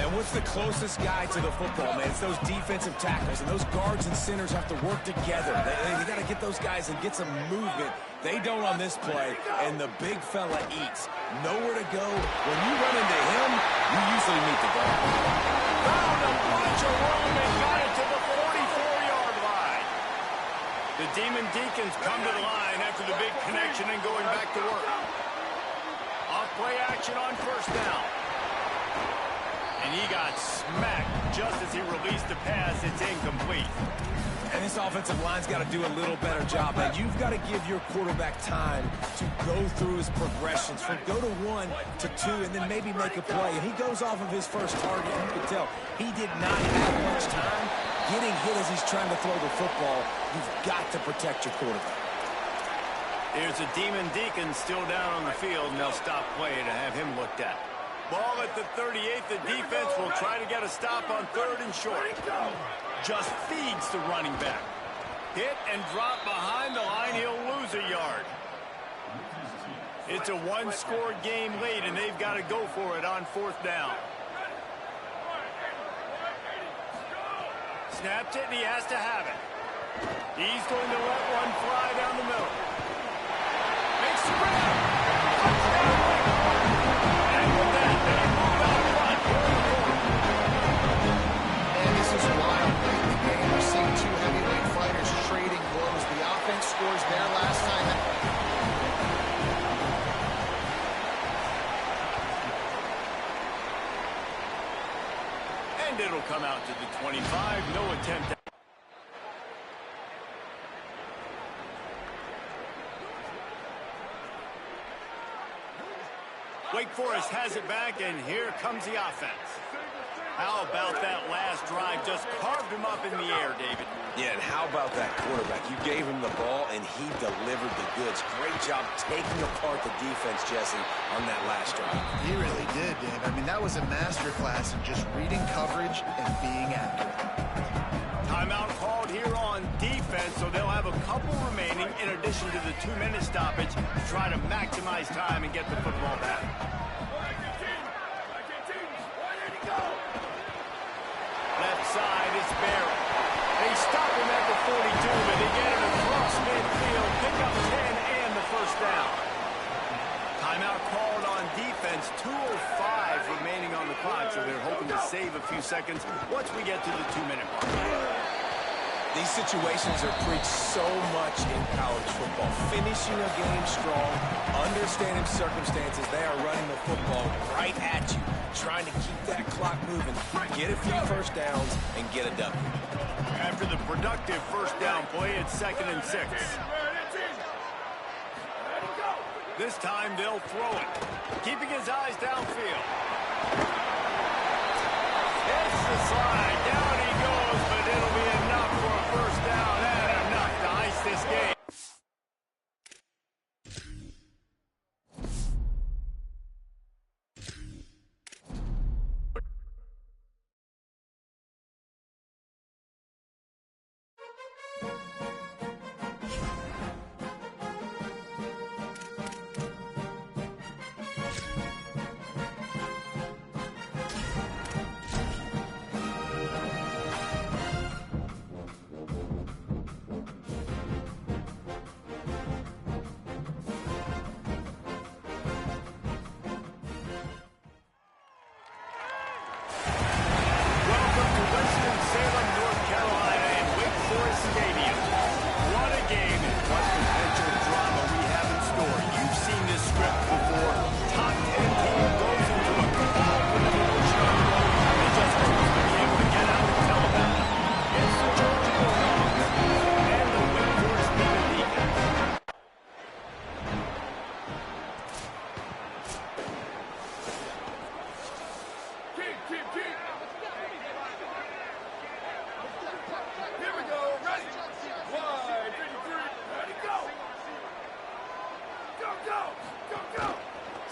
Speaker 3: And what's the closest guy to the football, man? It's those defensive tackles, and those guards and centers have to work together. They got to get those guys and get some movement. They don't on this play, and the big fella eats. Nowhere to go. When you run into him, you usually meet the ball.
Speaker 1: Found a bunch Demon Deacons come to the line after the big connection and going back to work. Off play action on first down. And he got smacked just as he released the pass. It's incomplete.
Speaker 3: And this offensive line's got to do a little better job. And you've got to give your quarterback time to go through his progressions from go to 1 to 2 and then maybe make a play. And he goes off of his first target. You can tell he did not have much time getting hit as he's trying to throw the football. You've got to protect your quarterback.
Speaker 1: There's a Demon Deacon still down on the field, and they'll stop play to have him looked at. Ball at the 38. The defense will try to get a stop on 3rd and short. Just feeds the running back. Hit and drop behind the line. He'll lose a yard. It's a one-score game late, and they've got to go for it on 4th down. Snaps it, and he has to have it. He's going to let one fly down the middle. Big spread. Touchdown. And with that, they move out front.
Speaker 2: And this is wild late in the game. We're seeing two heavyweight fighters trading blows. The offense scores their last time.
Speaker 1: And it'll come out to the 25. No attempt. Wake Forest has it back, and here comes the offense. How about that last drive? Just carved him up in the air, David.
Speaker 6: Yeah, and how about that quarterback? You gave him the ball, and he delivered the goods. Great job taking apart the defense, Jesse, on that last drive.
Speaker 2: He really did, Dave. I mean, that was a masterclass in just reading coverage and being accurate.
Speaker 1: Timeout called here on defense, so they'll have a couple remaining in addition to the 2-minute stoppage to try to maximize time and get the football back. Left side is Barrett. They stop him at the 42, but they get him across midfield, pick up 10 and the first down. Timeout called on defense, 2:05 remaining on the clock, so they're hoping to save a few seconds once we get to the 2-minute mark.
Speaker 3: These situations are preached so much in college football. Finishing a game strong, understanding circumstances. They are running the football right at you, trying to keep that clock moving, get a few first downs, and get a W.
Speaker 1: After the productive first down play, it's 2nd and 6. This time they'll throw it, keeping his eyes downfield. It's the slide. Down he goes, but it'll be enough for a first down and enough to ice this game.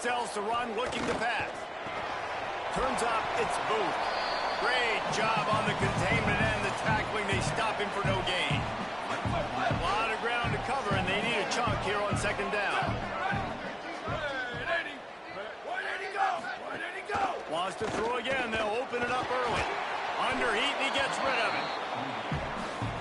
Speaker 1: Sells to run, looking to pass. Turns up, it's Booth. Great job on the containment and the tackling. They stop him for no gain. A lot of ground to cover, and they need a chunk here on 2nd down. Wants to throw again. They'll open it up early. Under heat, and he gets rid of it.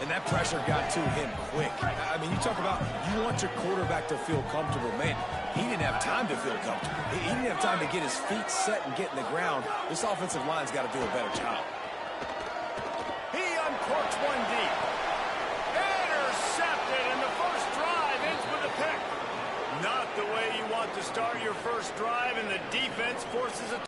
Speaker 3: And that pressure got to him quick. I mean, you talk about you want your quarterback to feel comfortable. Man, he didn't have time to feel comfortable. He didn't have time to get his feet set and get in the ground. This offensive line's got to do a better job.
Speaker 1: He uncorks one deep. Intercepted, and the the way you want to start your first drive, and the defense forces it.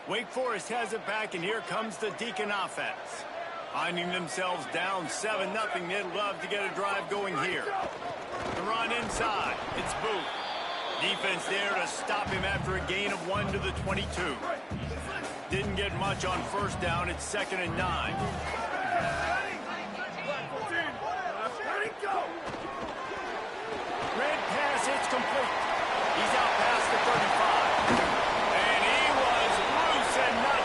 Speaker 1: Wake Forest has it back, and here comes the Deacon offense. Finding themselves down 7-0, they'd love to get a drive going here. The run inside, it's Booth. Defense there to stop him after a gain of 1 to the 22. Didn't get much on first down, it's 2nd and 9. Red pass, it's complete. He's out past the 35.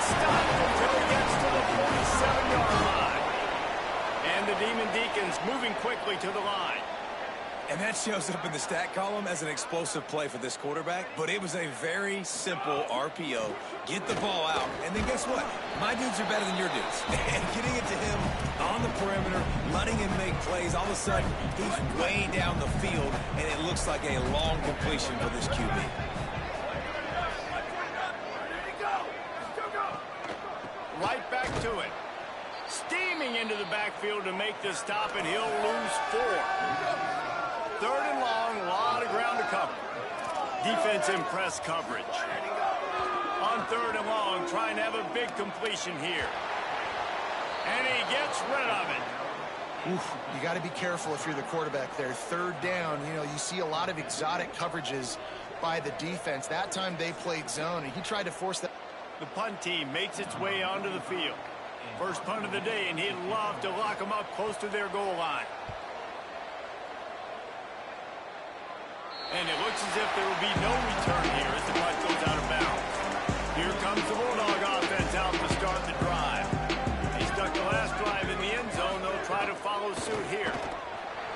Speaker 1: Stopped until he gets to the 47-yard line. And the Demon Deacons moving quickly to the line.
Speaker 3: And that shows up in the stat column as an explosive play for this quarterback, but it was a very simple RPO. Get the ball out, and then guess what? My dudes are better than your dudes. And getting it to him on the perimeter, letting him make plays, all of a sudden, he's way down the field, and it looks like a long completion for this QB.
Speaker 1: Right back to it. Steaming into the backfield to make the stop, and he'll lose 4. 3rd and long, a lot of ground to cover. Defense in press coverage. On 3rd and long, trying to have a big completion here. And he gets rid of it.
Speaker 2: Oof, you got to be careful if you're the quarterback there. 3rd down, you know, you see a lot of exotic coverages by the defense. That time they played zone, and he tried to force that.
Speaker 1: The punt team makes its way onto the field. First punt of the day, and he'd love to lock them up close to their goal line. And it looks as if there will be no return here as the punt goes out of bounds. Here comes the Bulldog offense out to start the drive. He stuck the last drive in the end zone. They'll try to follow suit here.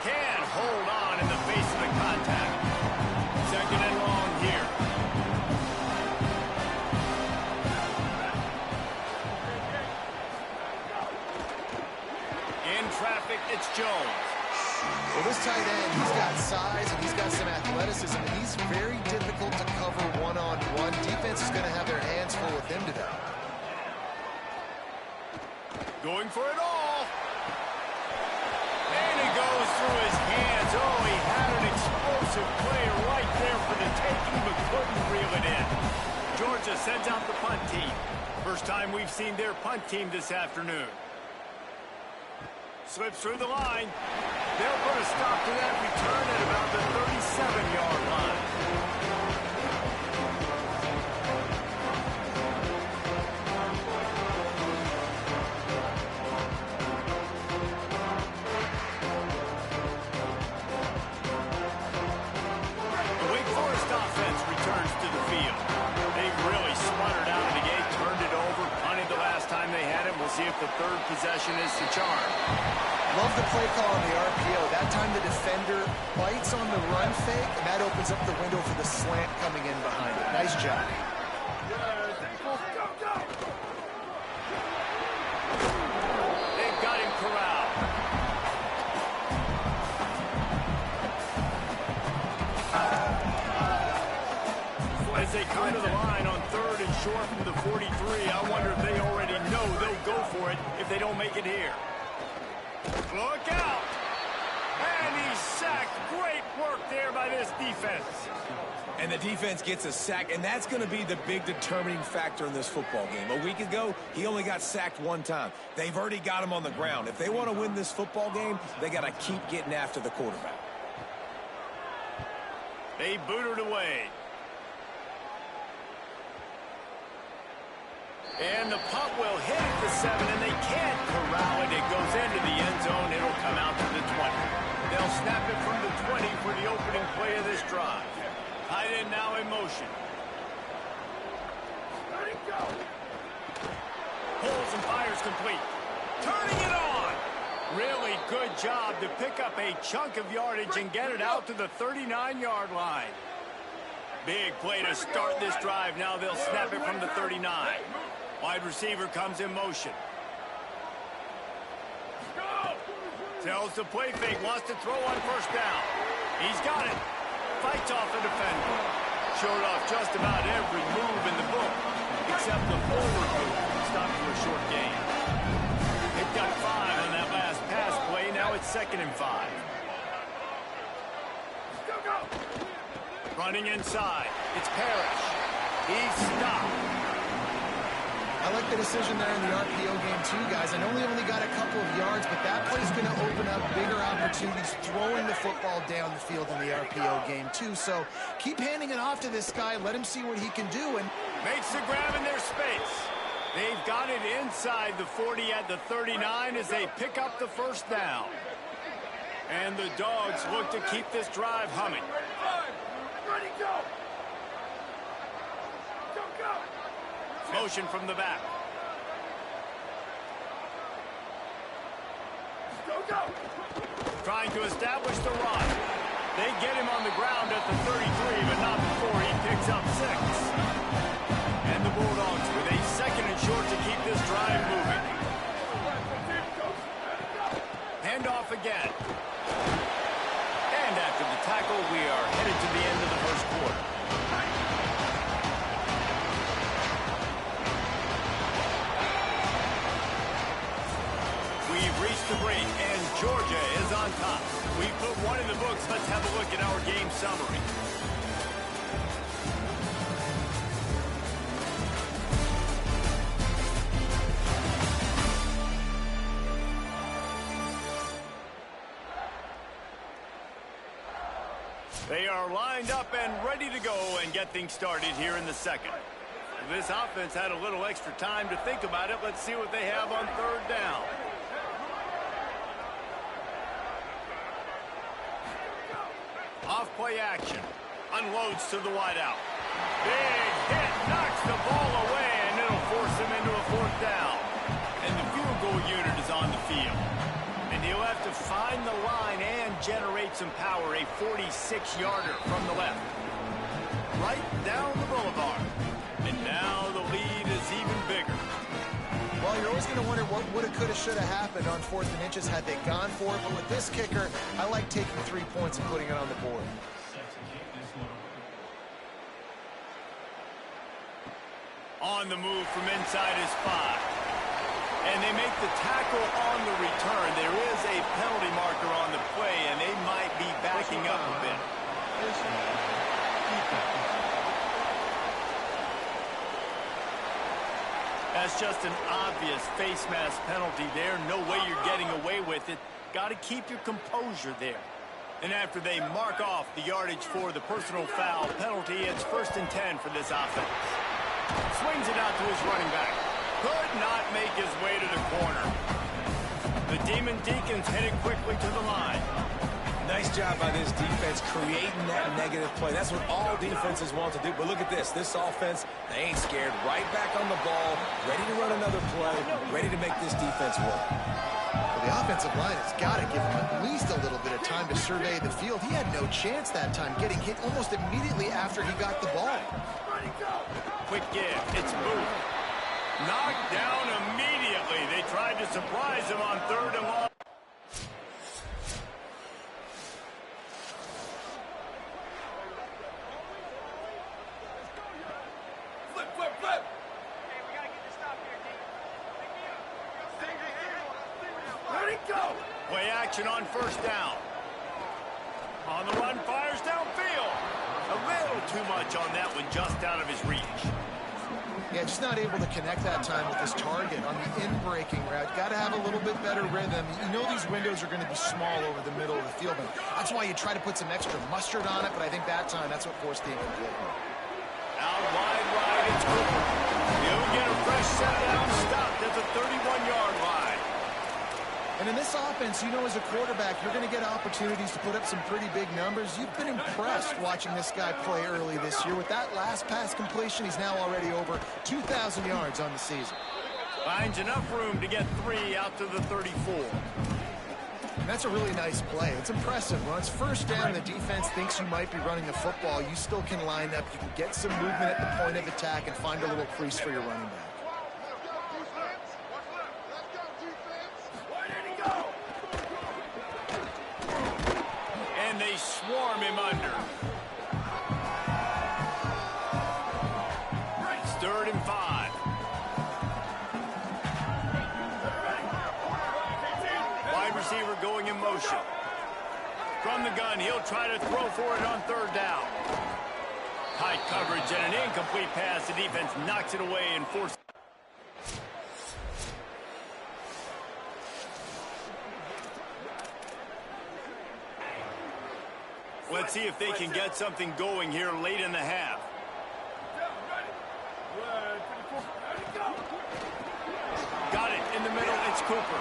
Speaker 1: Can't hold on in the face of the contact. 2nd and long here. Traffic, it's Jones.
Speaker 2: Well, this tight end, he's got size and he's got some athleticism, and he's very difficult to cover one-on-one. Defense is going to have their hands full with him today.
Speaker 1: Going for it all. And he goes through his hands. Oh, he had an explosive player right there for the taking, but couldn't reel it in. Georgia sends out the punt team. First time we've seen their punt team this afternoon. Slips through the line. They'll put a stop to that return at about the 37-yard line. The Wake Forest offense returns to the field. They really sputtered out of the gate, turned it over, punted the last time they had it. We'll see if the 3rd possession is the charm.
Speaker 2: Love the play call on the RPO. That time the defender bites on the run fake, and that opens up the window for the slant coming in behind it. Nice job.
Speaker 1: They've got him corralled. As they come to the line on 3rd and short from the 43, I wonder if they already know they'll go for it if they don't make it here. Look out! And he's sacked. Great work there by this defense.
Speaker 3: And the defense gets a sack, and that's going to be the big determining factor in this football game. A week ago, he only got sacked 1 time. They've already got him on the ground. If they want to win this football game, they got to keep getting after the quarterback.
Speaker 1: They boot it away. And the punt will hit at the 7, and they can't corral it. It goes into the end zone. It'll come out to the 20. They'll snap it from the 20 for the opening play of this drive. Tight end now in motion. Pulls and fires complete. Turning it on. Really good job to pick up a chunk of yardage and get it out to the 39-yard line. Big play to start this drive. Now they'll snap it from the 39. Wide receiver comes in motion. Tells the play fake, wants to throw on first down. He's got it. fights off a defender. Showed off just about every move in the book, except the forward move. Stopped for a short gain. It got 5 on that last pass play. Now it's 2nd and 5. Running inside. It's Parrish. He's stopped.
Speaker 2: I like the decision there in the RPO game too, guys. I know they only got a couple of yards, but that play is going to open up bigger opportunities throwing the football down the field in the RPO game too. So keep handing it off to this guy. Let him see what he can do. And
Speaker 1: makes the grab in their space. They've got it inside the 40 at the 39 as they pick up the 1st down. And the Dogs look to keep this drive humming.
Speaker 4: Ready, go!
Speaker 1: Motion from the back.
Speaker 4: Go!
Speaker 1: Trying to establish the run. They get him on the ground at the 33, but not before he picks up 6. And the Bulldogs with a 2nd and short to keep this drive moving. Hand off again. And after the tackle, we are headed to the end of the 1st quarter. We've reached the break, and Georgia is on top. We put one in the books. Let's have a look at our game summary. They are lined up and ready to go and get things started here in the 2nd. This offense had a little extra time to think about it. Let's see what they have on 3rd down. Off-play action. Unloads to the wideout. Big hit. Knocks the ball away, and it'll force him into a 4th down. And the field goal unit is on the field. And he'll have to find the line and generate some power. A 46-yarder from the left. Right down the boulevard. And now the lead is even bigger.
Speaker 2: well, you're always going to wonder what woulda, coulda, shoulda happened on 4th and inches had they gone for it. But with this kicker, I like taking 3 points and putting it on the board.
Speaker 1: On the move from inside his 5. And they make the tackle on the return. There is a penalty marker on the play, and they might be backing up a bit. That's just an obvious face mask penalty there. No way you're getting away with it. Got to keep your composure there. And after they mark off the yardage for the personal foul penalty, it's 1st and 10 for this offense. Swings it out to his running back. Could not make his way to the corner. The Demon Deacons headed quickly to the line.
Speaker 3: Nice job by this defense creating that negative play. That's what all defenses want to do. But look at this. This offense, they ain't scared. Right back on the ball, ready to run another play, ready to make this defense work.
Speaker 2: Well, the offensive line has got to give him at least a little bit of time to survey the field. He had no chance that time, getting hit almost immediately after he got the ball.
Speaker 1: Quick give. It's Booth. Knocked down immediately. They tried to surprise him on 3rd and long.
Speaker 4: Flip, flip, flip. Ready, go.
Speaker 1: Play action on 1st down. On the run, fires downfield. A little too much on that one, just out of his reach.
Speaker 2: Yeah, just not able to connect that time with his target on the in-breaking route. Got to have a little bit better rhythm. You know these windows are going to be small over the middle of the field, and that's why you try to put some extra mustard on it, but I think that time that's what forced the incomplete.
Speaker 1: Out wide right, it's Cooper. He'll get a fresh set down, stopped at the 31-yard line.
Speaker 2: And in this offense, you know, as a quarterback, you're going to get opportunities to put up some pretty big numbers. You've been impressed watching this guy play early this year. With that last pass completion, he's now already over 2,000 yards on the season.
Speaker 1: Finds enough room to get 3 out to the 34.
Speaker 2: And that's a really nice play. It's impressive. When it's 1st down, the defense thinks you might be running the football. You still can line up. You can get some movement at the point of attack and find a little crease for your running back.
Speaker 1: And they swarm him under. 3rd and 5. Wide receiver going in motion. From the gun, he'll try to throw for it on 3rd down. Tight coverage and an incomplete pass. The defense knocks it away and forces. Let's see if they can get something going here late in the half. Got it in the middle. It's Cooper.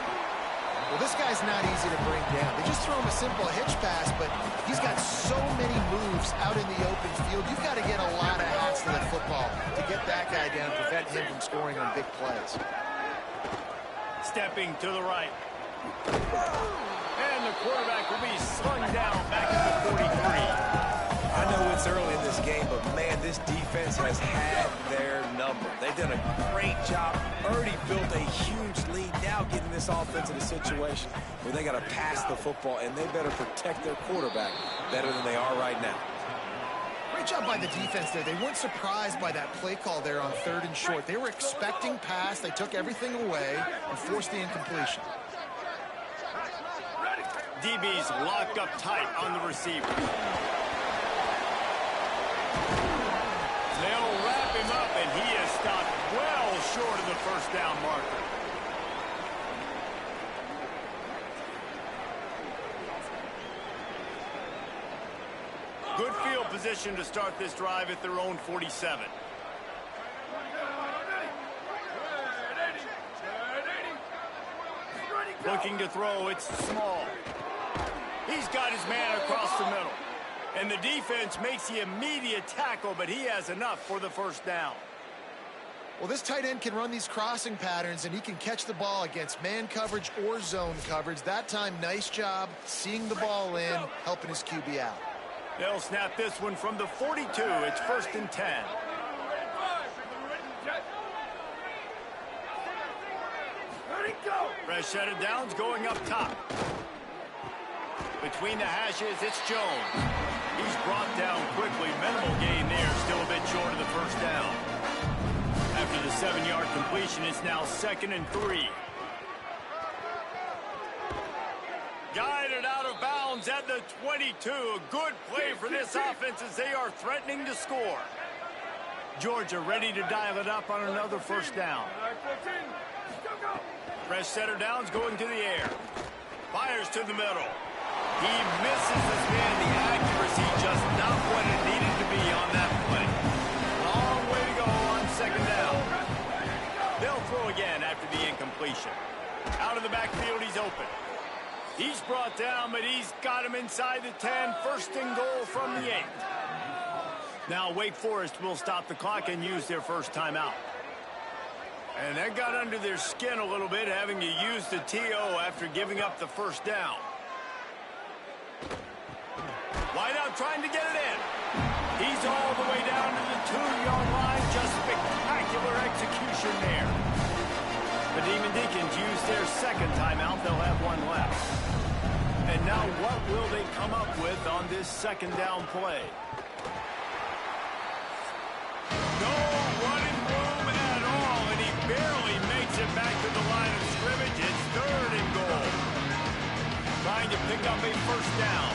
Speaker 2: Well, this guy's not easy to bring down. They just throw him a simple hitch pass, but he's got so many moves out in the open field. You've got to get a lot of hats to the football to get that guy down and prevent him from scoring on big plays.
Speaker 1: Stepping to the right. And the quarterback will be slung down back at the 43.
Speaker 3: I know it's early in this game, but man, this defense has had their number. They've done a great job, already built a huge lead, now getting this offense in a situation where they got to pass the football, and they better protect their quarterback better than they are right now.
Speaker 2: Great job by the defense there. They weren't surprised by that play call there on 3rd and short. They were expecting pass. They took everything away and forced the incompletion.
Speaker 1: DB's locked up tight on the receiver. They'll wrap him up, and he is stopped well short of the 1st down marker. Good field position to start this drive at their own 47. Looking to throw, it's Small. He's got his man across the middle. And the defense makes the immediate tackle, but he has enough for the 1st down.
Speaker 2: Well, this tight end can run these crossing patterns, and he can catch the ball against man coverage or zone coverage. That time, nice job seeing the ball in, helping his QB out.
Speaker 1: They'll snap this one from the 42. It's 1st and 10. Fresh set of downs going up top. Between the hashes, it's Jones. He's brought down quickly. Minimal gain there, still a bit short of the 1st down. After the 7-yard completion, it's now 2nd and 3. Guided out of bounds at the 22. A good play for this offense as they are threatening to score. Georgia ready to dial it up on another 1st down. Fresh setter downs going to the air. Fires to the middle. He misses his man. The accuracy just not what it needed to be on that play. Long way to go on 2nd down. They'll throw again after the incompletion. Out of the backfield, he's open. He's brought down, but he's got him inside the 10. 1st and goal from the 8. Now Wake Forest will stop the clock and use their 1st timeout. And that got under their skin a little bit, having to use the TO after giving up the 1st down. Wideout trying to get it in. He's all the way down to the 2-yard line. Just spectacular execution there. The Demon Deacons use their 2nd timeout. They'll have one left. And now what will they come up with on this 2nd down play? No running room at all, and he barely makes it back to the line of scrimmage. It's 3rd and goal. Trying to pick up a 1st down.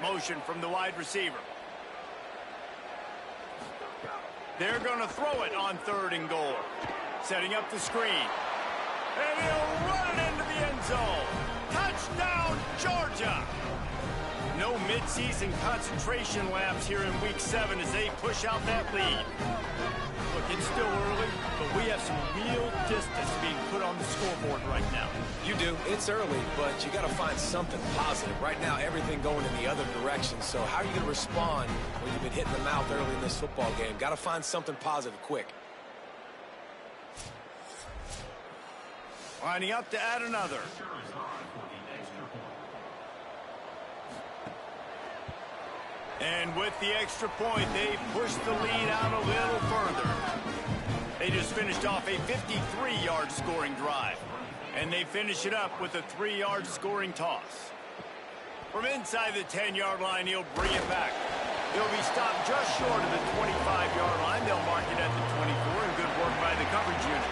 Speaker 1: Motion from the wide receiver. They're going to throw it on 3rd and goal. Setting up the screen. And he'll run it into the end zone. Touchdown, Georgia! No mid-season concentration laps here in Week 7 as they push out that lead. Look, it's still early, but we have some real distance being put on the scoreboard right now.
Speaker 3: You do. It's early, but you got to find something positive. Right now, everything going in the other direction. So how are you going to respond when you've been hitting the mouth early in this football game? Got to find something positive quick.
Speaker 1: Lining up to add another. And with the extra point, they push the lead out a little further. They just finished off a 53-yard scoring drive. And they finish it up with a 3-yard scoring toss. From inside the 10-yard line, he'll bring it back. He'll be stopped just short of the 25-yard line. They'll mark it at the 24, and good work by the coverage unit.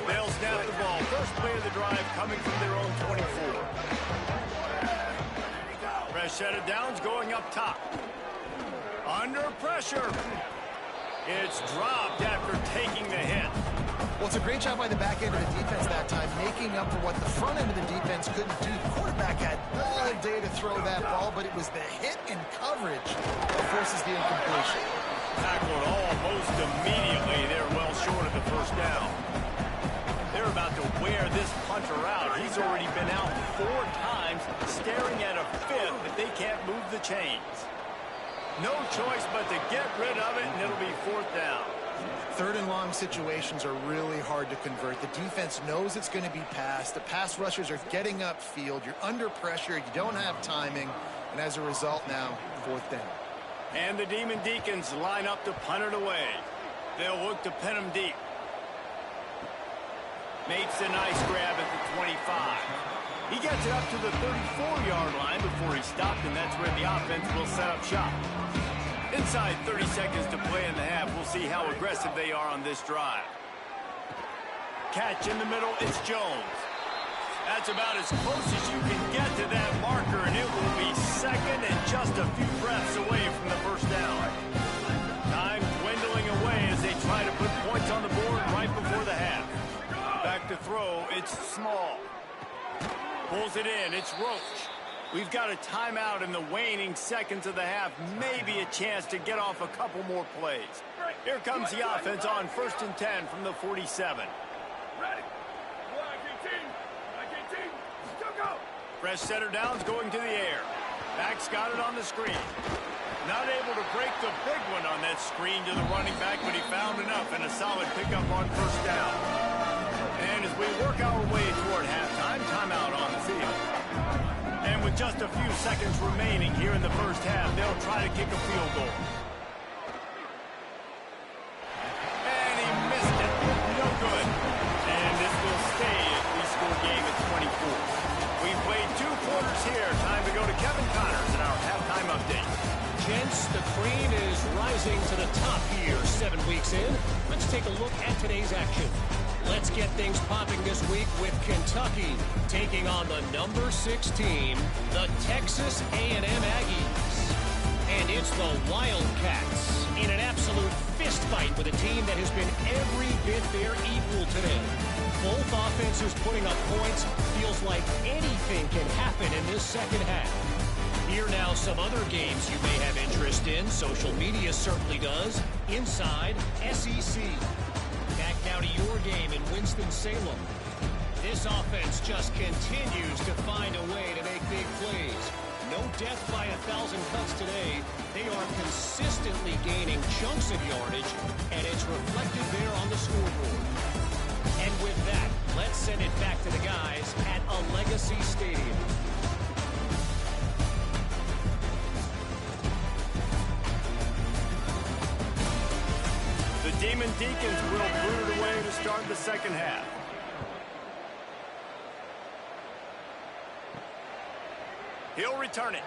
Speaker 1: They'll snap the ball. First play of the drive coming from their own 24. Fresh set of downs going up top. Under pressure. It's dropped after taking the hit.
Speaker 2: Well, it's a great job by the back end of the defense that time, making up for what the front end of the defense couldn't do. The quarterback had all day to throw that ball, but it was the hit and coverage that forces the incompletion.
Speaker 1: Tackled almost immediately. They're well short of the first down. They're about to wear this punter out. He's already been out 4 times, staring at a fifth if they can't move the chains. No choice but to get rid of it, and it'll be 4th down.
Speaker 2: 3rd and long situations are really hard to convert. The defense knows it's going to be passed. The pass rushers are getting upfield. You're under pressure. You don't have timing. And as a result now, 4th down.
Speaker 1: And the Demon Deacons line up to punt it away. They'll look to pin him deep. Makes a nice grab at the 25. He gets it up to the 34-yard line before he's stopped, and that's where the offense will set up shop. Inside 30 seconds to play in the half. We'll see how aggressive they are on this drive. Catch in the middle. It's Jones. That's about as close as you can get to that marker, and it will be second and just a few breaths away from the first down. Time dwindling away as they try to put points on the board right before the half. Back to throw. It's Small. Pulls it in. It's Roach. We've got a timeout in the waning seconds of the half. Maybe a chance to get off a couple more plays. Here comes the offense on 1st and 10 from the 47.
Speaker 4: Ready. 1-18. Still go.
Speaker 1: Fresh setter downs going to the air. Back's got it on the screen. Not able to break the big one on that screen to the running back, but he found enough and a solid pickup on 1st down. And as we work our way toward halftime, timeout on the field. And with just a few seconds remaining here in the first half, they'll try to kick a field goal. And he missed it. No good. And this will stay a three-score game at 24. We've played 2 quarters here. Time to go to Kevin Connors in our halftime update.
Speaker 7: Gents, the cream is rising to the top here 7 weeks in. Let's take a look at today's action. Let's get things popping this week with Kentucky taking on the number 6 team, the Texas A&M Aggies. And it's the Wildcats in an absolute fist fight with a team that has been every bit their equal today. Both offenses putting up points. Feels like anything can happen in this second half. Here now some other games you may have interest in. Social media certainly does. Inside SEC. Back now to your game in Winston-Salem. This offense just continues to find a way to make big plays. No death by 1,000 cuts today. They are consistently gaining chunks of yardage, and it's reflected there on the scoreboard. And with that, let's send it back to the guys at a Legacy Stadium.
Speaker 1: The Demon Deacons will boot it away to start the second half. He'll return it.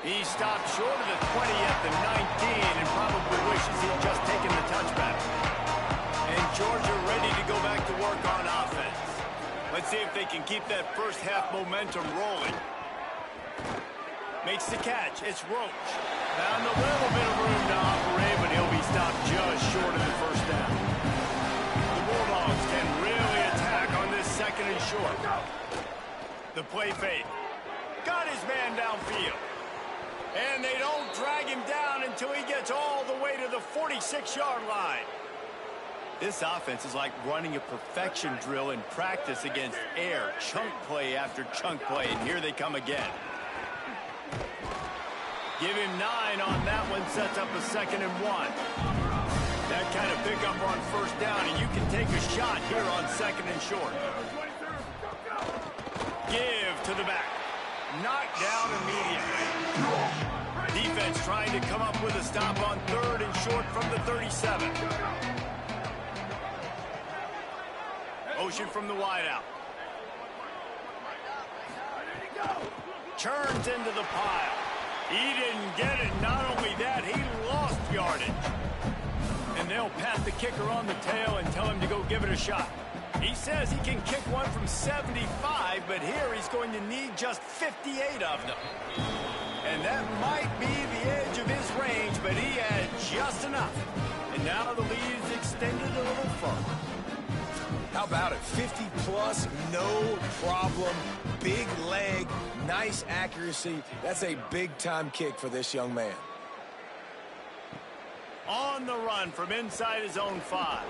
Speaker 1: He stopped short of the 20 at the 19 and probably wishes he'd just taken the touchback. And Georgia ready to go back to work on offense. Let's see if they can keep that first half momentum rolling. Makes the catch. It's Roach. Found a little bit of room to operate, but he'll be stopped just short of the first down. The Bulldogs can really attack on this second and short. The play fake. Got his man downfield. And they don't drag him down until he gets all the way to the 46-yard line. This offense is like running a perfection drill in practice against air. Chunk play after chunk play, and here they come again. Give him 9 on that one, sets up a 2nd and 1. That kind of pickup on first down, and you can take a shot here on 2nd and short. Give to the back. Knocked down immediately. Defense trying to come up with a stop on 3rd and short from the 37. Motion from the wideout. Churns into the pile. He didn't get it. Not only that, he lost yardage. And they'll pat the kicker on the tail and tell him to go give it a shot. He says he can kick one from 75, but here he's going to need just 58 of them. And that might be the edge of his range, but he had just enough. And now the lead is extended a little further.
Speaker 3: How about it? 50 plus, no problem. Big leg, nice accuracy. That's a big-time kick for this young man.
Speaker 1: On the run from inside his own 5.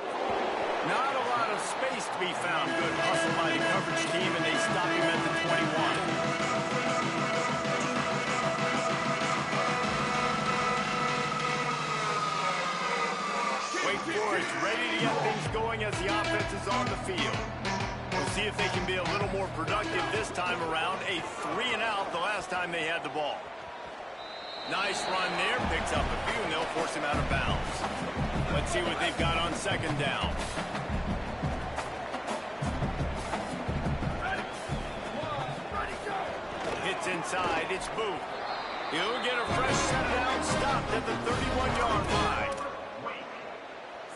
Speaker 1: Not a lot of space to be found. Good hustle by the coverage team, and they stop him at the 21. Wake Forest ready to get things going as the offense is on the field. We'll see if they can be a little more productive this time around. A 3-and-out the last time they had the ball. Nice run there. Picks up a few, and they'll force him out of bounds. Let's see what they've got on 2nd down. Hits inside. It's Booth. He'll get a fresh set down, stopped at the 31-yard line.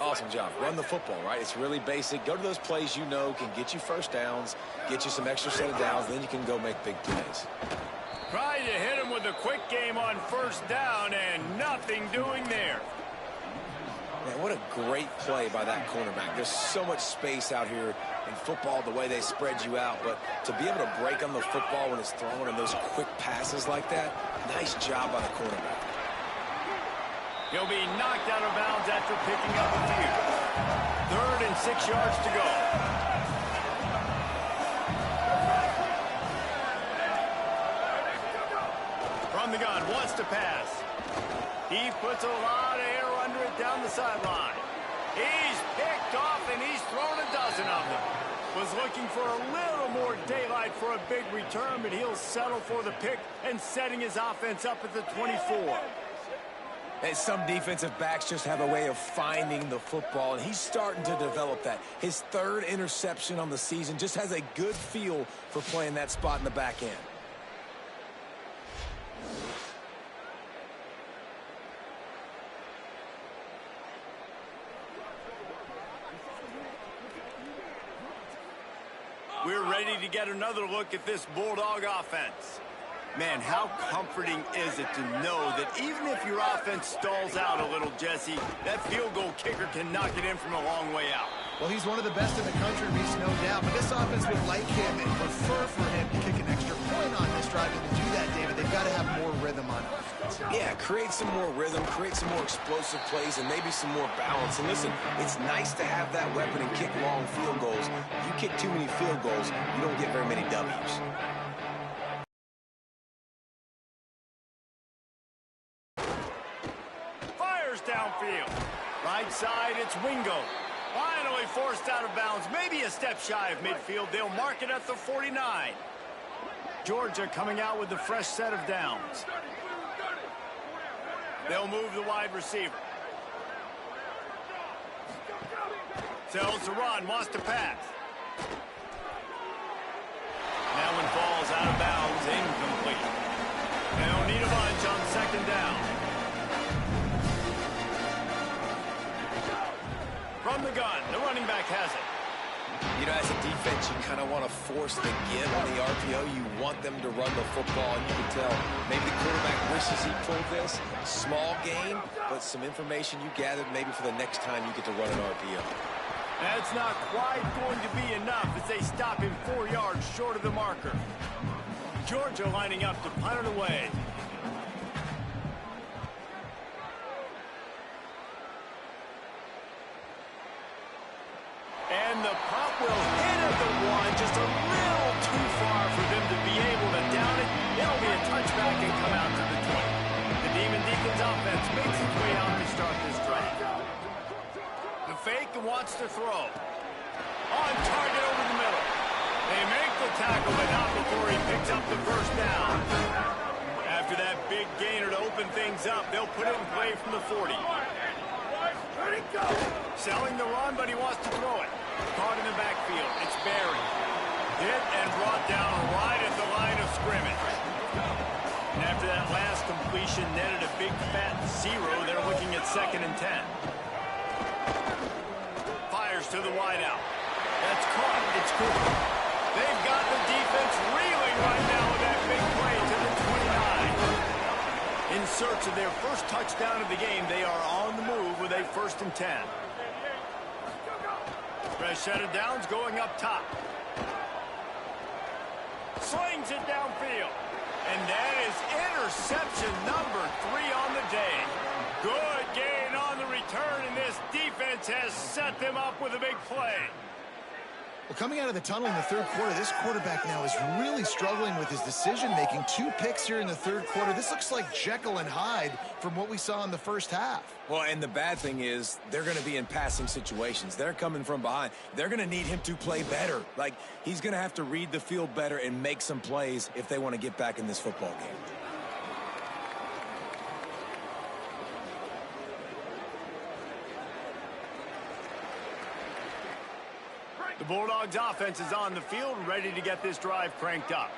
Speaker 3: Awesome job. Run the football, right? It's really basic. Go to those plays you know can get you first downs, get you some extra set of downs, then you can go make big plays.
Speaker 1: Tried to hit him with a quick game on 1st down, and nothing doing there.
Speaker 3: Man, what a great play by that cornerback. There's so much space out here in football, the way they spread you out, but to be able to break on the football when it's thrown and those quick passes like that, nice job by the cornerback.
Speaker 1: He'll be knocked out of bounds after picking up a few. 3rd and 6 yards to go. From the gun, wants to pass. He puts a lot of air under it down the sideline. He's picked off, and he's thrown a dozen of them. Was looking for a little more daylight for a big return, but he'll settle for the pick and setting his offense up at the 24.
Speaker 3: And some defensive backs just have a way of finding the football, and he's starting to develop that. His 3rd interception on the season, just has a good feel for playing that spot in the back end.
Speaker 1: We're ready to get another look at this Bulldog offense. Man, how comforting is it to know that even if your offense stalls out a little, Jesse, that field goal kicker can knock it in from a long way out.
Speaker 2: Well, he's one of the best in the country, Reese, no doubt. But this offense would like him and prefer for him to kick an extra point on this drive. And to do that, David, they've got to have more rhythm on offense.
Speaker 3: Yeah, create some more rhythm, create some more explosive plays, and maybe some more balance. And listen, it's nice to have that weapon and kick long field goals. If you kick too many field goals, you don't get very many W's.
Speaker 1: Downfield. Right side, it's Wingo. Finally forced out of bounds. Maybe a step shy of midfield. They'll mark it at the 49. Georgia coming out with the fresh set of downs. They'll move the wide receiver. Tells to run, wants to pass. That one falls out of bounds, incomplete. They'll need a bunch on 2nd down. From the gun, the running back has it.
Speaker 3: You know, as a defense, you kind of want to force the give on the RPO. You want them to run the football, and you can tell maybe the quarterback wishes he pulled this. Small gain, but some information you gathered maybe for the next time you get to run an RPO.
Speaker 1: That's not quite going to be enough as they stop him 4 yards short of the marker. Georgia lining up to punt it away. And the punt will hit at the 1, just a little too far for them to be able to down it. It'll be a touchback and come out to the 20. The Demon Deacons offense makes its way out to start this drive. The fake wants to throw. On target over the middle. They make the tackle, but not before he picks up the 1st down. After that big gainer to open things up, they'll put it in play from the 40.
Speaker 4: Ready, go!
Speaker 1: Selling the run, but he wants to throw it. Caught in the backfield. It's Barry. Hit and brought down right at the line of scrimmage. And after that last completion netted a big fat 0, they're looking at 2nd and 10. Fires to the wideout. That's caught. It's good. They've got the defense reeling right now with that big play to the 29. In search of their first touchdown of the game, they are on the move with a 1st and 10. Fresh set of downs going up top. Slings it downfield. And that is interception number 3 on the day. Good gain on the return, and this defense has set them up with a big play.
Speaker 2: Well, coming out of the tunnel in the 3rd quarter, this quarterback now is really struggling with his decision-making. 2 picks here in the 3rd quarter. This looks like Jekyll and Hyde from what we saw in the 1st half.
Speaker 3: Well, and the bad thing is they're going to be in passing situations. They're coming from behind. They're going to need him to play better. Like, he's going to have to read the field better and make some plays if they want to get back in this football game.
Speaker 1: The Bulldogs offense is on the field, ready to get this drive cranked up.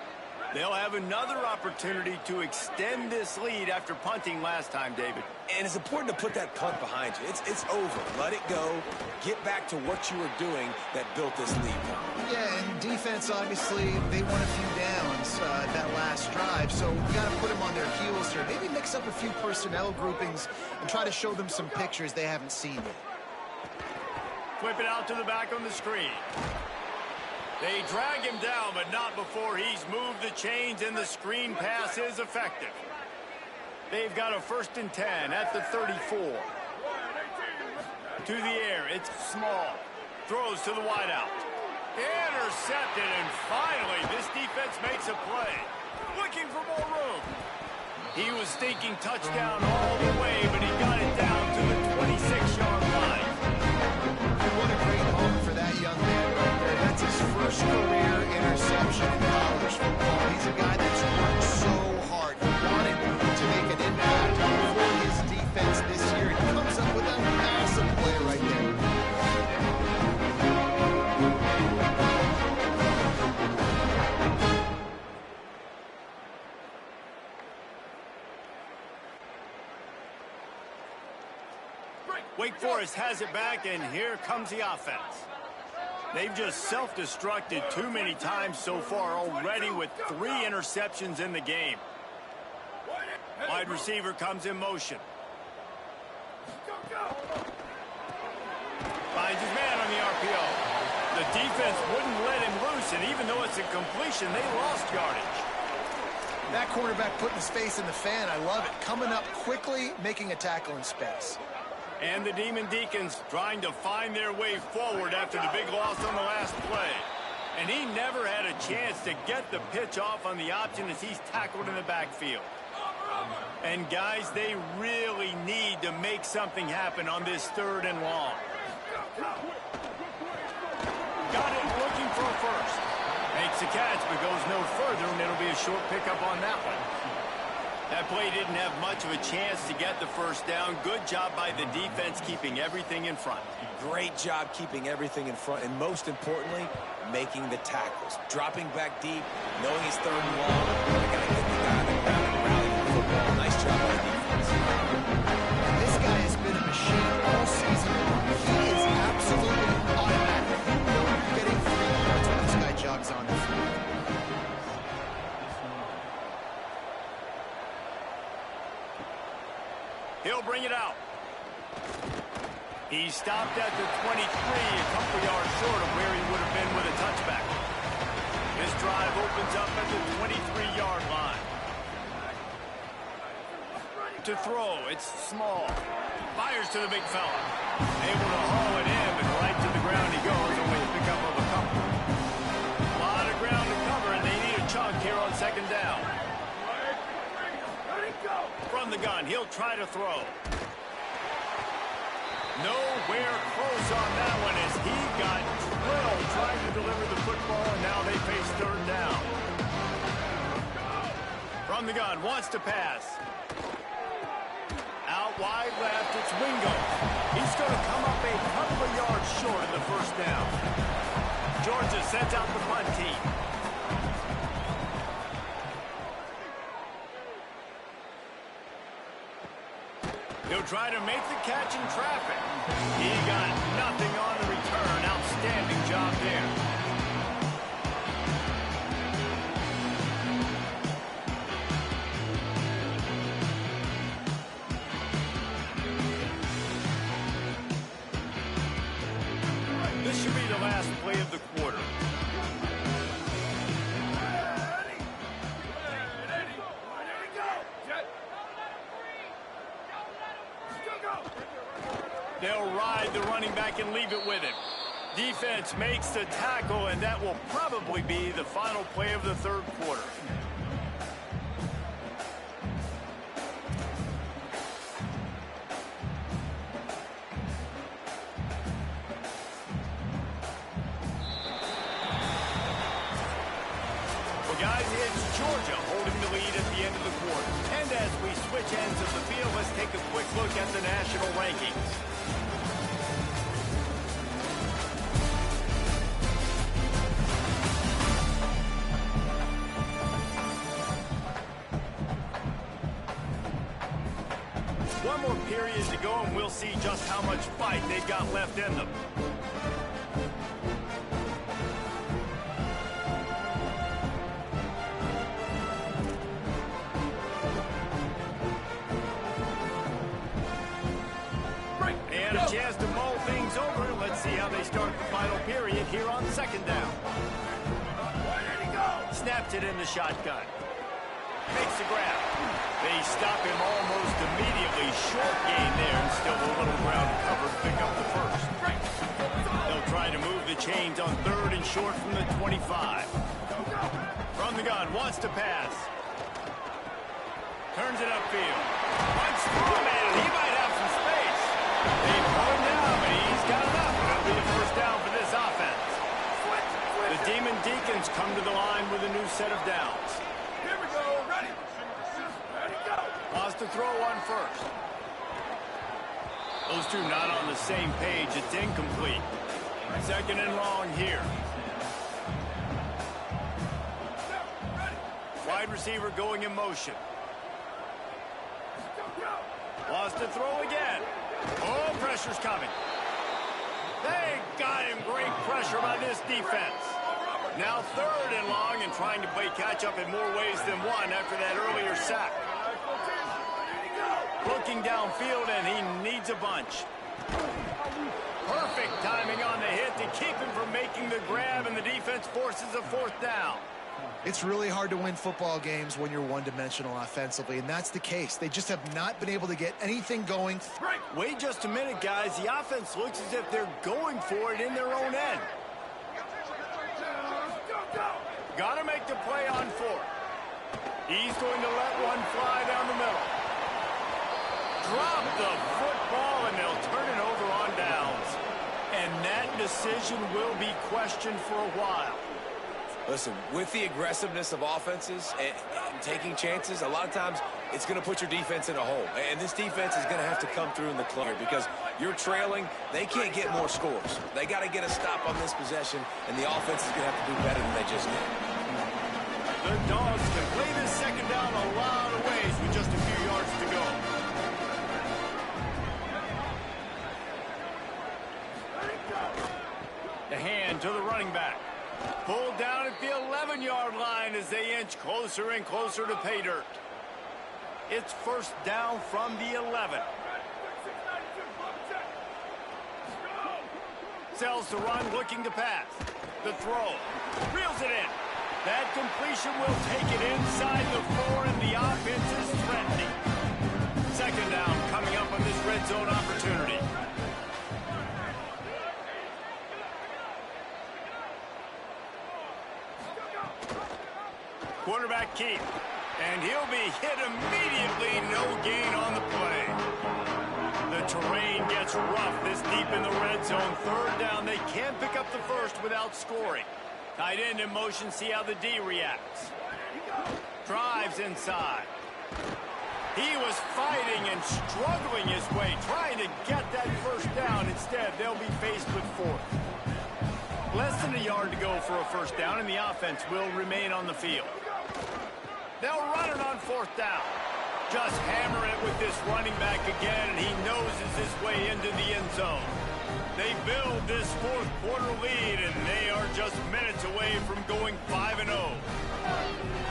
Speaker 1: They'll have another opportunity to extend this lead after punting last time, David.
Speaker 3: And it's important to put that punt behind you. It's over. Let it go. Get back to what you were doing that built this lead.
Speaker 2: Yeah, and defense, obviously, they won a few downs that last drive, so you got to put them on their heels here. Maybe mix up a few personnel groupings and try to show them some pictures they haven't seen yet.
Speaker 1: Flip it out to the back on the screen. They drag him down, but not before he's moved the chains, and the screen pass is effective. They've got a 1st and 10 at the 34. To the air, it's Small. Throws to the wideout. Intercepted, and finally, this defense makes a play. Looking for more room. He was thinking touchdown all the way, but he got it down to the 26-yard line.
Speaker 2: What a great moment for that young man right there. That's his first career interception in college football. He's a guy that's worked so hard. He wanted to make an impact for his defense this year. He comes up with a massive play right there.
Speaker 1: Wake Forest has it back, and here comes the offense. They've just self-destructed too many times so far already with 3 interceptions in the game. Wide receiver comes in motion. Finds his man on the RPO. The defense wouldn't let him loose, and even though it's a completion, they lost yardage.
Speaker 2: That quarterback putting his face in the fan, I love it. Coming up quickly, making a tackle in space.
Speaker 1: And the Demon Deacons trying to find their way forward after the big loss on the last play. And he never had a chance to get the pitch off on the option as he's tackled in the backfield. And guys, they really need to make something happen on this 3rd and long. Got it looking for a first. Makes the catch but goes no further, and it'll be a short pickup on that one. That play didn't have much of a chance to get the first down. Good job by the defense keeping everything in front.
Speaker 3: Great job keeping everything in front, and most importantly, making the tackles. Dropping back deep, knowing he's 3rd and long. They got to get the guy on the ground and rally for the football. Nice job by the defense.
Speaker 2: This guy has been a machine all season long. He is absolutely automatic. You know you're getting 3 yards when this guy jogs on the field.
Speaker 1: He'll bring it out. He stopped at the 23, a couple yards short of where he would have been with a touchback. This drive opens up at the 23-yard line. To throw, it's Small. Fires to the big fella. Able to haul it in, but right to the ground he goes, only a pickup of a couple. A lot of ground to cover, and they need a chunk here on 2nd down. From the gun, he'll try to throw. Nowhere close on that one as he got drilled trying to deliver the football, and now they face 3rd down. From the gun, wants to pass. Out wide left, it's Wingo. He's going to come up a couple of yards short of the first down. Georgia sends out the punt team. He'll try to make the catch in traffic. He got nothing on the return. Outstanding job there. This should be the last play of the quarter. They'll ride the running back and leave it with him. Defense makes the tackle, and that will probably be the final play of the third quarter. Well, guys, it's Georgia holding the lead at the end of the quarter. And as we switch ends of the field, let's take a quick look at the national rankings. One more period to go, and we'll see just how much fight they've got left in them. And a chance to mull things over. Let's see how they start the final period here on second down. Snapped it in the shotgun. Makes the grab. They stop him almost immediately. Short gain there, and still a little ground cover to pick up the first. They'll try to move the chains on third and short from the 25. From the gun, wants to pass. Turns it upfield. Runs through him, and he might have some space. They pull him down, but he's got enough. It'll be the first down for this offense. The Demon Deacons come to the line with a new set of downs.
Speaker 4: Here we go, ready. Ready, go.
Speaker 1: Lost to throw on first. Those two not on the same page. It's incomplete. Second and long here. Wide receiver going in motion. Lost to throw again. Oh, pressure's coming. They got him. Great pressure by this defense. Now third and long, and trying to play catch-up in more ways than one after that earlier sack. Looking downfield, and he needs a bunch. Perfect timing on the hit to keep him from making the grab, and the defense forces a fourth down.
Speaker 2: It's really hard to win football games when you're one-dimensional offensively, and that's the case. They just have not been able to get anything going.
Speaker 1: Wait just a minute, guys. The offense looks as if they're going for it in their own end. Got to make the play on fourth. He's going to let one fly down the middle. Drop the football, and they'll turn it over on downs. And that decision will be questioned for a while.
Speaker 3: Listen, with the aggressiveness of offenses and taking chances, a lot of times it's going to put your defense in a hole. And this defense is going to have to come through in the clutch because you're trailing. They can't get more scores. They got to get a stop on this possession, and the offense is going to have to do better than they just did.
Speaker 1: The Dogs can play this second down a lot of ways with just a few yards to go. The hand to the running back. Pulled down at the 11-yard line as they inch closer and closer to pay dirt. It's first down from the 11. Sells the run, looking to pass. The throw. Reels it in. That completion will take it inside the 4, and the offense is threatening. Second down coming up on this red zone opportunity. Quarterback keep. And he'll be hit immediately. No gain on the play. The terrain gets rough this deep in the red zone. Third down. They can't pick up the first without scoring. Tight end in motion. See how the D reacts. drives inside. He was fighting and struggling his way, trying to get that first down. Instead, they'll be faced with fourth. Less than a yard to go for a first down, and the offense will remain on the field. They'll run it on fourth down. Just hammer it with this running back again, and he noses his way into the end zone. They build this fourth quarter lead, and they are just minutes away from going 5-0.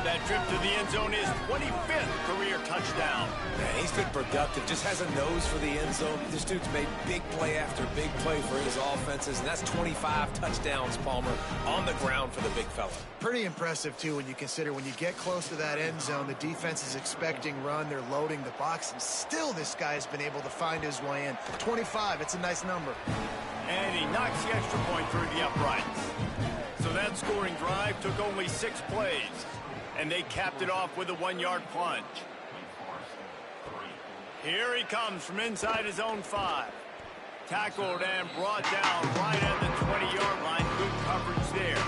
Speaker 1: That trip to the end zone is 25th career touchdown.
Speaker 3: Man, he's been productive, just has a nose for the end zone. This dude's made big play after big play for his offenses, and that's 25 touchdowns, Palmer, on the ground for the big fella.
Speaker 2: Pretty impressive, too, when you consider when you get close to that end zone, the defense is expecting run, they're loading the box, and still this guy's been able to find his way in. 25, it's a nice number.
Speaker 1: And he knocks the extra point through the uprights. So that scoring drive took only 6 plays, and they capped it off with a 1-yard plunge. Here he comes from inside his own 5. Tackled and brought down right at the 20-yard line. Good coverage there.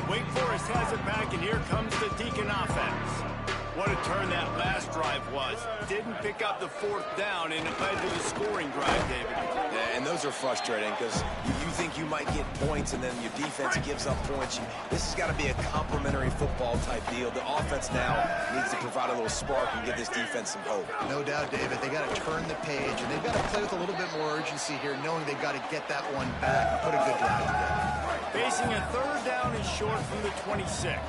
Speaker 1: Wake Forest has it back, and here comes the Deacon offense. What a turn that last drive was. Didn't pick up the fourth down, and it led to the scoring drive, David.
Speaker 3: Yeah, and those are frustrating because you think you might get points, and then your defense gives up points. This has got to be a complementary football type deal. The offense now needs to provide a little spark and give this defense some hope.
Speaker 2: No doubt, David. They got to turn the page, and they've got to play with a little bit more urgency here, knowing they've got to get that one back and put a good drive together.
Speaker 1: Facing a third down is short from the 26.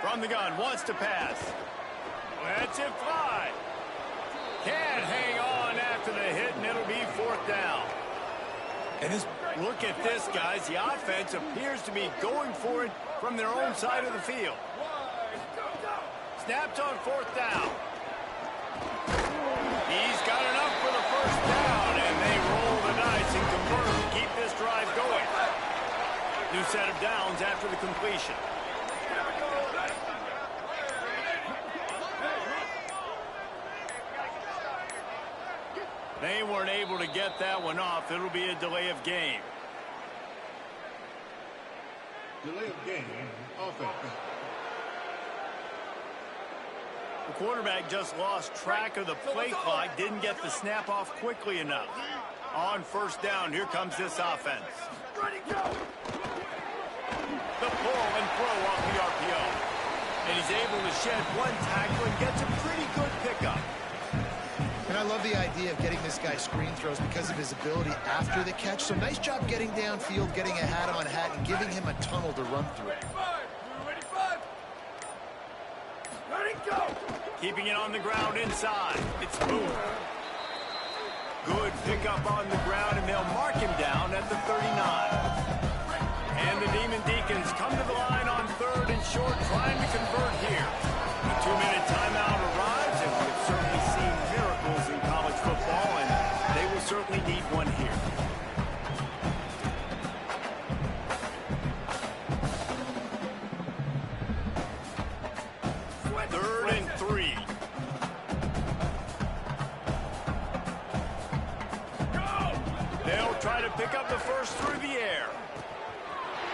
Speaker 1: From the gun, wants to pass. Lets it fly. Can't hang on after the hit, and it'll be fourth down.
Speaker 3: And this,
Speaker 1: look at this, guys. The offense appears to be going for it from their own side of the field. Snapped on fourth down. He's got enough for the first down, and they roll the dice and convert to keep this drive going. New set of downs after the completion. They weren't able to get that one off. It'll be a delay of game.
Speaker 8: Delay of game, offense.
Speaker 1: The quarterback just lost track of the play clock, didn't get the snap off quickly enough. On first down, here comes this offense. The pull and throw off the RPO. And he's able to shed one tackle and gets a pretty good pickup.
Speaker 2: And I love the idea of getting this guy screen throws because of his ability after the catch. So nice job getting downfield, getting a hat-on-hat, and giving him a tunnel to run through.
Speaker 1: Keeping it on the ground inside. It's moved. Good pickup on the ground, and they'll mark him down at the 39. And the Demon Deacons come to the line on third and short, trying to convert here. The 2-minute timeout arrives, and we've certainly seen miracles in college football, and they will certainly need one here. Third and 3. They'll try to pick up the first through the air.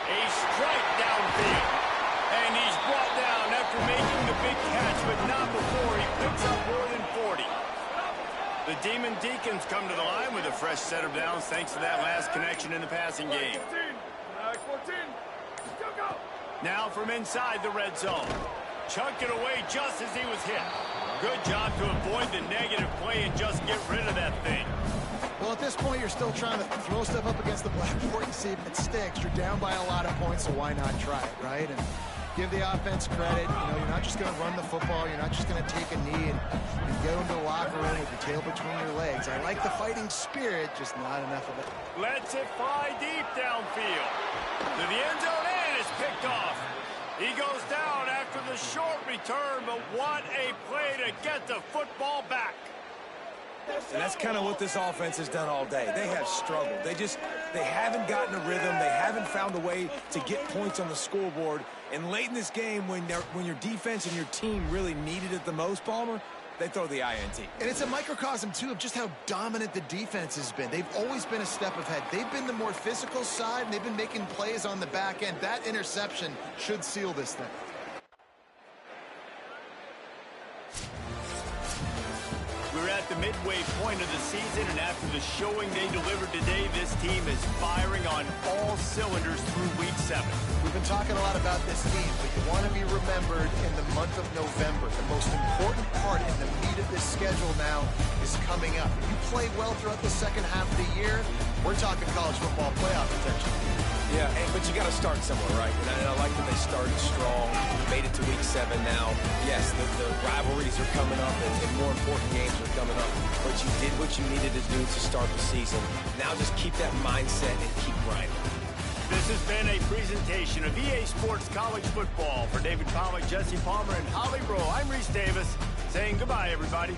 Speaker 1: A strike downfield. And he's brought down after making the big catch, but not before he picks up more than 40. The Demon Deacons come to the line with a fresh set of downs thanks to that last connection in the passing game. Now from inside the red zone. Chucked it away just as he was hit. Good job to avoid the negative play and just get rid of that thing.
Speaker 2: Well, at this point, you're still trying to throw stuff up against the blackboard and see if it sticks. You're down by a lot of points, so why not try it, right? And give the offense credit. You know, you're not just going to run the football. You're not just going to take a knee and go into the locker room with your tail between your legs. I like the fighting spirit, just not enough of it.
Speaker 1: Lets it fly deep downfield. To the end zone, and it's picked off. He goes down after the short return, but what a play to get the football back.
Speaker 3: and that's kind of what this offense has done all day. They have struggled. They haven't gotten a rhythm. They haven't found a way to get points on the scoreboard. And late in this game, when your defense and your team really needed it the most, Palmer, they throw the INT.
Speaker 2: And it's a microcosm, too, of just how dominant the defense has been. They've always been a step ahead. They've been the more physical side, and they've been making plays on the back end. That interception should seal this thing.
Speaker 1: We're at the midway point of the season, and after the showing they delivered today, this team is firing on all cylinders through Week 7.
Speaker 2: We've been talking a lot about this team, but you want to be remembered in the month of November. The most important part in the meat of this schedule now is coming up. If you play well throughout the second half of the year, we're talking college football playoff potential.
Speaker 3: Yeah, but you got to start somewhere, right? And I like that they started strong, made it to Week 7 now. Yes, the rivalries are coming up, and more important games are coming up. But you did what you needed to do to start the season. Now just keep that mindset and keep grinding.
Speaker 1: This has been a presentation of EA Sports College Football. For David Pollack, Jesse Palmer, and Holly Rowe, I'm Reese Davis, saying goodbye, everybody.